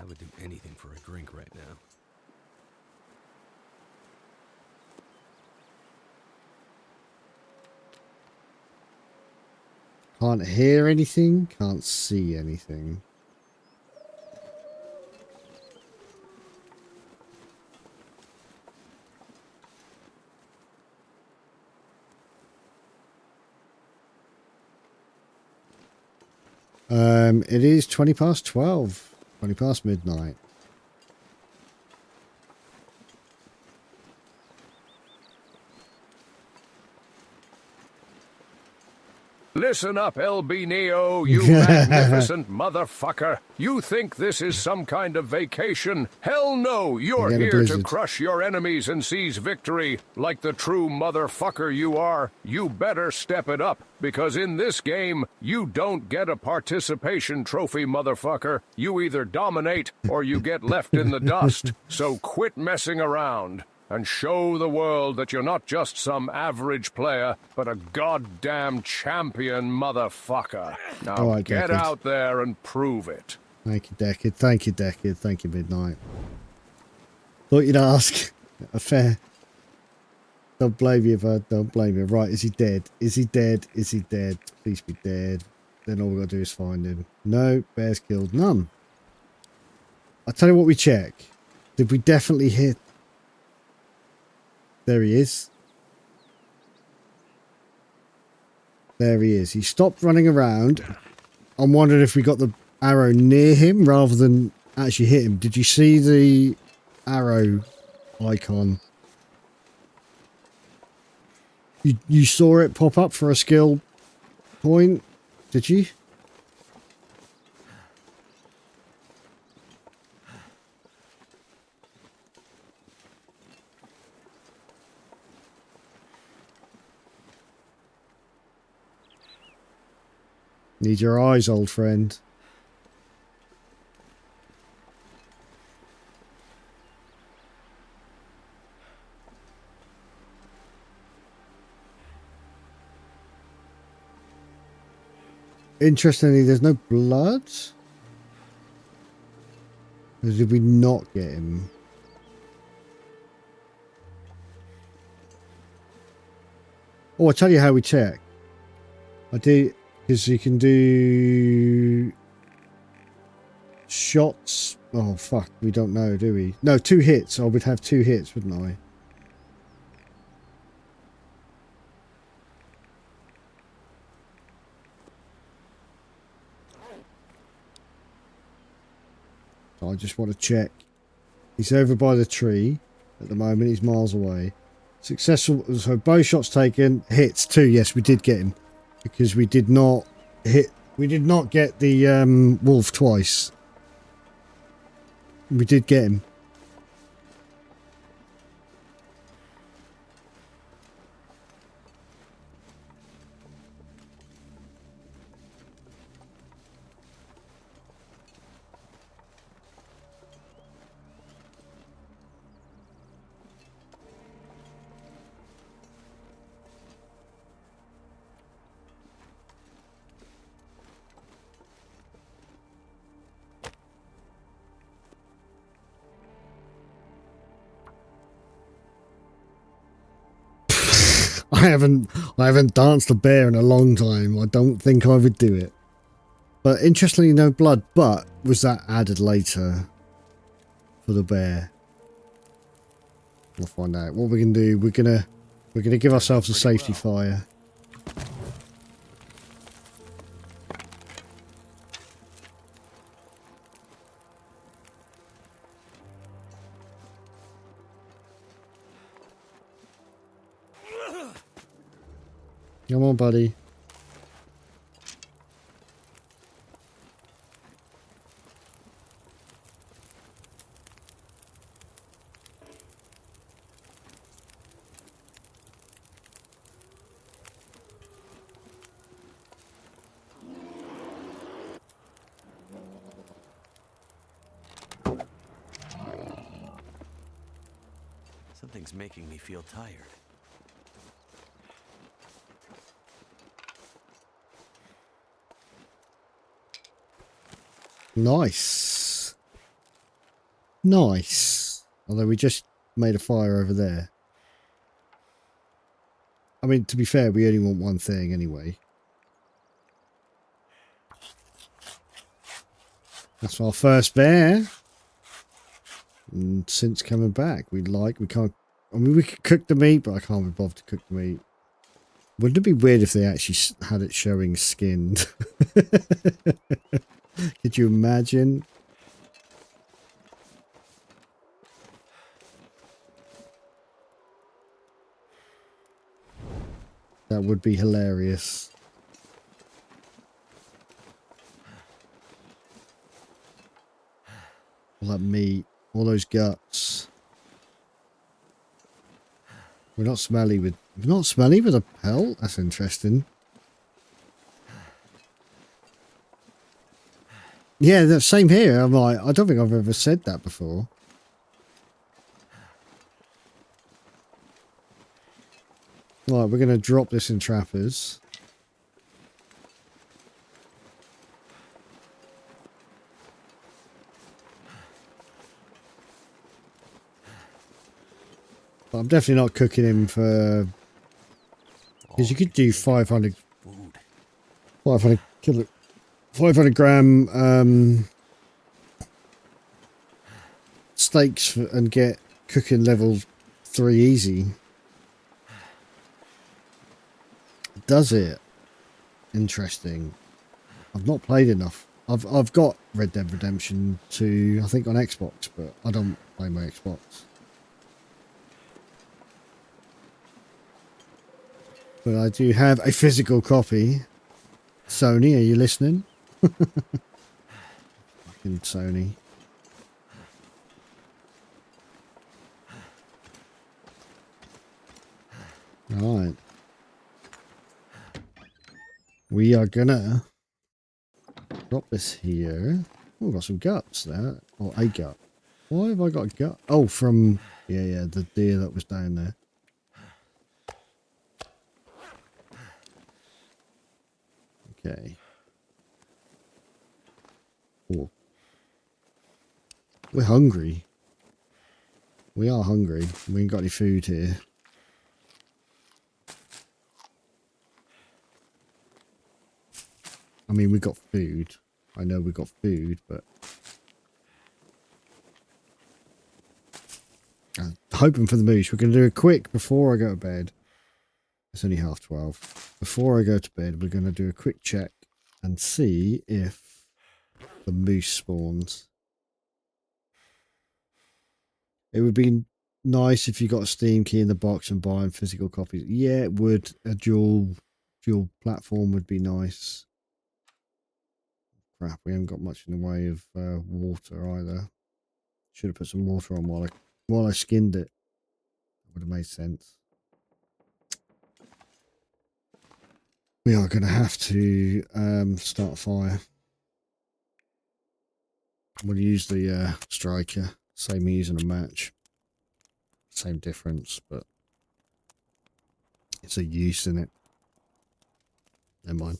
would do anything for a drink right now. Can't hear anything, can't see anything. It is 20 past 12, 20 past midnight. Listen up, LB Neo, you magnificent motherfucker. You think this is some kind of vacation? Hell no, you're Again, a here to blizzard. crush your enemies and seize victory. Like the true motherfucker you are, you better step it up, because in this game, you don't get a participation trophy, motherfucker. You either dominate or you get left in the dust. So quit messing around. And show the world that you're not just some average player, but a goddamn champion motherfucker. Now All right, get Deckard. out there and prove it. Thank you, Deckard. Thank you, Deckard. Thank you, Midnight. Thought you'd ask. A fair. Don't blame you, bud. Don't blame you. Right, is he dead? Is he dead? Is he dead? Please be dead. Then all we gotta do is find him. No, bears killed. None. I'll tell you what we check. Did we definitely hit? There he is. There he is. He stopped running around. I'm wondering if we got the arrow near him rather than actually hit him. Did you see the arrow icon? You saw it pop up for a skill point? Did you? Need your eyes, old friend. Interestingly, there's no blood. Or did we not get him? Oh, I'll tell you how we check. I do, because you can do shots. Oh, fuck. We don't know, do we? No, 2 hits. I would have 2 hits, wouldn't I? So I just want to check. He's over by the tree at the moment. He's miles away. Successful. So bow shots taken. Hits 2. Yes, we did get him. Because we did not hit. We did not get the wolf twice. We did get him. I haven't danced a bear in a long time. I don't think I would do it. But interestingly, no blood. But was that added later for the bear? We'll find out. What we're gonna do? We're gonna give ourselves a safety fire. Come on, buddy. Something's making me feel tired. Nice. Nice. Although we just made a fire over there. I mean, to be fair, we only want one thing anyway. That's our first bear. And since coming back, we can't, I mean, we could cook the meat, but I can't be bothered to cook the meat. Wouldn't it be weird if they actually had it showing skinned? Could you imagine? That would be hilarious. that meat, all those guts. We're not smelly with a pelt? That's interesting. Yeah, the same here. I'm like, I don't think I've ever said that before. Right, we're going to drop this in trappers. But I'm definitely not cooking him for... Because you could do 500 gram steaks and get cooking level 3 easy. Does it? Interesting. I've not played enough. I've got Red Dead Redemption 2, I think, on Xbox, but I don't play my Xbox. But I do have a physical copy. Sony, are you listening? Fucking Sony. Alright. We are gonna drop this here. Oh, we've got some guts there. Or a gut. Why have I got a gut? Oh, from... Yeah, the deer that was down there. Okay. Oh. We're hungry. We are hungry. We ain't got any food here. I mean, we got food. I know we got food, but... I'm hoping for the moose. We're going to do it quick before I go to bed. It's only 12:30. Before I go to bed, we're going to do a quick check and see if the moose spawns. It would be nice if you got a Steam key in the box and buying physical copies. Yeah, it would. A dual platform would be nice. Crap, we haven't got much in the way of water either. Should have put some water on while I skinned it. That would have made sense. We are going to have to start a fire. We'll use the striker. Same using a match. Same difference, but it's a use in it. Never mind.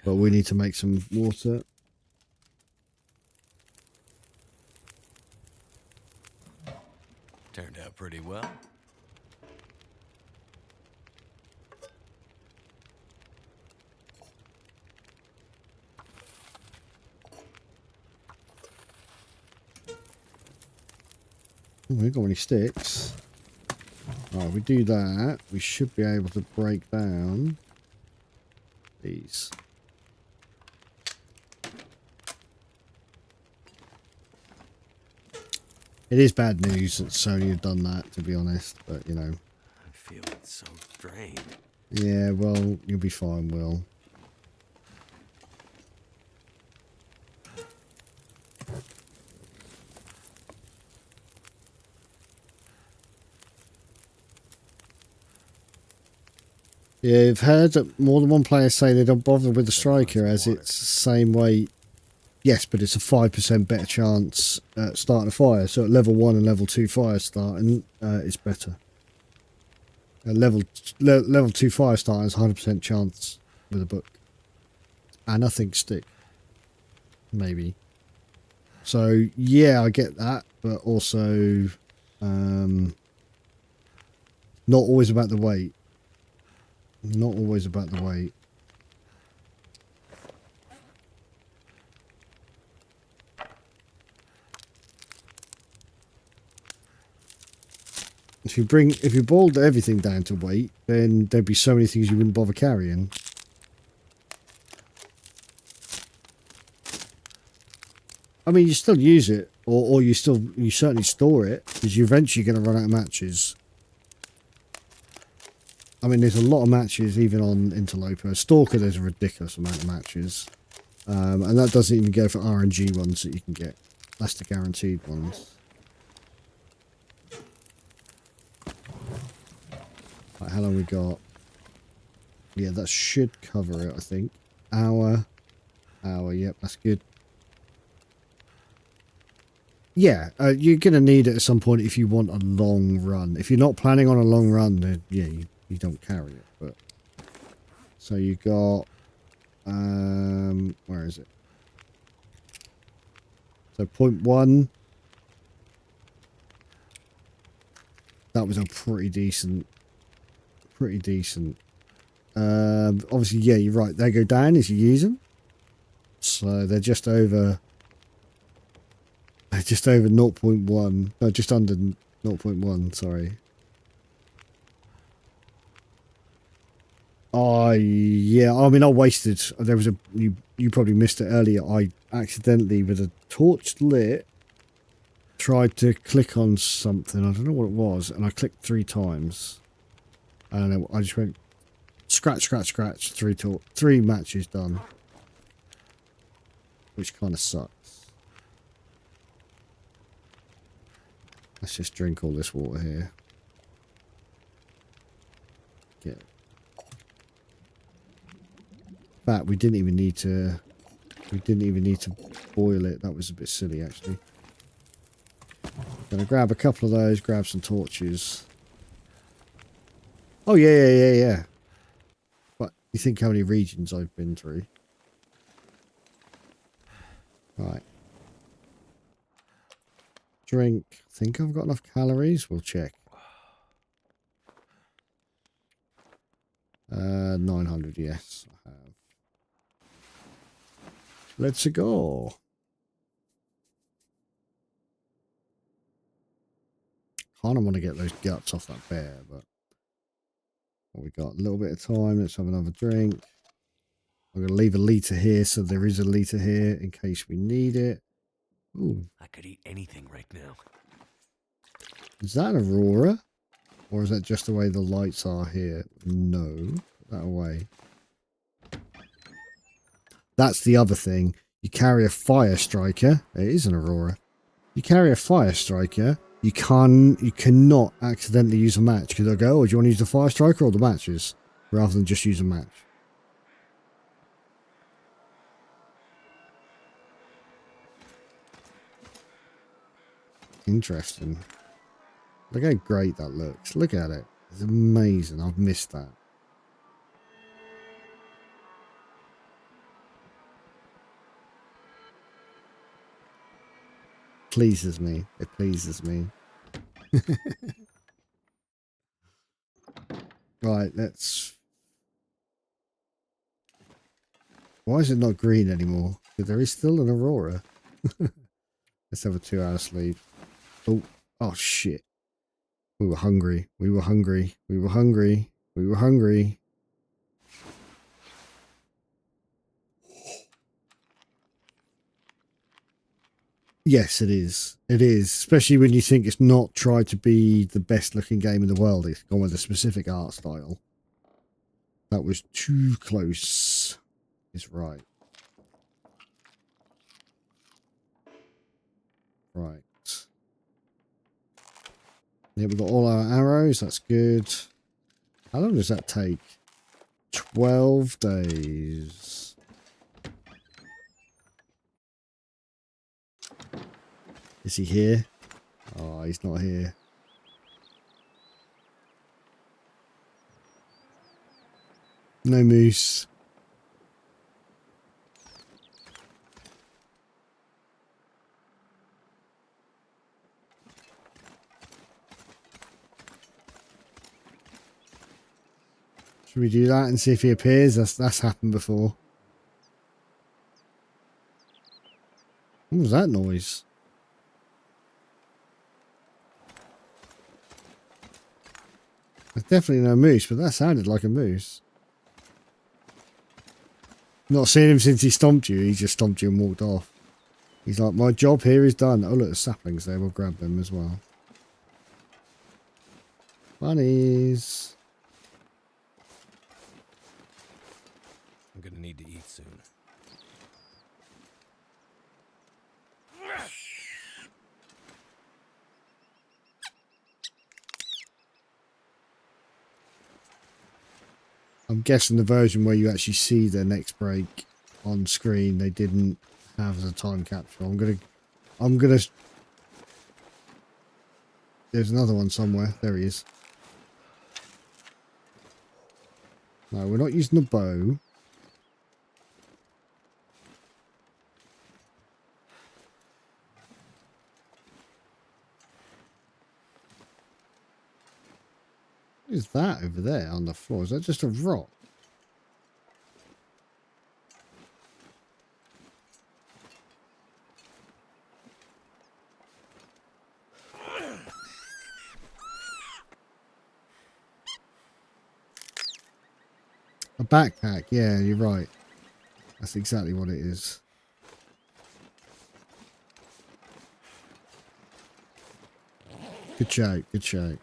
But we need to make some water. Turned out pretty well. Oh, we ain't got any sticks. Alright, we do that. We should be able to break down these. It is bad news that Sony have done that, to be honest, but you know. I'm feeling so drained. Yeah, well, you'll be fine, Will. Yeah, I've heard that more than one player say they don't bother with the striker as it's the same weight. Yes, but it's a 5% better chance at starting a fire. So at level 1 and level 2 fire starting, it's better. At level 2 fire starting is 100% chance with a book. And I think stick. Maybe. So, yeah, I get that. But also, not always about the weight. Not always about the weight. If you boiled everything down to weight, then there'd be so many things you wouldn't bother carrying. I mean, you still use it, or you certainly store it, because you're eventually going to run out of matches. I mean, there's a lot of matches, even on Interloper. Stalker, there's a ridiculous amount of matches. And that doesn't even go for RNG ones that you can get. That's the guaranteed ones. Right, how long we got? Yeah, that should cover it, I think. Hour. Yep, that's good. Yeah, you're going to need it at some point if you want a long run. If you're not planning on a long run, then yeah, you don't carry it. But so you got, where is it? So 0.1. That was a pretty decent. Obviously, yeah, you're right. They go down as you use them. So they're just over. Just over 0.1. No, just under 0.1. Sorry. Yeah. I mean, I wasted. There was a. You probably missed it earlier. I accidentally, with a torch lit, tried to click on something. I don't know what it was, and I clicked 3 times, and I just went scratch. 3 matches done, which kind of sucks. Let's just drink all this water here. Get. In fact, we didn't even need to. We didn't even need to boil it. That was a bit silly, actually. Gonna grab a couple of those. Grab some torches. Oh yeah. But you think how many regions I've been through? Right. Drink. Think I've got enough calories. We'll check. 900. Yes, I have. Let's go. Kind of want to get those guts off that bear, but we got a little bit of time. Let's have another drink. I'm going to leave a litre here, so there is a litre here in case we need it. Ooh. I could eat anything right now. Is that an aurora? Or is that just the way the lights are here? No. Put that away. That's the other thing. You carry a fire striker. It is an aurora. You carry a fire striker. You cannot accidentally use a match. Because they'll go, oh, do you want to use the fire striker or the matches? Rather than just use a match. Interesting. Look how great that looks. Look at it. It's amazing. I've missed that. Pleases me. It pleases me. Right, let's... Why is it not green anymore? Because there is still an aurora. Let's have a 2-hour sleep. Oh shit. We were hungry. Yes, it is. It is. Especially when you think it's not tried to be the best looking game in the world. It's gone with a specific art style. That was too close. Is right. Right. Yeah, we've got all our arrows. That's good. How long does that take? 12 days. Is he here? Oh, he's not here. No moose. Should we do that and see if he appears? That's happened before. What was that noise? There's definitely no moose, but that sounded like a moose. Not seen him since he stomped you. He just stomped you and walked off. He's like, my job here is done. Oh, look, there's saplings there. We'll grab them as well. Bunnies. I'm gonna need to eat soon. I'm guessing the version where you actually see the next break on screen, they didn't have as a time capsule. I'm gonna. There's another one somewhere. There he is. No, we're not using the bow. What is that over there on the floor? Is that just a rock? A backpack. Yeah, you're right. That's exactly what it is. Good shout. Good shout.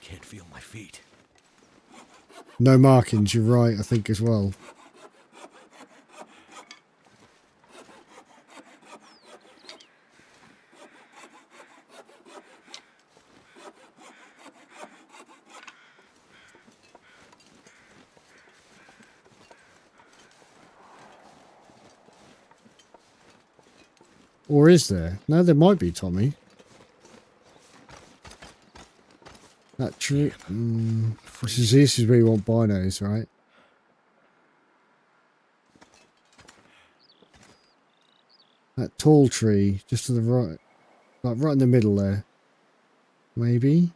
Can't feel my feet. No markings. You're right. I think as well. Or is there? No, there might be, Tommy. That true. This is where you want binos, right? That tall tree, just to the right. Like right in the middle there. Maybe?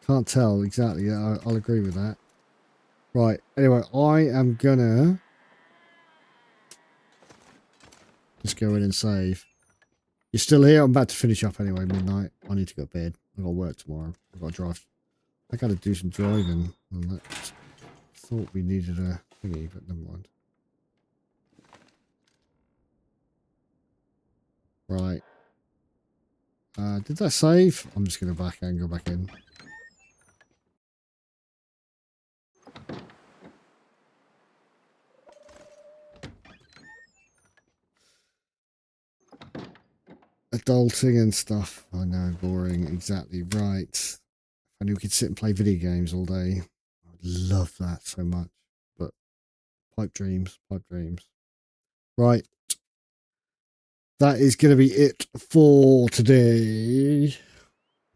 Can't tell exactly. I'll agree with that. Right. Anyway, I am gonna just go in and save. You're still here? I'm about to finish up anyway, midnight. I need to go to bed. I've got work tomorrow. I've got to drive. I got to do some driving. Thought we needed a thingy, but never mind. Right. Did that save? I'm just going to back and go back in. Adulting and stuff. I know, boring. Exactly right. I knew we could sit and play video games all day. I'd love that so much. But pipe dreams, pipe dreams. Right. That is going to be it for today.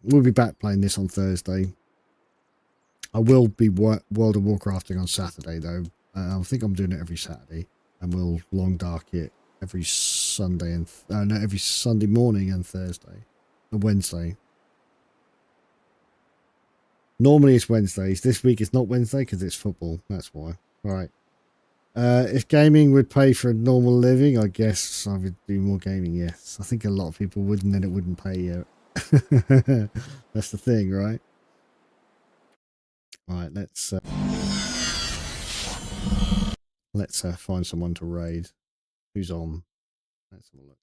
We'll be back playing this on Thursday. I will be World of Warcrafting on Saturday, though. I think I'm doing it every Saturday. And we'll long dark it every Sunday and no, every Sunday morning and Thursday and Wednesday. Normally it's Wednesdays. This week it's not Wednesday because it's football. That's why. All right. If gaming would pay for a normal living, I guess I would do more gaming. Yes, I think a lot of people would, and then it wouldn't pay you. That's the thing, right? All right. Let's find someone to raid. Who's on? Let's have a look.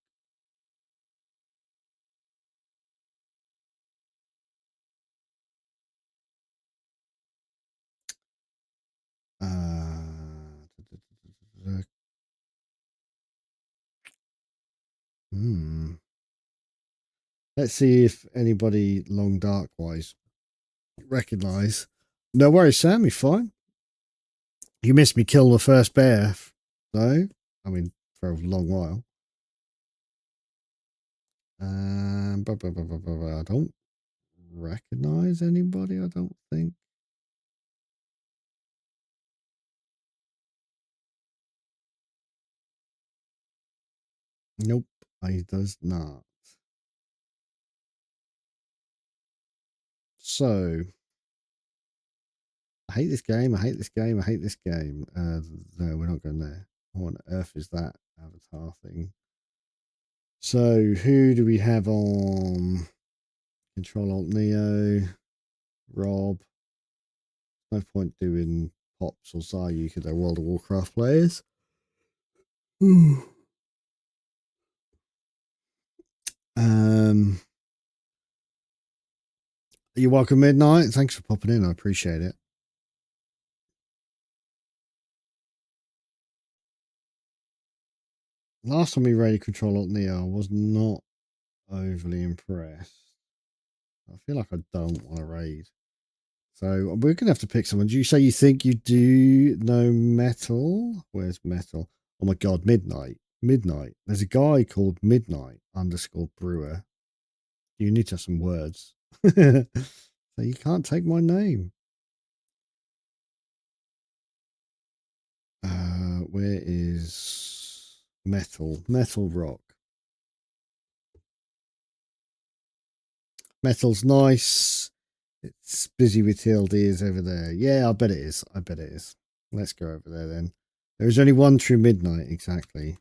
Let's see if anybody long dark wise recognize. No worries, Sam. You're fine. You missed me kill the first bear, though. I mean, for a long while. I don't recognize anybody. I don't think. Nope, I does not. So, I hate this game. I hate this game. I hate this game. No, we're not going there. What on earth is that avatar thing? So, who do we have on? Control Alt Neo, Rob. No point doing Pops or Zayu because they're World of Warcraft players. You're welcome, Midnight. Thanks for popping in. I appreciate it. Last time we raided Control Alt Neo, I was not overly impressed. I feel like I don't want to raid. So we're going to have to pick someone. Do you say you think you do know Metal? Where's Metal? Oh my God, Midnight. Midnight. There's a guy called Midnight _ Brewer. You need to have some words. So you can't take my name. Where is Metal? Metal Rock. Metal's nice. It's busy with TLDs over there. Yeah, I bet it is. I bet it is. Let's go over there then. There's only one true Midnight, exactly.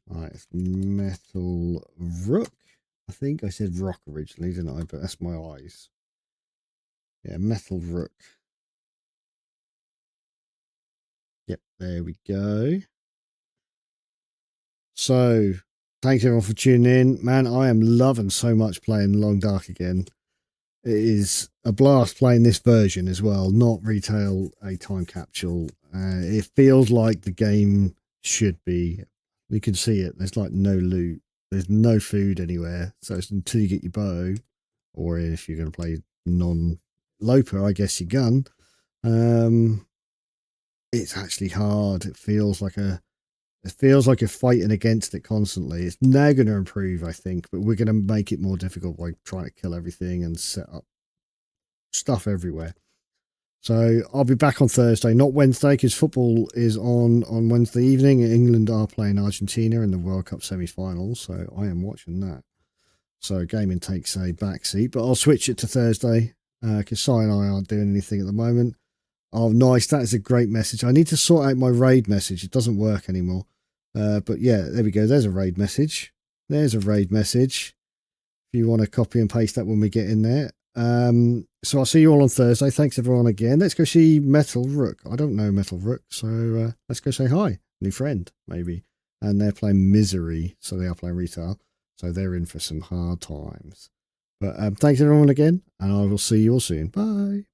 Alright, it's Metal Rook. I think I said Rock originally, didn't I? But that's my eyes. Yeah, Metal Rook. Yep, there we go. So, thanks everyone for tuning in. Man, I am loving so much playing Long Dark again. It is a blast playing this version as well, not retail a time capsule. It feels like the game should be. You can see it. There's like no loot. There's no food anywhere. So it's until you get your bow, or if you're going to play non-loper, I guess your gun. It's actually hard. It feels like you're fighting against it constantly. It's now going to improve, I think, but we're going to make it more difficult by trying to kill everything and set up stuff everywhere. So I'll be back on Thursday, not Wednesday, because football is on Wednesday evening. England are playing Argentina in the World Cup semi-finals, so I am watching that. So gaming takes a backseat, but I'll switch it to Thursday because Si and I aren't doing anything at the moment. Oh, nice. That is a great message. I need to sort out my raid message. It doesn't work anymore. But yeah, there we go. There's a raid message. There's a raid message. If you want to copy and paste that when we get in there. So I'll see you all on Thursday. Thanks everyone again. Let's go see Metal Rook. I don't know Metal Rook, so let's go say hi. New friend, maybe. And they're playing Misery, so they are playing retail. So they're in for some hard times. But thanks everyone again, and I will see you all soon. Bye.